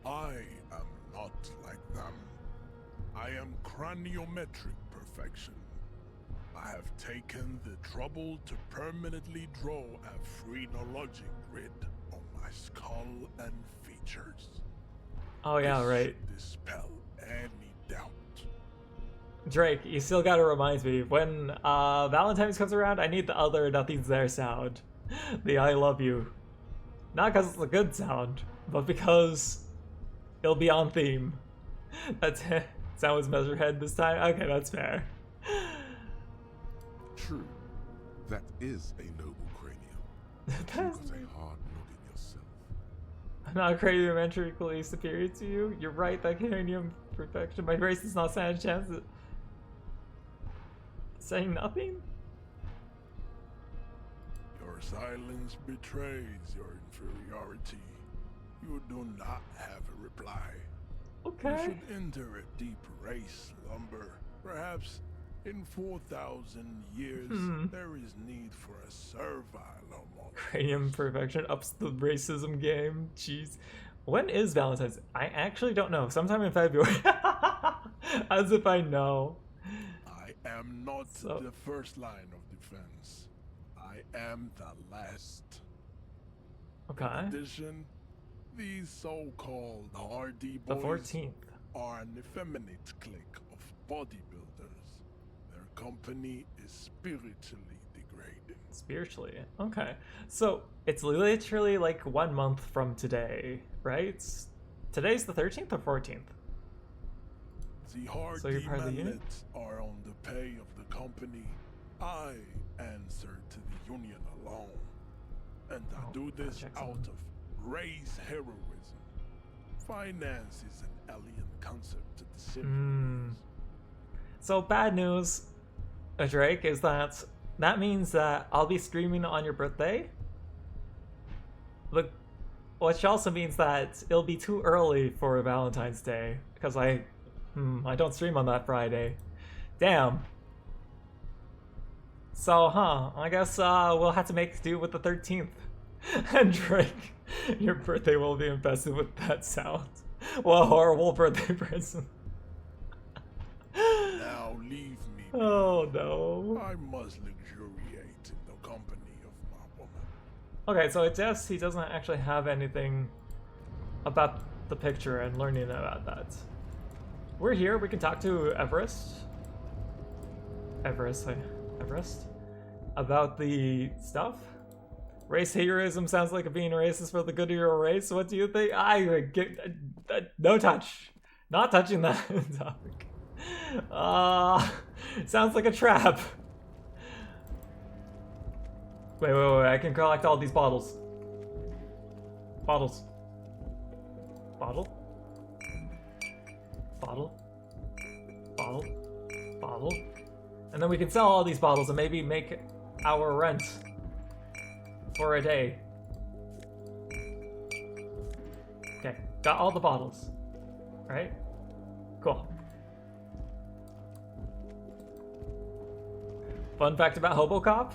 I am not like them. I am craniometric perfection. I have taken the trouble to permanently draw a phrenologic grid on my skull and features.
Oh yeah,
this
right.
should dispel any doubt.
Drake, you still gotta remind me, when Valentine's comes around, I need the other Nothing's There sound. The I love you. Not because it's a good sound, but because it'll be on theme. That's it. Sound was Measurehead this time? Okay, that's fair.
True. That is a noble cranium. You've got a hard noggin yourself.
I'm not craniumetrically superior to you. You're right, that cranium perfection. My race does not stand a chance at saying nothing?
Your silence betrays your inferiority. You do not have a reply.
Okay.
You should enter a deep race slumber. Perhaps in 4,000 years, there is need for a servile hormone.
Cranium perfection ups the racism game. Jeez. When is Valentine's? I actually don't know. Sometime in February. As if I know.
I am not the first line of defense. I am the last.
Okay.
In addition, these so-called hardy
The
boys
14th.
are an effeminate clique of bodybuilders. Their company is spiritually degrading.
Spiritually. Okay. So it's literally like 1 month from today, right? Today's the 13th or 14th?
The hardy
So you're part of the unit?
mallets are on the pay of the company. I answer to the union alone. And I do this out of race heroism. Finance is an alien concept to the civilians.
So bad news, Drake, is that means that I'll be streaming on your birthday. Which also means that it'll be too early for Valentine's Day because I don't stream on that Friday. Damn. So, I guess we'll have to make do with the 13th. And Drake, your birthday will be infested with that sound. What a horrible birthday present.
Now leave me.
Oh no.
I must luxuriate in the company of my woman.
Okay, so I guess he doesn't actually have anything about the picture and learning about that. We're here, we can talk to Everest. Everest? About the stuff? Race heroism sounds like being racist for the good of your race. What do you think? I get no touch. Not touching that topic. Sounds like a trap. Wait, I can collect all these bottles. Bottles. Bottle? Bottle? Bottle? Bottle? And then we can sell all these bottles and maybe make our rent for a day. Okay, got all the bottles. Right? Cool. Fun fact about Hobocop?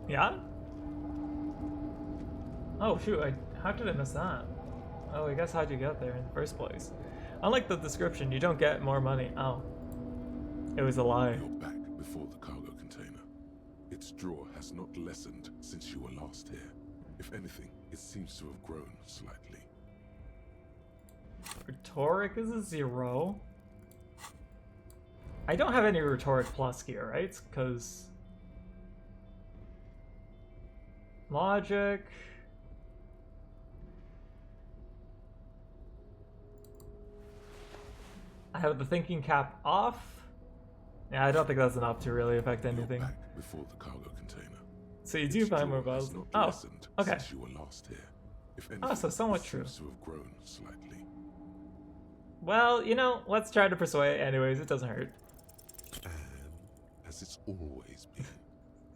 Yeah? Oh shoot, how did I miss that? Oh, I guess how'd you get there in the first place? Unlike the description, you don't get more money. Oh. It was a lie.
You're back before the cargo container. Its draw has not lessened since you were last here. If anything, it seems to have grown slightly.
Rhetoric is a 0. I don't have any Rhetoric plus here, right? Because... Logic... I have the thinking cap off. Yeah, I don't think that's enough to really affect anything.
You're back before the cargo container.
So you do find more bottles. Oh, okay.
Since you were last here. If anything,
Oh, so somewhat true.
seems to have grown slightly.
Well, you know, let's try to persuade anyways, it doesn't hurt.
And as it's always been,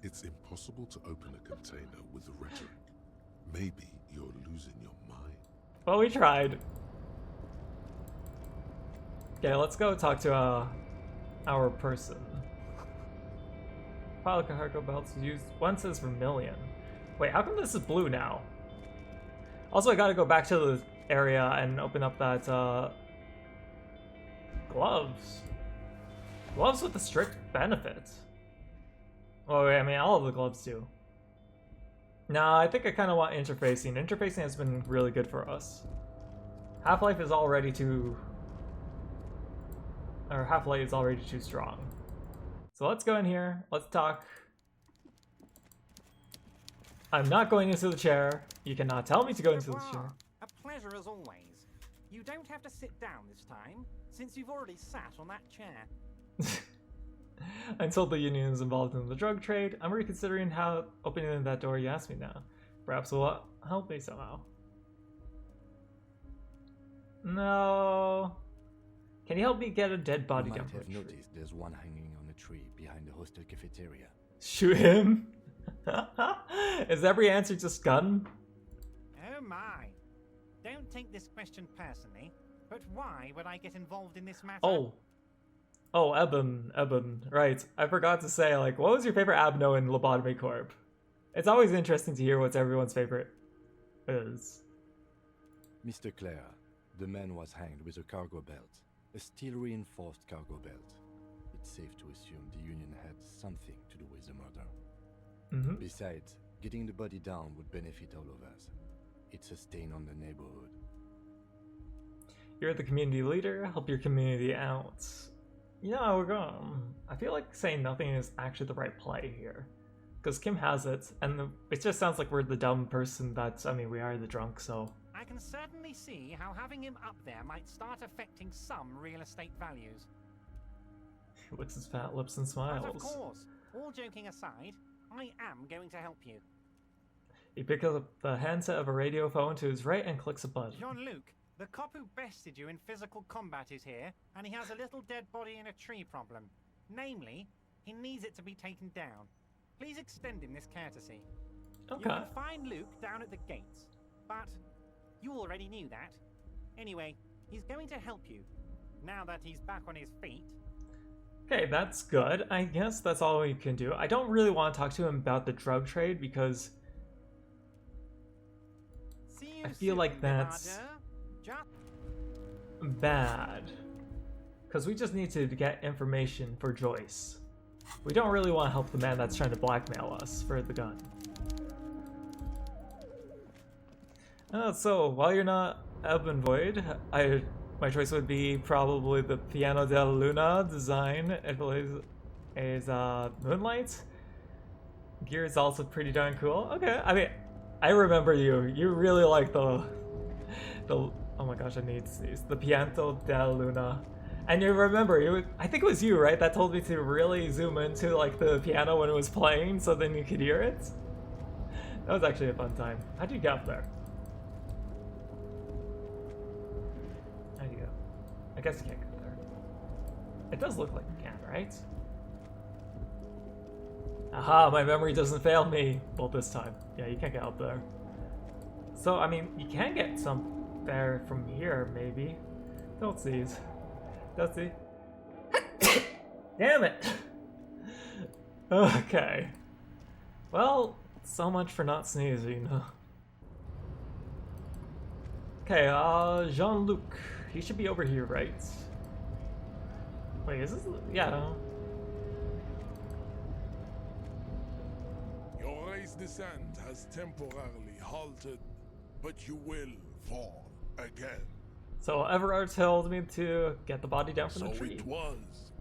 it's impossible to open a container with the rhetoric. Maybe you're losing your mind.
Well, we tried. Okay, let's go talk to our person. Pile of cargo belts used. One says vermilion. Wait, how come this is blue now? Also, I gotta go back to the area and open up that gloves. Gloves with a strict benefit. Well, I mean, all of the gloves do. Nah, I think I kind of want interfacing. Interfacing has been really good for us. Half-Life is already too... Or Half-Life is already too strong. So let's go in here. Let's talk. I'm not going into the chair. You cannot tell me to go into the chair.
A pleasure as always. You don't have to sit down this time, since you've already sat on that chair.
I'm told the union is involved in the drug trade. I'm reconsidering how opening that door you asked me now. Perhaps will help me somehow. No. Can you help me get a dead body down?
You might have noticed there's one hanging on a tree behind the hostel cafeteria.
Shoot him? Is every answer just gun?
Oh my. Don't take this question personally, but why would I get involved in this matter?
Oh, Eben, right. I forgot to say, like, what was your favorite Abno in Lobotomy Corp? It's always interesting to hear what everyone's favorite is.
Mr. Clare, the man was hanged with a cargo belt. A steel-reinforced cargo belt. It's safe to assume the Union had something to do with the murder. Besides, getting the body down would benefit all of us. It's a stain on the neighborhood.
You're the community leader, help your community out. Yeah, we're going. I feel like saying nothing is actually the right play here. Because Kim has it, and it just sounds like we're the dumb person that's, I mean, we are the drunk, so...
I can certainly see how having him up there might start affecting some real estate values.
He licks his fat lips and smiles.
But of course, all joking aside, I am going to help you.
He picks up the handset of a radio phone to his right and clicks a button.
Jean-Luc, the cop who bested you in physical combat is here, and he has a little dead body in a tree problem. Namely, he needs it to be taken down. Please extend him this courtesy.
Okay.
You can find Luke down at the gates, but you already knew that. Anyway, he's going to help you, now that he's back on his feet.
Okay, that's good. I guess that's all we can do. I don't really want to talk to him about the drug trade because I feel like that's bad. Because we just need to get information for Joyce. We don't really want to help the man that's trying to blackmail us for the gun. So, while you're not Elven Void, my choice would be probably the Piano della Luna design. It is Moonlight. Gear is also pretty darn cool. Okay, I mean, I remember you. You really like the oh my gosh, I need to sneeze. The Piano della Luna. And you remember, I think it was you, right, that told me to really zoom into like the piano when it was playing so then you could hear it? That was actually a fun time. How'd you get up there? How'd you go? I guess you can't go there. It does look like you can, right? Aha, my memory doesn't fail me. Well, this time. Yeah, you can't get up there. So, I mean, you can get some there from here, maybe. Don't sneeze. Don't see. Damn it! Okay. Well, so much for not sneezing. Okay, Jean-Luc. He should be over here, right? Wait, is this... Yeah.
Your race descent has temporarily halted, but you will fall again.
So Everard told me to get the body down from the tree.
So it was.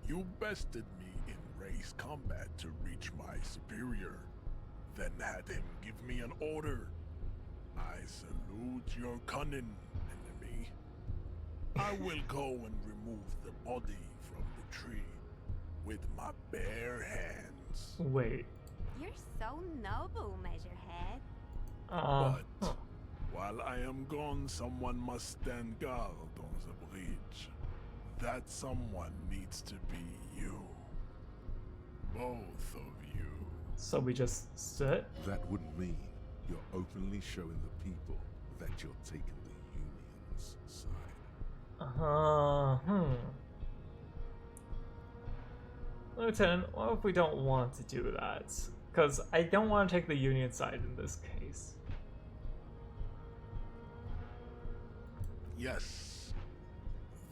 You bested me in race combat to reach my superior, then had him give me an order. I salute your cunning, enemy. I will go and remove the body from the tree with my bare hands.
Wait.
You're so noble, Measurehead.
But while I am gone, someone must stand guard on the bridge. That someone needs to be you. Both of you.
So we just sit?
That would mean you're openly showing the people that you're taking the Union's side.
Lieutenant, what if we don't want to do that? Because I don't want to take the Union side in this case.
Yes,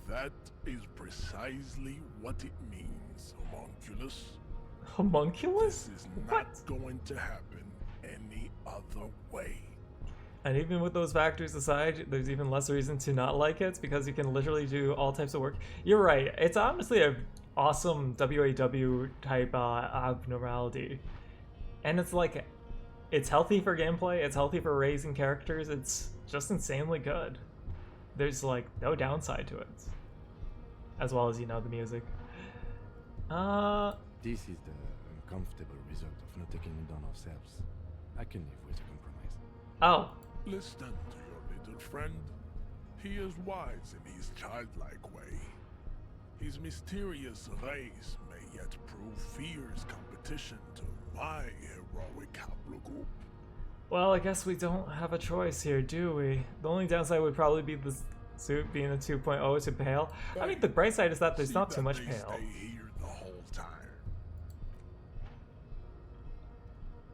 that is precisely what it means, homunculus.
Homunculus?
This is not going to happen any other way.
And even with those factors aside, there's even less reason to not like it because you can literally do all types of work. You're right. It's honestly an awesome WAW type abnormality. And it's like, it's healthy for gameplay, it's healthy for raising characters, it's just insanely good. There's like no downside to it. As well as, you know, the music.
This is the uncomfortable result of not taking it on ourselves. I can live with a compromise.
Oh.
Listen to your little friend. He is wise in his childlike way. His mysterious race may yet prove fierce competition to my heroic haplogroup.
Well, I guess we don't have a choice here, do we? The only downside would probably be the suit being a 2.0 to pale. I mean, the bright side is that there's not too much pale.
Stay here the whole time.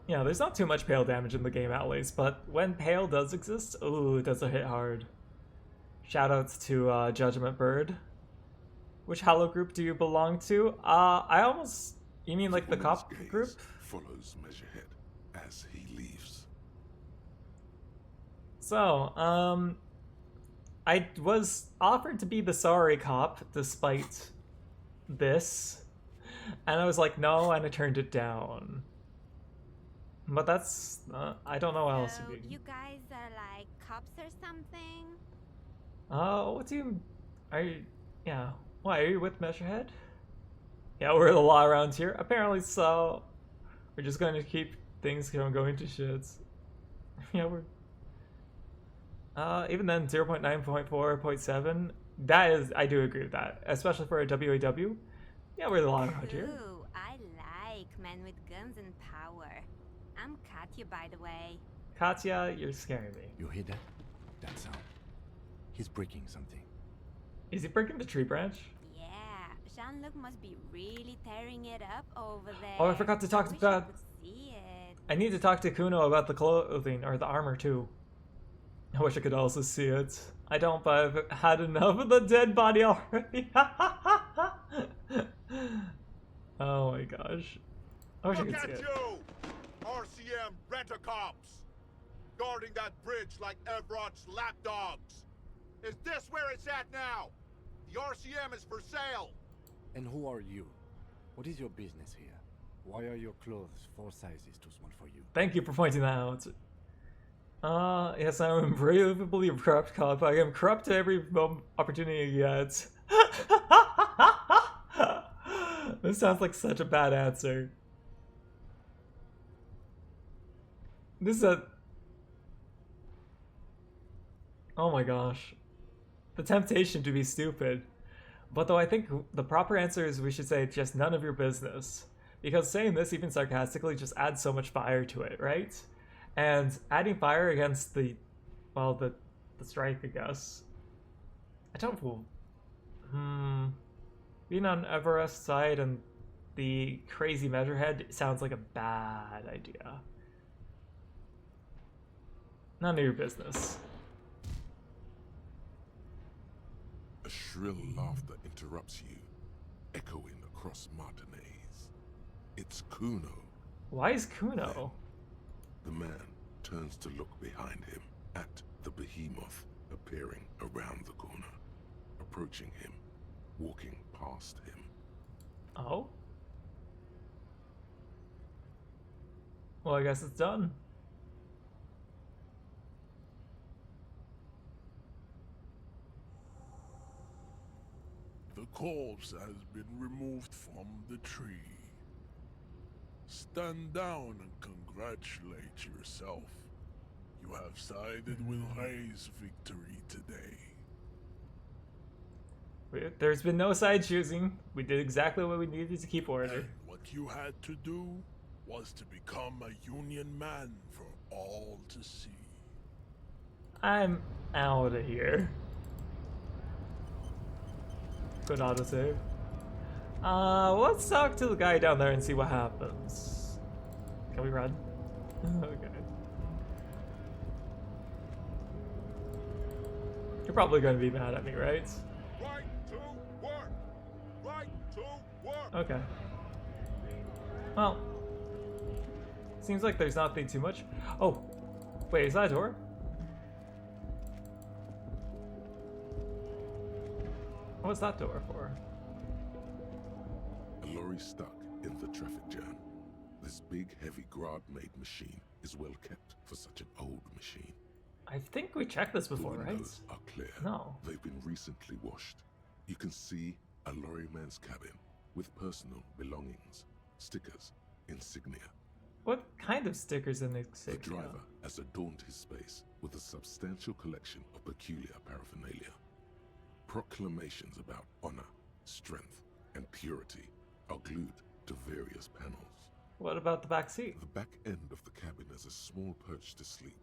Yeah, there's not too much pale damage in the game at least, but when pale does exist, ooh, it does hit hard. Shoutouts to Judgment Bird. Which Hollow group do you belong to? I almost... You mean like the cop group?
Follows Measurehead as he leaves.
So, I was offered to be the sorry cop despite this, and I was like, no, and I turned it down. But that's, I don't know what else to be.
You guys are like cops or something?
What do you, yeah, why, are you with Measurehead? Yeah, we're the law around here, apparently so. We're just going to keep things from going to shits. Yeah, we're... even then, 0.9.4.7, that is, I do agree with that, especially for a WAW. Yeah, we're the law around here.
Ooh, I like men with guns and power. I'm Katya, by the way.
Katya, you're scaring me.
You hear that? That sound. He's breaking something.
Is he breaking the tree branch?
Yeah, Jean-Luc must be really tearing it up over there.
Oh, I forgot to talk about...
See it.
I need to talk to Kuno about the clothing, or the armor too. I wish I could also see it. I don't, but I've had enough of the dead body already. Oh my gosh. I wish I could see it.
You! RCM rent-a-cops! Guarding that bridge like Everott's lapdogs! Is this where it's at now? The RCM is for sale!
And who are you? What is your business here? Why are your clothes 4 sizes too small for you?
Thank you for pointing that out. Yes, I'm unbelievably corrupt cop. I am corrupt to every opportunity I get. This sounds like such a bad answer. This is a... Oh my gosh. The temptation to be stupid. But though I think the proper answer is we should say just none of your business. Because saying this even sarcastically just adds so much fire to it, right? And adding fire against the... well, the strike, I guess. I don't... Being on Everest's side and the crazy measurehead sounds like a bad idea. None of your business.
A shrill laughter interrupts you, echoing across Martinez. It's Kuno.
Why is Kuno?
The man turns to look behind him at the behemoth appearing around the corner, approaching him, walking past him.
Oh? Well, I guess it's done.
The corpse has been removed from the tree. Stand down and congratulate yourself. You have sided with Ray's victory today.
There's been no side choosing. We did exactly what we needed to keep order.
And what you had to do was to become a Union man for all to see.
I'm out of here. Good autosave. Let's talk to the guy down there and see what happens. Can we run? Okay. You're probably going to be mad at me, right?
Right to work! Right to work!
Okay. Well, seems like there's nothing too much. Oh, wait, is that a door? What's that door for?
A lorry stuck in the traffic jam. This big, heavy Grad-made machine is well kept for such an old machine.
I think we checked this before,
the
right?
windows are clear.
No.
They've been recently washed. You can see a lorryman's cabin with personal belongings, stickers, insignia.
What kind of stickers and insignia?
The driver has adorned his space with a substantial collection of peculiar paraphernalia. Proclamations about honor, strength, and purity are glued to various panels.
What about the back seat?
The back end of the cabin has a small perch to sleep,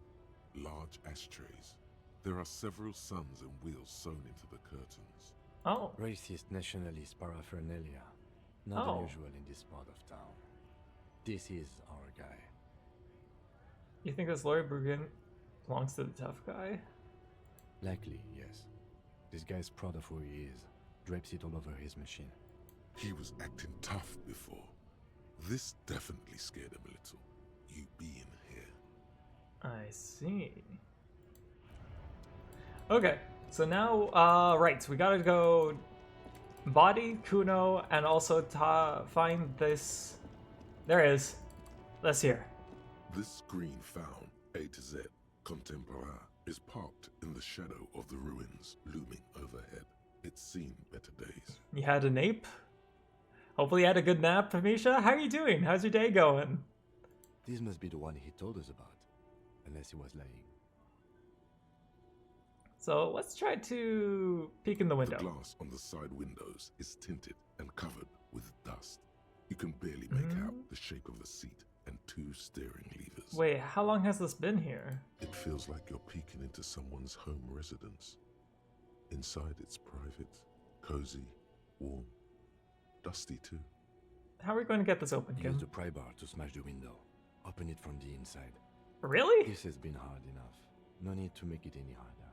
large ashtrays. There are several suns and wheels sewn into the curtains.
Oh.
Racist nationalist paraphernalia. Not unusual in this part of town. This is our guy.
You think this lorry brigand belongs to the tough guy?
Likely, yes. This guy's proud of who he is. Drapes it all over his machine.
He was acting tough before. This definitely scared him a little. You being here.
I see. Okay, so now, right, we gotta go body Kuno and also find this. There it is. Let's hear.
This green found, A to Z, contemporary, is parked in the shadow of the ruins looming overhead. It's seen better days.
You had a nape? Hopefully you had a good nap, Misha. How are you doing? How's your day going?
This must be the one he told us about. Unless he was lying.
So let's try to peek in the window.
The glass on the side windows is tinted and covered with dust. You can barely make out the shape of the seat and 2 steering levers.
Wait, how long has this been here?
It feels like you're peeking into someone's home residence. Inside it's private, cozy, warm, dusty too.
How are we going to get this open, Kim?
Use the pry bar to smash the window. Open it from the inside.
Really?
This has been hard enough. No need to make it any harder.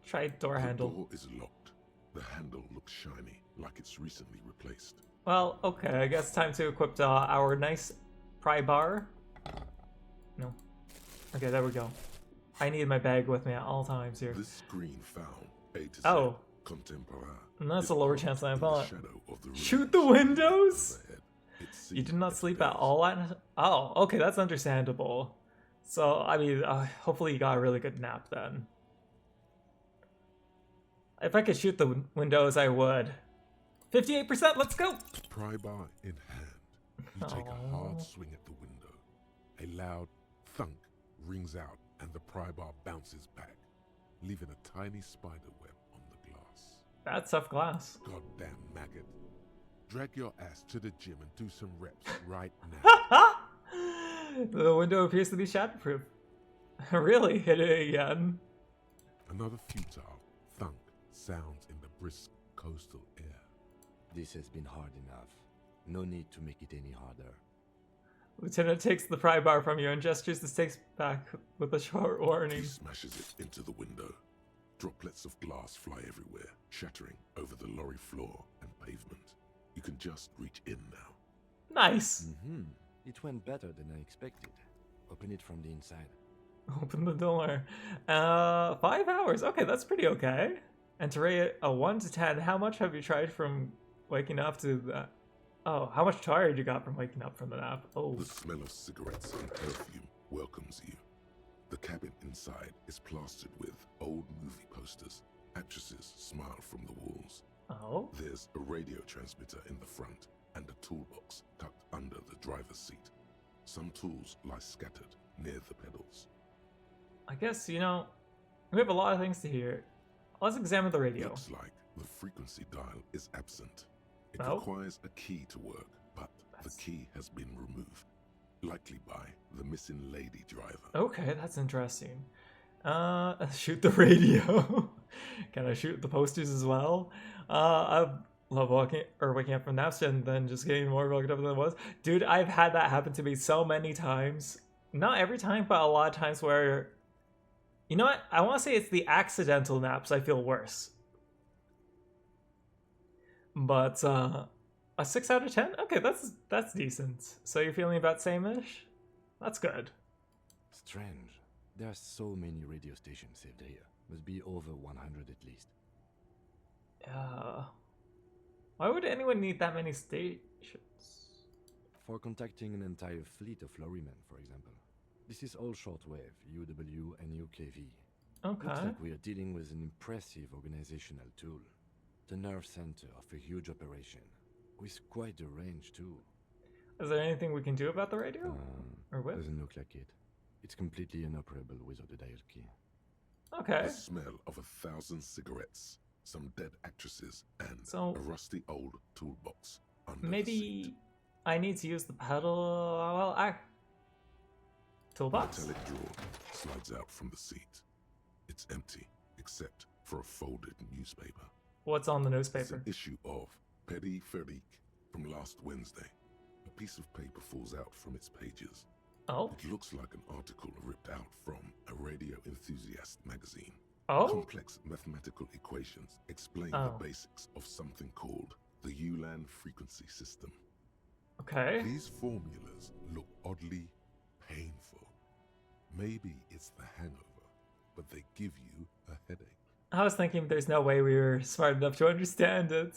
Try door
The
handle.
door is locked. The handle looks shiny, like it's recently replaced.
Well, okay, I guess time to equip our nice pry bar. No. Okay, there we go. I need my bag with me at all times here.
This screen found A to Z
Oh.
Contemporary.
And that's
is
a lower
parked
chance than I
in the
thought.
shadow of the
Shoot the
ruins.
windows?
Overhead, it
You did
seemed
not
its
sleep
days.
at all at... Oh, okay, that's understandable. So, I mean, hopefully you got a really good nap then. If I could shoot the windows, I would. 58%, let's go!
Pry bar in hand, you take a hard swing at the window. A loud thunk rings out and the pry bar bounces back, leaving a tiny spider web on the glass.
That's tough glass.
Goddamn maggot. Drag your ass to the gym and do some reps right now.
The window appears to be shatterproof. Really? Hit it again.
Another futile thunk sounds in the brisk coastal air.
This has been hard enough. No need to make it any harder.
Lieutenant takes the pry bar from you and gestures the stakes back with a short warning.
He smashes it into the window. Droplets of glass fly everywhere, shattering over the lorry floor and pavement. You can just reach in now.
Nice!
Mm-hmm. It went better than I expected. Open it from the inside.
Open the door. 5 hours. Okay, that's pretty okay. And to rate it a 1 to 10, how much have you tried from waking up to that? Oh, how much tired you got from waking up from the nap? Oh.
The smell of cigarettes and perfume welcomes you. The cabin inside is plastered with old movie posters. Actresses smile from the walls.
Oh?
There's a radio transmitter in the front and a toolbox tucked under the driver's seat. Some tools lie scattered near the pedals.
I guess, you know, we have a lot of things to hear. Let's examine the radio.
Looks like the frequency dial is absent. It
Oh.
requires a key to work, but the key has been removed, likely by the missing lady driver.
Okay, that's interesting. Shoot the radio. Can I shoot the posters as well? I love waking up from naps and then just getting more woken up than I was. Dude, I've had that happen to me so many times. Not every time, but a lot of times where... You know what? I want to say it's the accidental naps I feel worse. But, a 6 out of 10? Okay, that's decent. So you're feeling about same-ish? That's good.
Strange. There are so many radio stations saved here. Must be over 100 at least.
Why would anyone need that many stations?
For contacting an entire fleet of lorrymen, for example. This is all shortwave, UW and UKV.
Okay.
Looks like we are dealing with an impressive organizational tool. The nerve center of a huge operation. With quite a range, too.
Is there anything we can do about the radio? Or what?
Doesn't look like it. It's completely inoperable without a dial key.
Okay.
The smell of 1,000 cigarettes, some dead actresses, and
So-
a rusty old toolbox under the seat.
Maybe I need to use the pedal. Well, toolbox.
Metallic drawer slides out from the seat. It's empty, except for a folded newspaper.
What's on the
It's
newspaper?
an issue of Petit Feric from last Wednesday. A piece of paper falls out from its pages.
Oh.
It looks like an article ripped out from a radio enthusiast magazine.
Oh?
Complex mathematical equations explain
Oh.
the basics of something called the Ulan frequency system.
Okay.
These formulas look oddly painful. Maybe it's the hangover, but they give you a headache.
I was thinking there's no way we were smart enough to understand it.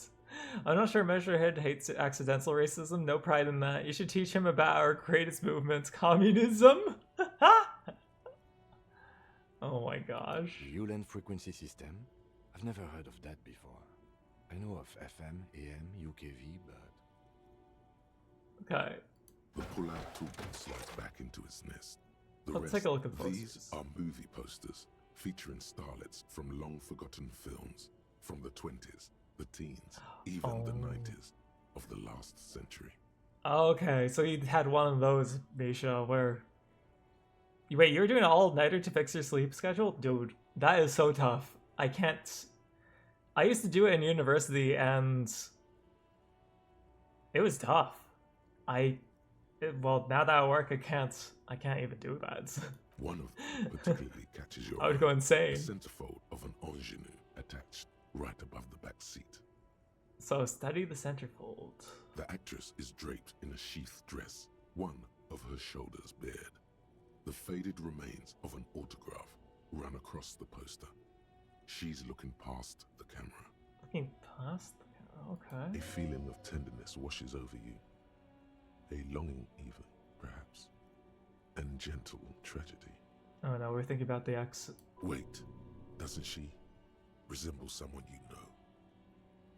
I'm not sure Measurehead hates accidental racism. No pride in that. You should teach him about our greatest movement, communism. Oh my gosh.
The Ulan frequency system? I've never heard of that before. I know of FM, AM, UKV, but...
Okay.
The pull-out toolbox slides back into its nest. The
Let's
rest,
take a look at the
these
posters.
are movie posters featuring starlets from long-forgotten films from the 20s, the teens, even the 90s of the last century.
Okay, so you had one of those, Misha, where... Wait, you were doing an all-nighter to fix your sleep schedule? Dude, that is so tough. I can't... I used to do it in university, and... It was tough. Well, now that I work, I can't even do that.
One of them particularly catches your
I would
eye.
go insane.
The centerfold of an ingenue attached right above the back seat.
So study the centerfold.
The actress is draped in a sheathed dress, one of her shoulders bared. The faded remains of an autograph run across the poster. She's looking past the camera.
Looking past the camera, okay.
A feeling of tenderness washes over you. A longing even, perhaps. And gentle tragedy.
Oh no, we're thinking about the ex.
Wait, doesn't she resemble someone you know?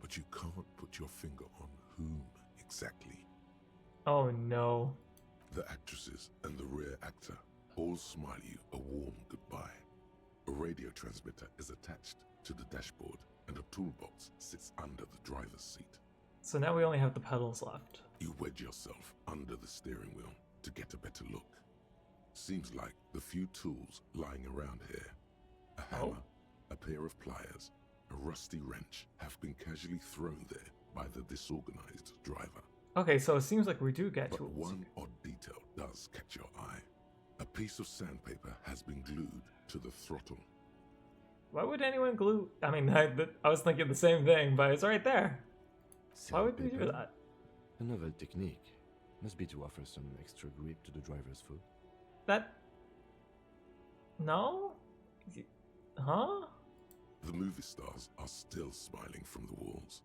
But you can't put your finger on whom exactly.
Oh no.
The actresses and the rear actor all smile you a warm goodbye. A radio transmitter is attached to the dashboard and a toolbox sits under the driver's seat.
So now we only have the pedals left.
You wedge yourself under the steering wheel to get a better look. Seems like the few tools lying around here, a hammer, a pair of pliers, a rusty wrench, have been casually thrown there by the disorganized driver.
Okay, so it seems like we do get
But
tools.
one odd detail does catch your eye. A piece of sandpaper has been glued to the throttle.
Why would anyone glue? I mean, I was thinking the same thing, but it's right there. Why would we do
Sandpaper?
that?
A novel technique. Must be to offer some extra grip to the driver's foot.
That... No? Huh?
The movie stars are still smiling from the walls.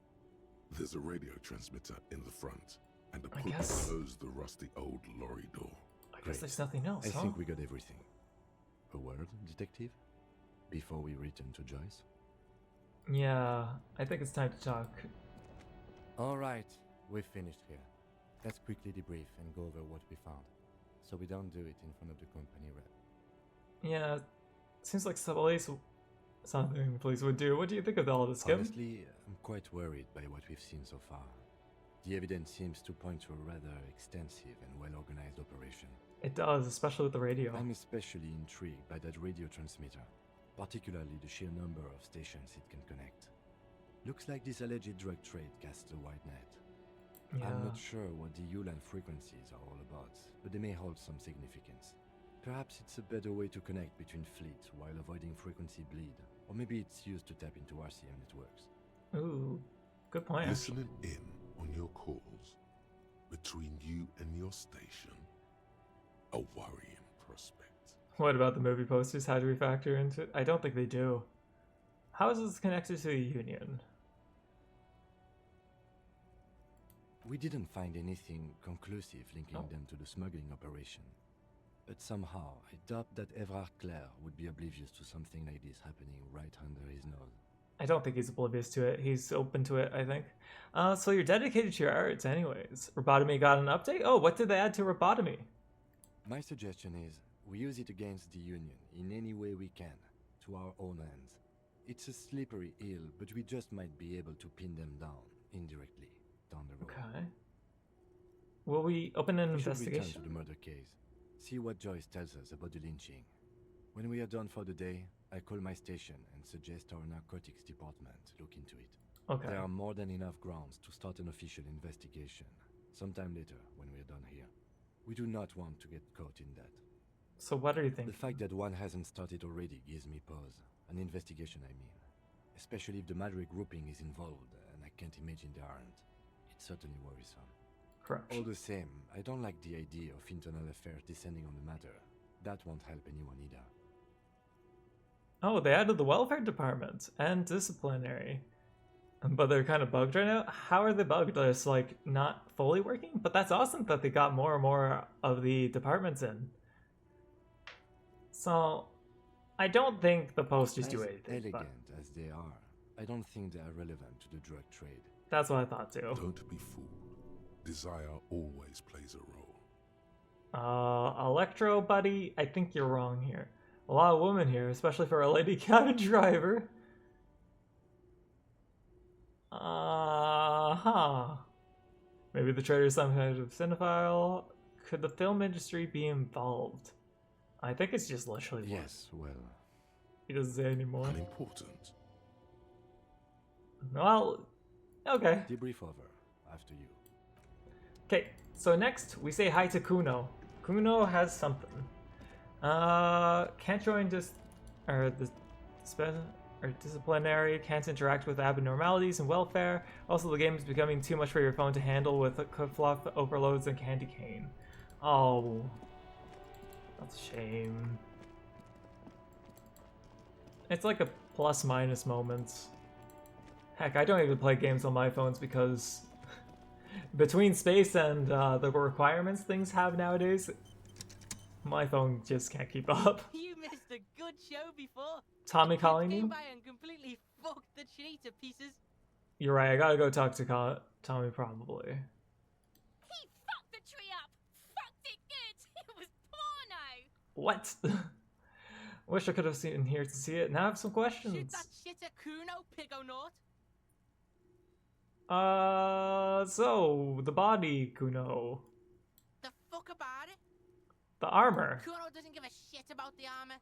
There's a radio transmitter in the front, and a pull to
guess-
close the rusty old lorry door.
I guess there's nothing else,
I
huh?
think we got everything. A word, detective? Before we return to Joyce?
Yeah, I think it's time to talk.
Alright, we've finished here. Let's quickly debrief and go over what we found, so we don't do it in front of the company rep.
Yeah, seems like something police would do. What do you think of all this, Kim?
Honestly, I'm quite worried by what we've seen so far. The evidence seems to point to a rather extensive and well-organized operation.
It does, especially with the radio.
I'm especially intrigued by that radio transmitter, particularly the sheer number of stations it can connect. Looks like this alleged drug trade casts a wide net.
Yeah.
I'm not sure what the Ulan frequencies are all about, but they may hold some significance. Perhaps it's a better way to connect between fleets while avoiding frequency bleed, or maybe it's used to tap into RCM networks.
Ooh, good point.
Listening in on your calls between you and your station, a worrying prospect.
What about the movie posters? How do we factor into it? I don't think they do. How is this connected to the Union?
We didn't find anything conclusive linking them to the smuggling operation. But somehow, I doubt that Everard Clare would be oblivious to something like this happening right under his nose.
I don't think he's oblivious to it. He's open to it, I think. So you're dedicated to your arts anyways. Robotomy got an update? Oh, what did they add to Robotomy?
My suggestion is, we use it against the Union in any way we can, to our own ends. It's a slippery hill, but we just might be able to pin them down, indirectly, down the road.
Okay. Will we open an
We should
investigation?
return to the murder case. See what Joyce tells us about the lynching. When we are done for the day, I call my station and suggest our narcotics department look into it.
Okay.
There are more than enough grounds to start an official investigation, sometime later when we are done here. We do not want to get caught in that.
So what are you thinking?
The fact that one hasn't started already gives me pause. An investigation, I mean. Especially if the Madrid grouping is involved, and I can't imagine they aren't. It's certainly worrisome.
Correct.
All the same, I don't like the idea of internal affairs descending on the matter. That won't help anyone either.
Oh, they added the welfare department and disciplinary. But they're kind of bugged right now. How are they bugged? It's like not fully working? But that's awesome that they got more and more of the departments in. So, I don't think the posters do
As
anything.
elegant
But
as they are, I don't think they are relevant to the drug trade.
that's what I thought too.
Don't be fooled. Desire always plays a role.
Electro buddy, I think you're wrong here. A lot of women here, especially for a lady cabin driver. Maybe the trader's some kind of cinephile. Could the film industry be involved? I think it's just literally.
Yes, well.
He doesn't say anymore.
Unimportant.
Well, okay.
Debrief over. After you.
Okay, so next we say hi to Kuno. Kuno has something. Can't join disciplinary, can't interact with abnormalities and welfare. Also, the game is becoming too much for your phone to handle with fluff overloads and candy cane. Oh, that's a shame. It's like a plus minus moment. Heck, I don't even play games on my phones because between space and the requirements things have nowadays, my phone just can't keep up.
You missed a good show before.
Tommy
The kids
calling
came
you?
by and completely fucked the tree to pieces.
You're right, I gotta go talk to Tommy probably.
He fucked the tree up! Fucked it good! It was porno!
What? Wish I could have seen here to see it. Now I have some
Shoot
questions.
that shit at Kuno, Pigonort.
So, the body, Kuno.
The fuck about it?
The armor.
Kuno doesn't give a shit about the armor.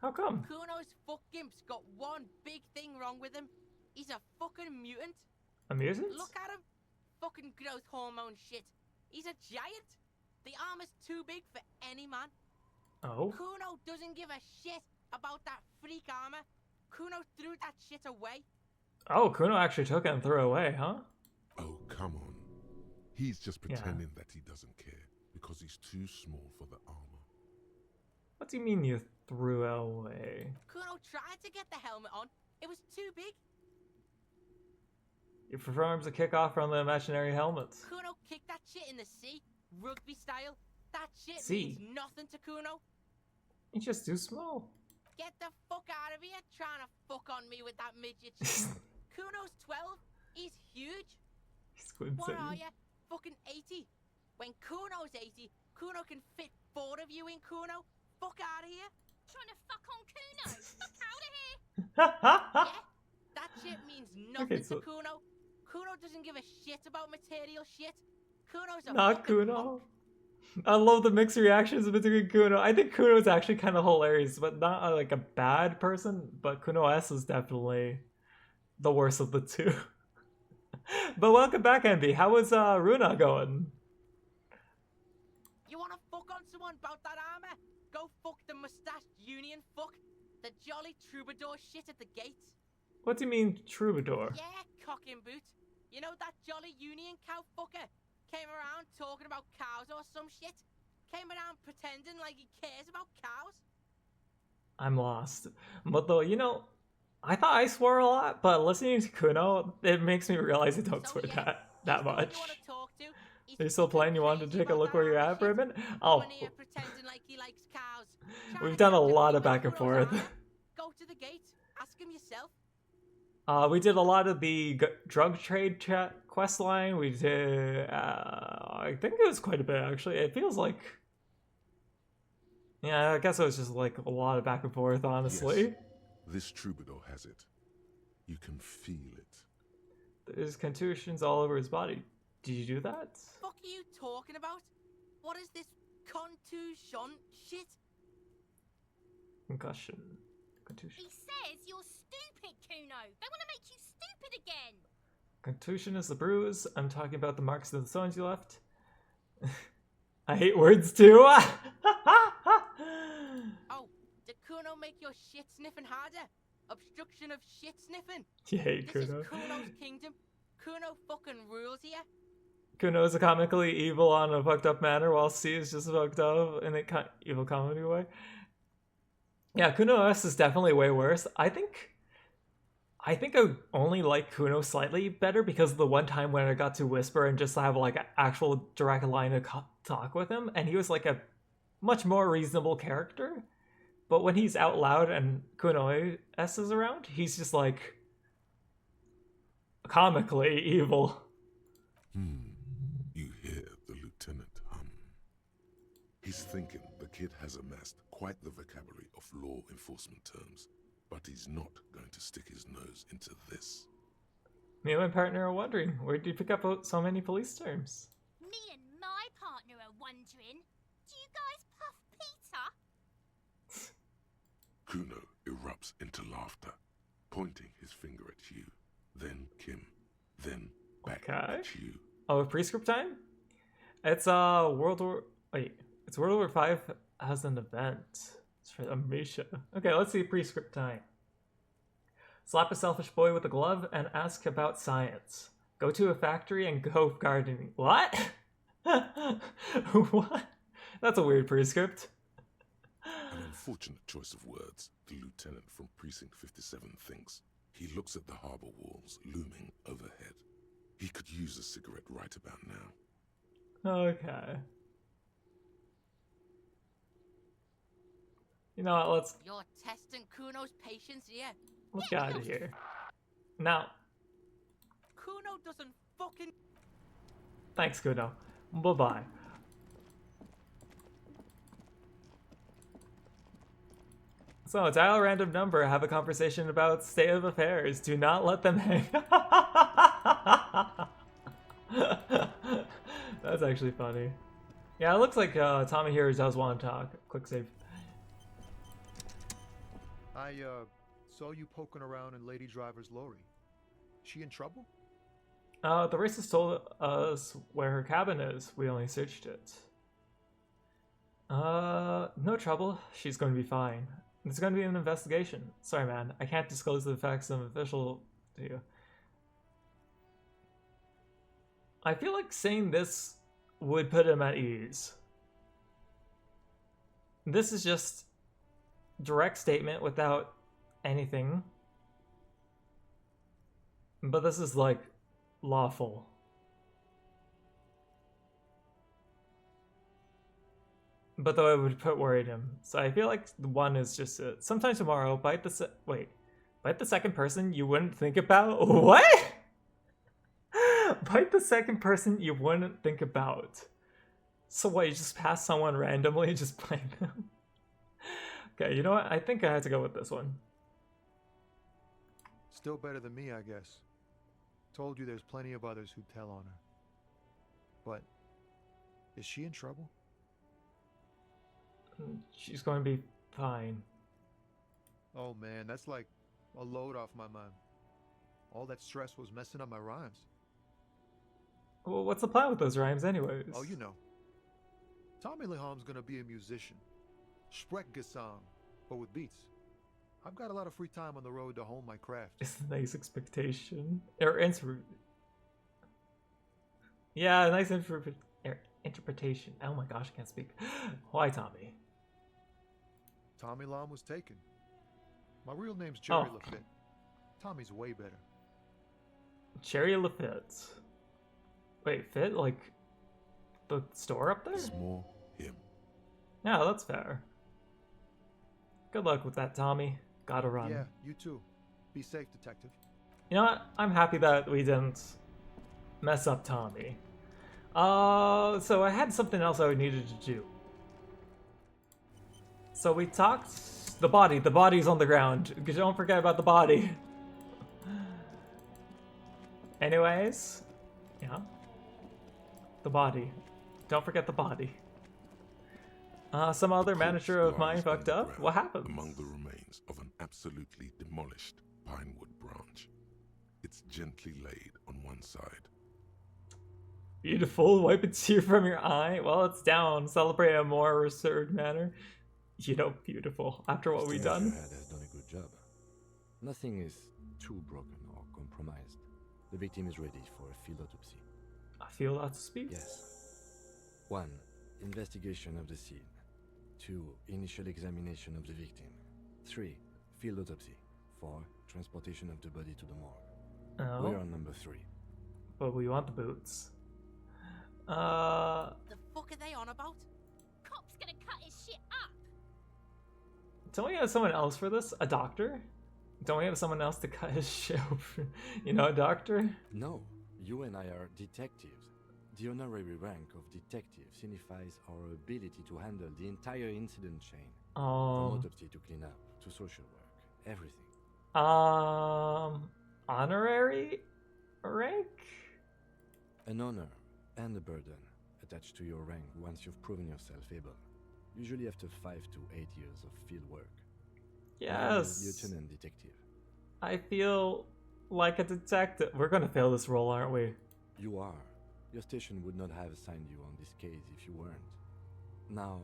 How come?
Kuno's fuck gimp's got one big thing wrong with him. He's a fucking mutant.
A mutant?
Look at him. Fucking growth hormone shit. He's a giant. The armor's too big for any man.
Oh?
Kuno doesn't give a shit about that freak armor. Kuno threw that shit away.
Oh, Kuno actually took it and threw it away, huh?
Oh, come on. He's just pretending that he doesn't care because he's too small for the armor.
What do you mean you threw it away?
Kuno tried to get the helmet on. It was too big.
It performs a kickoff from the imaginary helmet.
Kuno kicked that shit in the sea, rugby style. That shit
Sea?
means nothing to Kuno.
It's just too small.
Get the fuck out of here trying to fuck on me with that midget shit. Kuno's 12. He's huge. What are you? Fucking 80. When Kuno's 80, Kuno can fit 4 of you in Kuno. Fuck out of here.
Trying to fuck on Kuno? Fuck out of here!
Yeah, that shit means nothing
Okay, so-
to Kuno. Kuno doesn't give a shit about material shit. Kuno's a
Not
fucking
Kuno. I love the mixed reactions between Kuno. I think Kuno is actually kind of hilarious, but not like a bad person. But Kuno S is definitely the worst of the two. But welcome back, Envy. How was Runa going?
You wanna fuck on someone about that armor? Go fuck the mustached union fuck. The jolly troubadour shit at the gates.
What do you mean, troubadour?
Yeah, cock and boot. You know that jolly union cow fucker? Came around talking about cows or some shit. Came around pretending like he cares about cows.
I'm lost. But though, you know, I thought I swore a lot, but listening to Kuno, it makes me realize I don't swear that much. Are you still playing? You wanted to take a look where you're at for a minute? Oh,
Pretending like he likes cows.
we've done a lot of back and forth.
Go to the gate. Ask him yourself.
We did a lot of the drug trade quest line. We did, I think it was quite a bit actually. It feels like, yeah, I guess it was just like a lot of back and forth, honestly.
Yes, this troubadour has it. You can feel it.
There's contusions all over his body. Did you do that?
Fuck are you talking about? What is this contusion shit?
Concussion. Contusion.
He says you're stupid, Kuno. They want to make you stupid again.
Contusion is the bruise. I'm talking about the marks of the stones you left. I hate words too.
Oh, did Kuno make your shit sniffing harder? Obstruction of shit sniffing.
You hate
This
Kuno.
is Kuno's kingdom. Kuno fucking rules here.
Kuno is comically evil on a fucked up manner, while C is just fucked up in a evil comedy way. Yeah, Kuno S is definitely way worse. I think I only like Kuno slightly better because the one time when I got to whisper and just have like an actual direct line of talk with him, and he was like a much more reasonable character. But when he's out loud and Kuno S is around, he's just like comically evil.
You hear the lieutenant hum. He's thinking the kid has amassed quite the vocabulary of law enforcement terms, but he's not going to stick his nose into this.
Me and my partner are wondering, where did you pick up so many police terms?
Me and my partner are wondering, do you guys puff Peter?
Kuno erupts into laughter, pointing his finger at you, then Kim, then back at you.
Oh, prescript time? It's World War 5 as an event. It's for Amisha. Okay, let's see prescript time. Slap a selfish boy with a glove and ask about science. Go to a factory and go gardening. What? What? That's a weird prescript.
An unfortunate choice of words, the lieutenant from Precinct 57 thinks. He looks at the harbor walls looming overhead. He could use a cigarette right about now.
Okay. You know what, let's
You're testing Kuno's patience here.
get out of here. Now.
Kuno doesn't fucking...
Thanks, Kuno. Bye-bye. So, dial a random number, have a conversation about state of affairs. Do not let them hang. That's actually funny. Yeah, it looks like Tommy here does want to talk. Click save.
I saw you poking around in Lady Driver's lorry. She in trouble?
The racist told us where her cabin is. We only searched it. No trouble. She's going to be fine. There's going to be an investigation. Sorry, man. I can't disclose the facts of official to you. I feel like saying this would put him at ease. This is just direct statement without anything. But this is like lawful. But though it would put worried him. So I feel like the one is just sometime tomorrow, bite the second person you wouldn't think about. What? Bite the second person you wouldn't think about. So what, you just pass someone randomly and just bite them? Okay, you know what? I think I had to go with this one.
Still better than me, I guess. Told you there's plenty of others who'd tell on her. But, is she in trouble?
She's going to be fine.
Oh man, that's like a load off my mind. All that stress was messing up my rhymes.
Well, what's the plan with those rhymes anyways?
Oh, you know. Tommy Leham's gonna be a musician. Sprechgesang, but with beats. I've got a lot of free time on the road to hone my craft.
It's a nice expectation. Yeah, a nice interpretation. Oh my gosh, I can't speak. Why, Tommy?
Tommy Lam was taken. My real name's Jerry Lafitte. Tommy's way better.
Jerry Lafitte. Wait, Fit? Like the store up there?
It's more him.
Yeah, that's fair. Good luck with that, Tommy. Gotta run.
Yeah, you too. Be safe, detective.
You know what? I'm happy that we didn't mess up Tommy. So I had something else I needed to do. So we talked... The body's on the ground. Don't forget about the body. Anyways, yeah. The body. Don't forget the body. Some other manager of mine fucked up? What happened?
Among the remains of an absolutely demolished pinewood branch. It's gently laid on one side.
Beautiful. Wipe a tear from your eye. Well, it's down. Celebrate in a more reserved manner. You know, beautiful. After what we've done.
has done a good job. Nothing is too broken or compromised. The victim is ready for a field autopsy.
A field autopsy?
Yes. 1. Investigation of the scene. 2. Initial examination of the victim. 3. Field autopsy. 4. Transportation of the body to the morgue.
Oh.
We're on number 3.
But we want the boots.
The fuck are they on about?
Cop's gonna cut his shit up.
Don't we have someone else for this? A doctor? Don't we have someone else to cut his shit open? You know, a doctor?
No. You and I are detectives. The honorary rank of detective signifies our ability to handle the entire incident chain. From autopsy to cleanup to social work. Everything.
Honorary rank?
An honor and a burden attached to your rank once you've proven yourself able. Usually after 5 to 8 years of field work.
Yes.
Lieutenant detective.
I feel like a detective. We're gonna fail this role, aren't we?
You are. Your station would not have assigned you on this case if you weren't. Now,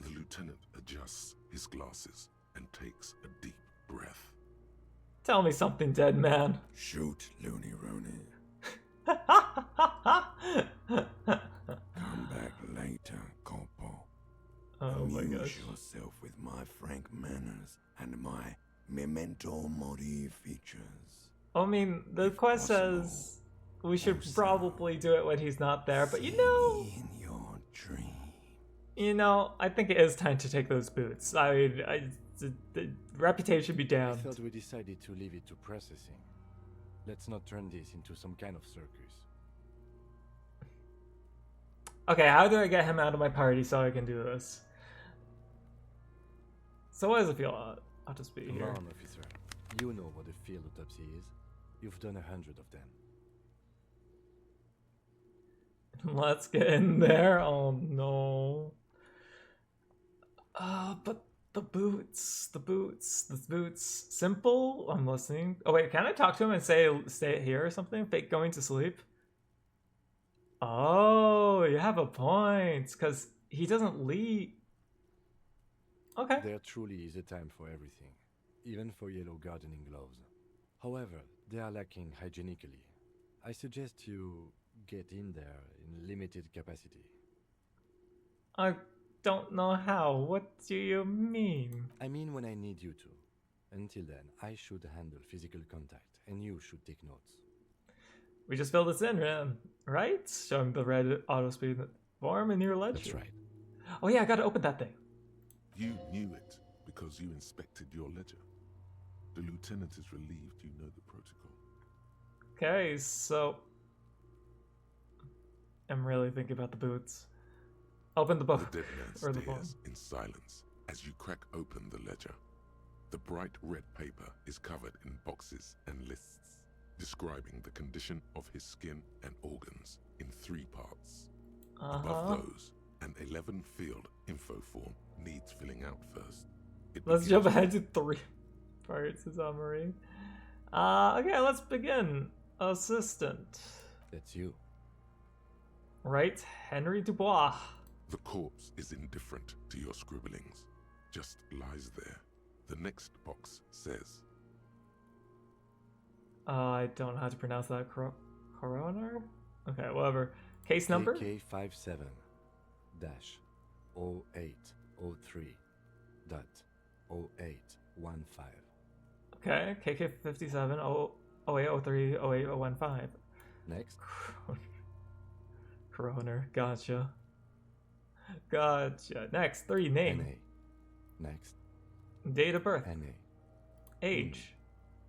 The lieutenant adjusts his glasses and takes a deep breath.
Tell me something, dead man.
Shoot, Looney Rooney. Come back later, Corpo.
Oh my
Amuse
gosh.
yourself with my frank manners and my memento mori features.
I mean, the quest says we should probably do it when he's not there, but you know, I think it is time to take those boots. The reputation be
I
damned.
thought we decided to leave it to processing. Let's not turn this into some kind of circus.
Okay, how do I get him out of my party so I can do this? So what does it feel? I'll just be
Come
here.
on, officer. You know what a field autopsy is. You've done 100 of them.
Let's get in there. Oh no. But the boots. Simple? I'm listening. Oh wait, can I talk to him and say stay here or something? Fake going to sleep? Oh, you have a point. Because he doesn't leave. Okay.
There truly is a time for everything, even for yellow gardening gloves. However, they are lacking hygienically. I suggest you get in there in limited capacity.
I don't know how. What do you mean?
I mean when I need you to. Until then, I should handle physical contact, and you should take notes.
We just filled this in, right? Showing the red auto speed form in your ledger.
That's right.
Oh yeah, I gotta open that thing.
You knew it because you inspected your ledger. The lieutenant is relieved you know the protocol.
Okay, so I'm really thinking about the boots. Open the book.
The dead man
Or the phone.
stares in silence as you crack open the ledger. The bright red paper is covered in boxes and lists, describing the condition of his skin and organs in 3 parts. Above those, an 11-field info form needs filling out first.
Let's jump ahead to 3 parts of summary. Okay, let's begin. Assistant.
That's you.
Right, Henry Dubois.
The corpse is indifferent to your scribblings, just lies there. The next box says,
I don't know how to pronounce that. Coroner? Okay, whatever. Case number?
KK57-0803.0815.
Okay, KK57 0803 0815.
Next.
Coroner, gotcha. Gotcha. Next, 3 name.
NA. Next.
Date of birth.
NA.
Age.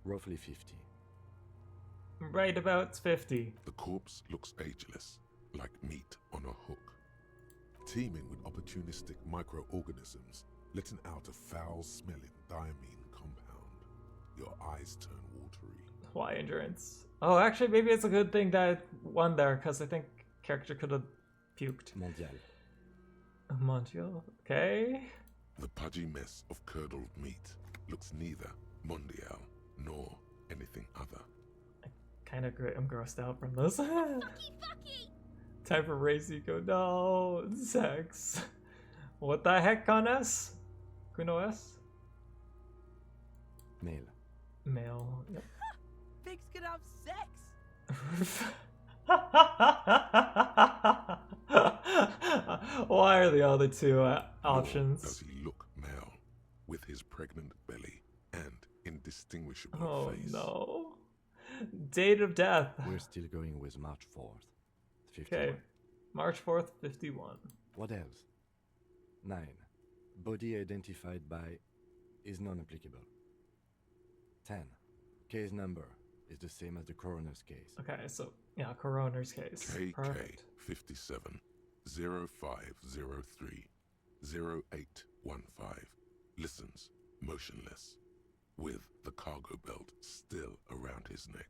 Roughly 50.
Right about 50.
The corpse looks ageless, like meat on a hook, teeming with opportunistic microorganisms, letting out a foul-smelling diamine compound. Your eyes turn watery.
Why endurance? Oh, actually, maybe it's a good thing that I won there, because I think character could have puked.
Mondial.
Mondial. Okay.
The pudgy mess of curdled meat looks neither mondial nor anything other.
Kind of great. I'm grossed out from this. Time for race eco. No, sex. What the heck, Cones? Kuno S?
Male.
Male. Yep.
Pigs can have sex.
Why are the other 2 options?
Nor does he look male, with his pregnant belly and indistinguishable face.
Oh no. Date of death.
We're still going with March 4th. 51.
Okay. March 4th, 51.
What else? 9. Body identified by is non-applicable. 10. Case number is the same as the coroner's case.
Okay, so yeah, coroner's case. Perfect.
KK57 0503 0815 listens motionless, with the cargo belt still around his neck.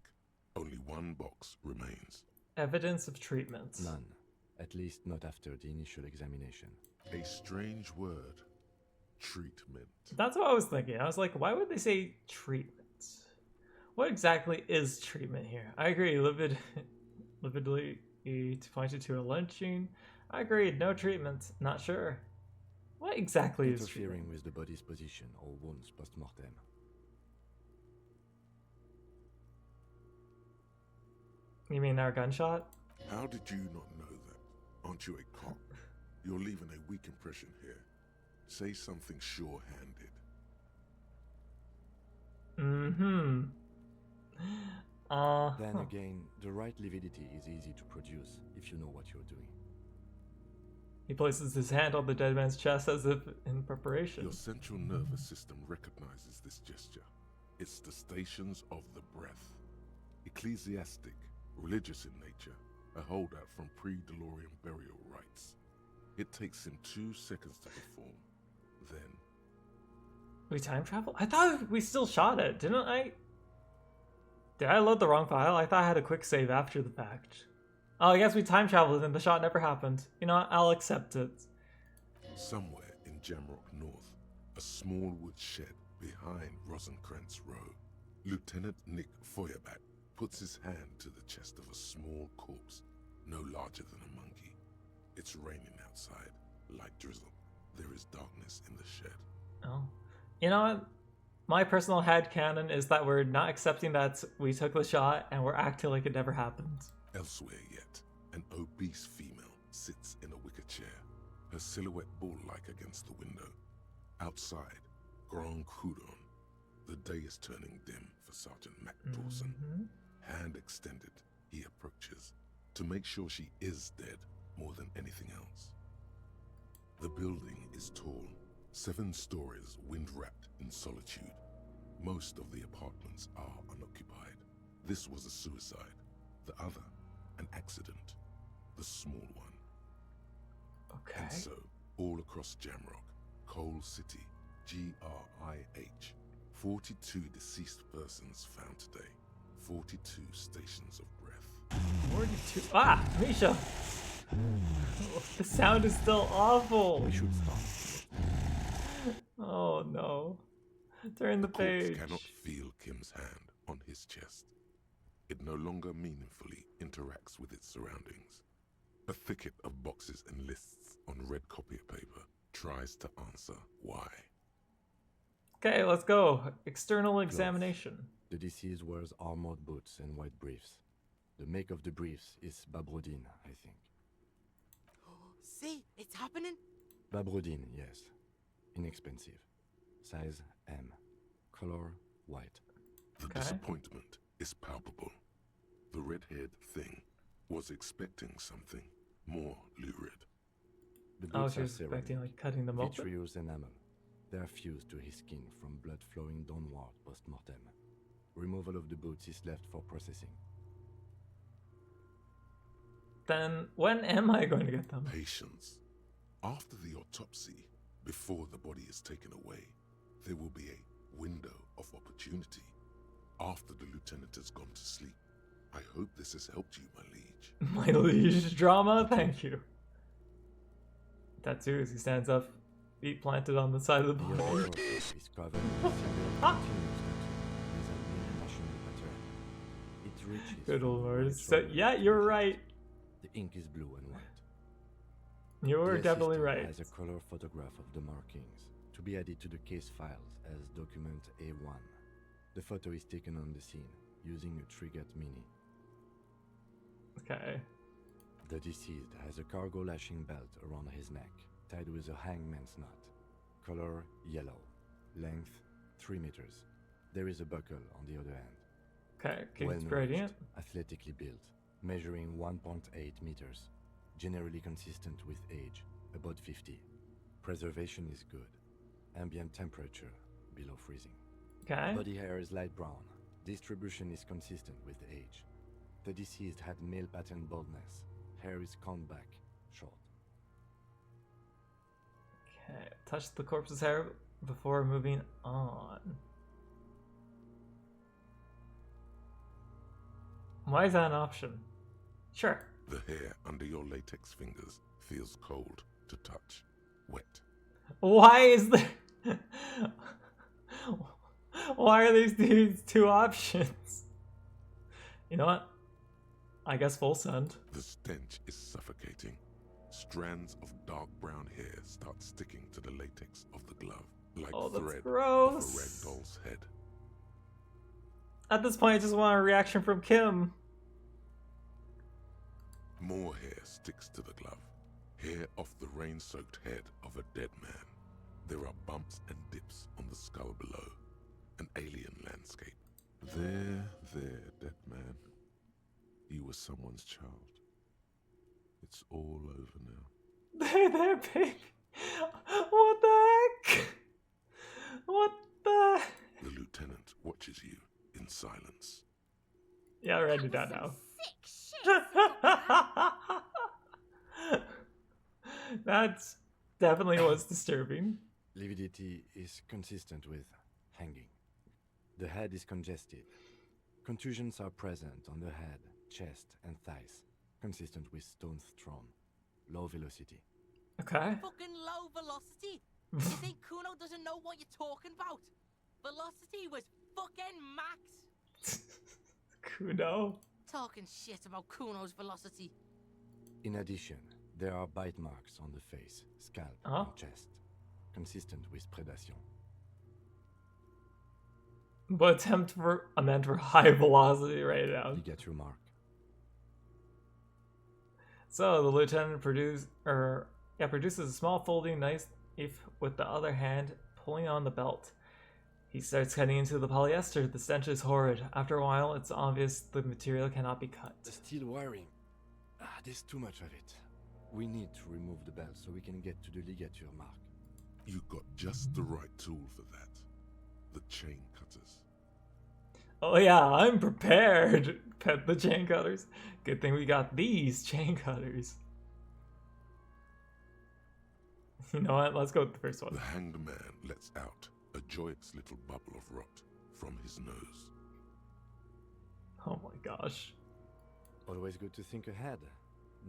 Only 1 box remains.
Evidence of treatment.
None. At least not after the initial examination.
A strange word. Treatment.
That's what I was thinking. I was like, why would they say treatment? What exactly is treatment here? I agree. Lividly pointed to a lynching. I agreed. No treatment. Not sure. What exactly is
interfering with the body's position or wounds post-mortem.
You mean our gunshot?
How did you not know that? Aren't you a cop? You're leaving a weak impression here. Say something sure-handed.
Mm-hmm.
Then again, the right lividity is easy to produce if you know what you're doing.
He places his hand on the dead man's chest as if in preparation.
Your central nervous system recognizes this gesture. It's the stations of the breath. Ecclesiastic, religious in nature, a holdout from pre-DeLorean burial rites. It takes him 2 seconds to perform. Then...
We time travel? I thought we still shot it, didn't I? Did I load the wrong file? I thought I had a quick save after the fact. Oh, I guess we time traveled and the shot never happened. You know what? I'll accept it.
Somewhere in Jamrock North, a small wood shed behind Rosencrantz Row, Lieutenant Nick Feuerbach puts his hand to the chest of a small corpse, no larger than a monkey. It's raining outside, light drizzle. There is darkness in the shed.
Oh. You know what? My personal headcanon is that we're not accepting that we took the shot and we're acting like it never happened.
Elsewhere yet, an obese female sits in a wicker chair, her silhouette bull-like against the window. Outside, Grand Coudon. The day is turning dim for Sergeant Mac Dawson. Hand extended, he approaches, to make sure she is dead more than anything else. The building is tall, 7 stories, wind-wrapped in solitude. Most of the apartments are unoccupied. This was a suicide. The other, an accident. The small one.
Okay.
And so, all across Jamrock, Coal City, GRIH, 42 deceased persons found today. 42 stations of breath.
42. Ah, Misha! The sound is still awful.
We should stop.
Oh no. Turn the page.
Cannot feel Kim's hand on his chest. It no longer meaningfully interacts with its surroundings. A thicket of boxes and lists on red copier paper tries to answer why.
Okay, let's go. External examination.
The deceased wears armored boots and white briefs. The make of the briefs is Babrodine, I think.
See, it's happening.
Babrodine, yes. Inexpensive. Size M. Color white.
The disappointment is palpable. The red-haired thing was expecting something more lurid.
The
Oh,
boots
she
are
was
ceramic,
expecting like cutting them open.
vitreous enamel. They are fused to his skin from blood flowing downward post-mortem. Removal of the boots is left for processing.
Then when am I going to get them?
Patience. After the autopsy, before the body is taken away, there will be a window of opportunity. After the lieutenant has gone to sleep. I hope this has helped you, my liege.
My liege drama? Thank you. Tattoos. He stands up, feet planted on the side of the body.
is covered with a It reaches
Good
from the
lord.
right
So,
shoulder
yeah,
to
you're
the
right.
The ink is blue and white.
You're
The
definitely
assistant
right.
has a color photograph of the markings to be added to the case files as document A1. The photo is taken on the scene using a Trigat Mini.
Okay.
The deceased has a cargo lashing belt around his neck, tied with a hangman's knot. Color yellow. Length 3 meters. There is a buckle on the other end.
Okay, keep
Well-nourished,
gradient.
athletically built, measuring 1.8 meters. Generally consistent with age, about 50. Preservation is good. Ambient temperature below freezing.
Okay.
Body hair is light brown. Distribution is consistent with age. The deceased had male pattern baldness. Hair is combed back, short.
Okay, touch the corpse's hair before moving on. Why is that an option? Sure.
The hair under your latex fingers feels cold to touch. Wet.
Why is there... Why are these two options? You know what? I guess full send.
The stench is suffocating. Strands of dark brown hair start sticking to the latex of the glove, like
Oh, that's
thread
gross.
of a rag doll's head.
At this point, I just want a reaction from Kim.
More hair sticks to the glove, hair off the rain-soaked head of a dead man. There are bumps and dips on the skull below, an alien landscape. There, dead man. You were someone's child. It's all over now.
There, baby. What the heck? What the?
The lieutenant watches you in silence.
Yeah, I read it down now. That's definitely was disturbing.
Lividity is consistent with hanging. The head is congested. Contusions are present on the head, chest, and thighs, consistent with stones thrown. Low velocity.
Okay.
Fucking low velocity? You think Kuno doesn't know what you're talking about? Velocity was fucking max.
Kuno.
Talking shit about Kuno's velocity.
In addition, there are bite marks on the face, scalp, and chest, consistent with predation.
But I meant for high velocity right now.
Ligature mark.
So the lieutenant produces a small folding knife with the other hand, pulling on the belt. He starts cutting into the polyester. The stench is horrid. After a while, it's obvious the material cannot be cut.
The steel wiring. There's too much of it. We need to remove the belt so we can get to the ligature mark.
You got just the right tool for that. The chain cutters.
Oh yeah, I'm prepared. Pet the chain cutters. Good thing we got these chain cutters. You know what? Let's go with the first one.
The hanged man lets out a joyous little bubble of rot from his nose.
Oh my gosh.
Always good to think ahead.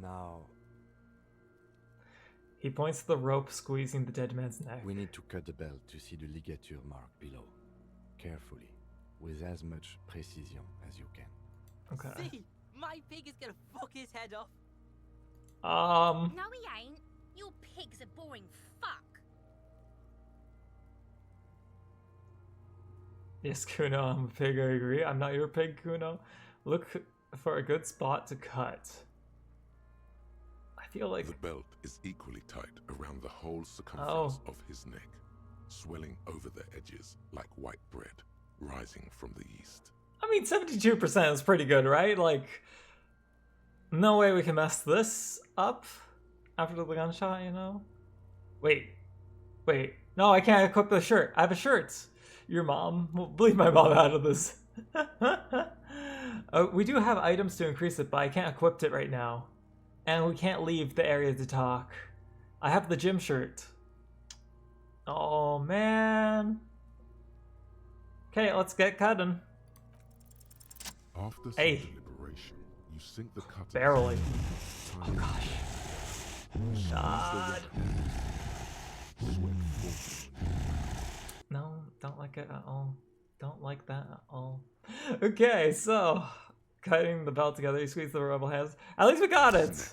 Now...
He points to the rope squeezing the dead man's neck.
We need to cut the belt to see the ligature mark below. Carefully. With as much precision as you can.
Okay.
See, my pig is gonna fuck his head off.
No, he ain't. Your pig's a boring fuck.
Yes, Kuno, I'm a pig, I agree. I'm not your pig, Kuno. Look for a good spot to cut. I feel like...
The belt is equally tight around the whole circumference of his neck, swelling over the edges like white bread rising from the east.
I mean, 72% is pretty good, right? Like, no way we can mess this up after the gunshot, you know? Wait. No, I can't equip the shirt. I have a shirt. Your mom. We'll leave my mom out of this. We do have items to increase it, but I can't equip it right now. And we can't leave the area to talk. I have the gym shirt. Oh, man. Okay, let's get cutting.
After some deliberation, you sink the cutter.
Barely. Oh gosh. God. No, don't like it at all. Don't like that at all. Okay, so cutting the belt together, you squeeze the rubble hands. At least we got it.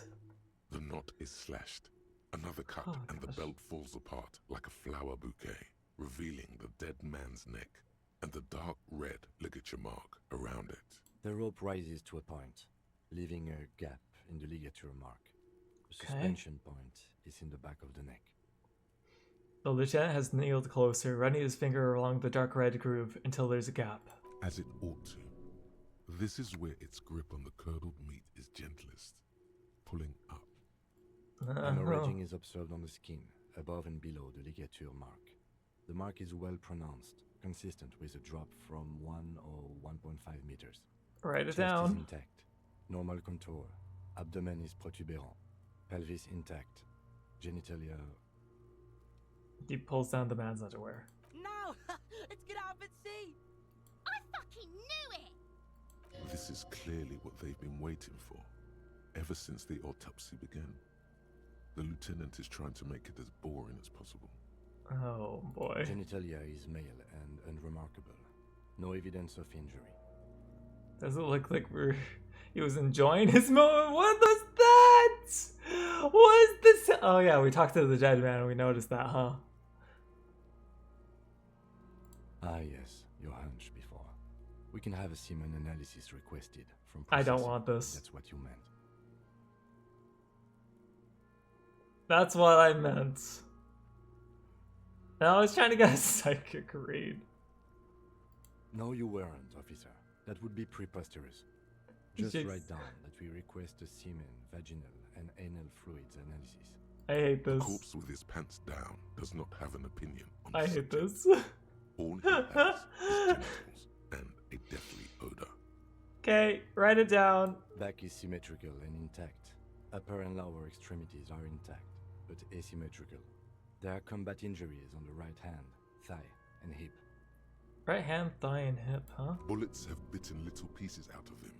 The knot is slashed. Another cut, and the belt falls apart like a flower bouquet, revealing the dead man's neck and the dark red ligature mark around it.
The rope rises to a point, leaving a gap in the ligature mark. The suspension point is in the back of the neck.
The lieutenant has kneeled closer, running his finger along the dark red groove until there's a gap.
As it ought to. This is where its grip on the curdled meat is gentlest, pulling up.
No ridging is observed on the skin, above and below the ligature mark. The mark is well pronounced, consistent with a drop from 1 or 1.5 meters.
Write it
Chest
down.
is intact, normal contour. Abdomen is protuberant, pelvis intact, genitalia...
He pulls down the man's underwear.
No! It's gonna happen, see!
I fucking knew it!
This is clearly what they've been waiting for, ever since the autopsy began. The lieutenant is trying to make it as boring as possible.
Oh boy.
Genitalia is male and unremarkable. No evidence of injury.
Does it look like he was enjoying his moment? What was that? What is Oh yeah, we talked to the dead man and we noticed that, huh?
Ah yes, your hunch before. We can have a semen analysis requested from
I don't
processing.
want this.
That's what you meant.
That's what I meant. I was trying to get a psychic read.
No, you weren't, officer. That would be preposterous. Just write down that we request a semen, vaginal, and anal fluids analysis.
I hate this.
The corpse with his pants down does not have an opinion on
I
the
hate
subject.
this.
All he has is genitals and a deathly odor.
Okay, write it down.
Back is symmetrical and intact. Upper and lower extremities are intact, but asymmetrical. There are combat injuries on the right hand, thigh, and hip.
Right hand, thigh, and hip, huh?
Bullets have bitten little pieces out of him.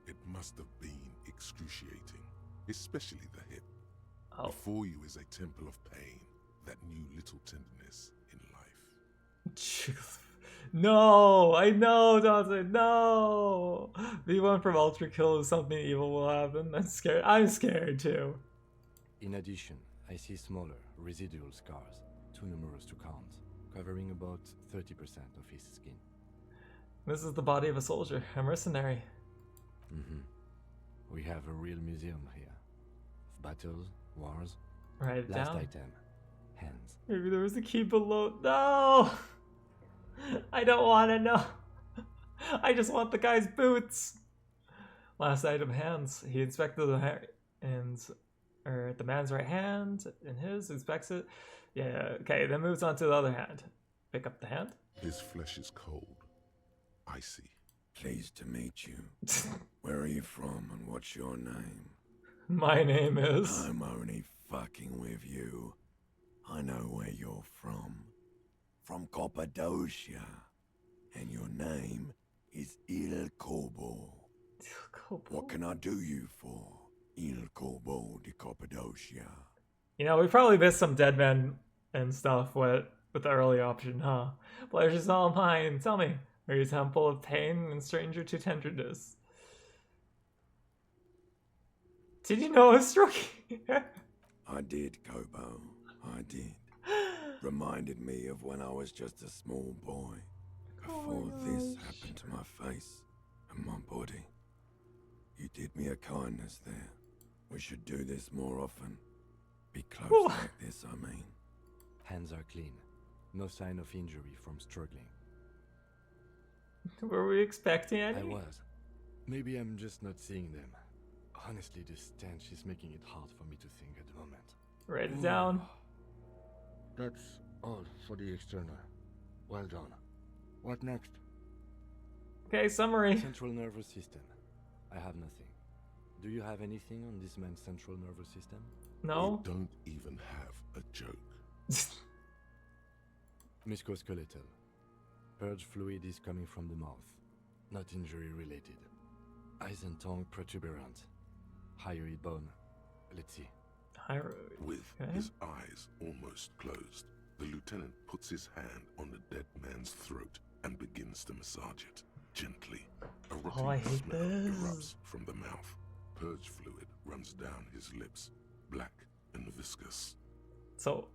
It must have been excruciating, especially the hip.
Oh.
Before you is a temple of pain that knew little tenderness in life.
No, I know, Dante, no! V1 from Ultra Kill is something evil will happen. I'm scared. I'm scared too.
In addition, I see smaller, residual scars, too numerous to count, covering about 30% of his skin.
This is the body of a soldier, a mercenary.
We have a real museum here. Of battles, wars.
Write it
Last
down.
item, hands.
Maybe there was a key below. No! I don't want to know. I just want the guy's boots. Last item, hands. He inspected the hands, or the man's right hand, and his inspects it. Yeah, okay, then moves on to the other hand. Pick up the hand.
His flesh is cold, icy.
Pleased to meet you. Where are you from and what's your name?
My name is...
I'm only fucking with you. I know where you're from. From Cappadocia. And your name is Il Corbo. What can I do you for, Il Corbo de Cappadocia?
You know, we probably missed some dead men and stuff with the early option, huh? Pleasure's all mine. Tell me, are you temple of pain and stranger to tenderness? Did you know I was stroking?
I did, Kobo. I did. Reminded me of when I was just a small boy. Before this happened to my face and my body. You did me a kindness there. We should do this more often. Be close like this, I mean.
Hands are clean. No sign of injury from struggling.
Were we expecting any?
I was. Maybe I'm just not seeing them. Honestly, this stench is making it hard for me to think at the moment.
Write it down.
That's all for the external. Well done. What next?
Okay, summary.
Central nervous system. I have nothing. Do you have anything on this man's central nervous system?
No.
We don't even have a joke.
Musculoskeletal. Purge fluid is coming from the mouth. Not injury related. Eyes and tongue protuberant. Hyoid bone. Let's see.
With his eyes almost closed, the lieutenant puts his hand on the dead man's throat and begins to massage it. Gently, a rotting smell erupts from the mouth. Purge fluid runs down his lips, black and viscous.
So,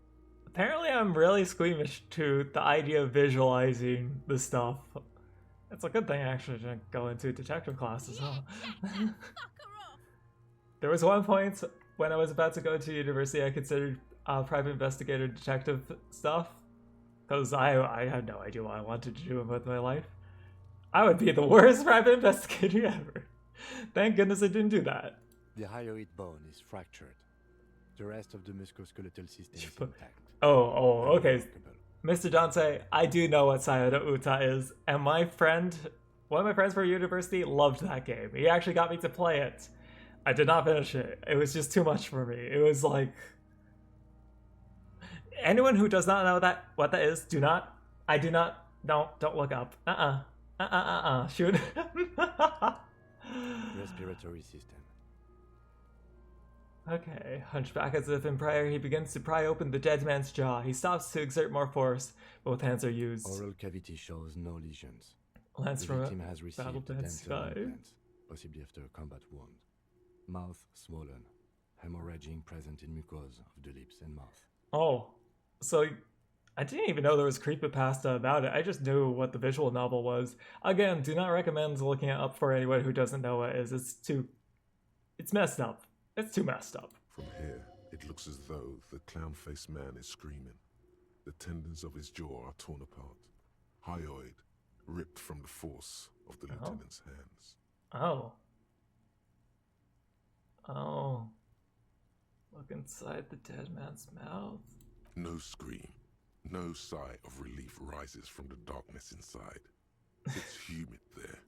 apparently I'm really squeamish to the idea of visualizing the stuff. It's a good thing I actually didn't go into detective classes, huh? There was one point when I was about to go to university I considered private investigator detective stuff, because I had no idea what I wanted to do with my life. I would be the worst private investigator ever. Thank goodness I didn't do that.
The hyoid bone is fractured. The rest of the musculoskeletal system is intact.
Oh, okay. Mr. Dante, I do know what Sayada Uta is, and my friend, one of my friends from university, loved that game. He actually got me to play it. I did not finish it. It was just too much for me. It was like... Anyone who does not know what that is, don't look up. Shoot.
Respiratory system.
Okay, hunchback as if in prayer, he begins to pry open the dead man's jaw. He stops to exert more force. Both hands are used.
Oral cavity shows no lesions.
Lance
the
from
victim has received dental
sky.
implants, possibly after a combat wound. Mouth swollen. hemorrhaging present in mucosa of the lips and mouth.
Oh, so I didn't even know there was creepypasta about it. I just knew what the visual novel was. Again, do not recommend looking it up for anyone who doesn't know what it is. It's messed up. It's too messed up.
From here, it looks as though the clown-faced man is screaming. The tendons of his jaw are torn apart. Hyoid, ripped from the force of the lieutenant's hands.
Oh. Oh. Look inside the dead man's mouth.
No scream, no sigh of relief rises from the darkness inside. It's humid there.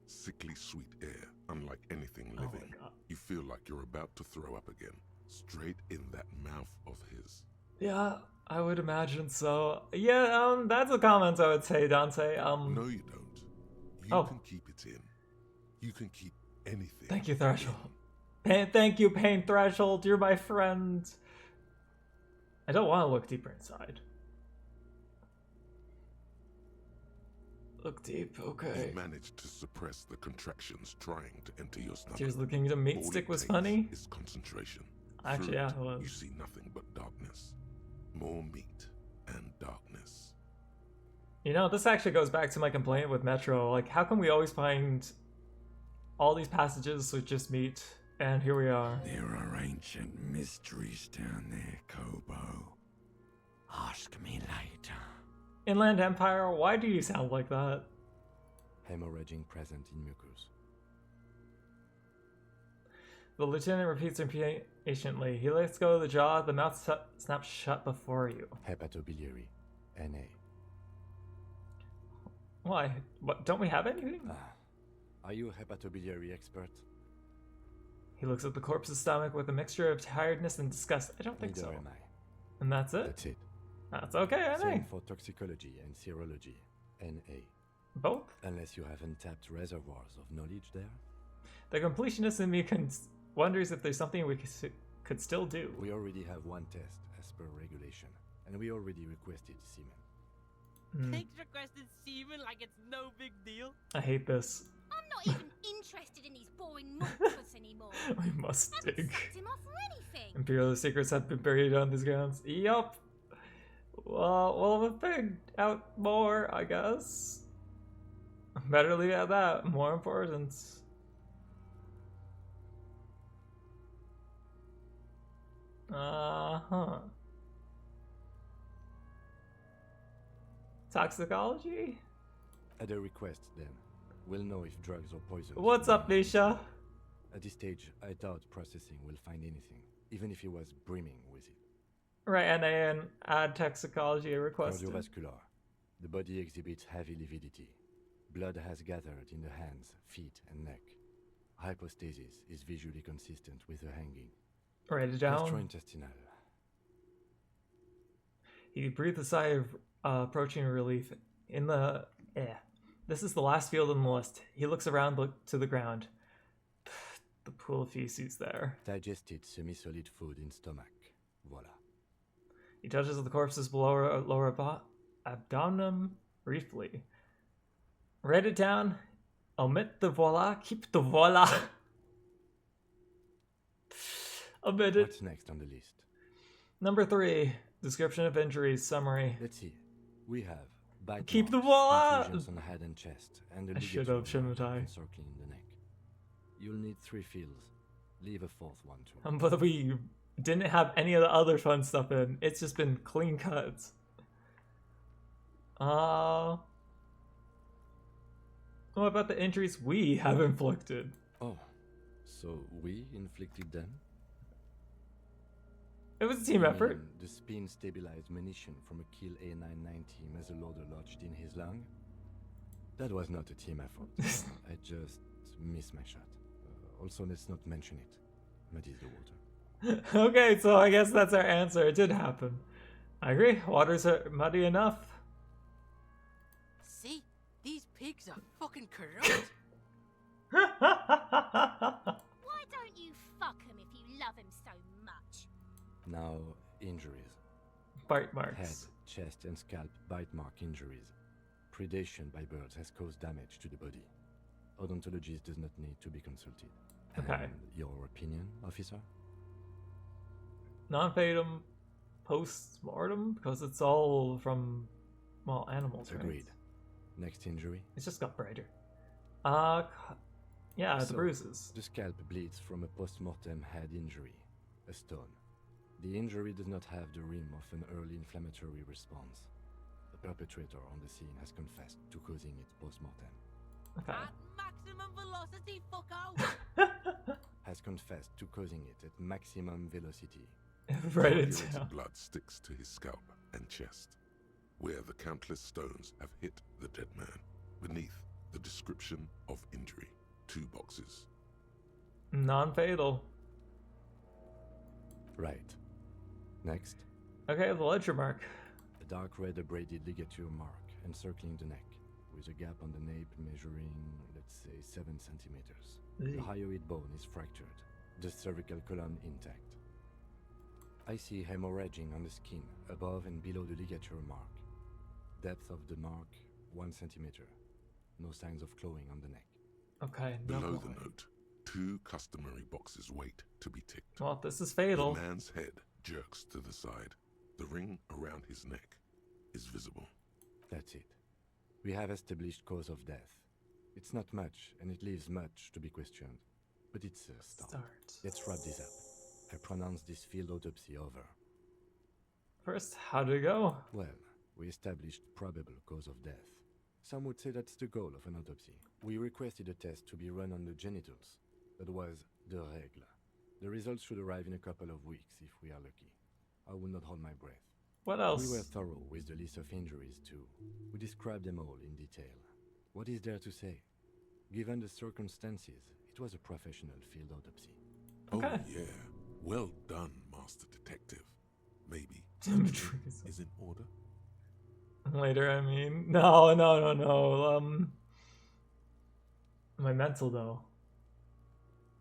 Sickly sweet air, unlike anything living. You feel like you're about to throw up again, straight in that mouth of his.
Yeah, I would imagine so. Yeah, that's a comment I would say, Dante.
No, you don't. You can keep it in. You can keep anything.
Thank you, Threshold. Thank you, Pain Threshold. You're my friend. I don't want to look deeper inside. Look deep, okay.
You managed to suppress the contractions trying to enter your stomach.
Tears looking at a meat stick was funny.
Is concentration.
Actually, yeah, it was.
You see nothing but darkness. More meat and darkness.
You know, this actually goes back to my complaint with Metro. Like, how come we always find all these passages with just meat? And here we are.
There are ancient mysteries down there, Kobo. Ask me later.
Inland Empire, why do you sound like that?
Hemorrhaging present in mucus.
The lieutenant repeats impatiently. He lets go of the jaw, the mouth snaps shut before you.
Hepatobiliary, NA.
Why? What? Don't we have anything?
Are you a hepatobiliary expert?
He looks at the corpse's stomach with a mixture of tiredness and disgust. I don't think
Neither
so.
am I.
And that's it?
That's it.
That's okay, NA.
Same for toxicology and serology, NA.
Both?
Unless you have untapped reservoirs of knowledge there.
The completionist in me wonders if there's something we could still do.
We already have one test as per regulation, and we already requested semen.
Pigs requested semen like it's no big deal.
I hate this.
I'm not even interested in these boring muppets anymore.
We must dig.
Sucked him off for anything.
Imperial secrets have been buried on these grounds. Yup. Well, we'll figure out more, I guess. Better leave it at that. More important. Uh-huh. Toxicology?
At a request, then. We'll know if drugs or poison.
What's up, Nisha?
At this stage, I doubt processing will find anything, even if he was brimming with it.
Right, NA and add toxicology requested.
Cardiovascular. The body exhibits heavy lividity. Blood has gathered in the hands, feet, and neck. Hypostasis is visually consistent with the hanging.
Write it down.
Gastrointestinal.
He breathed a sigh of approaching relief. This is the last field on the list. He looks around to the ground. The pool of feces there.
Digested semi-solid food in stomach. Voila.
He touches the corpse's lower abdomen briefly. Write it down. Omit the voila. Keep the voila. Omit it.
What's next on the list?
Number 3. Description of injuries. Summary.
Let's see. We have bite
keep the
marks,
voila.
contusions on the head and chest, and
I should have, shouldn't I?
Encircling the neck. You'll need 3 fields. Leave a 4th one too.
But we didn't have any of the other fun stuff in. It's just been clean cuts. What about the injuries we have inflicted?
Oh, so we inflicted them?
It was a team effort.
The spin stabilized munition from a kill A990 muzzleloader lodged in his lung? That was not a team effort. I just missed my shot. Also, let's not mention it. Muddies the water.
Okay, so I guess that's our answer. It did happen. I agree. Waters are muddy enough.
See? These pigs are fucking corrupt.
Why don't you fuck him if you love him so much?
Now, injuries.
Bite marks.
Head, chest, and scalp bite mark injuries. Predation by birds has caused damage to the body. Odontologist does not need to be consulted.
Okay.
And your opinion, officer?
Non-fatum post-mortem? Because it's all from, well, animals, right?
Agreed. Next injury?
It's just got brighter. Yeah, the bruises.
The scalp bleeds from a post-mortem head injury, a stone. The injury does not have the rim of an early inflammatory response. The perpetrator on the scene has confessed to causing it post-mortem.
Okay.
At maximum velocity, fucko!
Has confessed to causing it at maximum velocity.
Right it
Coagulated
down.
blood sticks to his scalp and chest, where the countless stones have hit the dead man. Beneath the description of injury, 2 boxes.
Non-fatal.
Right. Next.
Okay, the ledger mark.
A dark red abraded ligature mark encircling the neck, with a gap on the nape measuring, let's say, 7 centimeters. The hyoid bone is fractured, the cervical column intact. I see hemorrhaging on the skin, above and below the ligature mark. Depth of the mark, 1 centimeter. No signs of clawing on the neck.
Okay,
Below the note, 2 customary boxes wait to be ticked.
Well, this is fatal.
The man's head jerks to the side. The ring around his neck is visible.
That's it. We have established cause of death. It's not much, and it leaves much to be questioned. But it's a start. Let's wrap this up. I pronounce this field autopsy over.
First, how did it go?
Well, we established probable cause of death. Some would say that's the goal of an autopsy. We requested a test to be run on the genitals. That was the règle. The results should arrive in a couple of weeks if we are lucky. I will not hold my breath.
What else?
We were thorough with the list of injuries too. We described them all in detail. What is there to say? Given the circumstances, it was a professional field autopsy.
Okay.
Oh yeah. Well done, Master Detective. Maybe is in order.
Later, I mean. No. My mental, though.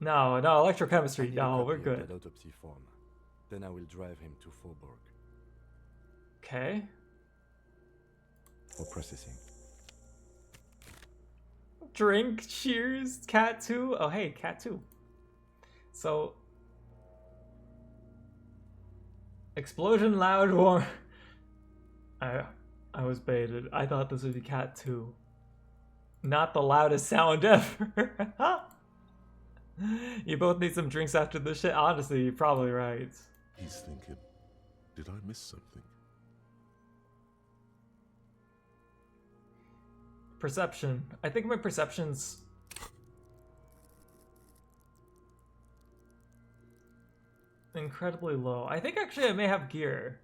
No, electrochemistry. No, we're good.
That autopsy form. Then I will drive him to Faubourg.
Okay.
For processing.
Drink, cheers, cat 2. Oh, hey, cat 2. So. Explosion, loud, warm. I was baited. I thought this would be cat 2. Not the loudest sound ever. You both need some drinks after this shit. Honestly, you're probably right.
He's thinking, did I miss something?
Perception. I think my perception's incredibly low. I think actually I may have gear.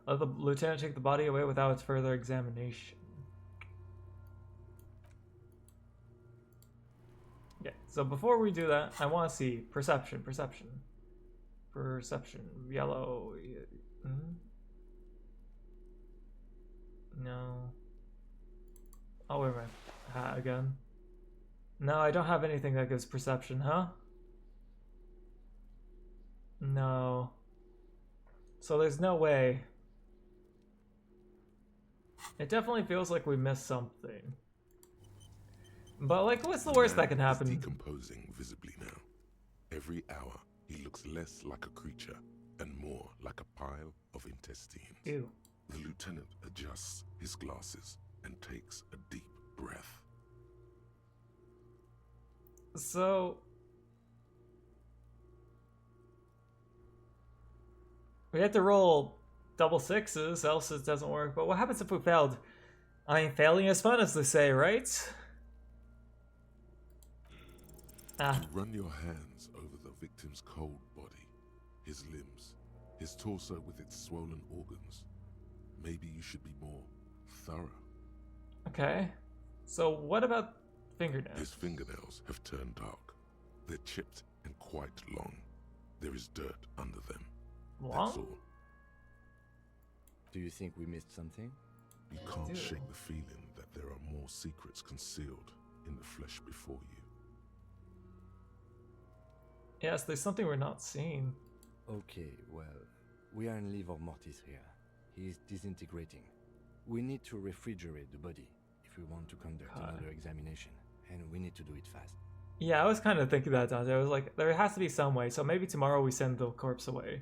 Let the lieutenant take the body away without its further examination. Yeah, so before we do that, I want to see perception. Yellow. No. I'll wear my hat again. No, I don't have anything that gives perception, huh? No. So there's no way. It definitely feels like we missed something. But, like, what's the worst that can happen?
He's decomposing visibly now. Every hour, he looks less like a creature and more like a pile of intestines.
Ew.
The lieutenant adjusts his glasses and takes a deep breath.
So... we have to roll double 6s, else it doesn't work. But what happens if we failed? I mean, failing is fun, as they say, right?
You run your hands over the victim's cold body, his limbs, his torso with its swollen organs. Maybe you should be more thorough.
Okay. So what about fingernails?
His fingernails have turned dark. They're chipped and quite long. There is dirt under them.
Long?
That's all.
Do you think we missed something?
You can't shake the feeling that there are more secrets concealed in the flesh before you.
Yes, there's something we're not seeing.
Okay, well, we are in livor mortis here. He is disintegrating. We need to refrigerate the body if we want to conduct another examination, and we need to do it fast.
Yeah, I was kind of thinking that, Dante. I was like, there has to be some way, so maybe tomorrow we send the corpse away.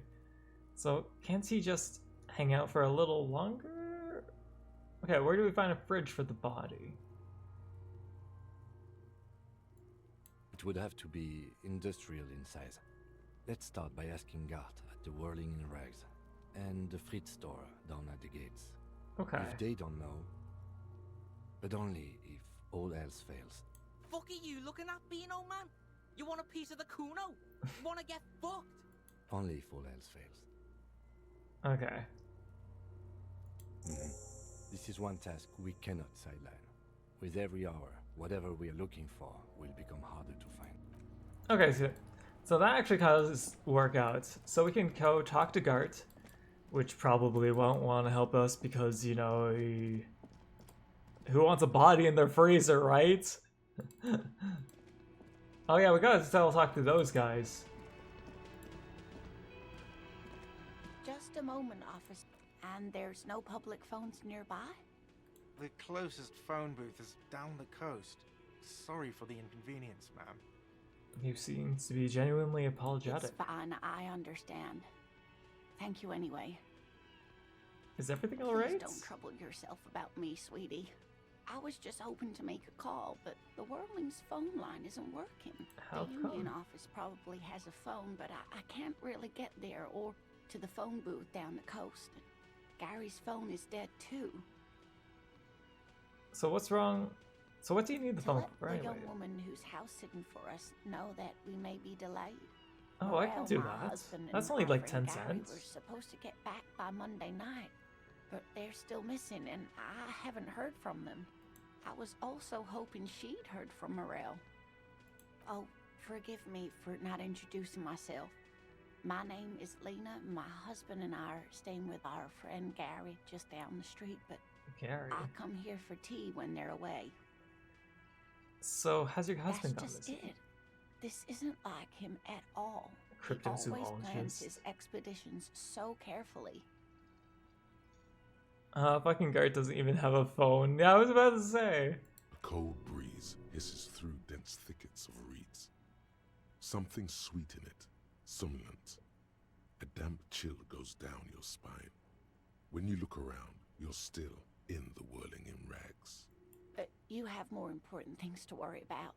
So, can't he just hang out for a little longer? Okay, where do we find a fridge for the body?
It would have to be industrial in size. Let's start by asking Gart at the Whirling in Rags and the Fritz store down at the gates.
Okay.
If they don't know, but only if all else fails.
Fuck are you looking at, Beano man? You want a piece of the Kuno? You want to get fucked?
Only if all else fails.
Okay.
This is one task we cannot sideline. With every hour, whatever we are looking for will become harder to find.
Okay, so that actually causes work out. So we can go talk to Gart, which probably won't want to help us because, you know, who wants a body in their freezer, right? Oh yeah, we gotta still talk to those guys.
Just a moment, officer. And there's no public phones nearby?
The closest phone booth is down the coast. Sorry for the inconvenience, ma'am.
You seem to be genuinely apologetic.
It's fine, I understand. Thank you anyway.
Is everything alright?
Please don't trouble yourself about me, sweetie. I was just hoping to make a call, but the Whirling's phone line isn't working.
How
the Union
come?
office probably has a phone, but I can't really get there or to the phone booth down the coast. Gary's phone is dead too.
So what's wrong? So what do you need the phone for
Let the
anyway?
young woman who's house sitting for us know that we may be delayed.
Oh, I can do
My
that.
husband
That's
and
only
our
like
friend
10
Gary
cents.
were supposed to get back by Monday night, but they're still missing, and I haven't heard from them. I was also hoping she'd heard from Morel. Oh, forgive me for not introducing myself. My name is Lena. My husband and I are staying with our friend Gary just down the street, but
Gary.
I come here for tea when they're away.
So how's your husband
That's
gone
just
missing?
it. This isn't like him at all. He always plans
Cryptozoologist.
his expeditions so carefully.
Fucking Gart doesn't even have a phone. Yeah, I was about to say.
A cold breeze hisses through dense thickets of reeds. Something sweet in it, somnolent. A damp chill goes down your spine. When you look around, you're still in the Whirling in Rags.
You have more important things to worry about.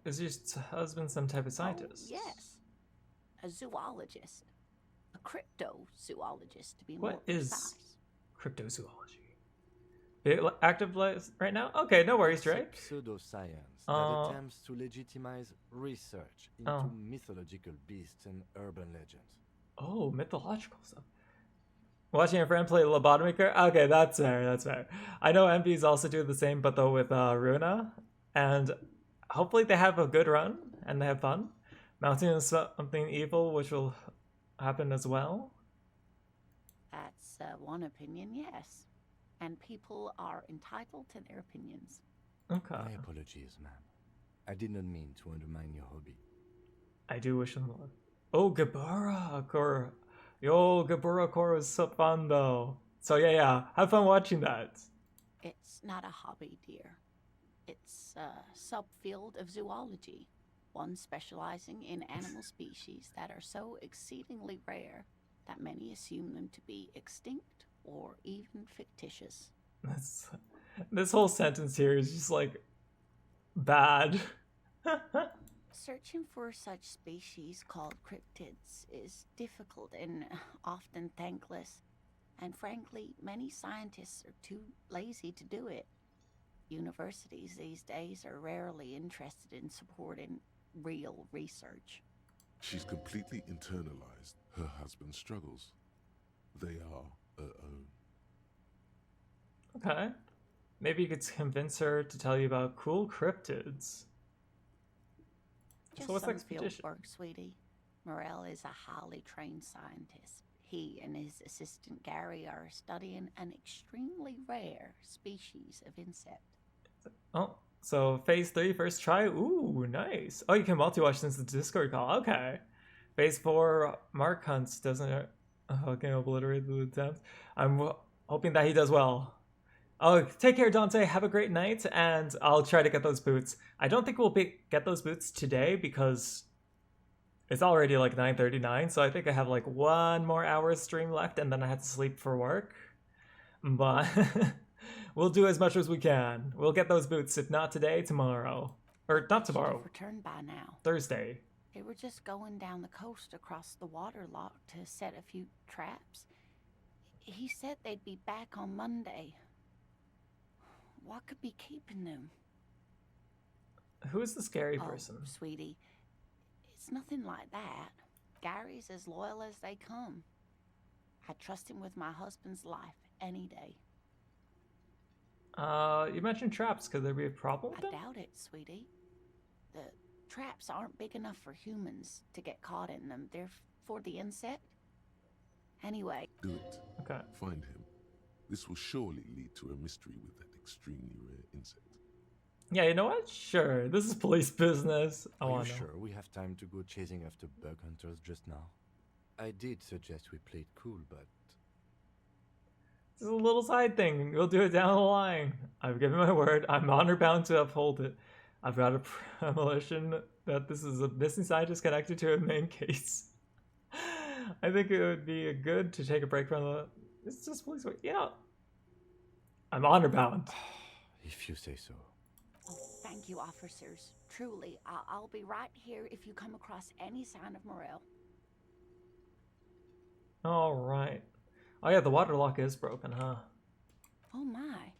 Is your husband some type of scientist?
Oh, yes. A zoologist. A cryptozoologist, to be more
What is
precise.
cryptozoology? Active right now? Okay, no worries, Drake.
Pseudoscience that attempts to legitimize research into
Oh.
mythological beasts and urban legends.
Oh, mythological stuff. Watching a friend play Lobotomaker? Okay, that's fair, that's fair. I know MPs also do the same, but though with Runa. And hopefully they have a good run, and they have fun. Mounting something evil, which will happen as well.
That's one opinion, yes. And people are entitled to their opinions.
Okay.
My apologies, ma'am. I did not mean to undermine your hobby.
I do wish them luck. Oh, Gabara Core. Yo, Gabara Core was so fun though. So yeah, have fun watching that.
It's not a hobby, dear. It's a subfield of zoology, one specializing in animal species that are so exceedingly rare that many assume them to be extinct or even fictitious.
This whole sentence here is just like bad.
Searching for such species called cryptids is difficult and often thankless, and frankly, many scientists are too lazy to do it. Universities these days are rarely interested in supporting real research.
She's completely internalized her husband's struggles. They are her own.
Okay. Maybe you could convince her to tell you about cool cryptids.
Just
So what's the
some field
expedition?
work, sweetie. Morel is a highly trained scientist. He and his assistant Gary are studying an extremely rare species of insect.
Oh, so phase 3 first try. Ooh, nice. Oh, you can multi-watch since the Discord call. Okay. Phase 4 Mark Hunts doesn't fucking obliterate the attempts. I'm hoping that he does well. Oh, take care, Dante. Have a great night, and I'll try to get those boots. I don't think we'll get those boots today because it's already like 9:39, so I think I have like 1 more hour stream left, and then I have to sleep for work. But we'll do as much as we can. We'll get those boots, if not today, tomorrow. Or not tomorrow.
Returned by now.
Thursday.
They were just going down the coast across the waterlock to set a few traps. He said they'd be back on Monday. What could be keeping them?
Who's the scary person?
Sweetie, it's nothing like that. Gary's as loyal as they come. I trust him with my husband's life any day.
You mentioned traps. Could there be a problem with them?
I doubt it, sweetie. The traps aren't big enough for humans to get caught in them. They're for the insect. Anyway.
Do it.
Okay.
Find him. This will surely lead to a mystery with that extremely rare insect.
Yeah, you know what? Sure. This is police business.
Are you sure we have time to go chasing after bug hunters just now? I did suggest we play it cool, but...
This is a little side thing. We'll do it down the line. I've given my word. I'm honor bound to uphold it. I've got a premonition that this is a missing scientist connected to a main case. I think it would be good to take a break from the... It's just police work. Yeah. I'm honor bound.
If you say so.
Oh, thank you, officers. Truly, I'll be right here if you come across any sign of Morel.
All right. Oh yeah, the water lock is broken, huh?
Oh my.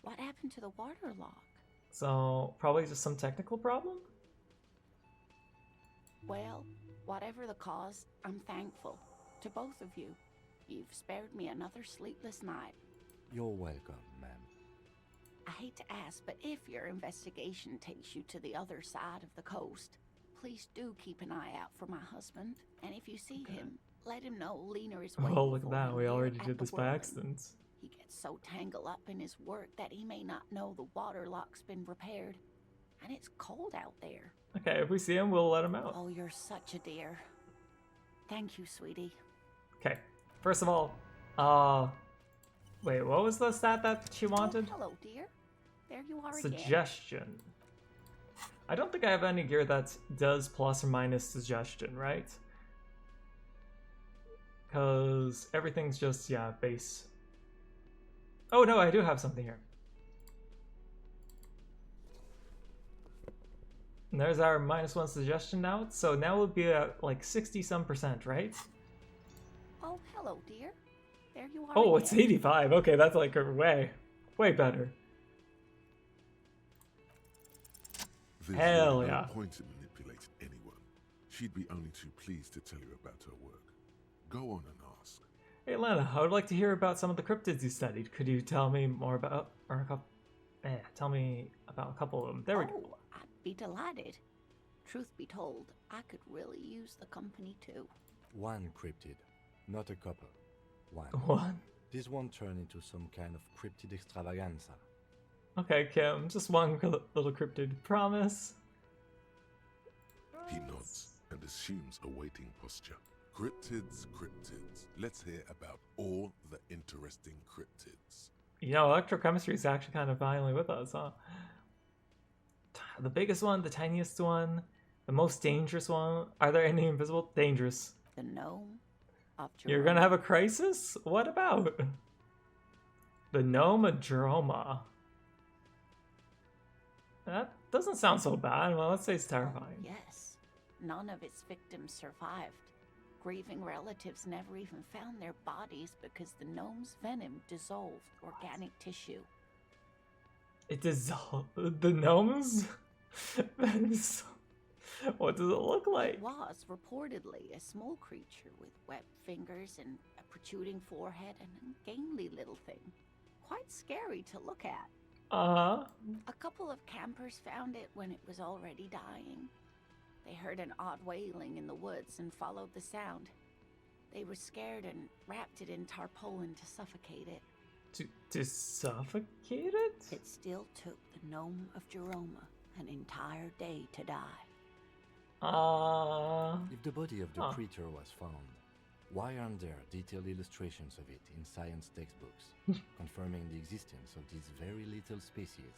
What happened to the water lock?
So, probably just some technical problem?
Well, whatever the cause, I'm thankful. To both of you. You've spared me another sleepless night.
You're welcome, ma'am.
I hate to ask, but if your investigation takes you to the other side of the coast, please do keep an eye out for my husband. And if you see him, let him know Lena is waiting.
Oh, look at that. We already did this by accident.
He gets so tangled up in his work that he may not know the water lock's been repaired. And it's cold out there.
Okay, if we see him, we'll let him out.
Oh, you're such a dear. Thank you, sweetie.
Okay. First of all, wait, what was the stat that she wanted?
Oh, hello, dear. There you are
Suggestion.
again.
I don't think I have any gear that does plus or minus suggestion, right? Because everything's just, yeah, base. Oh no, I do have something here. And there's our -1 suggestion now. So now we'll be at like 60-some%, right?
Oh, hello, dear. There you are.
Oh,
again.
it's 85. Okay, that's like way better.
There's
Hell
no
yeah.
point in manipulating anyone. She'd be only too pleased to tell you about her work. Go on and ask.
Hey, Lana, I would like to hear about some of the cryptids you studied. Could you tell me more about, or a couple? Tell me about a couple of them. There we go.
Oh, I'd be delighted. Truth be told, I could really use the company too.
One cryptid, not a couple. One.
One?
This won't turn into some kind of cryptid extravaganza.
Okay, Kim, just one little cryptid. Promise?
He nods and assumes a waiting posture. Cryptids, cryptids. Let's hear about all the interesting cryptids.
You know, electrochemistry is actually kind of finally with us, huh? The biggest one, the tiniest one, the most dangerous one. Are there any invisible? Dangerous.
The gnome of Jerome.
You're gonna have a crisis? What about? The gnome of Jeroma. That doesn't sound so bad. Well, let's say it's terrifying.
Yes. None of its victims survived. Grieving relatives never even found their bodies because the gnome's venom dissolved organic tissue.
It dissolved the gnome's venom. What does it look like?
It was reportedly a small creature with webbed fingers and a protruding forehead and a gangly little thing. Quite scary to look at.
Uh-huh.
A couple of campers found it when it was already dying. They heard an odd wailing in the woods and followed the sound. They were scared and wrapped it in tarpaulin to suffocate it.
To suffocate it?
It still took the gnome of Jeroma an entire day to die.
If the body of the creature was found, Why aren't there detailed illustrations of it in science textbooks, confirming the existence of these very little species?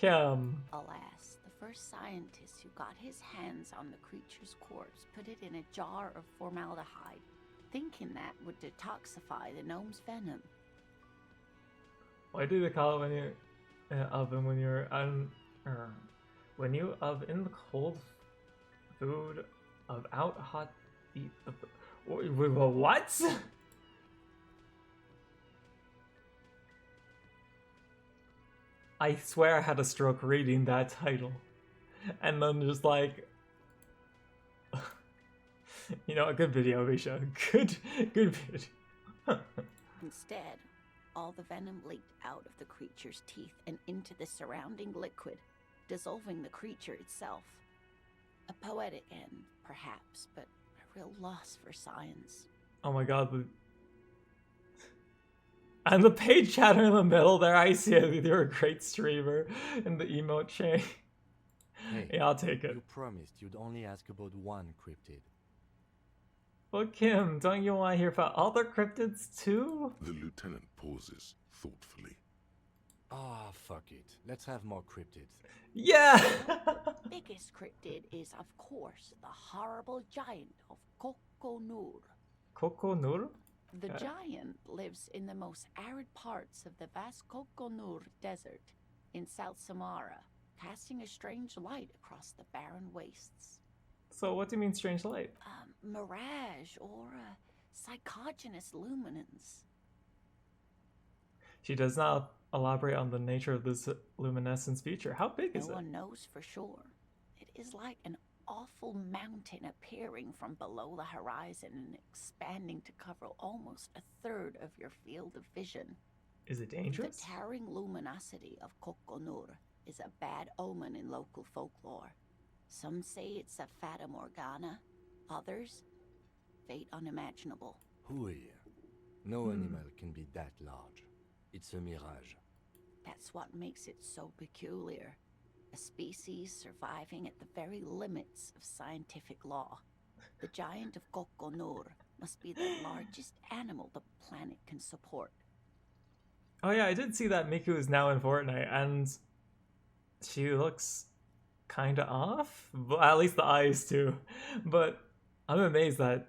Alas, the first scientist who got his hands on the creature's corpse put it in a jar of formaldehyde, thinking that would detoxify the gnome's venom.
Why do they call it when you oven when you're when you in the cold food of out hot eat the what? I swear I had a stroke reading that title, and then just like, you know, a good video, Misha. Good video.
Instead, all the venom leaked out of the creature's teeth and into the surrounding liquid, dissolving the creature itself. A poetic end, perhaps, but a real loss for science.
Oh my god. And the page chatter in the middle there, I see it. You're a great streamer in the emote chain.
Hey,
yeah, I'll take it.
You promised you'd only ask about one cryptid.
Well, Kim, don't you want to hear about other cryptids too?
The lieutenant pauses thoughtfully.
Ah, fuck it. Let's have more cryptids.
Yeah!
The biggest cryptid is, of course, the horrible giant of Kokonur.
Kokonur?
The giant lives in the most arid parts of the vast Kokonur Desert in South Samara, casting a strange light across the barren wastes.
So what do you mean strange light?
Mirage or psychogenous luminance.
She does not elaborate on the nature of this luminescence feature. How big is it?
No one knows for sure. It is like an awful mountain appearing from below the horizon and expanding to cover almost a third of your field of vision.
Is it dangerous?
The towering luminosity of Kokonur is a bad omen in local folklore. Some say it's a fata morgana, others, fate unimaginable.
Who here? No animal can be that large. It's a mirage.
That's what makes it so peculiar. A species surviving at the very limits of scientific law. The giant of Kokonur must be the largest animal the planet can support.
Oh yeah, I did see that Miku is now in Fortnite, and she looks kind of off. But at least the eyes too. But I'm amazed that...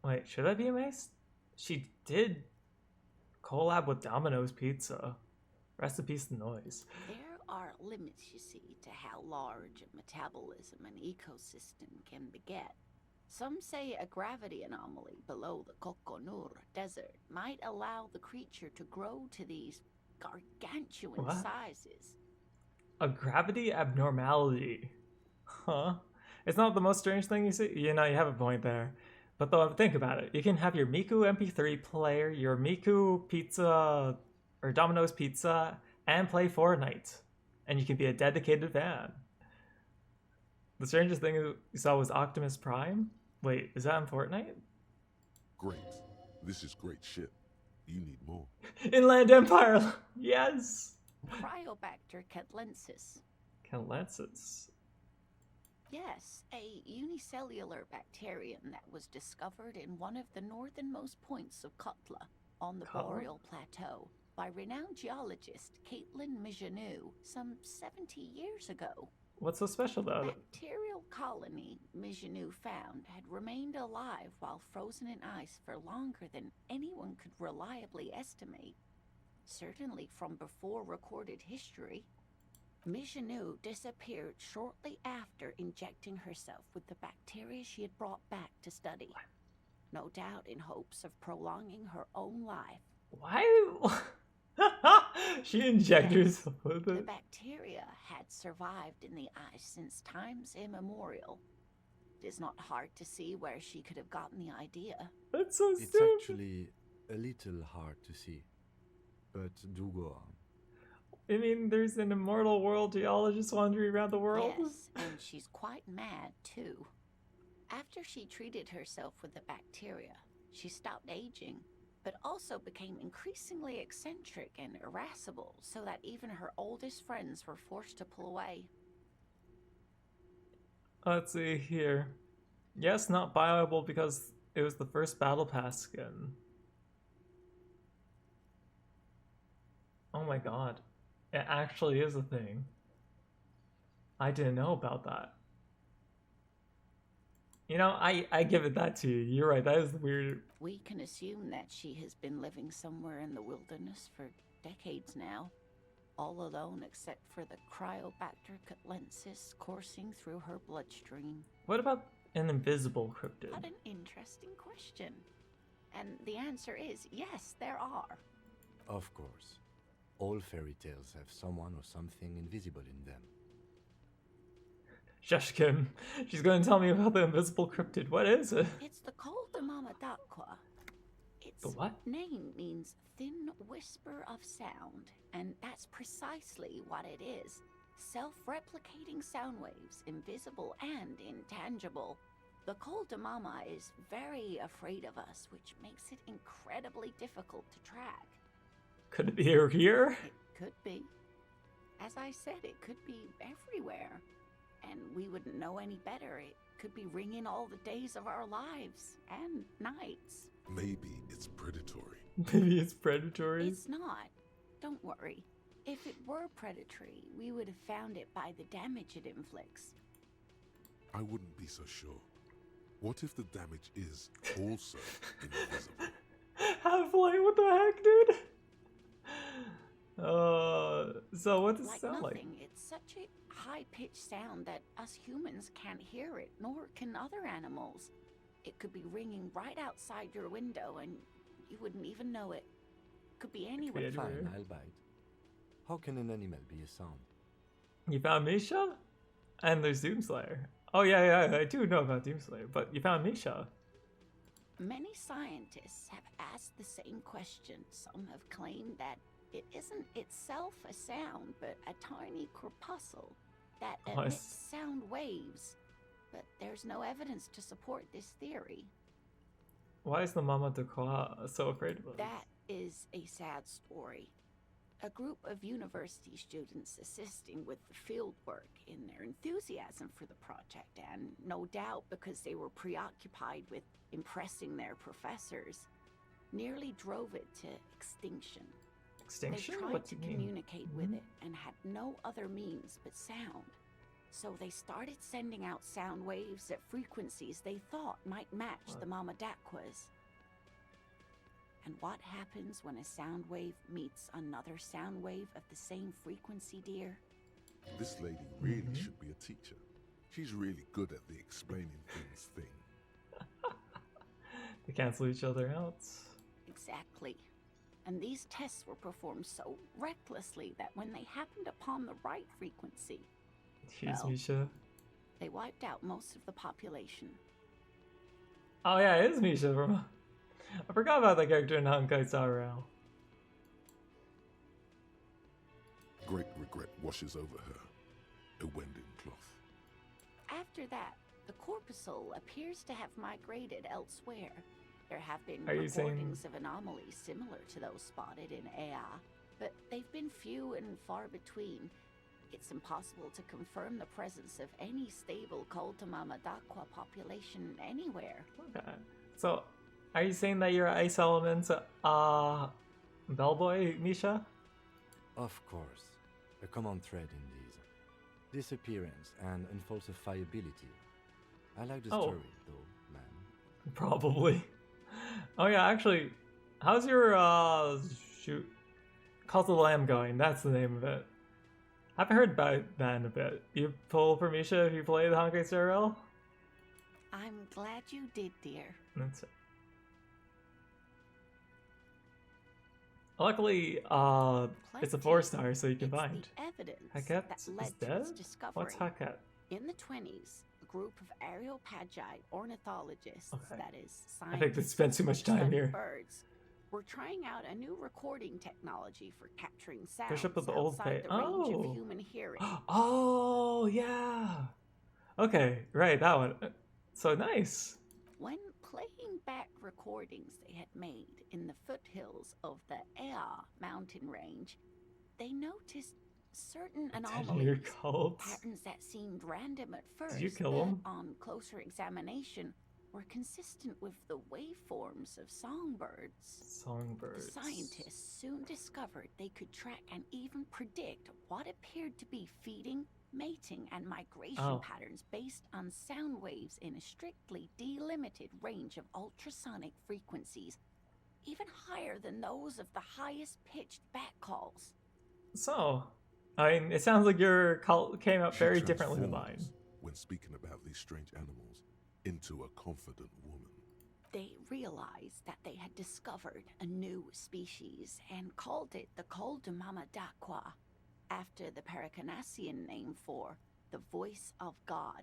Wait, should I be amazed? She did collab with Domino's Pizza. Rest in peace, the noise.
There are limits, you see, to how large a metabolism an ecosystem can beget. Some say a gravity anomaly below the Kokonur Desert might allow the creature to grow to these gargantuan sizes.
A gravity abnormality. Huh? It's not the most strange thing you see. You know, you have a point there. But though, think about it. You can have your Miku MP3 player, your Miku Pizza, or Domino's Pizza, and play Fortnite. And you can be a dedicated fan. The strangest thing you saw was Optimus Prime? Wait, is that in Fortnite?
Great. This is great shit. You need more.
Inland Empire! Yes!
Cryobacter catlensis.
Catlensis?
Yes, a unicellular bacterium that was discovered in one of the northernmost points of Kutla on the Boreal Plateau by renowned geologist Caitlin Mijanou some 70 years ago.
What's so special about it?
The bacterial colony Mijanou found had remained alive while frozen in ice for longer than anyone could reliably estimate. Certainly from before recorded history. Mijanou disappeared shortly after injecting herself with the bacteria she had brought back to study. No doubt in hopes of prolonging her own life.
Why? She injected herself with it.
The bacteria had survived in the ice since times immemorial. It is not hard to see where she could have gotten the idea.
That's so stupid.
It's actually a little hard to see. But do go on.
I mean, there's an immortal world geologist wandering around the world.
Yes, and she's quite mad, too. After she treated herself with the bacteria, she stopped aging, but also became increasingly eccentric and irascible, so that even her oldest friends were forced to pull away.
Let's see here. Yes, not viable because It was the first battle pass skin. Oh my god. It actually is a thing. I didn't know about that. You know, I give it that to you. You're right, that is weird.
We can assume that she has been living somewhere in the wilderness for decades now, all alone except for the Cryobacter catlensis coursing through her bloodstream.
What about an invisible cryptid?
What an interesting question. And the answer is yes, there are.
Of course. All fairy tales have someone or something invisible in them.
Shush, Kim. She's going to tell me about the invisible cryptid. What is it?
It's the Col de Mama d'Aqua. Its
The what?
name means thin whisper of sound, and that's precisely what it is. Self-replicating sound waves, invisible and intangible. The Col de Mama is very afraid of us, which makes it incredibly difficult to track.
Could it be here?
It could be. As I said, it could be everywhere. And we wouldn't know any better. It could be ringing all the days of our lives and nights.
Maybe it's predatory.
Maybe it's predatory?
It's not. Don't worry. If it were predatory, we would have found it by the damage it inflicts.
I wouldn't be so sure. What if the damage is also invisible?
Half-Life, what the heck, dude? So what does it sound like?
Nothing. It's such a high-pitched sound that us humans can't hear it, nor can other animals. It could be ringing right outside your window and you wouldn't even know it. Could be anywhere.
Fine, I'll bite. How can an animal be a sound?
You found Misha? And there's Doomslayer. Oh yeah, I do know about Doomslayer, but you found Misha.
Many scientists have asked the same question. Some have claimed that it isn't itself a sound, but a tiny corpuscle that emits sound waves. But there's no evidence to support this theory.
Why is the Mama de Croix so afraid of it?
That is a sad story. A group of university students assisting with the field work in their enthusiasm for the project, and no doubt because they were preoccupied with impressing their professors, nearly drove it to extinction.
Extinction?
They tried
What
to
do you mean?
communicate with it and had no other means but sound. So they started sending out sound waves at frequencies they thought might match the Mama d'Aqua's. And what happens when a sound wave meets another sound wave of the same frequency, dear?
This lady really should be a teacher. She's really good at the explaining things thing.
They cancel each other out.
Exactly. And these tests were performed so recklessly that when they happened upon the right frequency,
Jeez, Misha.
they wiped out most of the population.
Oh yeah, it is Misha from... I forgot about that character in Honkai Star Rail.
Great regret washes over her. A Wending cloth.
After that, the corpuscle appears to have migrated elsewhere. There have been
Are you saying-
recordings of anomalies similar to those spotted in Ea, but they've been few and far between. It's impossible to confirm the presence of any stable Col de Mama d'Aqua population anywhere.
Okay. So, are you saying that you're Ice Elements, Bellboy, Misha?
Of course. A common thread in these. Disappearance and unfalsifiability. I like the story, though, man.
Probably. Oh yeah, actually, how's your, shoot, Cult of the Lamb going? That's the name of it. I haven't heard about that in a bit. You pull for Misha if you play the Honkai Star Rail?
I'm glad you did, dear.
That's it. Luckily, it's a 4-star, so you can find.
Evidence
Hackett
that
is
led to
dead?
its discovery.
What's Hackett?
In the 20s, a group of areopagi ornithologists,
Okay.
that is,
I think they
scientists
spent too
who
much time
study
here.
birds, were trying out a new recording technology for capturing sounds
Bishop of the Old
outside
Faith.
the range
Oh.
of human hearing.
Oh, yeah. Okay, right, that one. So nice.
When playing back recordings they had made in the foothills of the Ea mountain range, they noticed certain
Your
anomalies,
cult.
patterns that seemed random at first,
Did you kill
but
him?
on closer examination were consistent with the waveforms of songbirds.
Songbirds.
The scientists soon discovered they could track and even predict what appeared to be feeding, mating, and migration patterns based on sound waves in a strictly delimited range of ultrasonic frequencies, even higher than those of the highest pitched bat calls.
So, I mean, it sounds like your call came out very differently than mine.
When speaking about these strange animals, into a confident woman.
They realized that they had discovered a new species and called it the Coldumama after the Paracanassian name for the voice of God,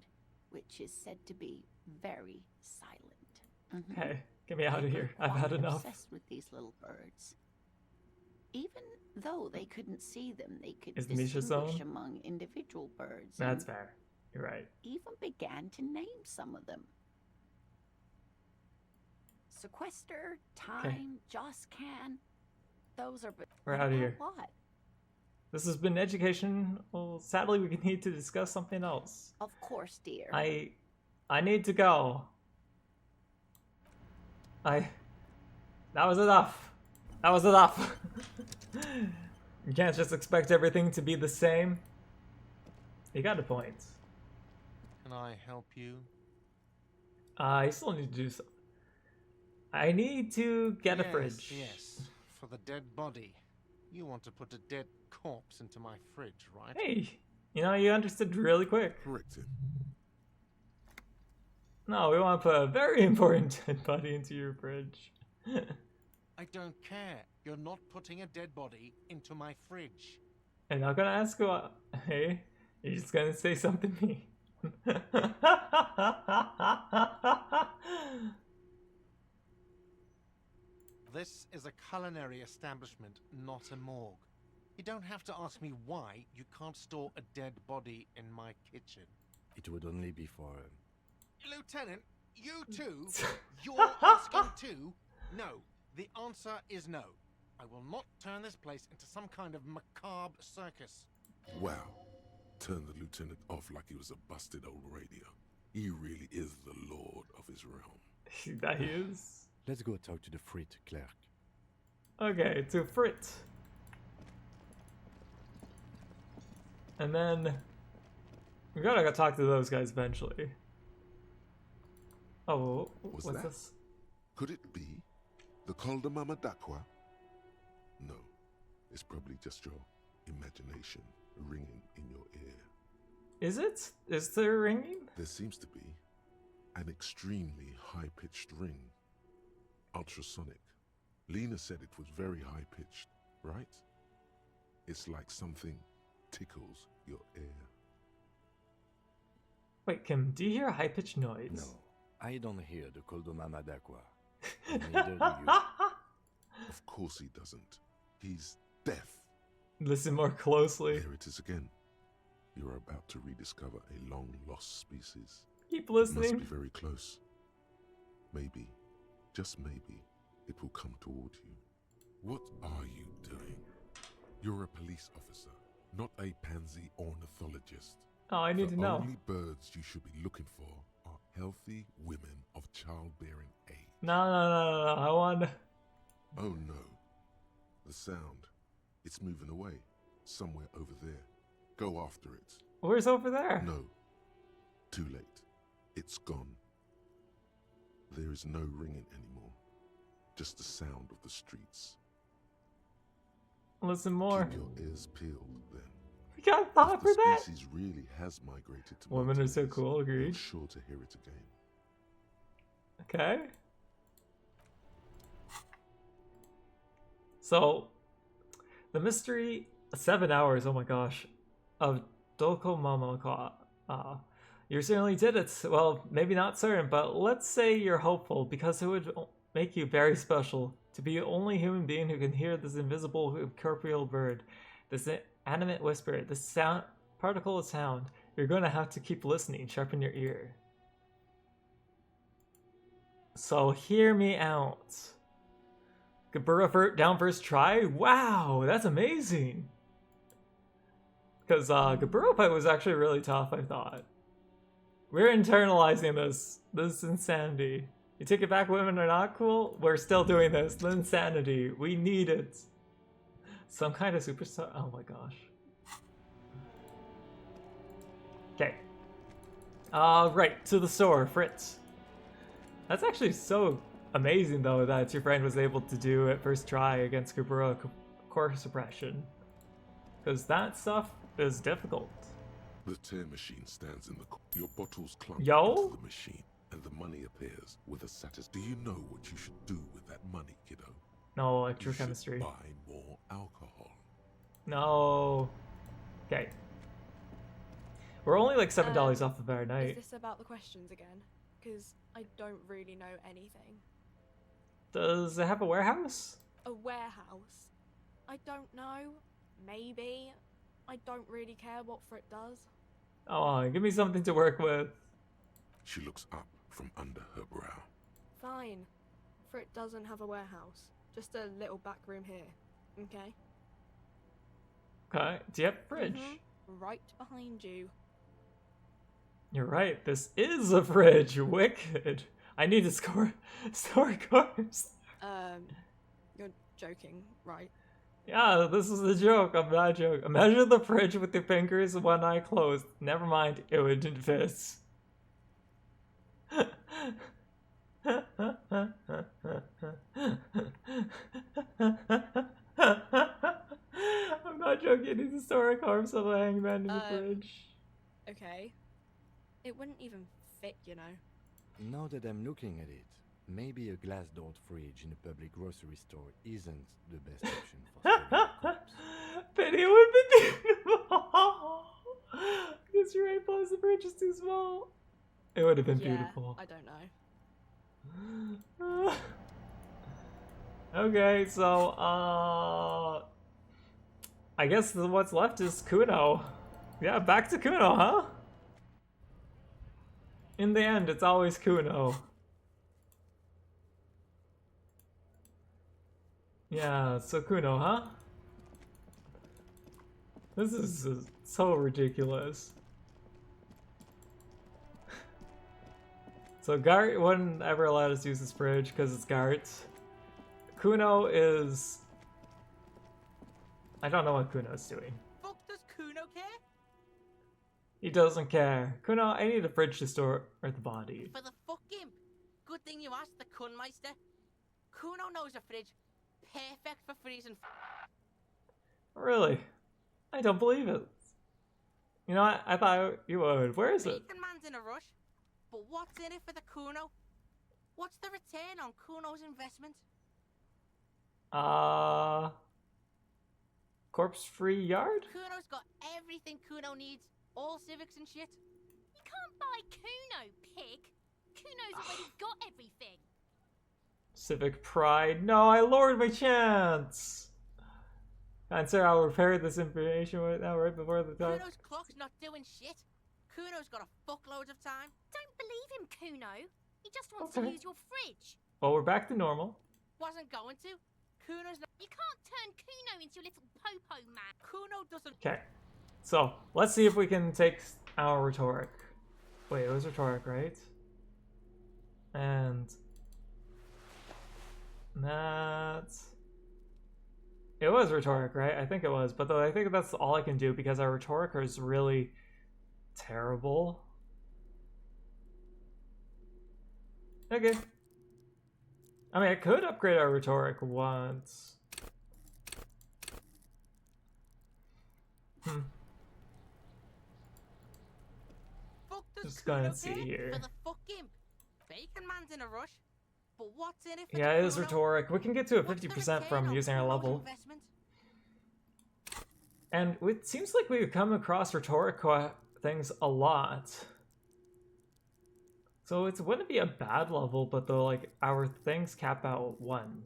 which is said to be very silent.
Okay, get me out of here. I've had enough.
Obsessed with these little birds. Even though they couldn't see them, they could
Is the Misha
distinguish
zone?
among individual birds.
That's
and
fair. You're right.
even began to name some of them. Sequester, Time, Joscan. Those are.
We're out of here.
What?
This has been education. Well, sadly, we need to discuss something else.
Of course, dear.
I need to go. That was enough. That was enough. You can't just expect everything to be the same. You got a point.
Can I help you?
I still need to do something. I need to get a fridge.
Yes, for the dead body. You want to put a dead corpse into my fridge, right?
Hey, you know, you understood really quick.
Corrected.
No, we want to put a very important dead body into your fridge.
I don't care. You're not putting a dead body into my fridge.
I'm not gonna ask what. Hey, you're just gonna say something mean.
This is a culinary establishment, not a morgue. You don't have to ask me why you can't store a dead body in my kitchen.
It would only be for...
Lieutenant, you too? You're asking too? No. The answer is no. I will not turn this place into some kind of macabre circus.
Wow. Turned the lieutenant off like he was a busted old radio. He really is the lord of his realm.
That he is.
Let's go talk to the freight clerk.
Okay, to Frit. And then we gotta go talk to those guys eventually. Oh, what's
that?
this?
Could it be the Coldumama Dakwa? No, it's probably just your imagination ringing in your ear.
Is it? Is there ringing?
There seems to be an extremely high-pitched ring. Ultrasonic. Lena said it was very high-pitched, right? It's like something tickles your ear.
Wait, Kim, do you hear a high-pitched noise?
No, I don't hear the Coldumama Dakwa. Neither do you.
Of course he doesn't. He's deaf.
Listen more closely.
There it is again. You're about to rediscover a long-lost species.
Keep listening.
It must be very close. Maybe, just maybe, it will come toward you. What are you doing? You're a police officer, not a pansy ornithologist.
Oh, I need to know.
The only birds you should be looking for are healthy women of childbearing age.
No, I want...
Oh no. The sound. It's moving away. Somewhere over there. Go after it.
Where's over there?
No. Too late. It's gone. There is no ringing anymore. Just the sound of the streets.
Listen more.
Keep your ears peeled, then.
We got thought for that.
The species really has migrated to
Women are so cool, agreed.
You're sure to hear it again.
Okay. So, the mystery, 7 hours, oh my gosh, of Doko Momoko. You certainly did it. Well, maybe not certain, but let's say you're hopeful, because it would make you very special to be the only human being who can hear this invisible corporeal bird, this animate whisper, this sound, particle of sound. You're going to have to keep listening, sharpen your ear. So hear me out. Gabura down first try? Wow, that's amazing! Because Gabura fight was actually really tough, I thought. We're internalizing this. This is insanity. You take it back, women are not cool? We're still doing this. The insanity. We need it. Some kind of superstar. Oh my gosh. Okay. Right, to the store, Fritz. That's actually so amazing, though, that your friend was able to do at first try against Kubura core suppression. Because that stuff is difficult.
The tear machine stands in the your bottles clunk
Yo?
into the machine, and the money appears with a status. Do you know what you should do with that money, kiddo?
No electrochemistry.
You should buy more alcohol.
No. Okay. We're only like $7 off the bar night.
Is this about the questions again? Because I don't really know anything.
Does it have a warehouse?
A warehouse? I don't know. Maybe. I don't really care what Frit does.
Oh, give me something to work with.
She looks up from under her brow.
Fine. Frit doesn't have a warehouse. Just a little back room here. Okay?
Okay. Do you have a fridge?
Right behind you.
You're right. This is a fridge. Wicked. I need to store carbs.
You're joking, right?
Yeah, this is a joke. I'm not joking. Measure the fridge with your fingers, one eye closed. Never mind, it wouldn't fit. I'm not joking. You need to store a carbs of a hangman in the fridge.
Okay. It wouldn't even fit, you know.
Now that I'm looking at it, maybe a glass-doored fridge in a public grocery store isn't the best option for storing carbs.
But it would be beautiful. Because your A plus the fridge is too small. It would have been beautiful.
I don't know.
Okay, so I guess what's left is Kuno. Yeah, back to Kuno, huh? In the end, it's always Kuno. Yeah, so Kuno, huh? This is so ridiculous. So Gart wouldn't ever let us use this fridge because it's Gart. Kuno is... I don't know what Kuno's doing.
Fuck does Kuno care?
He doesn't care. Kuno, I need a fridge to store the body.
For the fuck him. Good thing you asked the Kunmeister. Kuno knows a fridge. Perfect for freezing.
Really? I don't believe it. You know what? I thought you would. Where is it?
Bacon Man's in a rush. But what's in it for the Kuno? What's the return on Kuno's investment?
Corpse-free yard?
Kuno's got everything Kuno needs. All civics and shit.
You can't buy Kuno, pig. Kuno's already got everything.
Civic pride. No, I lowered my chance. And sir, I'll repair this information right now, right before the talk.
Kuno's clock's not doing shit. Kuno's got a fuckload of time.
Don't believe him, Kuno. He just wants to use your fridge.
Well, we're back to normal.
Wasn't going to. Kuno's not.
You can't turn Kuno into a little popo man.
Kuno doesn't.
Okay. So, let's see if we can take our rhetoric. Wait, it was rhetoric, right? And... that's... It was rhetoric, right? I think it was, but though I think that's all I can do because our rhetoric is really terrible. Okay. I mean, I could upgrade our rhetoric once. Just gonna see here.
For the fuck him. Bacon Man's in a rush. But what's in it for
Yeah, it is rhetoric. We can get to a 50% from using our level. And it seems like we've come across rhetoric things a lot. So it wouldn't be a bad level, but though, like, our things cap out at 1.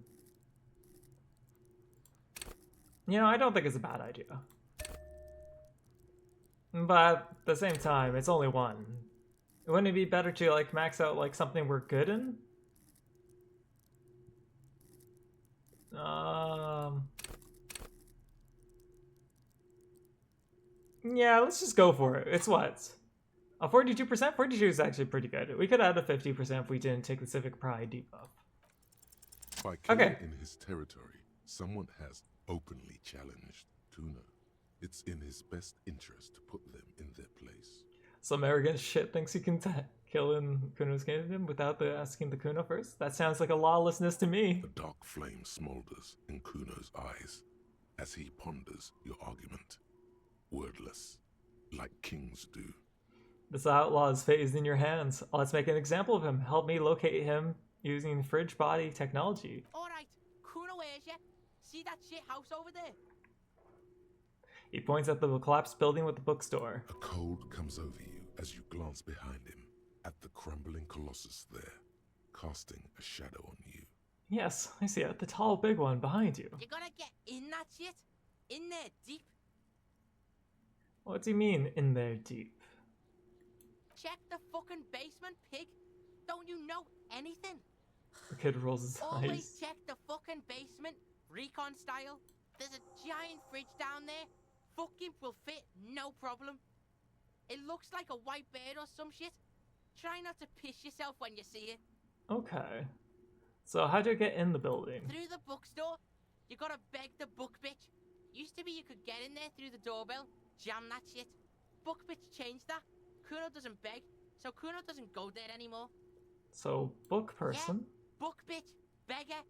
You know, I don't think it's a bad idea. But at the same time, it's only 1. Wouldn't it be better to, like, max out, like, something we're good in? Yeah, let's just go for it. It's what? 42%? 42 is actually pretty good. We could add a 50% if we didn't take the Civic Pride debuff.
By killing in his territory, someone has openly challenged Kuno. It's in his best interest to put them in their place.
Some arrogant shit thinks he can kill in Kuno's kingdom without asking the Kuno first? That sounds like a lawlessness to me.
A dark flame smolders in Kuno's eyes as he ponders your argument. Wordless, like kings do.
This outlaw's fate is in your hands. Let's make an example of him. Help me locate him using fridge body technology.
Alright, Kuno hears you. See that shit house over there?
He points at the collapsed building with the bookstore.
A cold comes over you as you glance behind him at the crumbling colossus there, casting a shadow on you.
Yes, I see it. The tall, big one behind you.
You gotta get in that shit. In there, deep.
What do you mean, in there deep?
Check the fucking basement, pig. Don't you know anything?
The kid rolls his
Always
eyes.
check the fucking basement, recon style. There's a giant fridge down there. Fucking will fit, no problem. It looks like a white bird or some shit. Try not to piss yourself when you see it.
Okay. So how do I get in the building?
Through the bookstore, you gotta beg the book bitch. Used to be you could get in there through the doorbell, jam that shit. Book bitch changed that. Kuno doesn't beg, so Kuno doesn't go there anymore.
So, book person?
Yeah, book bitch, beggar.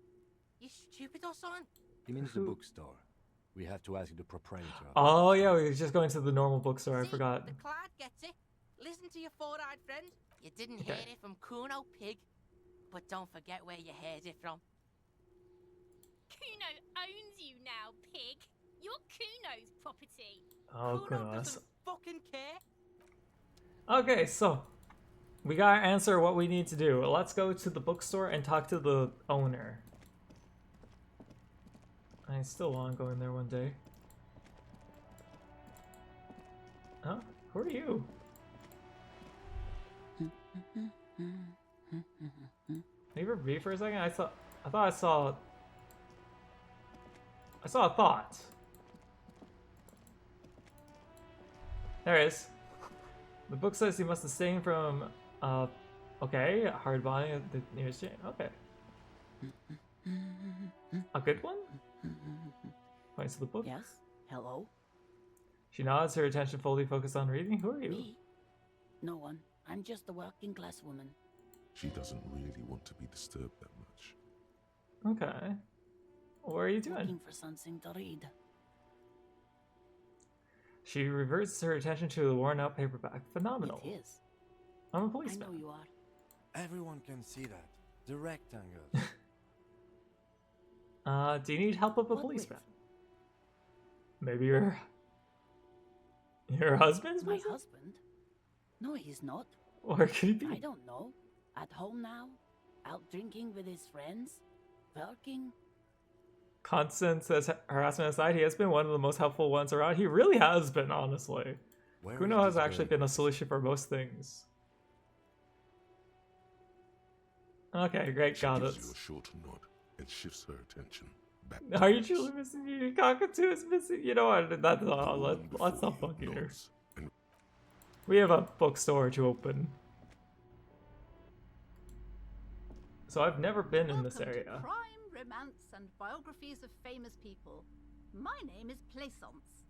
You stupid or something?
He means the bookstore. We have to ask the proprietor.
Oh yeah, we were just going to the normal bookstore, I forgot.
The clod gets it. Listen to your four-eyed friend. You didn't
Okay.
hear it from Kuno, pig. But don't forget where you heard it from.
Kuno owns you now, pig. You're Kuno's property.
Oh,
Kuno
goodness.
doesn't fucking care.
Okay, so we gotta answer what we need to do. Let's go to the bookstore and talk to the owner. I still want to go in there one day. Huh? Who are you? Leave her be for a second. I thought I saw a thought. There it is. The book says you must abstain from okay, hard bonding at the nearest chain. Okay. A good one? Points to the book.
Yes? Hello?
She nods, her attention fully focused on reading. Who are you?
Me? No one. I'm just a working class woman.
She doesn't really want to be disturbed that much.
Okay. What are you doing?
Looking for something to read.
She reverts her attention to the worn out paperback. Phenomenal.
It is.
I'm a
I
policeman.
know you are.
Everyone can see that. The rectangle.
Do you need help with a
What
policeman? Maybe your husband's
My
missing?
husband? No, he's not.
Or could he be?
I don't know. At home now? Out drinking with his friends? Working?
Constant says harassment aside, he has been one of the most helpful ones around. He really has been, honestly.
Where
Kuno
is
has
this
actually
going?
been a solution for most things. Okay, great,
She
got it.
gives you a short nod and shifts her attention back.
Are you truly missing me? Cockatoo is missing. You know what? That's all. Let's not fuck here. We have a bookstore to open. So I've never been in this area.
Crime, romance, and biographies of famous people. My name is Plaisance.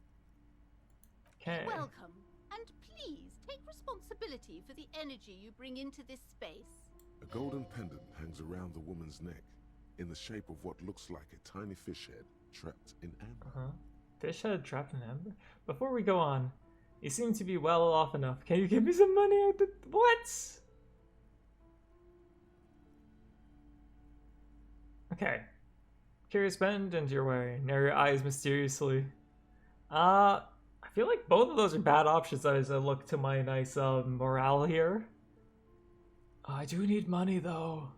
Okay.
Welcome, and please take responsibility for the energy you bring into this space.
A golden pendant hangs around the woman's neck in the shape of what looks like a tiny fish head trapped in amber.
Fish head trapped in amber? Before we go on, you seem to be well off enough. Can you give me some money? What? Okay. Curious pendant you're wearing. Narrow your eyes mysteriously. I feel like both of those are bad options as I look to my nice morale here. I do need money though.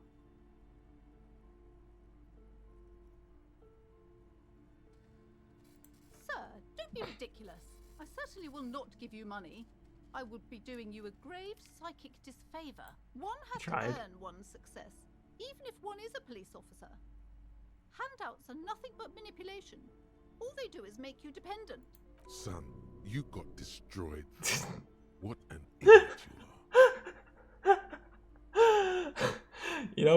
Sir, don't be ridiculous. I certainly will not give you money. I would be doing you a grave psychic disfavor. One has
Tried.
to earn one's success, even if one is a police officer. Handouts are nothing but manipulation. All they do is make you dependent.
Son, you got destroyed. What an idiot you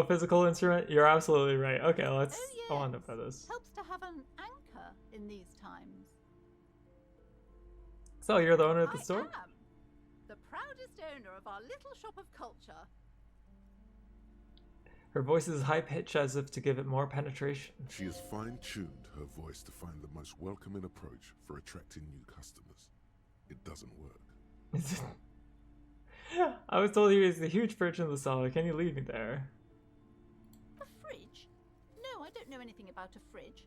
no physical instrument? You're absolutely right. Okay, let's go on to this.
Helps to have an anchor in these times.
So you're the owner of the store?
I am the proudest owner of our little shop of culture.
Her voice is high-pitched as if to give it more penetration.
She has fine-tuned her voice to find the most welcoming approach for attracting new customers. It doesn't work.
I was told he was a huge fridge in the cellar. Can you leave me there?
A fridge? No, I don't know anything about a fridge.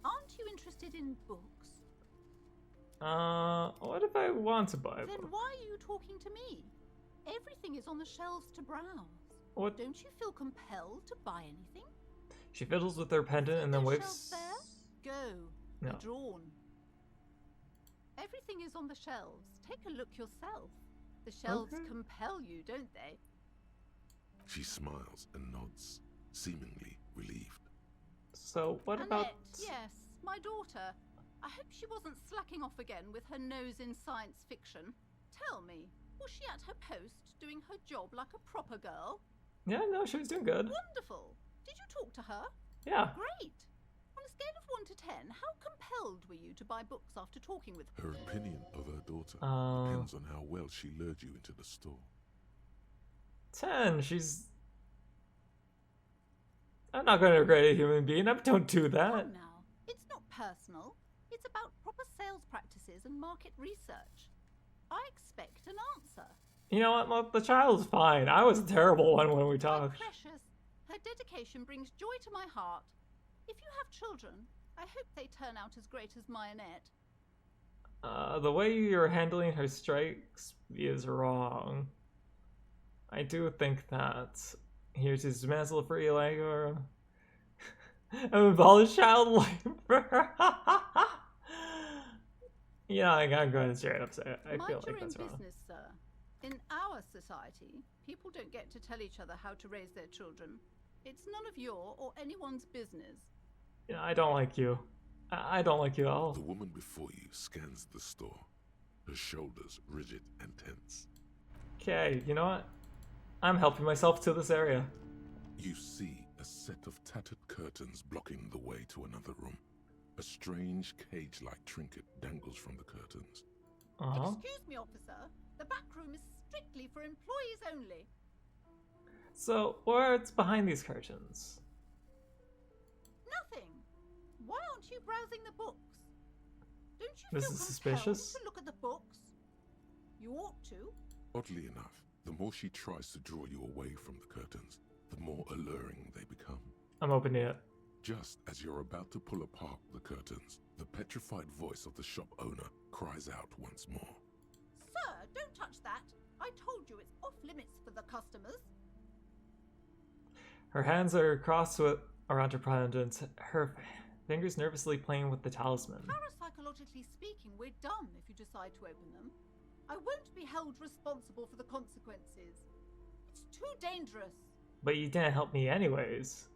Aren't you interested in books?
What if I want to buy a
Then
book?
why are you talking to me? Everything is on the shelves to browse.
What?
Don't you feel compelled to buy anything?
She fiddles with her pendant and then
Those
waves.
shelves there? Go.
No.
Be drawn. Everything is on the shelves. Take a look yourself. The shelves
Okay.
compel you, don't they?
She smiles and nods, seemingly relieved.
So what about...
Annette, yes, my daughter. I hope she wasn't slacking off again with her nose in science fiction. Tell me, was she at her post doing her job like a proper girl?
Yeah, no, she was doing good.
Wonderful. Did you talk to her?
Yeah.
Great. On a scale of 1 to 10, how compelled were you to buy books after talking with her?
Her opinion of her daughter depends on how well she lured you into the store.
10. She's... I'm not going to regret a human being. Don't do that.
Come now. It's not personal. It's about proper sales practices and market research. I expect an answer.
You know what? Look, the child's fine. I was a terrible one when we talked.
Precious, her dedication brings joy to my heart. If you have children, I hope they turn out as great as my Annette.
The way you're handling her strikes is wrong. I do think that. Here's his dismantle for Eli or an abolished child life. Yeah, I'm going to straight up say it. I feel like that's wrong.
Business, sir. In our society, people don't get to tell each other how to raise their children. It's none of your or anyone's business.
Yeah, I don't like you. I don't like you at all.
The woman before you scans the store, her shoulders rigid and tense.
Okay, you know what? I'm helping myself to this area.
You see a set of tattered curtains blocking the way to another room. A strange cage-like trinket dangles from the curtains.
Excuse me, officer. The back room is strictly for employees only.
So, what's behind these curtains?
Nothing. Why aren't you browsing the books? Don't you
This
feel
is
compelled
suspicious.
to look at the books? You ought to.
Oddly enough, the more she tries to draw you away from the curtains, the more alluring they become.
I'm opening it.
Just as you're about to pull apart the curtains, the petrified voice of the shop owner cries out once more.
Sir, don't touch that. I told you it's off limits for the customers.
Her hands are crossed around her pendant, her fingers nervously playing with the talisman.
Parapsychologically speaking, we're done if you decide to open them. I won't be held responsible for the consequences. It's too dangerous.
But you didn't help me anyways.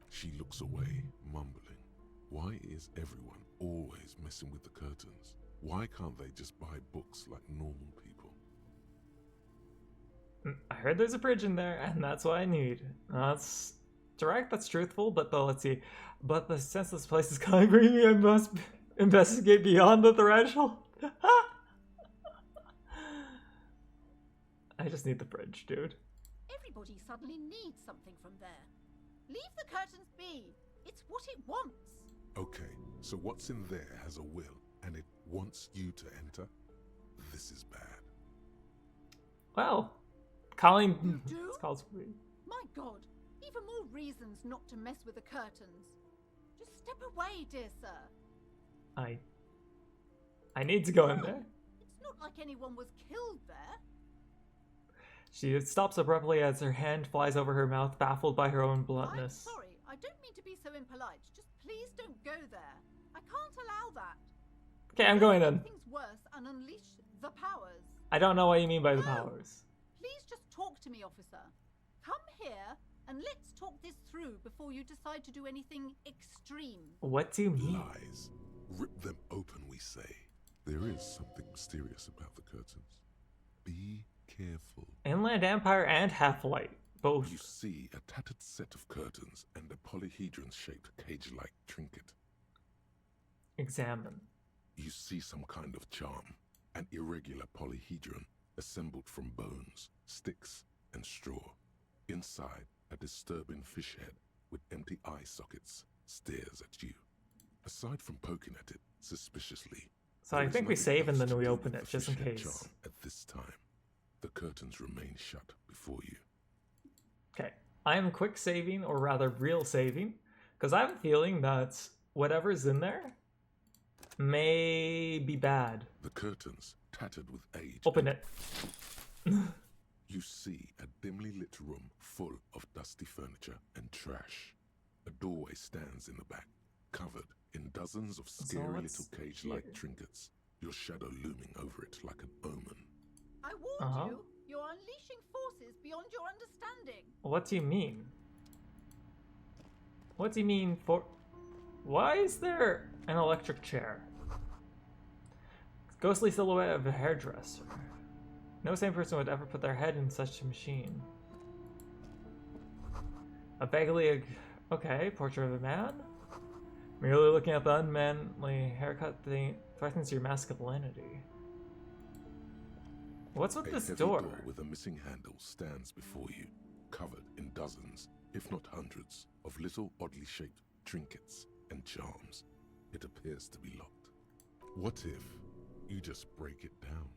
She looks away, mumbling. Why is everyone always messing with the curtains? Why can't they just buy books like normal people?
I heard there's a fridge in there, and that's what I need. That's direct, that's truthful, but let's see. But the senseless place is calling for me. I must investigate beyond the threshold. I just need the fridge, dude.
Everybody suddenly needs something from there. Leave the curtains be. It's what it wants.
Okay, so what's in there has a will, and it wants you to enter? This is bad.
Well, Colleen.
You do?
It's called for me.
My God, even more reasons not to mess with the curtains. Just step away, dear sir.
I need to go in there.
It's not like anyone was killed there.
She stops abruptly as her hand flies over her mouth, baffled by her own bluntness.
I'm sorry, I don't mean to be so impolite. Just please don't go there. I can't allow that.
Okay, I'm going in.
Things worse and unleash the powers.
I don't know what you mean by the powers.
Please just talk to me, officer. Come here and let's talk this through before you decide to do anything extreme.
What do you mean?
Lies. Rip them open, we say. There is something mysterious about the curtains. Be careful.
Inland Empire and Half-Light. Both.
You see a tattered set of curtains and a polyhedron-shaped cage-like trinket.
Examine.
You see some kind of charm, an irregular polyhedron assembled from bones, sticks, and straw. Inside, a disturbing fish head with empty eye sockets stares at you. Aside from poking at it suspiciously,
so I think we save and then we open it, just in case.
Charm at this time, the curtains remain shut before you.
Okay, I am quick saving, or rather real saving, because I have a feeling that whatever's in there may be bad.
The curtains, tattered with age.
Open it.
You see a dimly lit room full of dusty furniture and trash. A doorway stands in the back, covered in dozens of scary little cage-like trinkets, your shadow looming over it like an omen.
I warned you, you're unleashing forces beyond your understanding.
What do you mean? What do you mean for... Why is there an electric chair? Ghostly silhouette of a hairdresser. No sane person would ever put their head in such a machine. A vaguely... Okay, portrait of a man? Merely looking at the unmanly haircut threatens your masculinity. What's with this door?
A heavy door with a missing handle stands before you, covered in dozens, if not hundreds, of little oddly shaped trinkets and charms. It appears to be locked. What if you just break it down?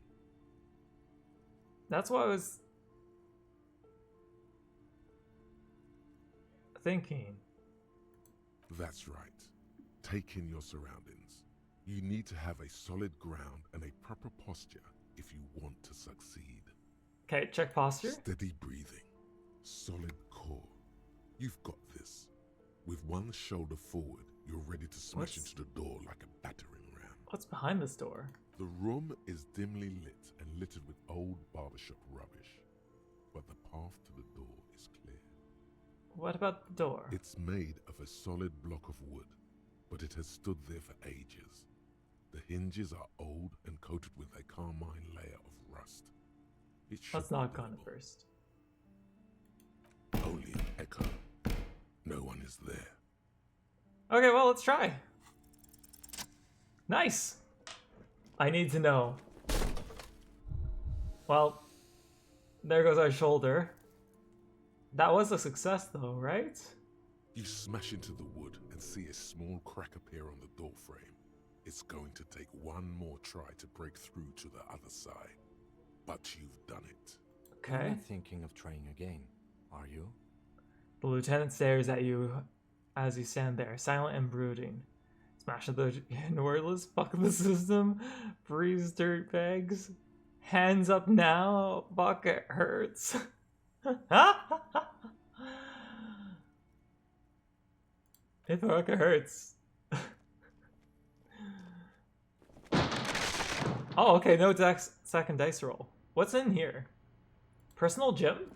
That's what I was thinking.
That's right. Take in your surroundings. You need to have a solid ground and a proper posture if you want to succeed.
Okay, check posture.
Steady breathing. Solid core. You've got this. With one shoulder forward, you're ready to smash into the door like a battering ram.
What's behind this door?
The room is dimly lit and littered with old barbershop rubbish. But the path to the door is clear.
What about the door?
It's made of a solid block of wood, but it has stood there for ages. The hinges are old and coated with a carmine layer of rust.
Let's knock on it first.
Only an echo. No one is there.
Okay, well, let's try. Nice! I need to know. Well, there goes our shoulder. That was a success though, right?
You smash into the wood and see a small crack appear on the door frame. It's going to take one more try to break through to the other side. But you've done it.
Okay.
I'm thinking of trying again. Are you?
The lieutenant stares at you as you stand there, silent and brooding. Smash the wordless, fuck the system, freeze dirt bags. Hands up now, fuck it hurts. It fucking hurts. Oh, okay, no second dice roll. What's in here? Personal gym?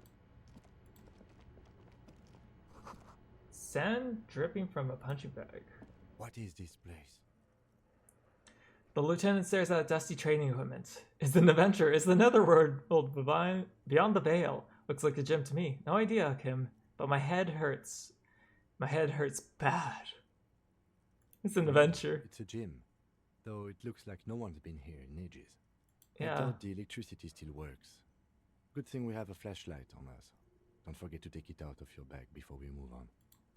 Sand dripping from a punching bag.
What is this place?
The lieutenant stares at dusty training equipment. It's an adventure. It's the netherworld beyond the veil. Looks like a gym to me. No idea, Kim. But my head hurts. My head hurts bad. It's an adventure.
It's a gym. Though it looks like no one's been here in ages.
Yeah.
I doubt the electricity still works. Good thing we have a flashlight on us. Don't forget to take it out of your bag before we move on.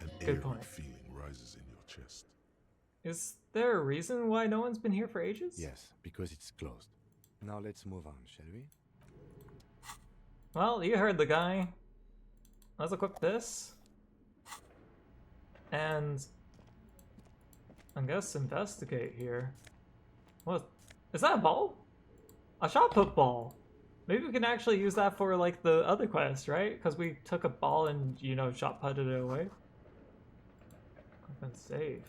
An
Good
eerie
point.
feeling rises in your chest.
Is there a reason why no one's been here for ages?
Yes, because it's closed. Now let's move on, shall we?
Well, you heard the guy. Let's equip this. And I guess investigate here. What? Is that a ball? A shot put ball. Maybe we can actually use that for like the other quest, right? Because we took a ball and, you know, shot putted it away. And save.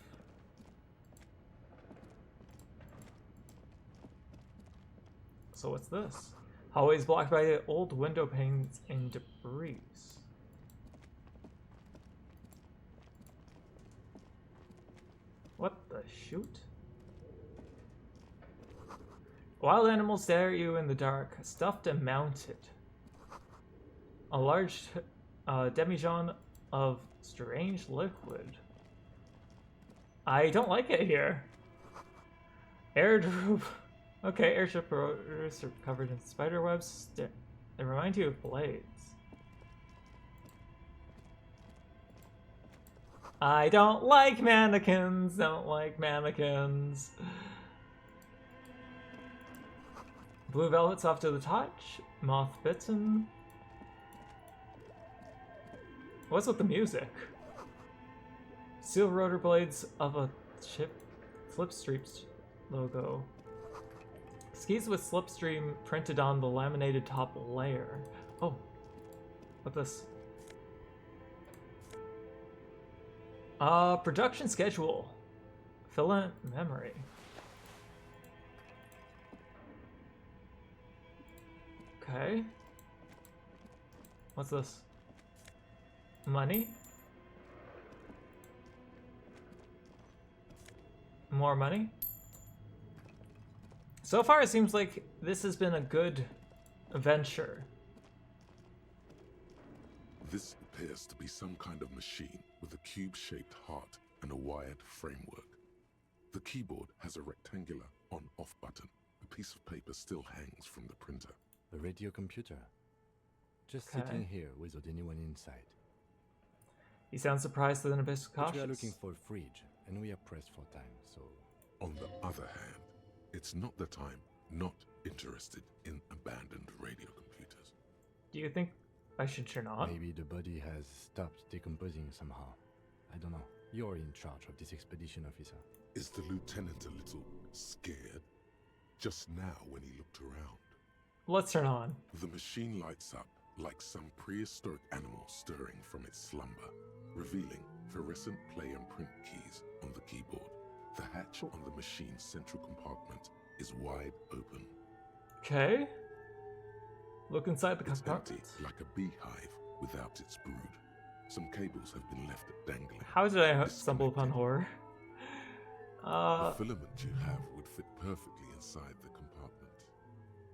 So what's this? Hallways blocked by old window panes and debris. What the shoot? Wild animals stare at you in the dark, stuffed and mounted. A large Demijohn of strange liquid. I don't like it here. Airdrop. Okay, airship rotors are covered in spider webs. They remind you of blades. I don't like mannequins. Don't like mannequins. Blue velvet soft to the touch. Moth bitten. What's with the music? Steel rotor blades of a ship. Slipstream logo. Skis with slipstream printed on the laminated top layer. Oh. What's this? Production schedule. Filament memory. Okay. What's this? Money? More money? So far it seems like this has been a good venture.
This appears to be some kind of machine with a cube-shaped heart and a wired framework. The keyboard has a rectangular on-off button. A piece of paper still hangs from the printer.
The radio computer. Just
Okay.
sitting here without anyone inside.
He sounds surprised and a bit
But
cautious.
we are looking for a fridge, and we are pressed for time, so...
On the other hand, it's not that I'm not interested in abandoned radio computers.
Do you think I should turn on?
Maybe the body has stopped decomposing somehow. I don't know. You're in charge of this expedition, officer.
Is the lieutenant a little scared? Just now when he looked around.
Let's turn on.
The machine lights up like some prehistoric animal stirring from its slumber, revealing fluorescent play and print keys on the keyboard. The hatch on the machine's central compartment is wide open.
Okay. Look inside the
It's
compartment.
empty, like a beehive without its brood. Some cables have been left dangling.
How did I stumble upon horror?
The filament you have would fit perfectly inside the compartment.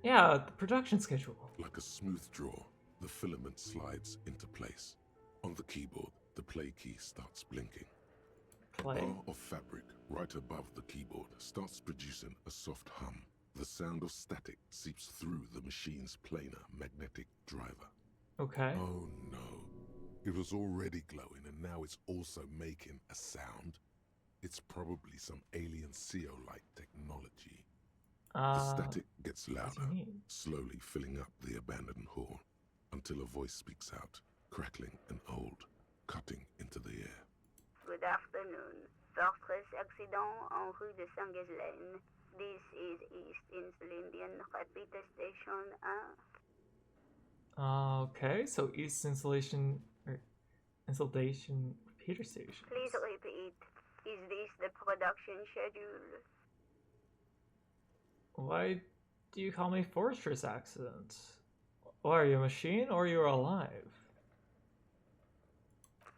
Yeah, the production schedule.
Like a smooth draw, the filament slides into place. On the keyboard, the play key starts blinking.
Play?
A bar of fabric right above the keyboard starts producing a soft hum. The sound of static seeps through the machine's planar magnetic driver.
Okay.
Oh no. It was already glowing and now it's also making a sound. It's probably some alien CO-like technology. The static gets louder, slowly filling up the abandoned hall, until a voice speaks out, crackling and old, cutting into the air.
Good afternoon. Fortress accident en rue de Saint-Ghislaine. This is East Insulindian Repeater Station 1.
Okay, so East Insulation repeater station.
Please repeat. Is this the production schedule?
Why do you call me Fortress Accident? Why, are you a machine or you're alive?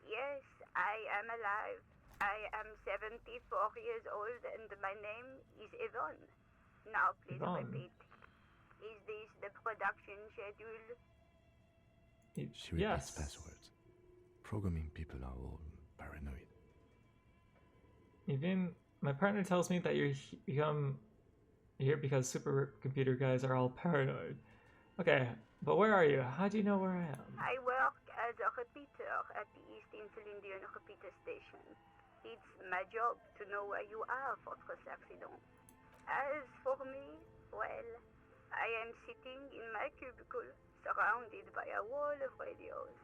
Yes, I am alive. I am 74 years old and my name is Yvonne. Now please
Yvonne.
repeat. Is this the production schedule?
She repeats passwords. Programming people are all paranoid.
Even my partner tells me that you're here because supercomputer guys are all paranoid. Okay, but where are you? How do you know where I am?
I work as a repeater at the East Insulindian Repeater Station. It's my job to know where you are, Fortress Accident. As for me, well, I am sitting in my cubicle, surrounded by a wall of radios.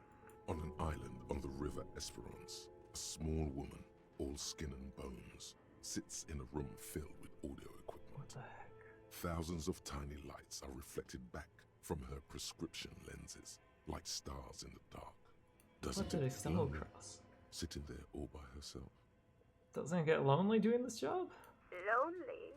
On an island on the river Esperance, a small woman, all skin and bones, sits in a room filled with audio equipment.
What the heck?
Thousands of tiny lights are reflected back from her prescription lenses, like stars in the dark. Doesn't
What did I
it
stumble
lonely,
across?
sitting there all by herself?
Doesn't it get lonely doing this job?
Lonely?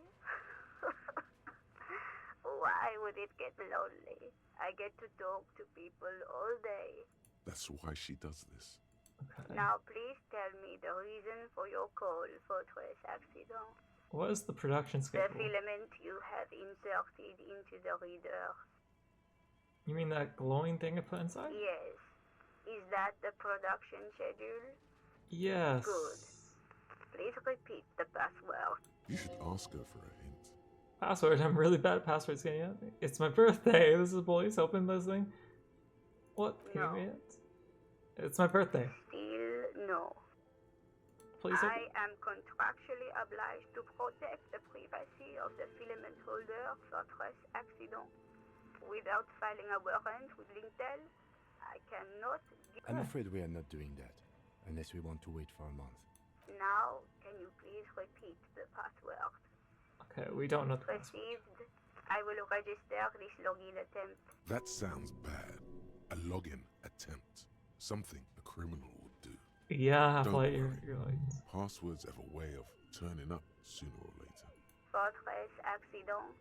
Why would it get lonely? I get to talk to people all day.
That's why she does this.
Okay.
Now please tell me the reason for your call, Fortress Accident.
What is the production
The
schedule?
filament you have inserted into the reader.
You mean that glowing thing I put inside?
Yes. Is that the production schedule?
Yes.
Good. Please repeat the password.
You should ask her for a hint.
Password? I'm really bad at passwords. Can you? It's my birthday. This is police. Open this thing. What? Can you read it? It's my birthday.
Still no.
Please open.
I am contractually obliged to protect the privacy of the filament holder for stress accident. Without filing a warrant with Lintel, I cannot give...
I'm afraid we are not doing that, unless we want to wait for a month.
Now, can you please repeat the password?
Okay, we don't know the password.
Received. I will register this login attempt.
That sounds bad. A login attempt. Something a criminal would do.
Yeah,
Don't
like
worry.
you're like...
Passwords have a way of turning up sooner or later.
Fortress accident.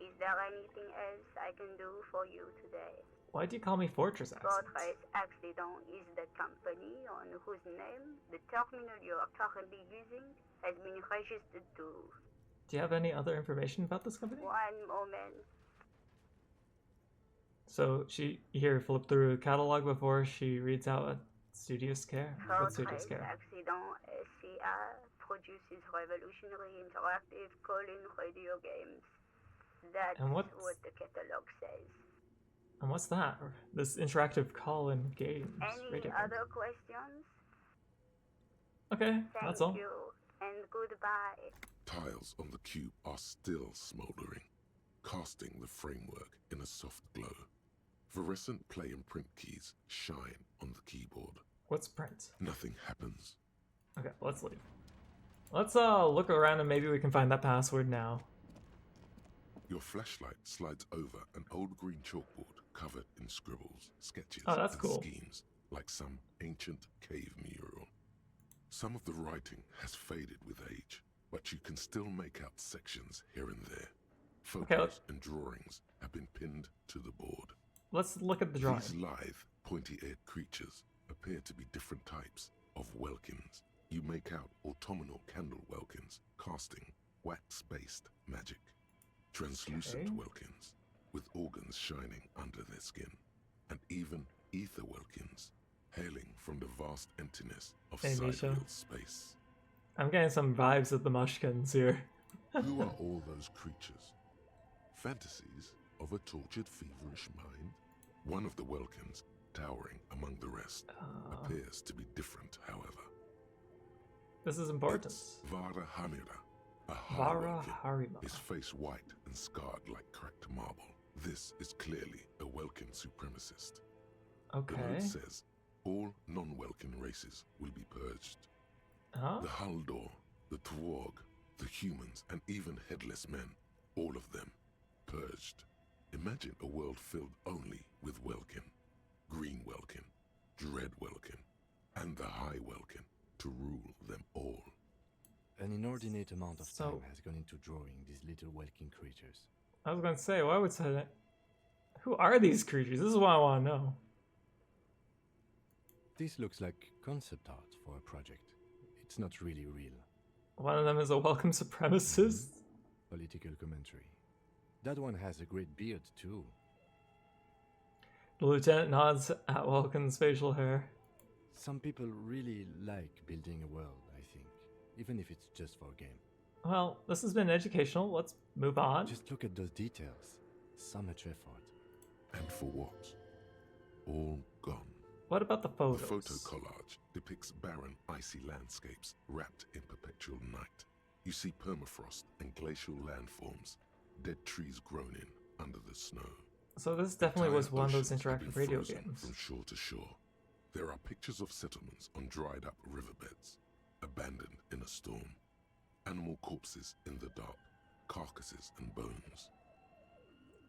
Is there anything else I can do for you today?
Why do you call me Fortress Accident?
Fortress Accident is the company on whose name the terminal you are currently using has been registered to.
Do you have any other information about this company?
One moment.
So she here flip through a catalog before she reads out a Studios Care. What Studios
Fortress
Care?
Accident SCA produces revolutionary interactive call-in radio games. That's
And
what
what's-
the catalog says.
And what's that? This interactive call-in games.
Any
radio game.
other questions?
Okay,
Thank
that's all.
you, and goodbye.
Tiles on the cube are still smoldering, casting the framework in a soft glow. Fluorescent play and print keys shine on the keyboard.
What's print?
Nothing happens.
Okay, let's leave. Let's look around and maybe we can find that password now.
Your flashlight slides over an old green chalkboard covered in scribbles, sketches,
Oh, that's
and
cool.
schemes, like some ancient cave mural. Some of the writing has faded with age, but you can still make out sections here and there. Photos and drawings have been pinned to the board.
Let's look at the drawing.
These lithe, pointy-eared creatures appear to be different types of welkins. You make out autumnal candle welkins casting wax-based magic. Translucent welkins with organs shining under their skin. And even ether welkins hailing from the vast emptiness of
Hey, Misha.
sidereal space.
I'm getting some vibes of the Mushkins here.
Who are all those creatures? Fantasies of a tortured, feverish mind? One of the welkins, towering among the rest, appears to be different, however.
This is important.
It's Vara Hamira, a
Vara
Welkin,
Harima.
his face white and scarred like cracked marble. This is clearly a Welkin supremacist.
Okay.
The note says, all non-Welkin races will be purged.
Huh?
The Haldor, the Twarg, the humans, and even headless men, all of them, purged. Imagine a world filled only with Welkin, Green Welkin, Dread Welkin, and the High Welkin to rule them all.
An inordinate amount of
So-
time has gone into drawing these little Welkin creatures.
I was going to say, why would say that? Who are these creatures? This is what I want to know.
This looks like concept art for a project. It's not really real.
One of them is a welcome supremacist.
Political commentary. That one has a great beard too.
The lieutenant nods at Welkin's facial hair.
Some people really like building a world, I think. Even if it's just for a game.
Well, this has been educational. Let's move on.
Just look at those details. So much effort.
And for what? All gone.
What about the photos?
The photo collage depicts barren, icy landscapes wrapped in perpetual night. You see permafrost and glacial landforms, dead trees grown in under the snow.
So this definitely was
Entire
one of those
oceans have
interactive
been
radio
frozen
games.
From shore to shore. There are pictures of settlements on dried up riverbeds, abandoned in a storm. Animal corpses in the dark, carcasses and bones.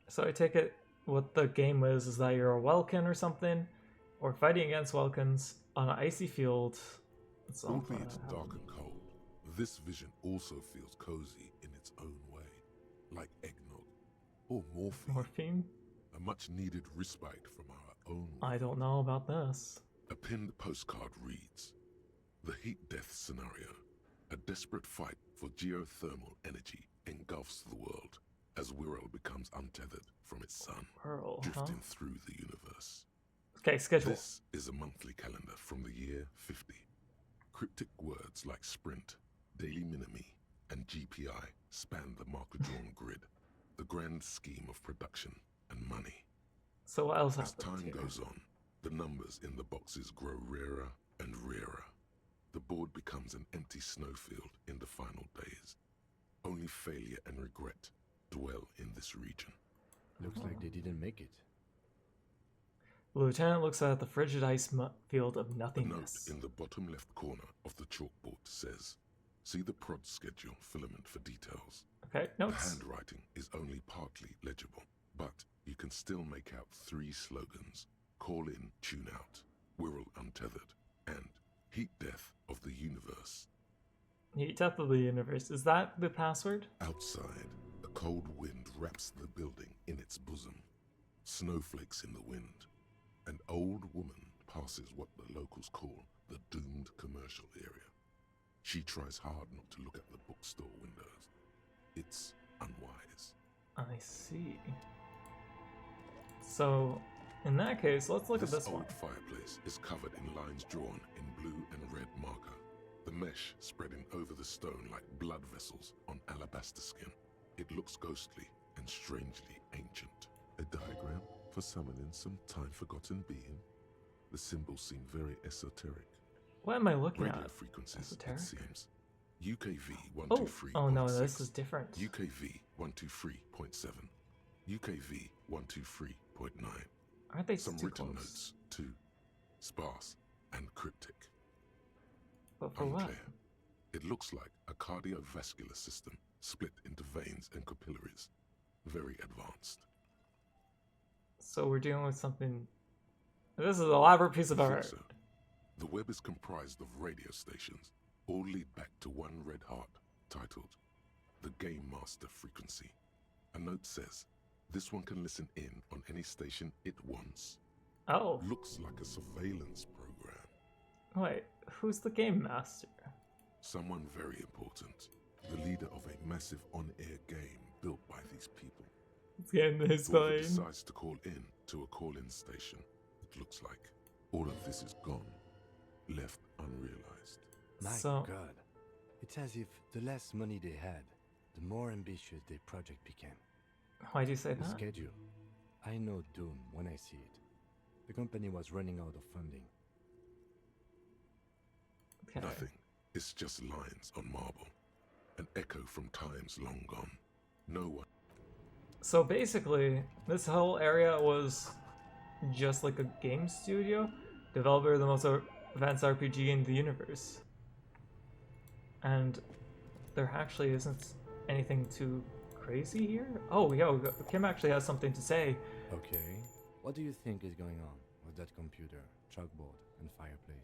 So I take it what the game is that you're a Welkin or something, or fighting against Welkins on an icy field. It's all
Albeit dark and cold, this vision also feels cozy in its own way, like eggnog or morphine.
Morphine?
A much needed respite from our own.
I don't know about this.
A pinned postcard reads, "The heat death scenario. A desperate fight for geothermal energy engulfs the world as Wirral becomes untethered from its sun,
Wirral,
drifting through the universe."
Okay, schedule.
This is a monthly calendar from the year 50. Cryptic words like sprint, daily minimi, and GPI span the marker-drawn grid, the grand scheme of production and money.
So what else
As
happens
time
here?
goes on, the numbers in the boxes grow rarer and rarer. The board becomes an empty snowfield in the final days. Only failure and regret dwell in this region.
Looks like they didn't make it.
The lieutenant looks at the frigid ice field of
A note
nothingness.
in the bottom left corner of the chalkboard says, "See the prod schedule filament for details."
Okay,
The
notes.
handwriting is only partly legible, but you can still make out 3 slogans: "Call in, tune out," "Wirral untethered," and "Heat death of the universe."
Heat death of the universe. Is that the password?
Outside, a cold wind wraps the building in its bosom. Snowflakes in the wind. An old woman passes what the locals call the doomed commercial area. She tries hard not to look at the bookstore windows. It's unwise.
I see. So, in that case, let's look at this one.
old fireplace is covered in lines drawn in blue and red marker. The mesh spreading over the stone like blood vessels on alabaster skin. It looks ghostly and strangely ancient. A diagram for summoning some time-forgotten being. The symbols seem very esoteric.
What am I looking
Radio
at?
frequencies,
Esoteric?
it seems. UKV 123.6.
Oh no, this is different.
UKV 123.7. UKV 123.9.
Aren't they
Some
too
written
close?
notes, too. Sparse and cryptic.
But for what?
Unclear. It looks like a cardiovascular system split into veins and capillaries. Very advanced.
So we're dealing with something. This is an elaborate piece of
I think
art.
so. The web is comprised of radio stations, all lead back to one red heart, titled the Game Master Frequency. A note says, this one can listen in on any station it wants.
Oh.
Looks like a surveillance program.
Wait, who's the game master?
Someone very important. The leader of a massive on-air game built by these people.
It's getting his
Whoever
plane.
decides to call in to a call-in station, it looks like all of this is gone, left unrealized.
My
So-
God. It's as if the less money they had, the more ambitious their project became.
Why do you say
The
that?
schedule. I know doom when I see it. The company was running out of funding.
Okay.
Nothing. It's just lines on marble. An echo from times long gone. No one.
So basically, this whole area was just like a game studio, developer of the most advanced RPG in the universe. And there actually isn't anything too crazy here. Oh, yo, Kim actually has something to say.
Okay. What do you think is going on with that computer, chalkboard, and fireplace?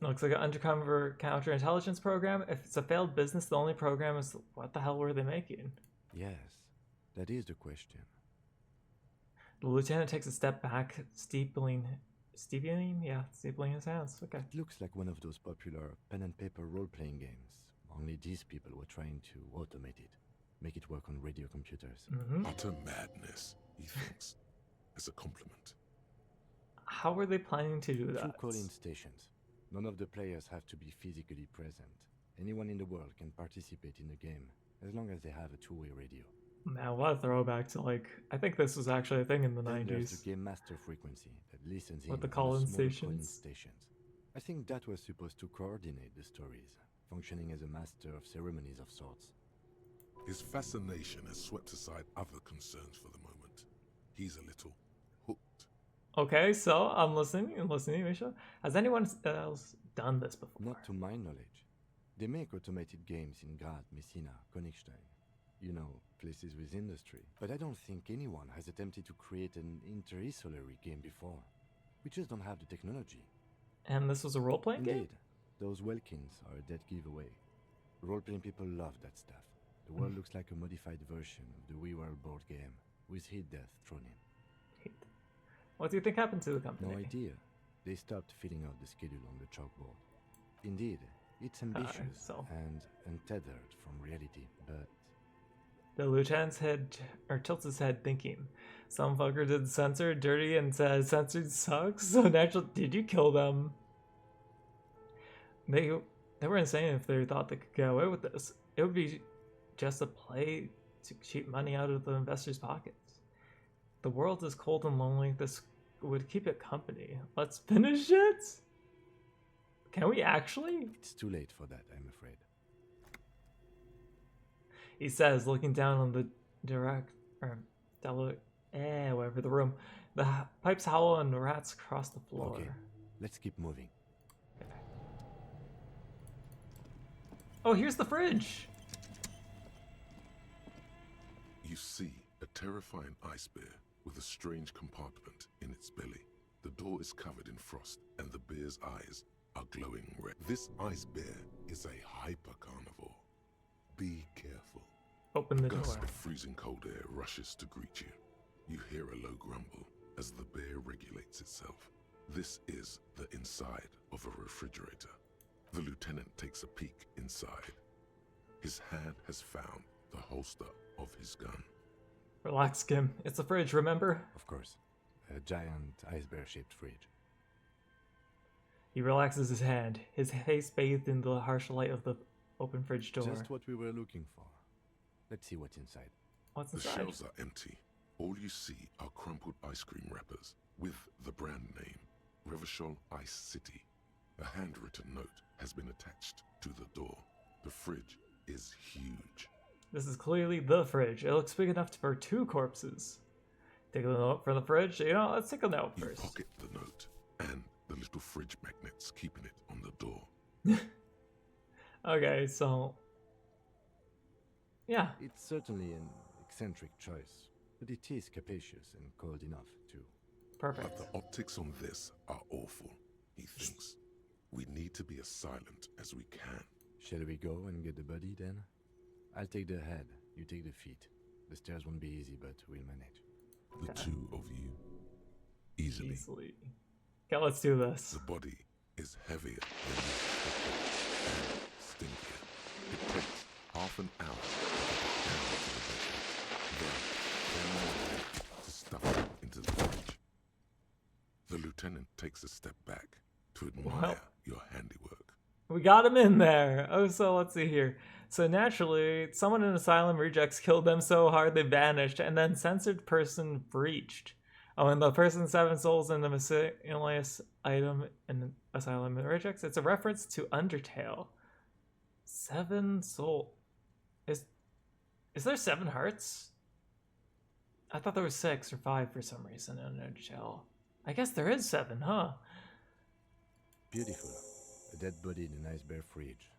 Looks like an undercover counterintelligence program. If it's a failed business, the only program is what the hell were they making?
Yes, that is the question.
The lieutenant takes a step back, steepling his hands. Okay.
It looks like one of those popular pen and paper role-playing games. Only these people were trying to automate it, make it work on radio computers.
Utter madness, he thinks, as a compliment.
How were they planning to do
Through
that?
call-in stations. None of the players have to be physically present. Anyone in the world can participate in the game, as long as they have a two-way radio.
Man, what a throwback to like, I think this was actually a thing in the
Then there's
90s.
the game master frequency that listens in
With the
on
call-in
smaller call-in
stations.
stations. I think that was supposed to coordinate the stories, functioning as a master of ceremonies of sorts.
His fascination has swept aside other concerns for the moment. He's a little hooked.
Okay, so I'm listening, Misha. Has anyone else done this before?
Not to my knowledge. They make automated games in Graz, Messina, Königstein. You know, places with industry. But I don't think anyone has attempted to create an interinsulary game before. We just don't have the technology.
And this was a role-playing game?
Indeed. Those Welkins are a dead giveaway. Role-playing people love that stuff. The world looks like a modified version of the WeWorld board game, with heat death thrown in.
What do you think happened to the company?
No idea. They stopped filling out the schedule on the chalkboard. Indeed, it's ambitious
so.
and untethered from reality, but
The lieutenant's head, or tilts his head, thinking, "Some fucker did censor dirty and says censored sucks. So natural. Did you kill them? They were insane if they thought they could get away with this. It would be just a play to cheat money out of the investors' pockets. The world is cold and lonely. This would keep it company. Let's finish it." Can we actually?
It's too late for that, I'm afraid.
He says, looking down on the whatever the room. The pipes howl and the rats cross the floor.
Okay, let's keep moving.
Oh, here's the fridge.
You see a terrifying ice bear with a strange compartment in its belly. The door is covered in frost, and the bear's eyes are glowing red. This ice bear is a hyper-carnivore. Be careful.
Open the
door. A gust
door.
of freezing cold air rushes to greet you. You hear a low grumble as the bear regulates itself. This is the inside of a refrigerator. The lieutenant takes a peek inside. His hand has found the holster of his gun.
Relax, Kim. It's a fridge, remember?
Of course. A giant ice bear-shaped fridge.
He relaxes his hand, his face bathed in the harsh light of the open fridge door.
Just what we were looking for. Let's see what's inside.
What's
The
inside?
shelves are empty. All you see are crumpled ice cream wrappers with the brand name, Revachol Ice City. A handwritten note has been attached to the door. The fridge is huge.
This is clearly the fridge. It looks big enough for 2 corpses. Take a note from the fridge. You know, let's take a note
You
first.
pocket the note and the little fridge magnets keeping it on the door.
Okay, so... yeah.
It's certainly an eccentric choice, but it is capacious and cold enough, too.
Perfect.
But the optics on this are awful, he thinks. We need to be as silent as we can.
Shall we go and get the body, then? I'll take the head, you take the feet. The stairs won't be easy, but we'll manage.
The two of you. Easily.
Okay, let's do this.
The body is heavier than you expected and stinkier. It takes half an hour to get the down to the bedroom. Then 10 more to stuff it into the fridge. The lieutenant takes a step back to admire your handiwork.
We got him in there. Oh, so let's see here. So naturally, someone in Asylum Rejects killed them so hard they vanished, and then censored person breached. Oh, and the person's 7 souls in the miscellaneous item in Asylum Rejects. It's a reference to Undertale. 7 soul. Is there 7 hearts? I thought there was 6 or 5 for some reason in Undertale. I guess there is 7, huh?
Beautiful. A dead body in a nice bare fridge.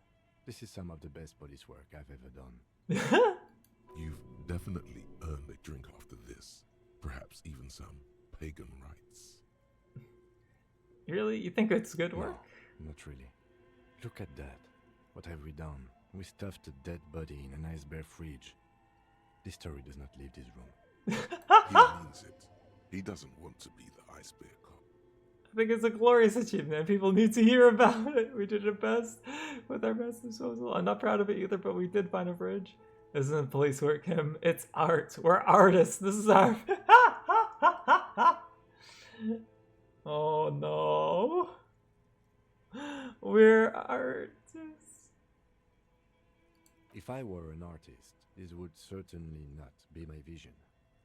This is some of the best police work I've ever done.
You've definitely earned a drink after this. Perhaps even some pagan rites.
Really? You think it's good work?
No, not really. Look at that. What have we done? We stuffed a dead body in a nice bare fridge. This story does not leave this room.
He means it. He doesn't want to be the ice bear cop.
I think it's a glorious achievement. People need to hear about it. We did our best with our best disposal. I'm not proud of it either, but we did find a fridge. This isn't police work, Kim. It's art. We're artists. This is art. Oh no. We're artists.
If I were an artist, this would certainly not be my vision.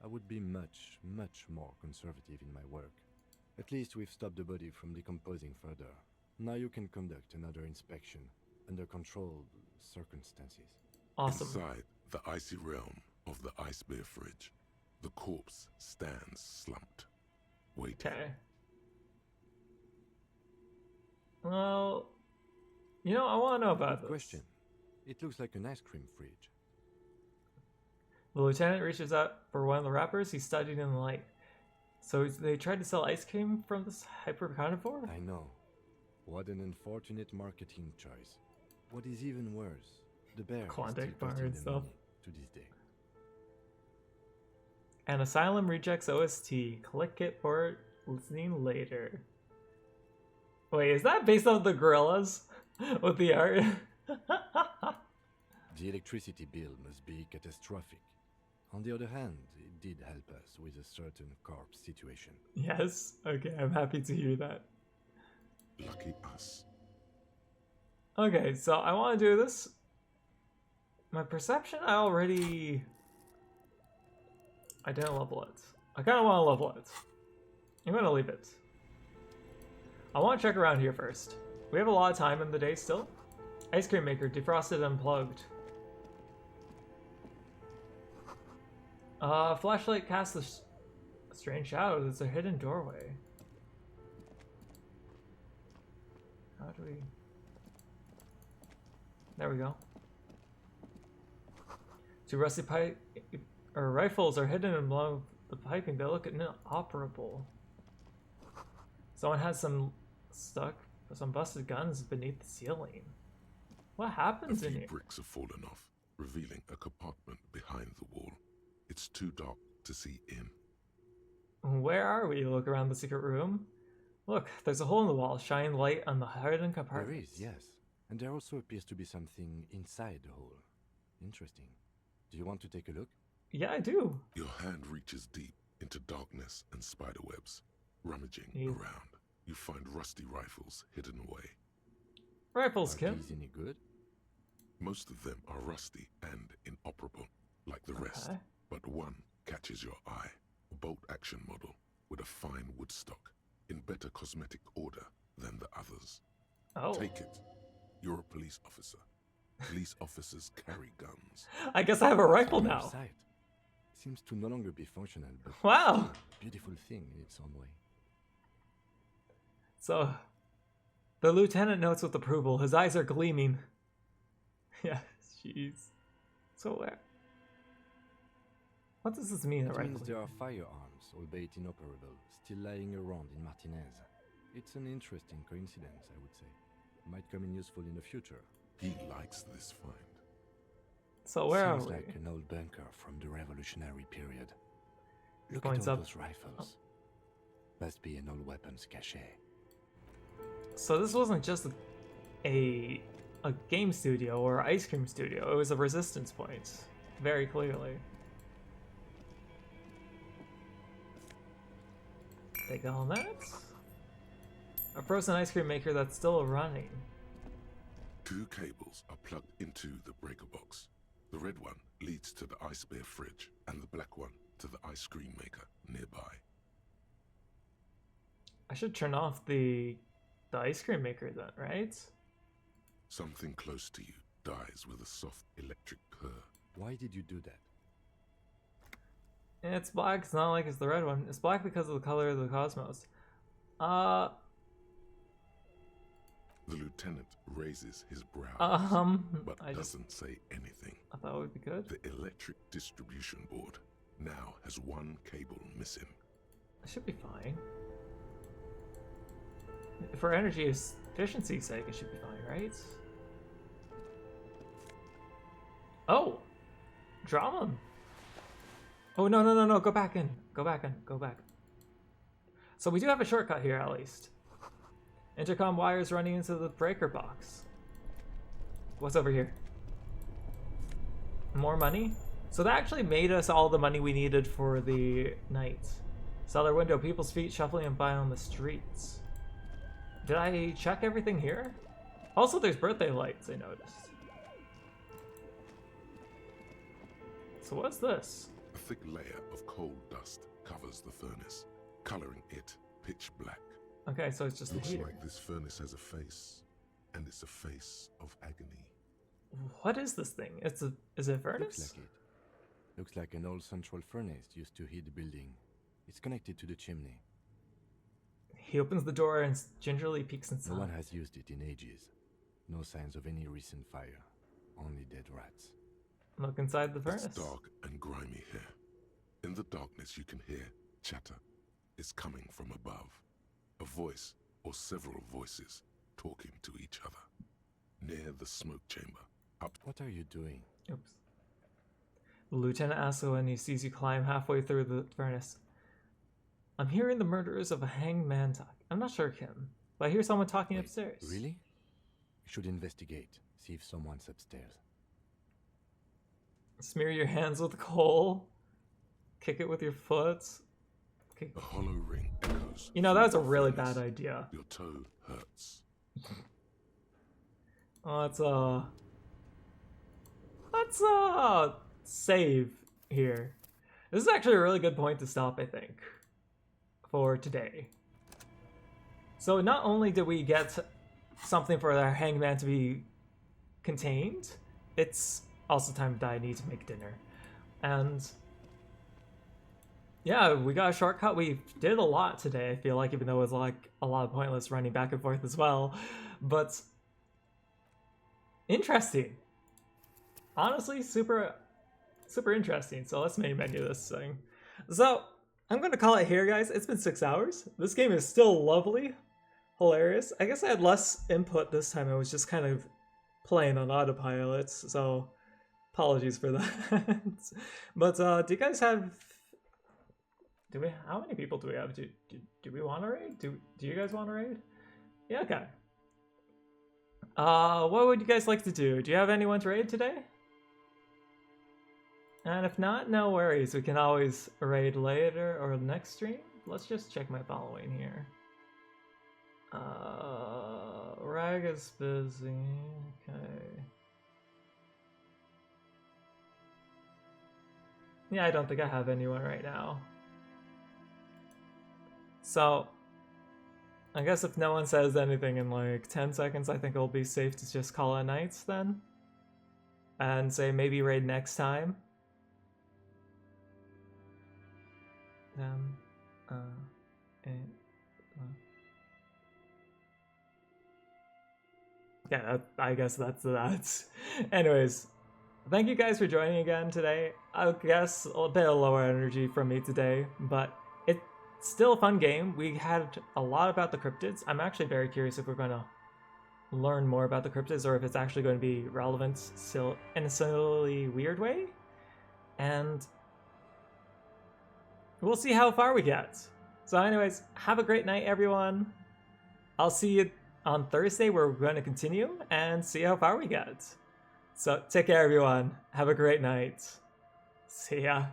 I would be much, much more conservative in my work. At least we've stopped the body from decomposing further. Now you can conduct another inspection under controlled circumstances.
Awesome.
Inside the icy realm of the ice bear fridge, the corpse stands slumped, waiting.
Okay. Well, you know, I want to know about
Good
this.
question. It looks like an ice cream fridge.
The lieutenant reaches out for one of the wrappers he studied in the light. So they tried to sell ice cream from this hyper-carnivore?
I know. What an unfortunate marketing choice. What is even worse, the bear
Klondike
is still
bar
costing
and
them
stuff.
money to this day.
And Asylum Rejects OST. Click it for listening later. Wait, is that based on the gorillas with the art?
The electricity bill must be catastrophic. On the other hand, it did help us with a certain corpse situation.
Yes? Okay, I'm happy to hear that.
Lucky us.
Okay, so I want to do this. My perception, I didn't level it. I kind of want to level it. I'm going to leave it. I want to check around here first. We have a lot of time in the day still. Ice cream maker, defrosted and plugged. Flashlight casts a strange shadow. There's a hidden doorway. How do we... There we go. Two rusty rifles are hidden among the piping. They look inoperable. Someone has some busted guns beneath the ceiling. What happens in here?
Bricks have fallen off, revealing a compartment behind the wall. It's too dark to see in.
Where are we? Look around the secret room. Look, there's a hole in the wall, shining light on the hidden compartment.
There is, yes. And there also appears to be something inside the hole. Interesting. Do you want to take a look?
Yeah, I do.
Your hand reaches deep into darkness and spiderwebs. Rummaging around, you find rusty rifles hidden away.
Rifles, Kim.
Are these any good?
Most of them are rusty and inoperable, like the rest. But one catches your eye. A bolt-action model with a fine wood stock, in better cosmetic order than the others.
Oh.
Take it. You're a police officer. Police officers carry guns.
I guess I have a rifle now.
Sight. Seems to no longer be functional, but
wow,
still a beautiful thing in its own way.
So, the lieutenant notes with approval. His eyes are gleaming. Yeah, jeez. So where? What does this mean?
It means there are firearms, albeit inoperable, still lying around in Martinez. It's an interesting coincidence, I would say. Might come in useful in the future.
He likes this find.
So where are we?
Seems like an old bunker from the Revolutionary period. Look
Points
at all
up.
those rifles. Must be an old weapons cache.
So this wasn't just a game studio or ice cream studio. It was a resistance point, very clearly. Take all that. A frozen ice cream maker that's still running.
2 cables are plugged into the breaker box. The red one leads to the ice bear fridge, and the black one to the ice cream maker nearby.
I should turn off the ice cream maker then, right?
Something close to you dies with a soft electric purr.
Why did you do that?
It's black. It's not like it's the red one. It's black because of the color of the cosmos.
The lieutenant raises his brows, but doesn't say anything.
I thought it would be good.
The electric distribution board now has 1 cable missing.
It should be fine. For energy efficiency's sake, it should be fine, right? Oh! Drama! Oh, no, go back in. Go back. So we do have a shortcut here, at least. Intercom wires running into the breaker box. What's over here? More money? So that actually made us all the money we needed for the night. Cellar window, people's feet shuffling by on the streets. Did I check everything here? Also, there's birthday lights, I noticed. So what's this?
A thick layer of coal dust covers the furnace, coloring it pitch black.
Okay, so it's just
Looks
the heater.
like this furnace has a face, and it's a face of agony.
What is this thing? Is it a furnace?
Looks like it. Looks like an old central furnace used to heat the building. It's connected to the chimney.
He opens the door and gingerly peeks inside.
No one has used it in ages. No signs of any recent fire. Only dead rats.
Look inside the furnace.
It's dark and grimy here. In the darkness you can hear chatter. It's coming from above. A voice or several voices talking to each other. Near the smoke chamber. Up.
What are you doing?
Oops. The lieutenant asks when he sees you climb halfway through the furnace. I'm hearing the murderers of a hanged man talk. I'm not sure, Kim, but I hear someone talking upstairs.
Really? We should investigate. See if someone's upstairs.
Smear your hands with coal. Kick it with your foot.
A hollow ring echoes.
You know, that was a really bad idea.
Your toe hurts.
Let's save here. This is actually a really good point to stop, I think, for today. So not only did we get something for our hangman to be contained, it's also time to die. I need to make dinner. And yeah, we got a shortcut. We did a lot today, I feel like, even though it was like a lot of pointless running back and forth as well. But interesting. Honestly, super interesting. So let's main menu this thing. So I'm going to call it here, guys. It's been 6 hours. This game is still lovely. Hilarious. I guess I had less input this time. I was just kind of playing on autopilot, so apologies for that. But do you guys have... How many people do we have? Do we want to raid? Do you guys want to raid? Yeah, okay. What would you guys like to do? Do you have anyone to raid today? And if not, no worries. We can always raid later or next stream. Let's just check my following here. Rag is busy. Okay. Yeah, I don't think I have anyone right now. So, I guess if no one says anything in like 10 seconds, I think it'll be safe to just call it nights then. And say maybe raid next time. Yeah, I guess that's that. Anyways, thank you guys for joining again today. I guess a bit of lower energy from me today, but it's still a fun game. We had a lot about the cryptids. I'm actually very curious if we're going to learn more about the cryptids or if it's actually going to be relevant still in a silly weird way. And we'll see how far we get. So anyways, have a great night, everyone. I'll see you on Thursday where we're going to continue and see how far we get. So take care, everyone. Have a great night. See ya.